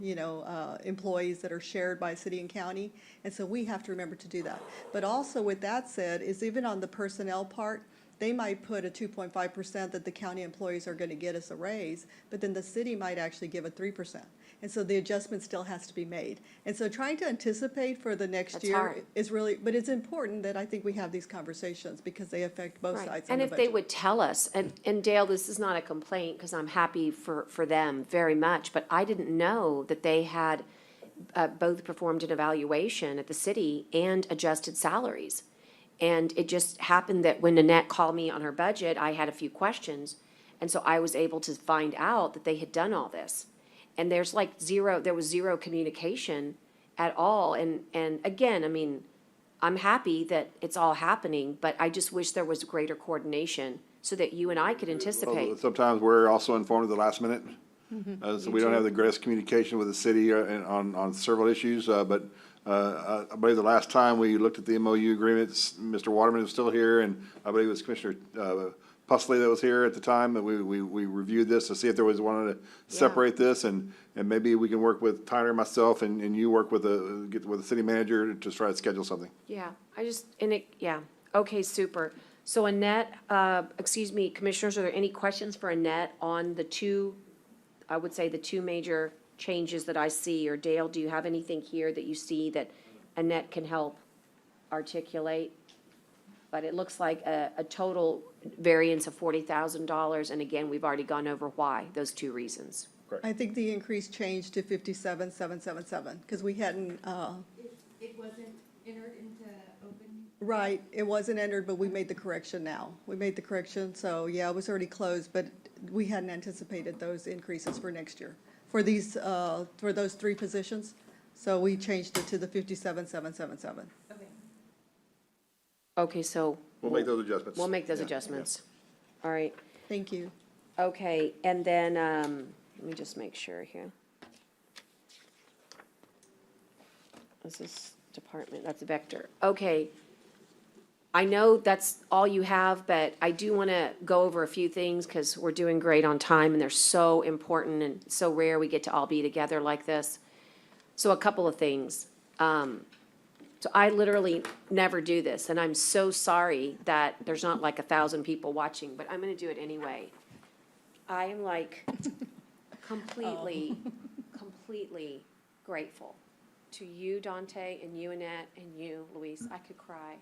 employees that are shared by city and county. And so we have to remember to do that. But also with that said, is even on the personnel part, they might put a 2.5% that the county employees are going to get as a raise, but then the city might actually give a 3%. And so the adjustment still has to be made. And so trying to anticipate for the next That's year hard. is really, but it's important that I think we have these conversations because they affect both Right. sides. And on the if they budget. would tell us, and Dale, this is not a complaint, because I'm happy for them very much, but I didn't know that they had both performed an evaluation at the city and adjusted salaries. And it just happened that when Nanette called me on her budget, I had a few questions, and so I was able to find out that they had done all this. And there was zero communication at all, and again, I mean, I'm happy that it's all happening, but I just wish there was greater coordination so that you and I could anticipate. Sometimes we're also informed at the last minute. So You we don't too. have the greatest communication with the city on several issues, but I believe the last time we looked at the MOU agreements, Mr. Waterman was still here, and I believe it was Commissioner Pusley that was here at the time, and we reviewed this to see if there was one to separate this, and maybe we can work with Tyler and myself, and you work with the city manager to try to schedule something. Yeah, okay, super. So Annette, Commissioners, are there any questions for Annette on the two major changes that I see? Or Dale, do you have anything here that you see that Annette can help articulate? But it looks like a total variance of $40,000, and again, we've already gone over why, those two reasons. I think the increase changed to 57,777, because we hadn't, It wasn't entered into open. right, it wasn't entered, but we made the correction now. We made the correction, so yeah, it was already closed, but we hadn't anticipated those increases for next year, for these, for those three positions. So we changed it to the 57,777. Okay, so. We'll make those adjustments. We'll make those Yeah. adjustments. All right. Thank you. Okay, and then, let me just make sure here. This is department, that's Vector. Okay. I know that's all you have, but I do want to go over a few things because we're doing great on time and they're so important and so rare we get to all be together like this. So a couple of things. So I literally never do this, and I'm so sorry that there's not like 1,000 people watching, but I'm going to do it anyway. I am like completely grateful to you, Dante, and you, Annette, and you, Luis. I could cry.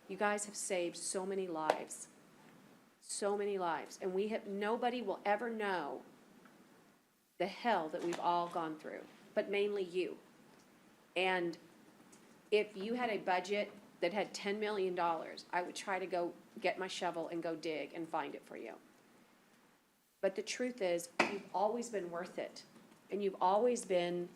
You guys have saved so many lives. So many lives. And nobody will ever know the hell that we've all gone through, but mainly you. And if you had a budget that had $10 million, I would try to go get my shovel and go dig and find it for you. But the truth is, you've always been worth it. And you've always been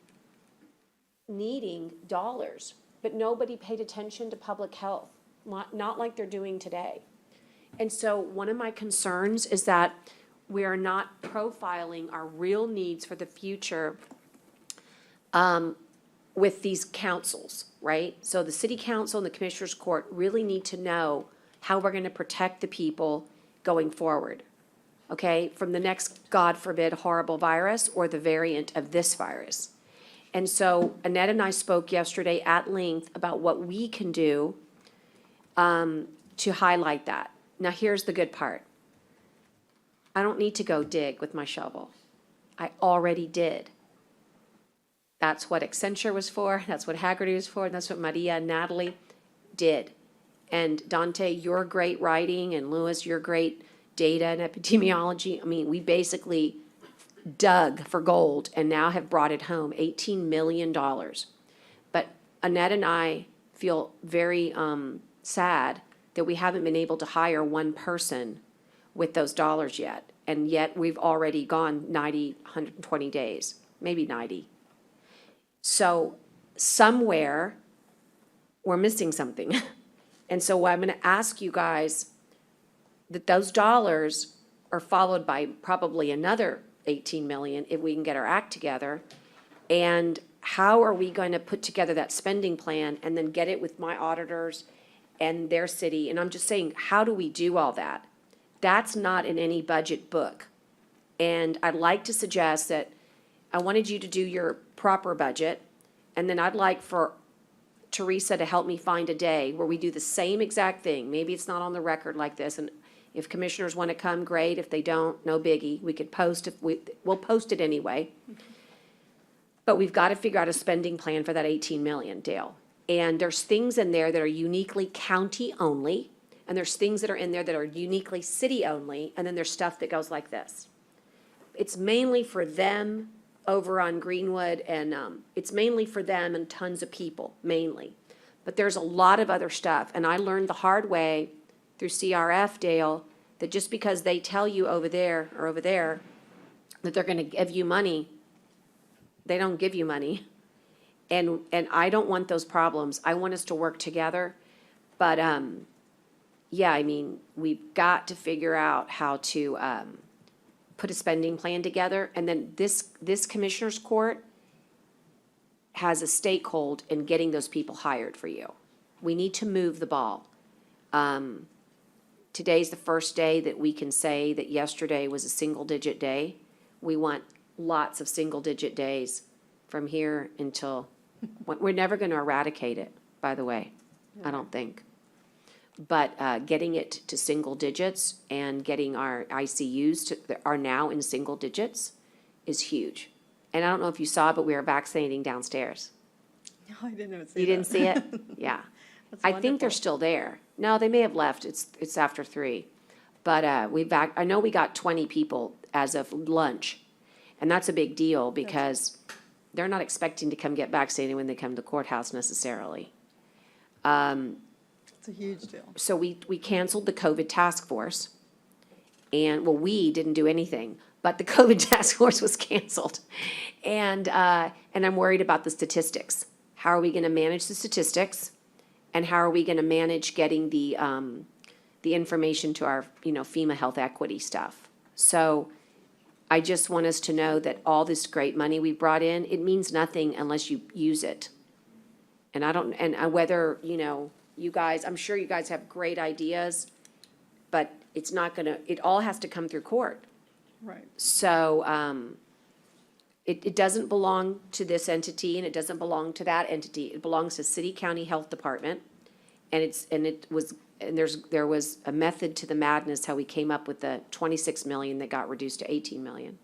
needing dollars. But nobody paid attention to public health, not like they're doing today. And so one of my concerns is that we are not profiling our real needs for the future with these councils, right? So the city council and the commissioners court really need to know how we're gonna protect the people going forward, okay? From the next, God forbid, horrible virus or the variant of this virus. And so Annette and I spoke yesterday at length about what we can do to highlight that. Now, here's the good part. I don't need to go dig with my shovel. I already did. That's what Accenture was for, that's what Haggerty was for, and that's what Maria and Natalie did. And Dante, your great writing, and Louis, your great data and epidemiology, I mean, we basically dug for gold and now have brought it home, $18 million. But Annette and I feel very sad that we haven't been able to hire one person with those dollars yet. And yet we've already gone 90, 120 days, maybe 90. So somewhere, we're missing something. And so I'm gonna ask you guys that those dollars are followed by probably another 18 million if we can get our act together. And how are we going to put together that spending plan and then get it with my auditors and their city? And I'm just saying, how do we do all that? That's not in any budget book. And I'd like to suggest that I wanted you to do your proper budget, and then I'd like for Teresa to help me find a day where we do the same exact thing. Maybe it's not on the record like this, and if commissioners want to come, great. If they don't, no biggie. We could post, we'll post it anyway. But we've got to figure out a spending plan for that 18 million, Dale. And there's things in there that are uniquely county only, and there's things that are in there that are uniquely city only, and then there's stuff that goes like this. It's mainly for them over on Greenwood, and it's mainly for them and tons of people, mainly. But there's a lot of other stuff, and I learned the hard way through CRF, Dale, that just because they tell you over there or over there that they're gonna give you money, they don't give you money. And I don't want those problems. I want us to work together. But, yeah, I mean, we've got to figure out how to put a spending plan together. And then this commissioner's court has a stakehold in getting those people hired for you. We need to move the ball. Today's the first day that we can say that yesterday was a single-digit day. We want lots of single-digit days from here until, we're never going to eradicate it, by the way, I don't think. But getting it to single digits and getting our ICUs that are now in single digits is huge. And I don't know if you saw, but we were vaccinating downstairs. No, I didn't see that. You didn't see it? Yeah. That's I think they're wonderful. still there. No, they may have left. It's after 3. But, I know we got 20 people as of lunch. And that's a big deal because they're not expecting to come get vaccinated when they come to the courthouse necessarily. It's a huge deal. So we canceled the COVID task force. And, well, we didn't do anything, but the COVID task force was canceled. And I'm worried about the statistics. How are we gonna manage the statistics? And how are we gonna manage getting the information to our, FEMA health equity stuff? So I just want us to know that all this great money we brought in, it means nothing unless you use it. And whether, you guys, I'm sure you guys have great ideas, but it's not gonna, it all has to come through court. Right. So, it doesn't belong to this entity and it doesn't belong to that entity. It belongs to City County Health Department. And there was a method to the madness, how we came up with the 26 million that got reduced to 18 million.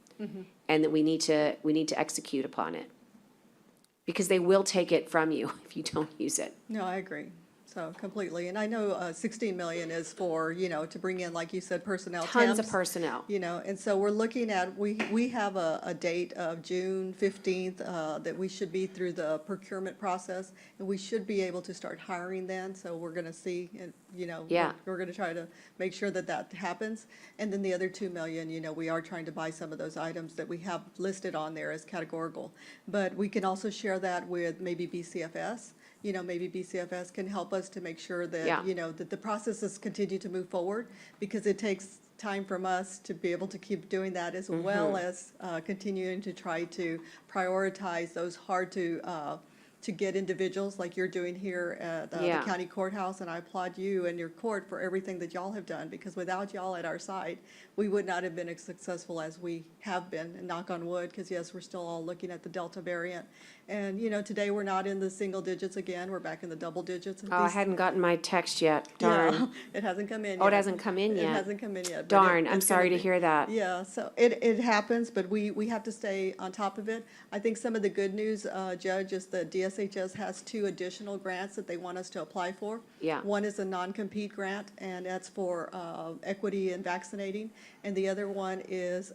And that we need to execute upon it. Because they will take it from you if you don't use it. No, I agree. So completely. And I know 16 million is for, to bring in, like you said, personnel. Tons of temps, personnel. And so we're looking at, we have a date of June 15th that we should be through the procurement process. And we should be able to start hiring then. So we're going to see, Yeah. we're going to try to make sure that happens. And then the other 2 million, we are trying to buy some of those items that we have listed on there as categorical. But we can also share that with maybe BCFS. Maybe BCFS can help us to make sure that, Yeah. that the processes continue to move forward, because it takes time from us to be able to keep doing that, as well as continuing to try to prioritize those hard to get individuals like you're doing here at the Yeah. county courthouse. And I applaud you and your court for everything that y'all have done, because without y'all at our side, we would not have been as successful as we have been, and knock on wood, because yes, we're still all looking at the Delta variant. And, today we're not in the single digits again, we're back in the double digits. And Oh, I these- hadn't gotten my text yet. Yeah, Darn. it hasn't come in yet. Oh, it hasn't come in It yet. hasn't come in yet. but Darn, I'm it's gonna sorry to be. hear that. Yeah, so it happens, but we have to stay on top of it. I think some of the good news, Judge, is that DSHS has 2 additional grants that they want us to apply for. Yeah. One is a non-compete grant, and that's for equity in vaccinating. And the other one is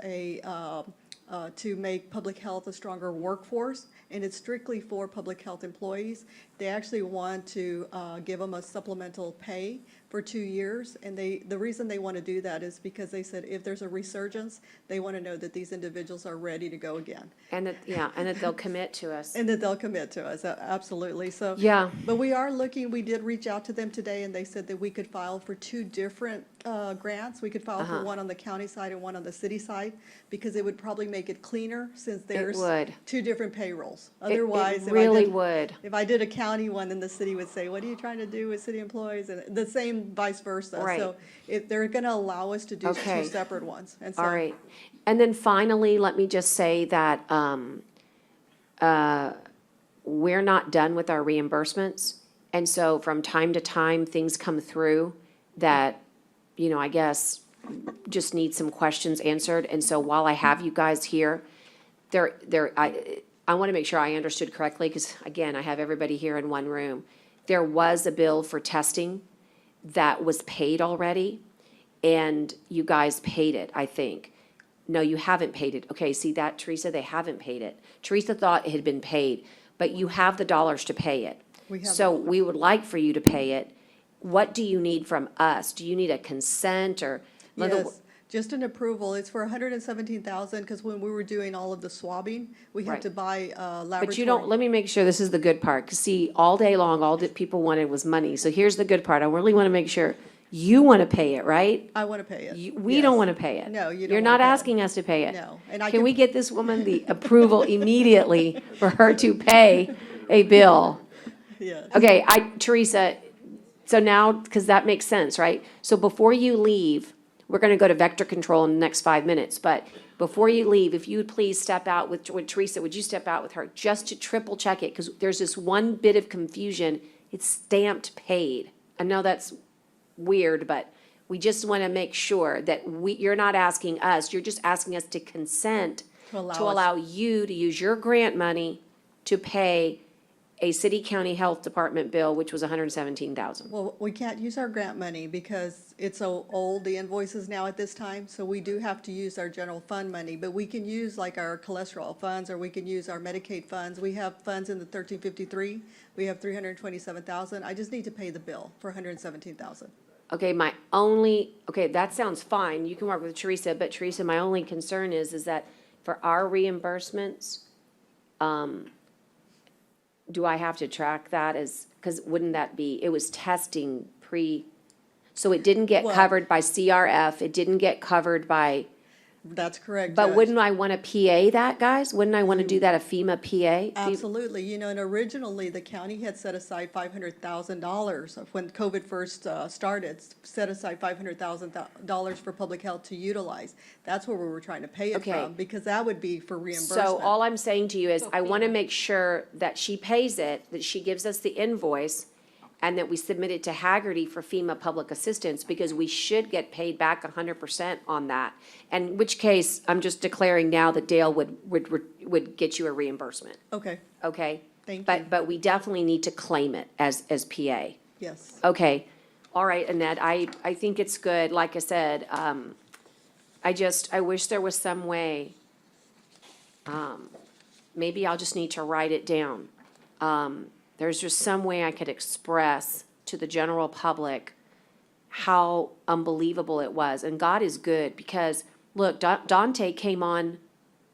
to make public health a stronger workforce, and it's strictly for public health employees. They actually want to give them a supplemental pay for 2 years, and the reason they want to do that is because they said if there's a resurgence, they want to know that these individuals are ready to go again. And that they'll commit to us. And that they'll commit to us, absolutely, so. Yeah. But we are looking, we did reach out to them today, and they said that we could file for 2 different grants. We could file for one on the county side and one on the city side, because it would probably make it cleaner, since there's would. 2 different payrolls. It Otherwise, really would. if I did a county one, then the city would say, what are you trying to do with city employees? And the same vice versa. Right. So they're going to allow us to do Okay. 2 separate ones. And so, All right. And then finally, let me just say that we're not done with our reimbursements. And so from time to time, things come through that, I guess just need some questions answered. And so while I have you guys here, I want to make sure I understood correctly, because again, I have everybody here in one room. There was a bill for testing that was paid already, and you guys paid it, I think. No, you haven't paid it. Okay, see that, Teresa? They haven't paid it. Teresa thought it had been paid, but you have the dollars to pay it. We have So the we would like for you to pay it. What do you need from us? Do you need a consent or? yes, just an approval. It's for $117,000, because when we were doing all of the swabbing, we had Right. to buy laboratory. But you don't, let me make sure this is the good part, because see, all day long, all that people wanted was money. So here's the good part. I really want to make sure you want to pay it, right? I want to pay it. We don't want to pay it. No, you don't You're wanna not pay it. asking us to pay it. No, and I Can can- we get this woman the approval immediately for her to pay a bill? Yes. Okay, Teresa, so now, because that makes sense, right? So before you leave, we're going to go to vector control in the next 5 minutes, but before you leave, if you would please step out with Teresa, would you step out with her just to triple check it? Because there's this one bit of confusion. It's stamped paid. I know that's weird, but we just want to make sure that you're not asking us, you're just asking us to consent To allow to us- allow you to use your grant money to pay a city-county health department bill, which was $117,000. Well, we can't use our grant money because it's so old, the invoices now at this time, so we do have to use our general fund money, but we can use like our cholesterol funds, or we can use our Medicaid funds. We have funds in the 1353, we have 327,000. I just need to pay the bill for 117,000. Okay, that sounds fine. You can work with Teresa, but Teresa, my only concern is that for our reimbursements, do I have to track that as, because wouldn't that be, it was testing so it didn't get Well- covered by CRF, it didn't get covered by, That's correct, but Judge. wouldn't I want to PA that, guys? Wouldn't I want to do that, a FEMA PA? Absolutely, you know, and originally, the county had set aside $500,000 when COVID first started, set aside $500,000 for public health to utilize. That's where we were trying to pay it Okay. from, because that would be for reimbursement. So all I'm saying to you is, I want to make sure that she pays it, that she gives us the invoice, and that we submit it to Haggerty for FEMA public assistance, because we should get paid back 100% on that. In which case, I'm just declaring now that Dale would get you a reimbursement, Okay, okay? Thank But, you. but we definitely need to claim it as PA. yes. Okay, all right, Annette, I think it's good, like I said, I wish there was some way, maybe I'll just need to write it down. There's just some way I could express to the general public how unbelievable it was. And God is good, because, look, Dante came on,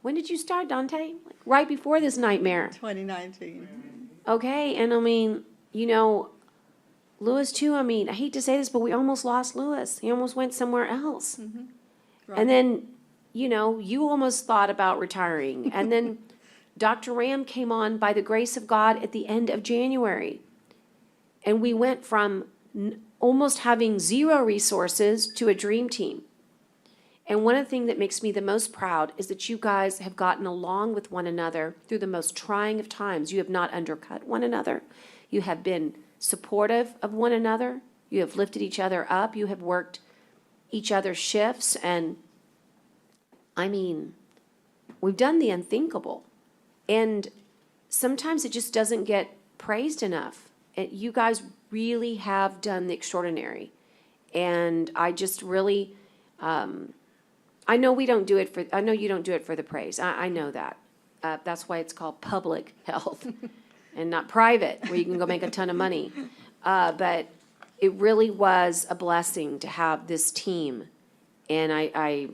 when did you start, Dante? Like, right before this nightmare. 2019. Okay, and I mean, you know, Lewis too, I mean, I hate to say this, but we almost lost Lewis. He almost went somewhere else. Right. And then, you know, you almost thought about retiring. And then Dr. Ram came on by the grace of God at the end of January. And we went from almost having zero resources to a dream team. And one of the things that makes me the most proud is that you guys have gotten along with one another through the most trying of times. You have not undercut one another. You have been supportive of one another. You have lifted each other up. You have worked each other's shifts. And I mean, we've done the unthinkable. And sometimes it just doesn't get praised enough. You guys really have done the extraordinary. And I just really, I know we don't do it I know you don't do it for the praise. I know that. That's why it's called public health and not private, where you can go make a ton of money. But it really was a blessing to have this team. And I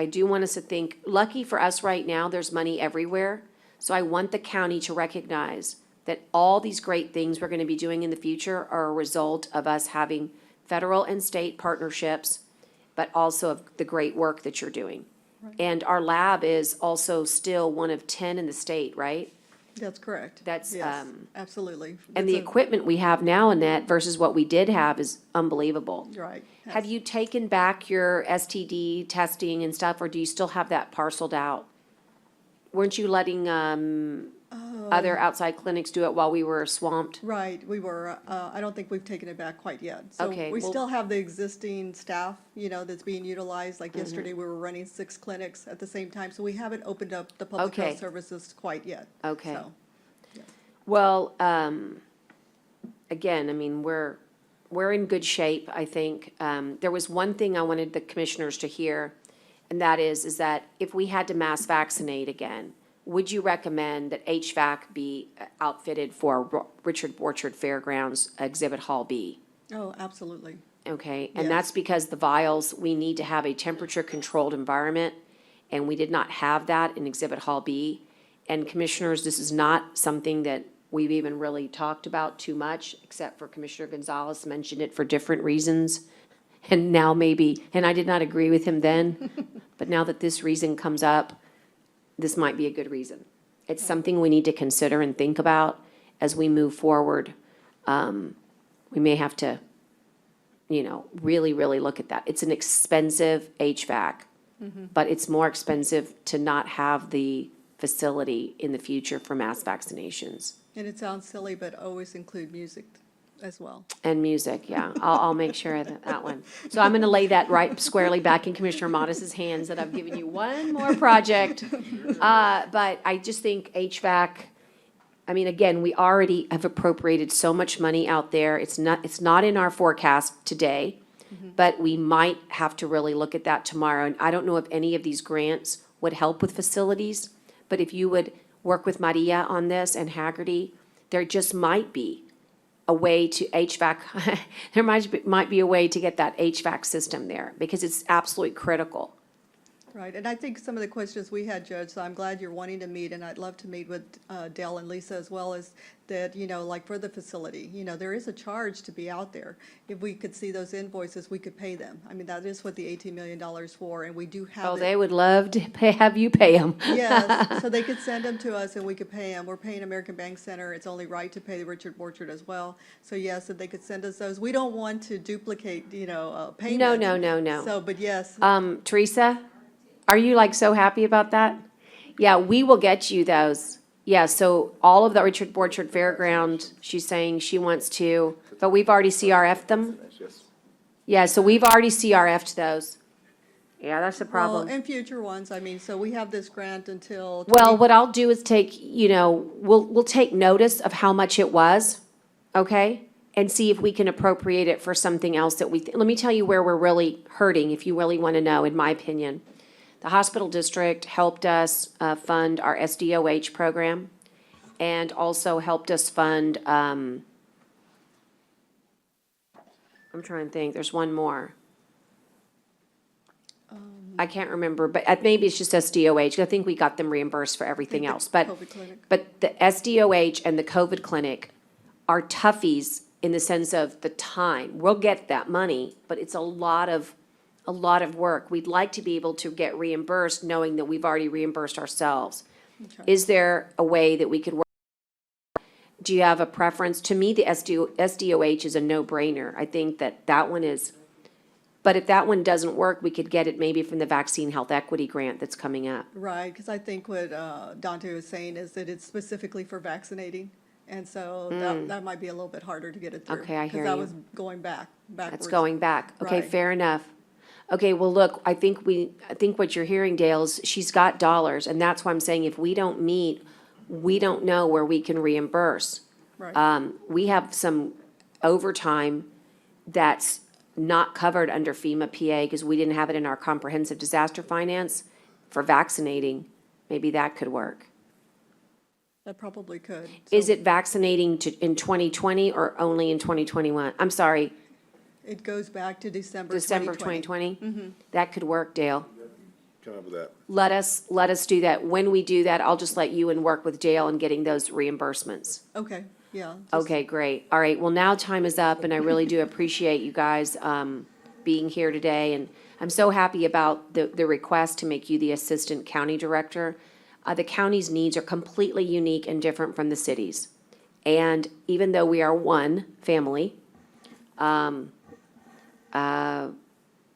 do want us to think, lucky for us right now, there's money everywhere. So I want the county to recognize that all these great things we're going to be doing in the future are a result of us having federal and state partnerships, but also of the great work that you're doing. And our lab is also still one of 10 in the state, right? That's correct. That's, Yes, absolutely. And the It's a- equipment we have now, Annette, versus what we did have is unbelievable. Right. Have you taken back your STD testing and stuff, or do you still have that parceled out? Weren't you letting other outside clinics do it while we were swamped? Right, we were, I don't think we've taken it back quite yet. So Okay, we well- still have the existing staff, you know, that's being utilized. Like Mhm. yesterday, we were running 6 clinics at the same time, so we haven't opened up the public Okay. health services quite yet. Okay. So, Well, again, I mean, we're in good shape, I think. There was one thing I wanted the commissioners to hear, and that is that if we had to mass vaccinate again, would you recommend that HVAC be outfitted for Richard Orchard Fairgrounds Exhibit Hall B? oh, absolutely. Okay, and Yes. that's because the vials, we need to have a temperature-controlled environment, and we did not have that in Exhibit Hall B. And commissioners, this is not something that we've even really talked about too much, except for Commissioner Gonzalez mentioned it for different reasons. And now maybe, and I did not agree with him then, but now that this reason comes up, this might be a good reason. It's something we need to consider and think about as we move forward. We may have to, you know, really, really look at that. It's an expensive HVAC, Mhm. but it's more expensive to not have the facility in the future for mass vaccinations. And it sounds silly, but always include music as well. And music, yeah. I'll make sure of that one. So I'm gonna lay that right squarely back in Commissioner Modis's hands, that I've given you one more project. But I just think HVAC, I mean, again, we already have appropriated so much money out there. It's not in our forecast today, but we might have to really look at that tomorrow. And I don't know if any of these grants would help with facilities, but if you would work with Maria on this and Haggerty, there just might be a way to HVAC, there might be a way to get that HVAC system there, because it's absolutely critical. Right, and I think some of the questions we had, Judge, so I'm glad you're wanting to meet, and I'd love to meet with Dale and Lisa as well, as that, like for the facility, there is a charge to be out there. If we could see those invoices, we could pay them. I mean, that is what the $18 million for, and we do have Oh, it. they would love to have you pay them. Yes, so they could send them to us and we could pay them. We're paying American Bank Center. It's only right to pay the Richard Borchard as well. So yes, if they could send us those. We don't want to duplicate, payment. No. So, but yes. Teresa, are you like so happy about that? Yeah, we will get you those. Yeah, so all of the Richard Borchard Fairground, she's saying she wants to, but we've already CRF'd them. Yeah, so we've already CRF'd those. Yeah, that's the problem. Well, and future ones, I mean, so we have this grant until. Well, what I'll do is take, we'll take notice of how much it was, okay? And see if we can appropriate it for something else that let me tell you where we're really hurting, if you really want to know, in my opinion. The hospital district helped us fund our SDOH program, and also helped us fund, I'm trying to think, there's one more. I can't remember, but maybe it's just SDOH. I think we got them reimbursed for everything else. COVID clinic. But the SDOH and the COVID clinic are toughies in the sense of the time. We'll get that money, but it's a lot of work. We'd like to be able to get reimbursed, knowing that we've already reimbursed ourselves. Okay. Is there a way that we could work? Do you have a preference? To me, the SDOH is a no-brainer. I think that one is, but if that one doesn't work, we could get it maybe from the Vaccine Health Equity Grant that's coming up. Right, because I think what Dante was saying is that it's specifically for vaccinating. And so that might be a little bit harder to get it through. Okay, I hear Because that you. was going backwards. That's going back. Okay, Right. fair enough. Okay, well, look, I think what you're hearing, Dale, is she's got dollars, and that's why I'm saying if we don't meet, we don't know where we can reimburse. Right. We have some overtime that's not covered under FEMA PA because we didn't have it in our comprehensive disaster finance for vaccinating. Maybe that could work. That probably could. Is So it vaccinating in 2020 or only in 2021? I'm sorry, It goes back to December December 2020. 2020? That could work, Dale. Come up with that. Let us do that. When we do that, I'll just let you and work with Dale in getting those reimbursements. Okay, yeah. Okay, great. All right, well, now time is up, and I really do appreciate you guys being here today. And I'm so happy about the request to make you the Assistant County Director. The county's needs are completely unique and different from the cities. And even though we are one family,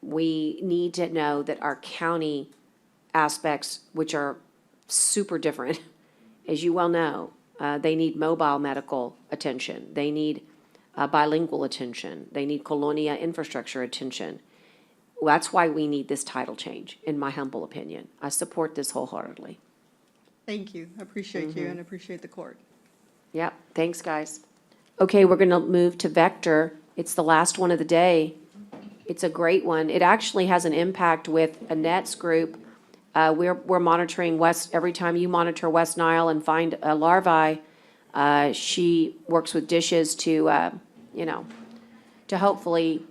we need to know that our county aspects, which are super different, as you well know, they need mobile medical attention. They need bilingual attention. They need Colonia infrastructure attention. Well, that's why we need this title change, in my humble opinion. I support this wholeheartedly. Thank you. I appreciate you and appreciate the court. Yep, thanks, guys. Okay, we're gonna move to Vector. It's the last one of the day. It's a great one. It actually has an impact with Annette's group. We're monitoring every time you monitor West Nile and find a larvae, she works with dishes to hopefully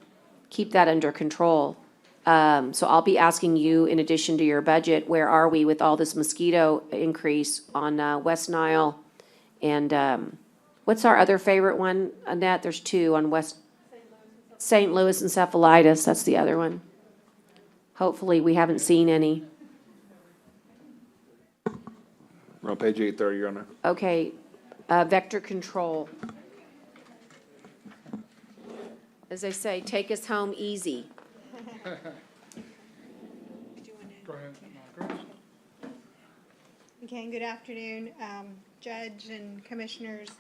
keep that under control. So I'll be asking you, in addition to your budget, where are we with all this mosquito increase on West Nile? And what's our other favorite one, Annette? There's two on West. St. Louis encephalitis, that's the other one. Hopefully, we haven't seen any. We're on page 830, Your Honor. Okay, vector control. As they say, take us home easy. Go ahead, Margaret. Okay, and good afternoon, Judge and Commissioners.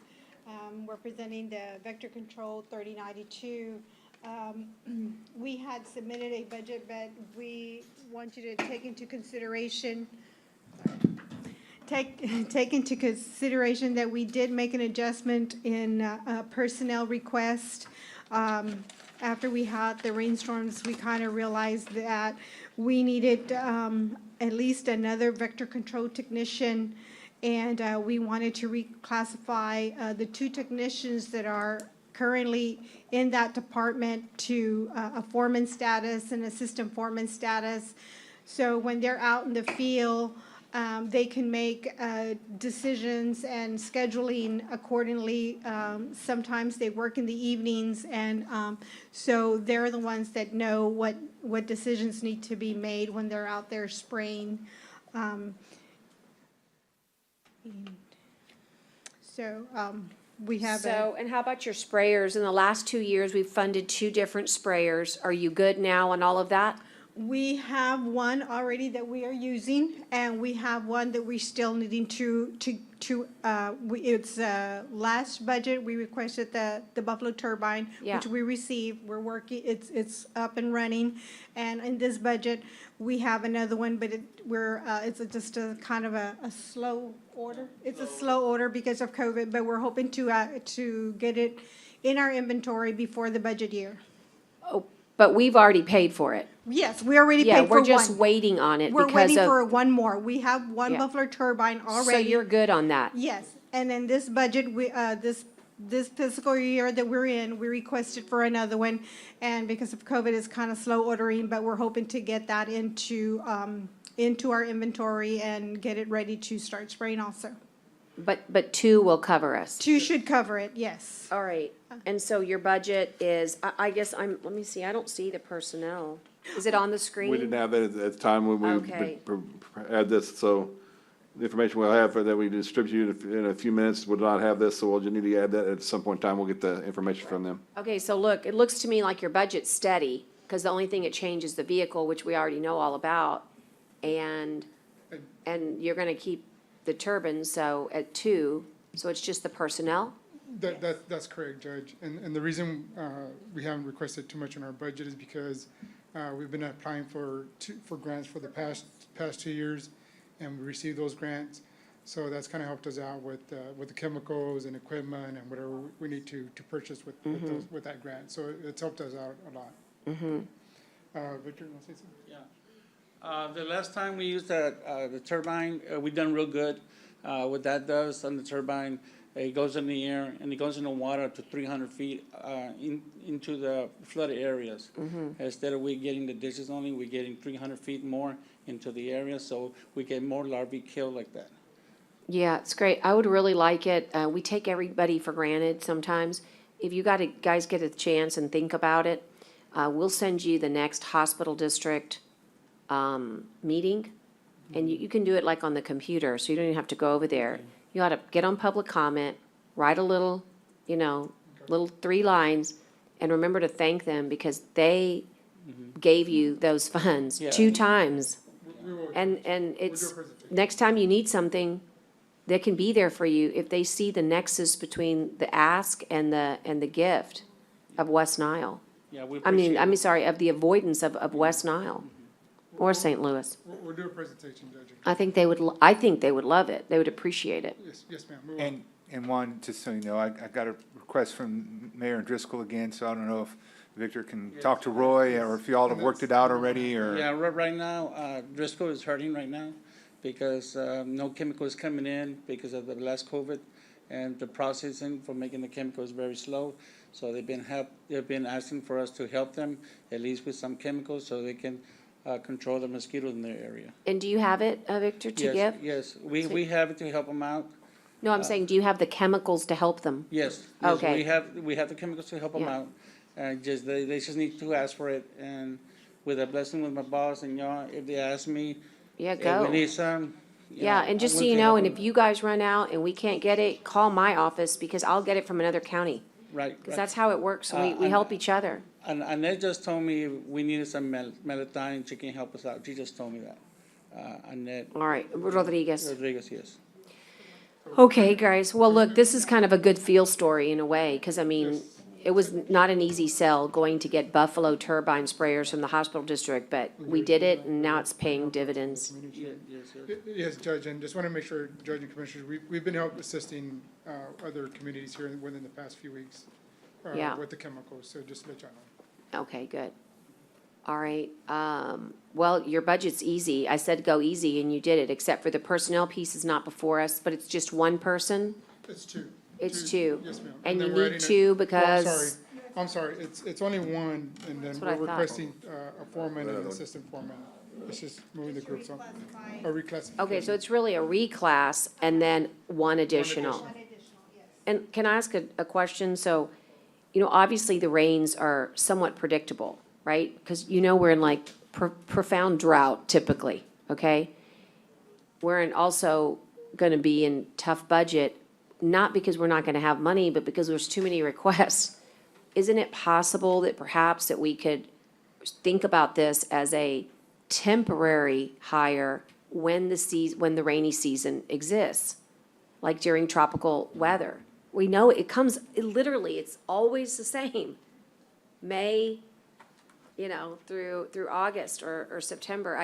We're presenting the Vector Control 3092. We had submitted a budget, but we want you to take into consideration take into consideration that we did make an adjustment in personnel request. After we had the rainstorms, we kind of realized that we needed at least another vector control technician, and we wanted to reclassify the 2 technicians that are currently in that department to a foreman status and assistant foreman status. So when they're out in the field, they can make decisions and scheduling accordingly. Sometimes they work in the evenings, and so they're the ones that know what decisions need to be made when they're out there spraying. We have So, and how about your sprayers? In the last 2 years, we've funded 2 different sprayers. Are you good now on all of that? We have one already that we are using, and we have one that we're still needing it's last budget, we requested the Buffalo turbine, Yeah. which we received. We're working, it's up and running. And in this budget, we have another one, but it's just a kind of a slow order. It's a slow order because of COVID, but we're hoping to get it in our inventory before the budget year. Oh, but we've already paid for it. Yes, we already Yeah, paid for one. we're just waiting on it We're because waiting of. for one more. We have one Yeah. Buffalo turbine So already. you're good on that? Yes, and in this budget, this fiscal year that we're in, we requested for another one. And because of COVID, it's kind of slow ordering, but we're hoping to get that into our inventory and get it ready to start spraying also. But 2 will cover us. 2 should cover it, yes. All right, and so your budget is, I guess let me see, I don't see the personnel. Is it on the screen? We didn't have that at the time when we Okay. had this, so the information we'll have that we distribute in a few minutes would not have this, so we'll just need to add that at some point in time. We'll get the information from them. Okay, so look, it looks to me like your budget's steady, because the only thing it changes the vehicle, which we already know all about, and you're gonna keep the turbines, so at 2, so it's just the personnel? That's correct, Judge. And the reason we haven't requested too much in our budget is because we've been applying for grants for the past 2 years, and we received those grants. So that's kind of helped us out with the chemicals and equipment and whatever we need to purchase with that grant. So it's helped us out a lot. Victor, you want to say something? Yeah. The last time we used the turbine, we done real good. What that does on the turbine, it goes in the air and it goes in the water up to 300 feet into the flooded areas. Instead of we getting the dishes only, we're getting 300 feet more into the area, so we get more larvae killed like that. Yeah, it's great. I would really like it. We take everybody for granted sometimes. If you guys get a chance and think about it, we'll send you the next hospital district meeting, and you can do it like on the computer, so you don't even have to go over there. You ought to get on public comment, write a little, little 3 lines, and remember to thank them because they gave you those funds Yeah. 2 times. And We'll it's, do a presentation. next time you need something, they can be there for you if they see the nexus between the ask and the gift of West Nile. Yeah, we I mean, appreciate it. sorry, of the avoidance of West Nile or St. Louis. We'll do a presentation, Judge. I think they would love it. They would appreciate it. Yes, ma'am. We will. And Juan, just so you know, I got a request from Mayor Driscoll again, so I don't know if Victor can talk to Roy, or if y'all have worked it out already, or. Yeah, right now, Driscoll is hurting right now because no chemical is coming in because of the last COVID, and the processing for making the chemical is very slow. So they've been asking for us to help them at least with some chemicals so they can control the mosquitoes in their area. And do you have it, Victor, to give? Yes, we have it to help them out. No, I'm saying, do you have the chemicals to help them? Yes. Okay. We have the chemicals to help them Yeah. out. They just need to ask for it, and with a blessing with my boss and y'all, if they ask me. Yeah, if go. we need some. Yeah, and just so I'm you willing to know, help and them. if you guys run out and we can't get it, call my office because I'll get it from another county. Right. Because that's how it works. So we help each other. And Annette just told me we needed some melatonin, she can help us out. She just told me that. Annette. All right, Rodriguez. Rodriguez, yes. Okay, guys. Well, look, this is kind of a good feel story in a way, because I mean, it was not an easy sell going to get Buffalo turbine sprayers from the hospital district, but we did it and now it's paying dividends. Yes, Judge, and just want to make sure, Judge and Commissioners, we've been help assisting other communities here within the past few weeks Yeah. with the chemicals, so just to let y'all know. Okay, good. All right, well, your budget's easy. I said go easy and you did it, except for the personnel piece is not before us, but it's just one person? It's two. It's two. Yes, ma'am. And you then we're need adding two well, because, I'm sorry, it's only one, and then That's what I we're thought. requesting a foreman and an assistant foreman. It's just moving the groups on, a reclassification. okay, so it's really a reclass and then one additional. And can I ask a question? So, you know, obviously the rains are somewhat predictable, right? Because you know we're in like profound drought typically, okay? We're in also gonna be in tough budget, not because we're not gonna have money, but because there's too many requests. Isn't it possible that perhaps that we could think about this as a temporary hire when the rainy season exists? Like during tropical weather? We know it comes, literally, it's always the same. May, you know, through August or September.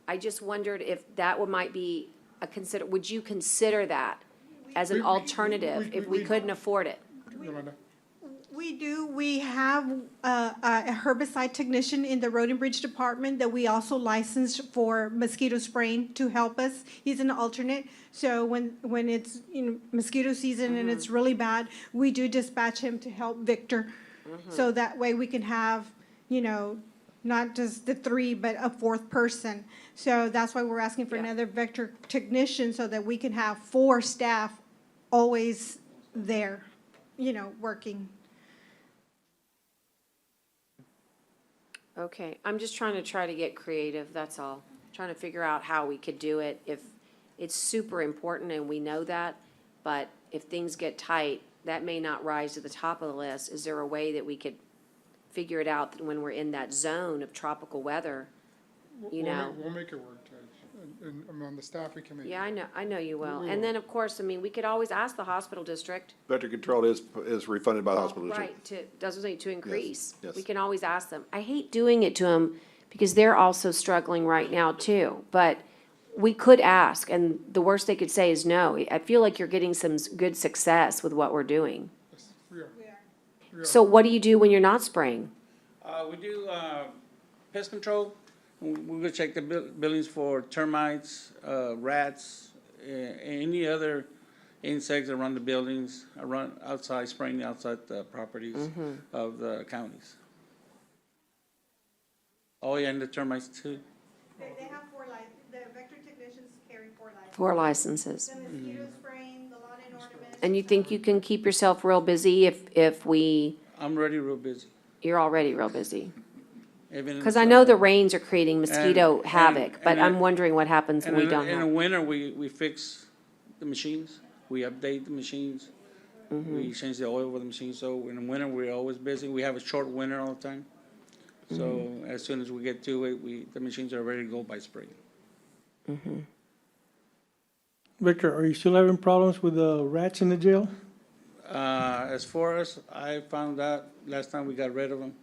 I just wondered if that might be would you consider that as an alternative if we couldn't afford it? Yolanda? We do. We have a herbicide technician in the Road and Bridge Department that we also licensed for mosquito spraying to help us. He's an alternate. So when it's, you know, mosquito season and it's really bad, we do dispatch him to help Victor. So that way we can have, you know, not just the three, but a fourth person. So that's why we're asking for another Vector technician so that we can have 4 staff always there, you know, working. Okay, I'm just trying to get creative, that's all. Trying to figure out how we could do it. If it's super important and we know that, but if things get tight, that may not rise to the top of the list. Is there a way that we could figure it out that when we're in that zone of tropical weather, you know? We'll make it work, Judge. And on the staff, we can make it. Yeah, I know you will. We And will. then, of course, I mean, we could always ask the hospital district. Vector control is refunded by the hospital district. Right, doesn't say to increase. yes. We can always ask them. I hate doing it to them because they're also struggling right now too. But we could ask, and the worst they could say is no. I feel like you're getting some good success with what we're doing. We are. We are. So what do you do when you're not spraying? We do pest control. We go check the buildings for termites, rats, any other insects around the buildings, around outside, spraying outside the properties of the counties. Oh, yeah, and the termites too. They have 4 the Vector technicians carry 4 licenses. 4 licenses. The mosquito spraying, the lawn and ornaments. And you think you can keep yourself real busy if I'm already real busy. you're already real busy? Even in Because the I know the summer. rains are creating mosquito And- hawk, but and I'm I- wondering what happens when And we don't in the have. winter, we fix the machines, we update the machines. We change the oil with the machine, so in the winter, we're always busy. We have a short winter all the time. So as soon as we get to it, the machines are ready to go by spring. Victor, are you still having problems with the rats in the jail? As far as I found out, last time we got rid of them.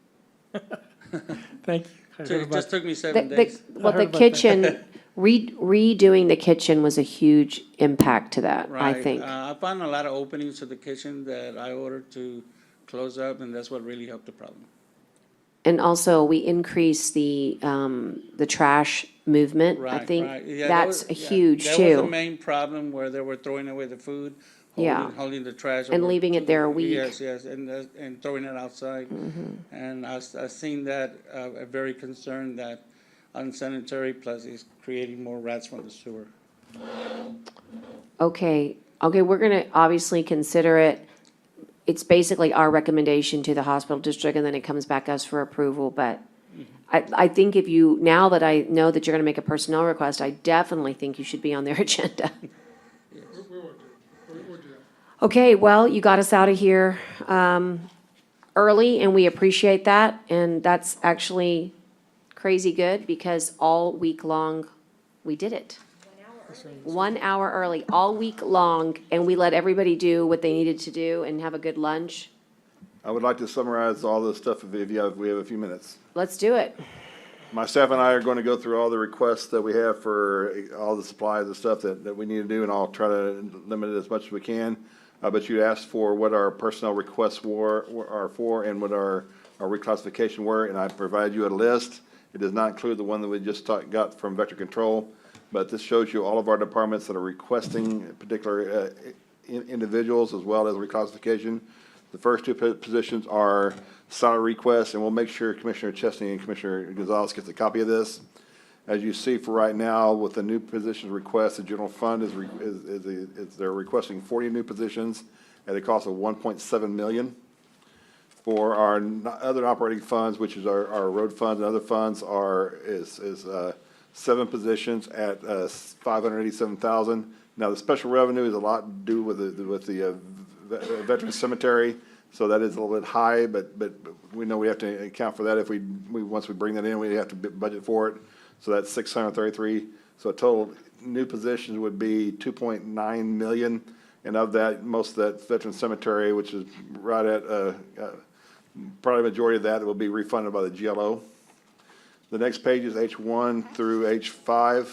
Thank you. I heard It about just took me The- 7 the- days. Well, I heard the about that. kitchen, redoing the kitchen was a huge impact to that, I Right. think. I found a lot of openings to the kitchen that I ordered to close up, and that's what really helped the problem. And also, we increased the trash movement. I Right, think right. Yeah, that's that was- yeah, huge That was the too. main problem, where they were throwing away the food, Yeah. holding the trash. And over leaving it to there a the- week. Yes, yes, and throwing it outside. And I seen that, very concerned that unsanitary plus is creating more rats from the sewer. Okay, we're gonna obviously consider it. It's basically our recommendation to the hospital district, and then it comes back us for approval, but I think now that I know that you're gonna make a personnel request, I definitely think you should be on their agenda. We will do. We'll do that. Okay, well, you got us out of here early, and we appreciate that, and that's actually crazy good, because all week long, we did it. 1 hour early, all week long, and we let everybody do what they needed to do and have a good lunch. I would like to summarize all this stuff if we have a few minutes. Let's do it. My staff and I are going to go through all the requests that we have for all the supplies and stuff that we need to do, and I'll try to limit it as much as we can. But you asked for what our personnel requests are for and what our reclassification were, and I provided you a list. It does not include the one that we just got from Vector Control, but this shows you all of our departments that are requesting particular individuals as well as reclassification. The first two positions are salary requests, and we'll make sure Commissioner Chesney and Commissioner Gonzalez gets a copy of this. As you see for right now, with the new positions request, the general fund they're requesting 40 new positions at a cost of $1.7 million. For our other operating funds, which is our road funds and other funds, is 7 positions at $587,000. Now, the special revenue is a lot to do with the veteran cemetery, so that is a little bit high, but we know we have to account for that. If we once we bring that in, we have to budget for it. So that's 633. So total new positions would be 2.9 million, and of that, most of that veteran cemetery, which is right at probably the majority of that will be refunded by the GLO. The next page is H1 through H5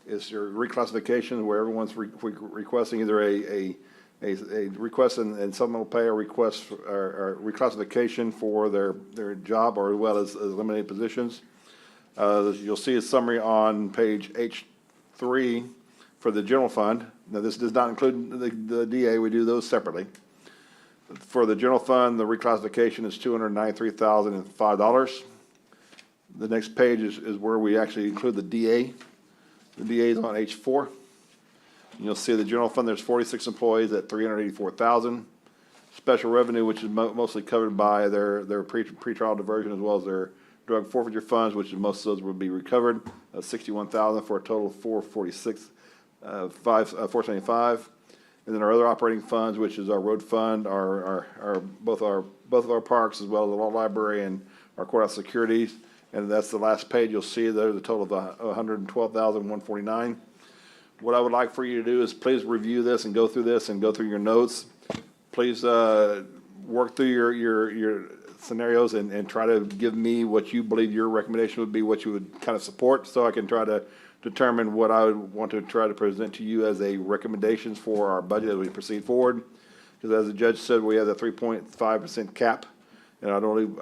is your reclassification, where everyone's requesting either a request and someone will pay a request for, or reclassification for their job, or as well as eliminated positions. You'll see a summary on page H3 for the general fund. Now, this does not include the DA. We do those separately. For the general fund, the reclassification is $293,005. The next page is where we actually include the DA. The DA is on H4. You'll see the general fund, there's 46 employees at $384,000. Special revenue, which is mostly covered by their pretrial diversion as well as their drug forfeiture funds, which most of those will be recovered, $61,000 for a total of $475. And then our other operating funds, which is our road fund, both of our parks, as well as the law library and our courthouse securities. And that's the last page. You'll see there's a total of $112,149. What I would like for you to do is please review this and go through this and go through your notes. Please work through your scenarios and try to give me what you believe your recommendation would be, what you would kind of support, so I can try to determine what I would want to try to present to you as a recommendations for our budget as we proceed forward. Because as the judge said, we have the 3.5% cap, and I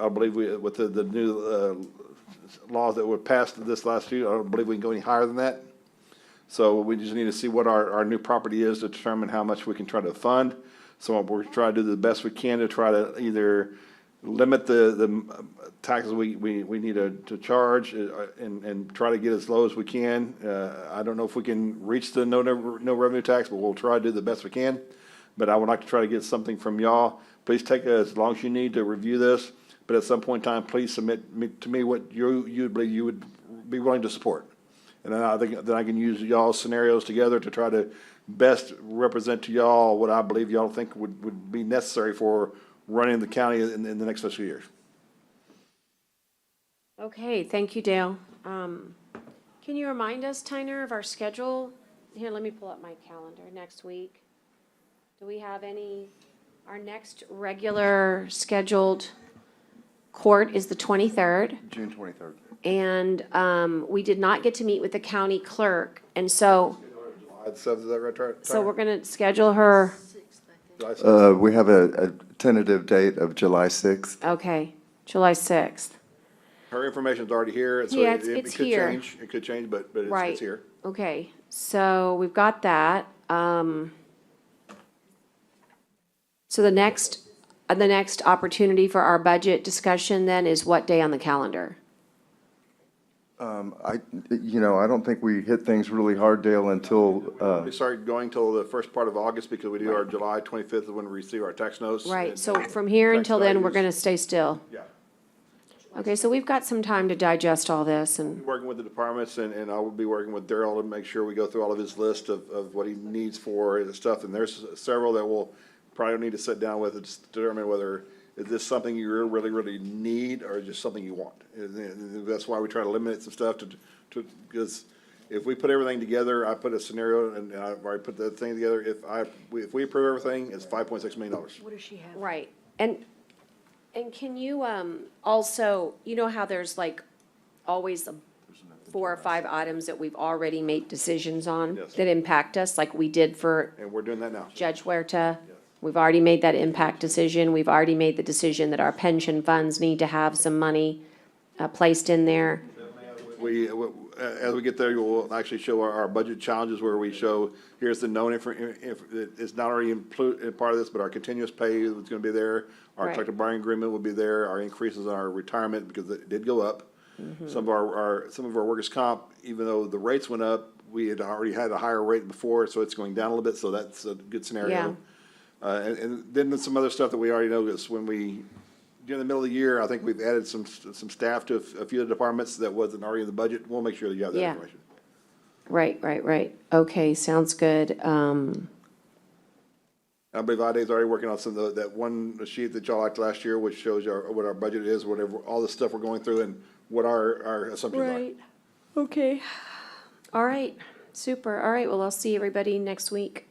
believe with the new laws that were passed this last year, I don't believe we can go any higher than that. So we just need to see what our new property is to determine how much we can try to fund. So we're trying to do the best we can to try to either limit the taxes we need to charge and try to get as low as we can. I don't know if we can reach the no revenue tax, but we'll try to do the best we can. But I would like to try to get something from y'all. Please take as long as you need to review this. But at some point in time, please submit to me what you believe you would be willing to support. And then I think that I can use y'all's scenarios together to try to best represent to y'all what I believe y'all think would be necessary for running the county in the next fiscal year. Okay, thank you, Dale. Can you remind us, Tyner, of our schedule? Here, let me pull up my calendar next week. Do we have our next regular scheduled court is the 23rd. June 23rd. And we did not get to meet with the county clerk, and so July 7th, is that right? so we're going to schedule her. We have a tentative date of July 6th. Okay, July 6th. Her information's already here, so Yeah, it it's could here. change. It could change, but Right. it's here. Okay, so we've got that. So the next opportunity for our budget discussion then is what day on the calendar? I don't think we hit things really hard, Dale, until, We start going till the first part of August because we do our July 25th is when we receive our tax notes. Right, and- so from here tax until then, we're values. going to stay still. Yeah. Okay, so we've got some time to digest all this and, Working with the departments and I will be working with Daryl to make sure we go through all of his list of what he needs for his stuff. And there's several that we'll probably need to sit down with and determine whether is this something you really, really need or just something you want. And that's why we try to limit some stuff because if we put everything together, I put a scenario and I put the thing together. If we approve everything, it's $5.6 million. What does she have? right. And And can you, also, you know how there's like always 4 or 5 items that we've already made decisions on Yes. that impact us, like we did for And we're doing that now. Judge Huerta? We've already made that impact decision. We've already made the decision that our pension funds need to have some money, placed in there. As we get there, we'll actually show our budget challenges where we show, here's the known it's not already part of this, but our continuous pay is gonna be there. Our Right. collective bargaining agreement will be there, our increases on our retirement, because it did go up. Some of our workers' comp, even though the rates went up, we had already had a higher rate before, so it's going down a little bit, so that's a good scenario. And then there's some other stuff that we already noticed when during the middle of the year, I think we've added some staff to a few of the departments that wasn't already in the budget. We'll make sure that you have that Yeah. information. Right. Okay, sounds good. I believe Ide's already working on some of that one sheet that y'all liked last year, which shows what our budget is, whatever, all the stuff we're going through and what our assumptions are. Right, okay. All right, super. All right, well, I'll see everybody next week.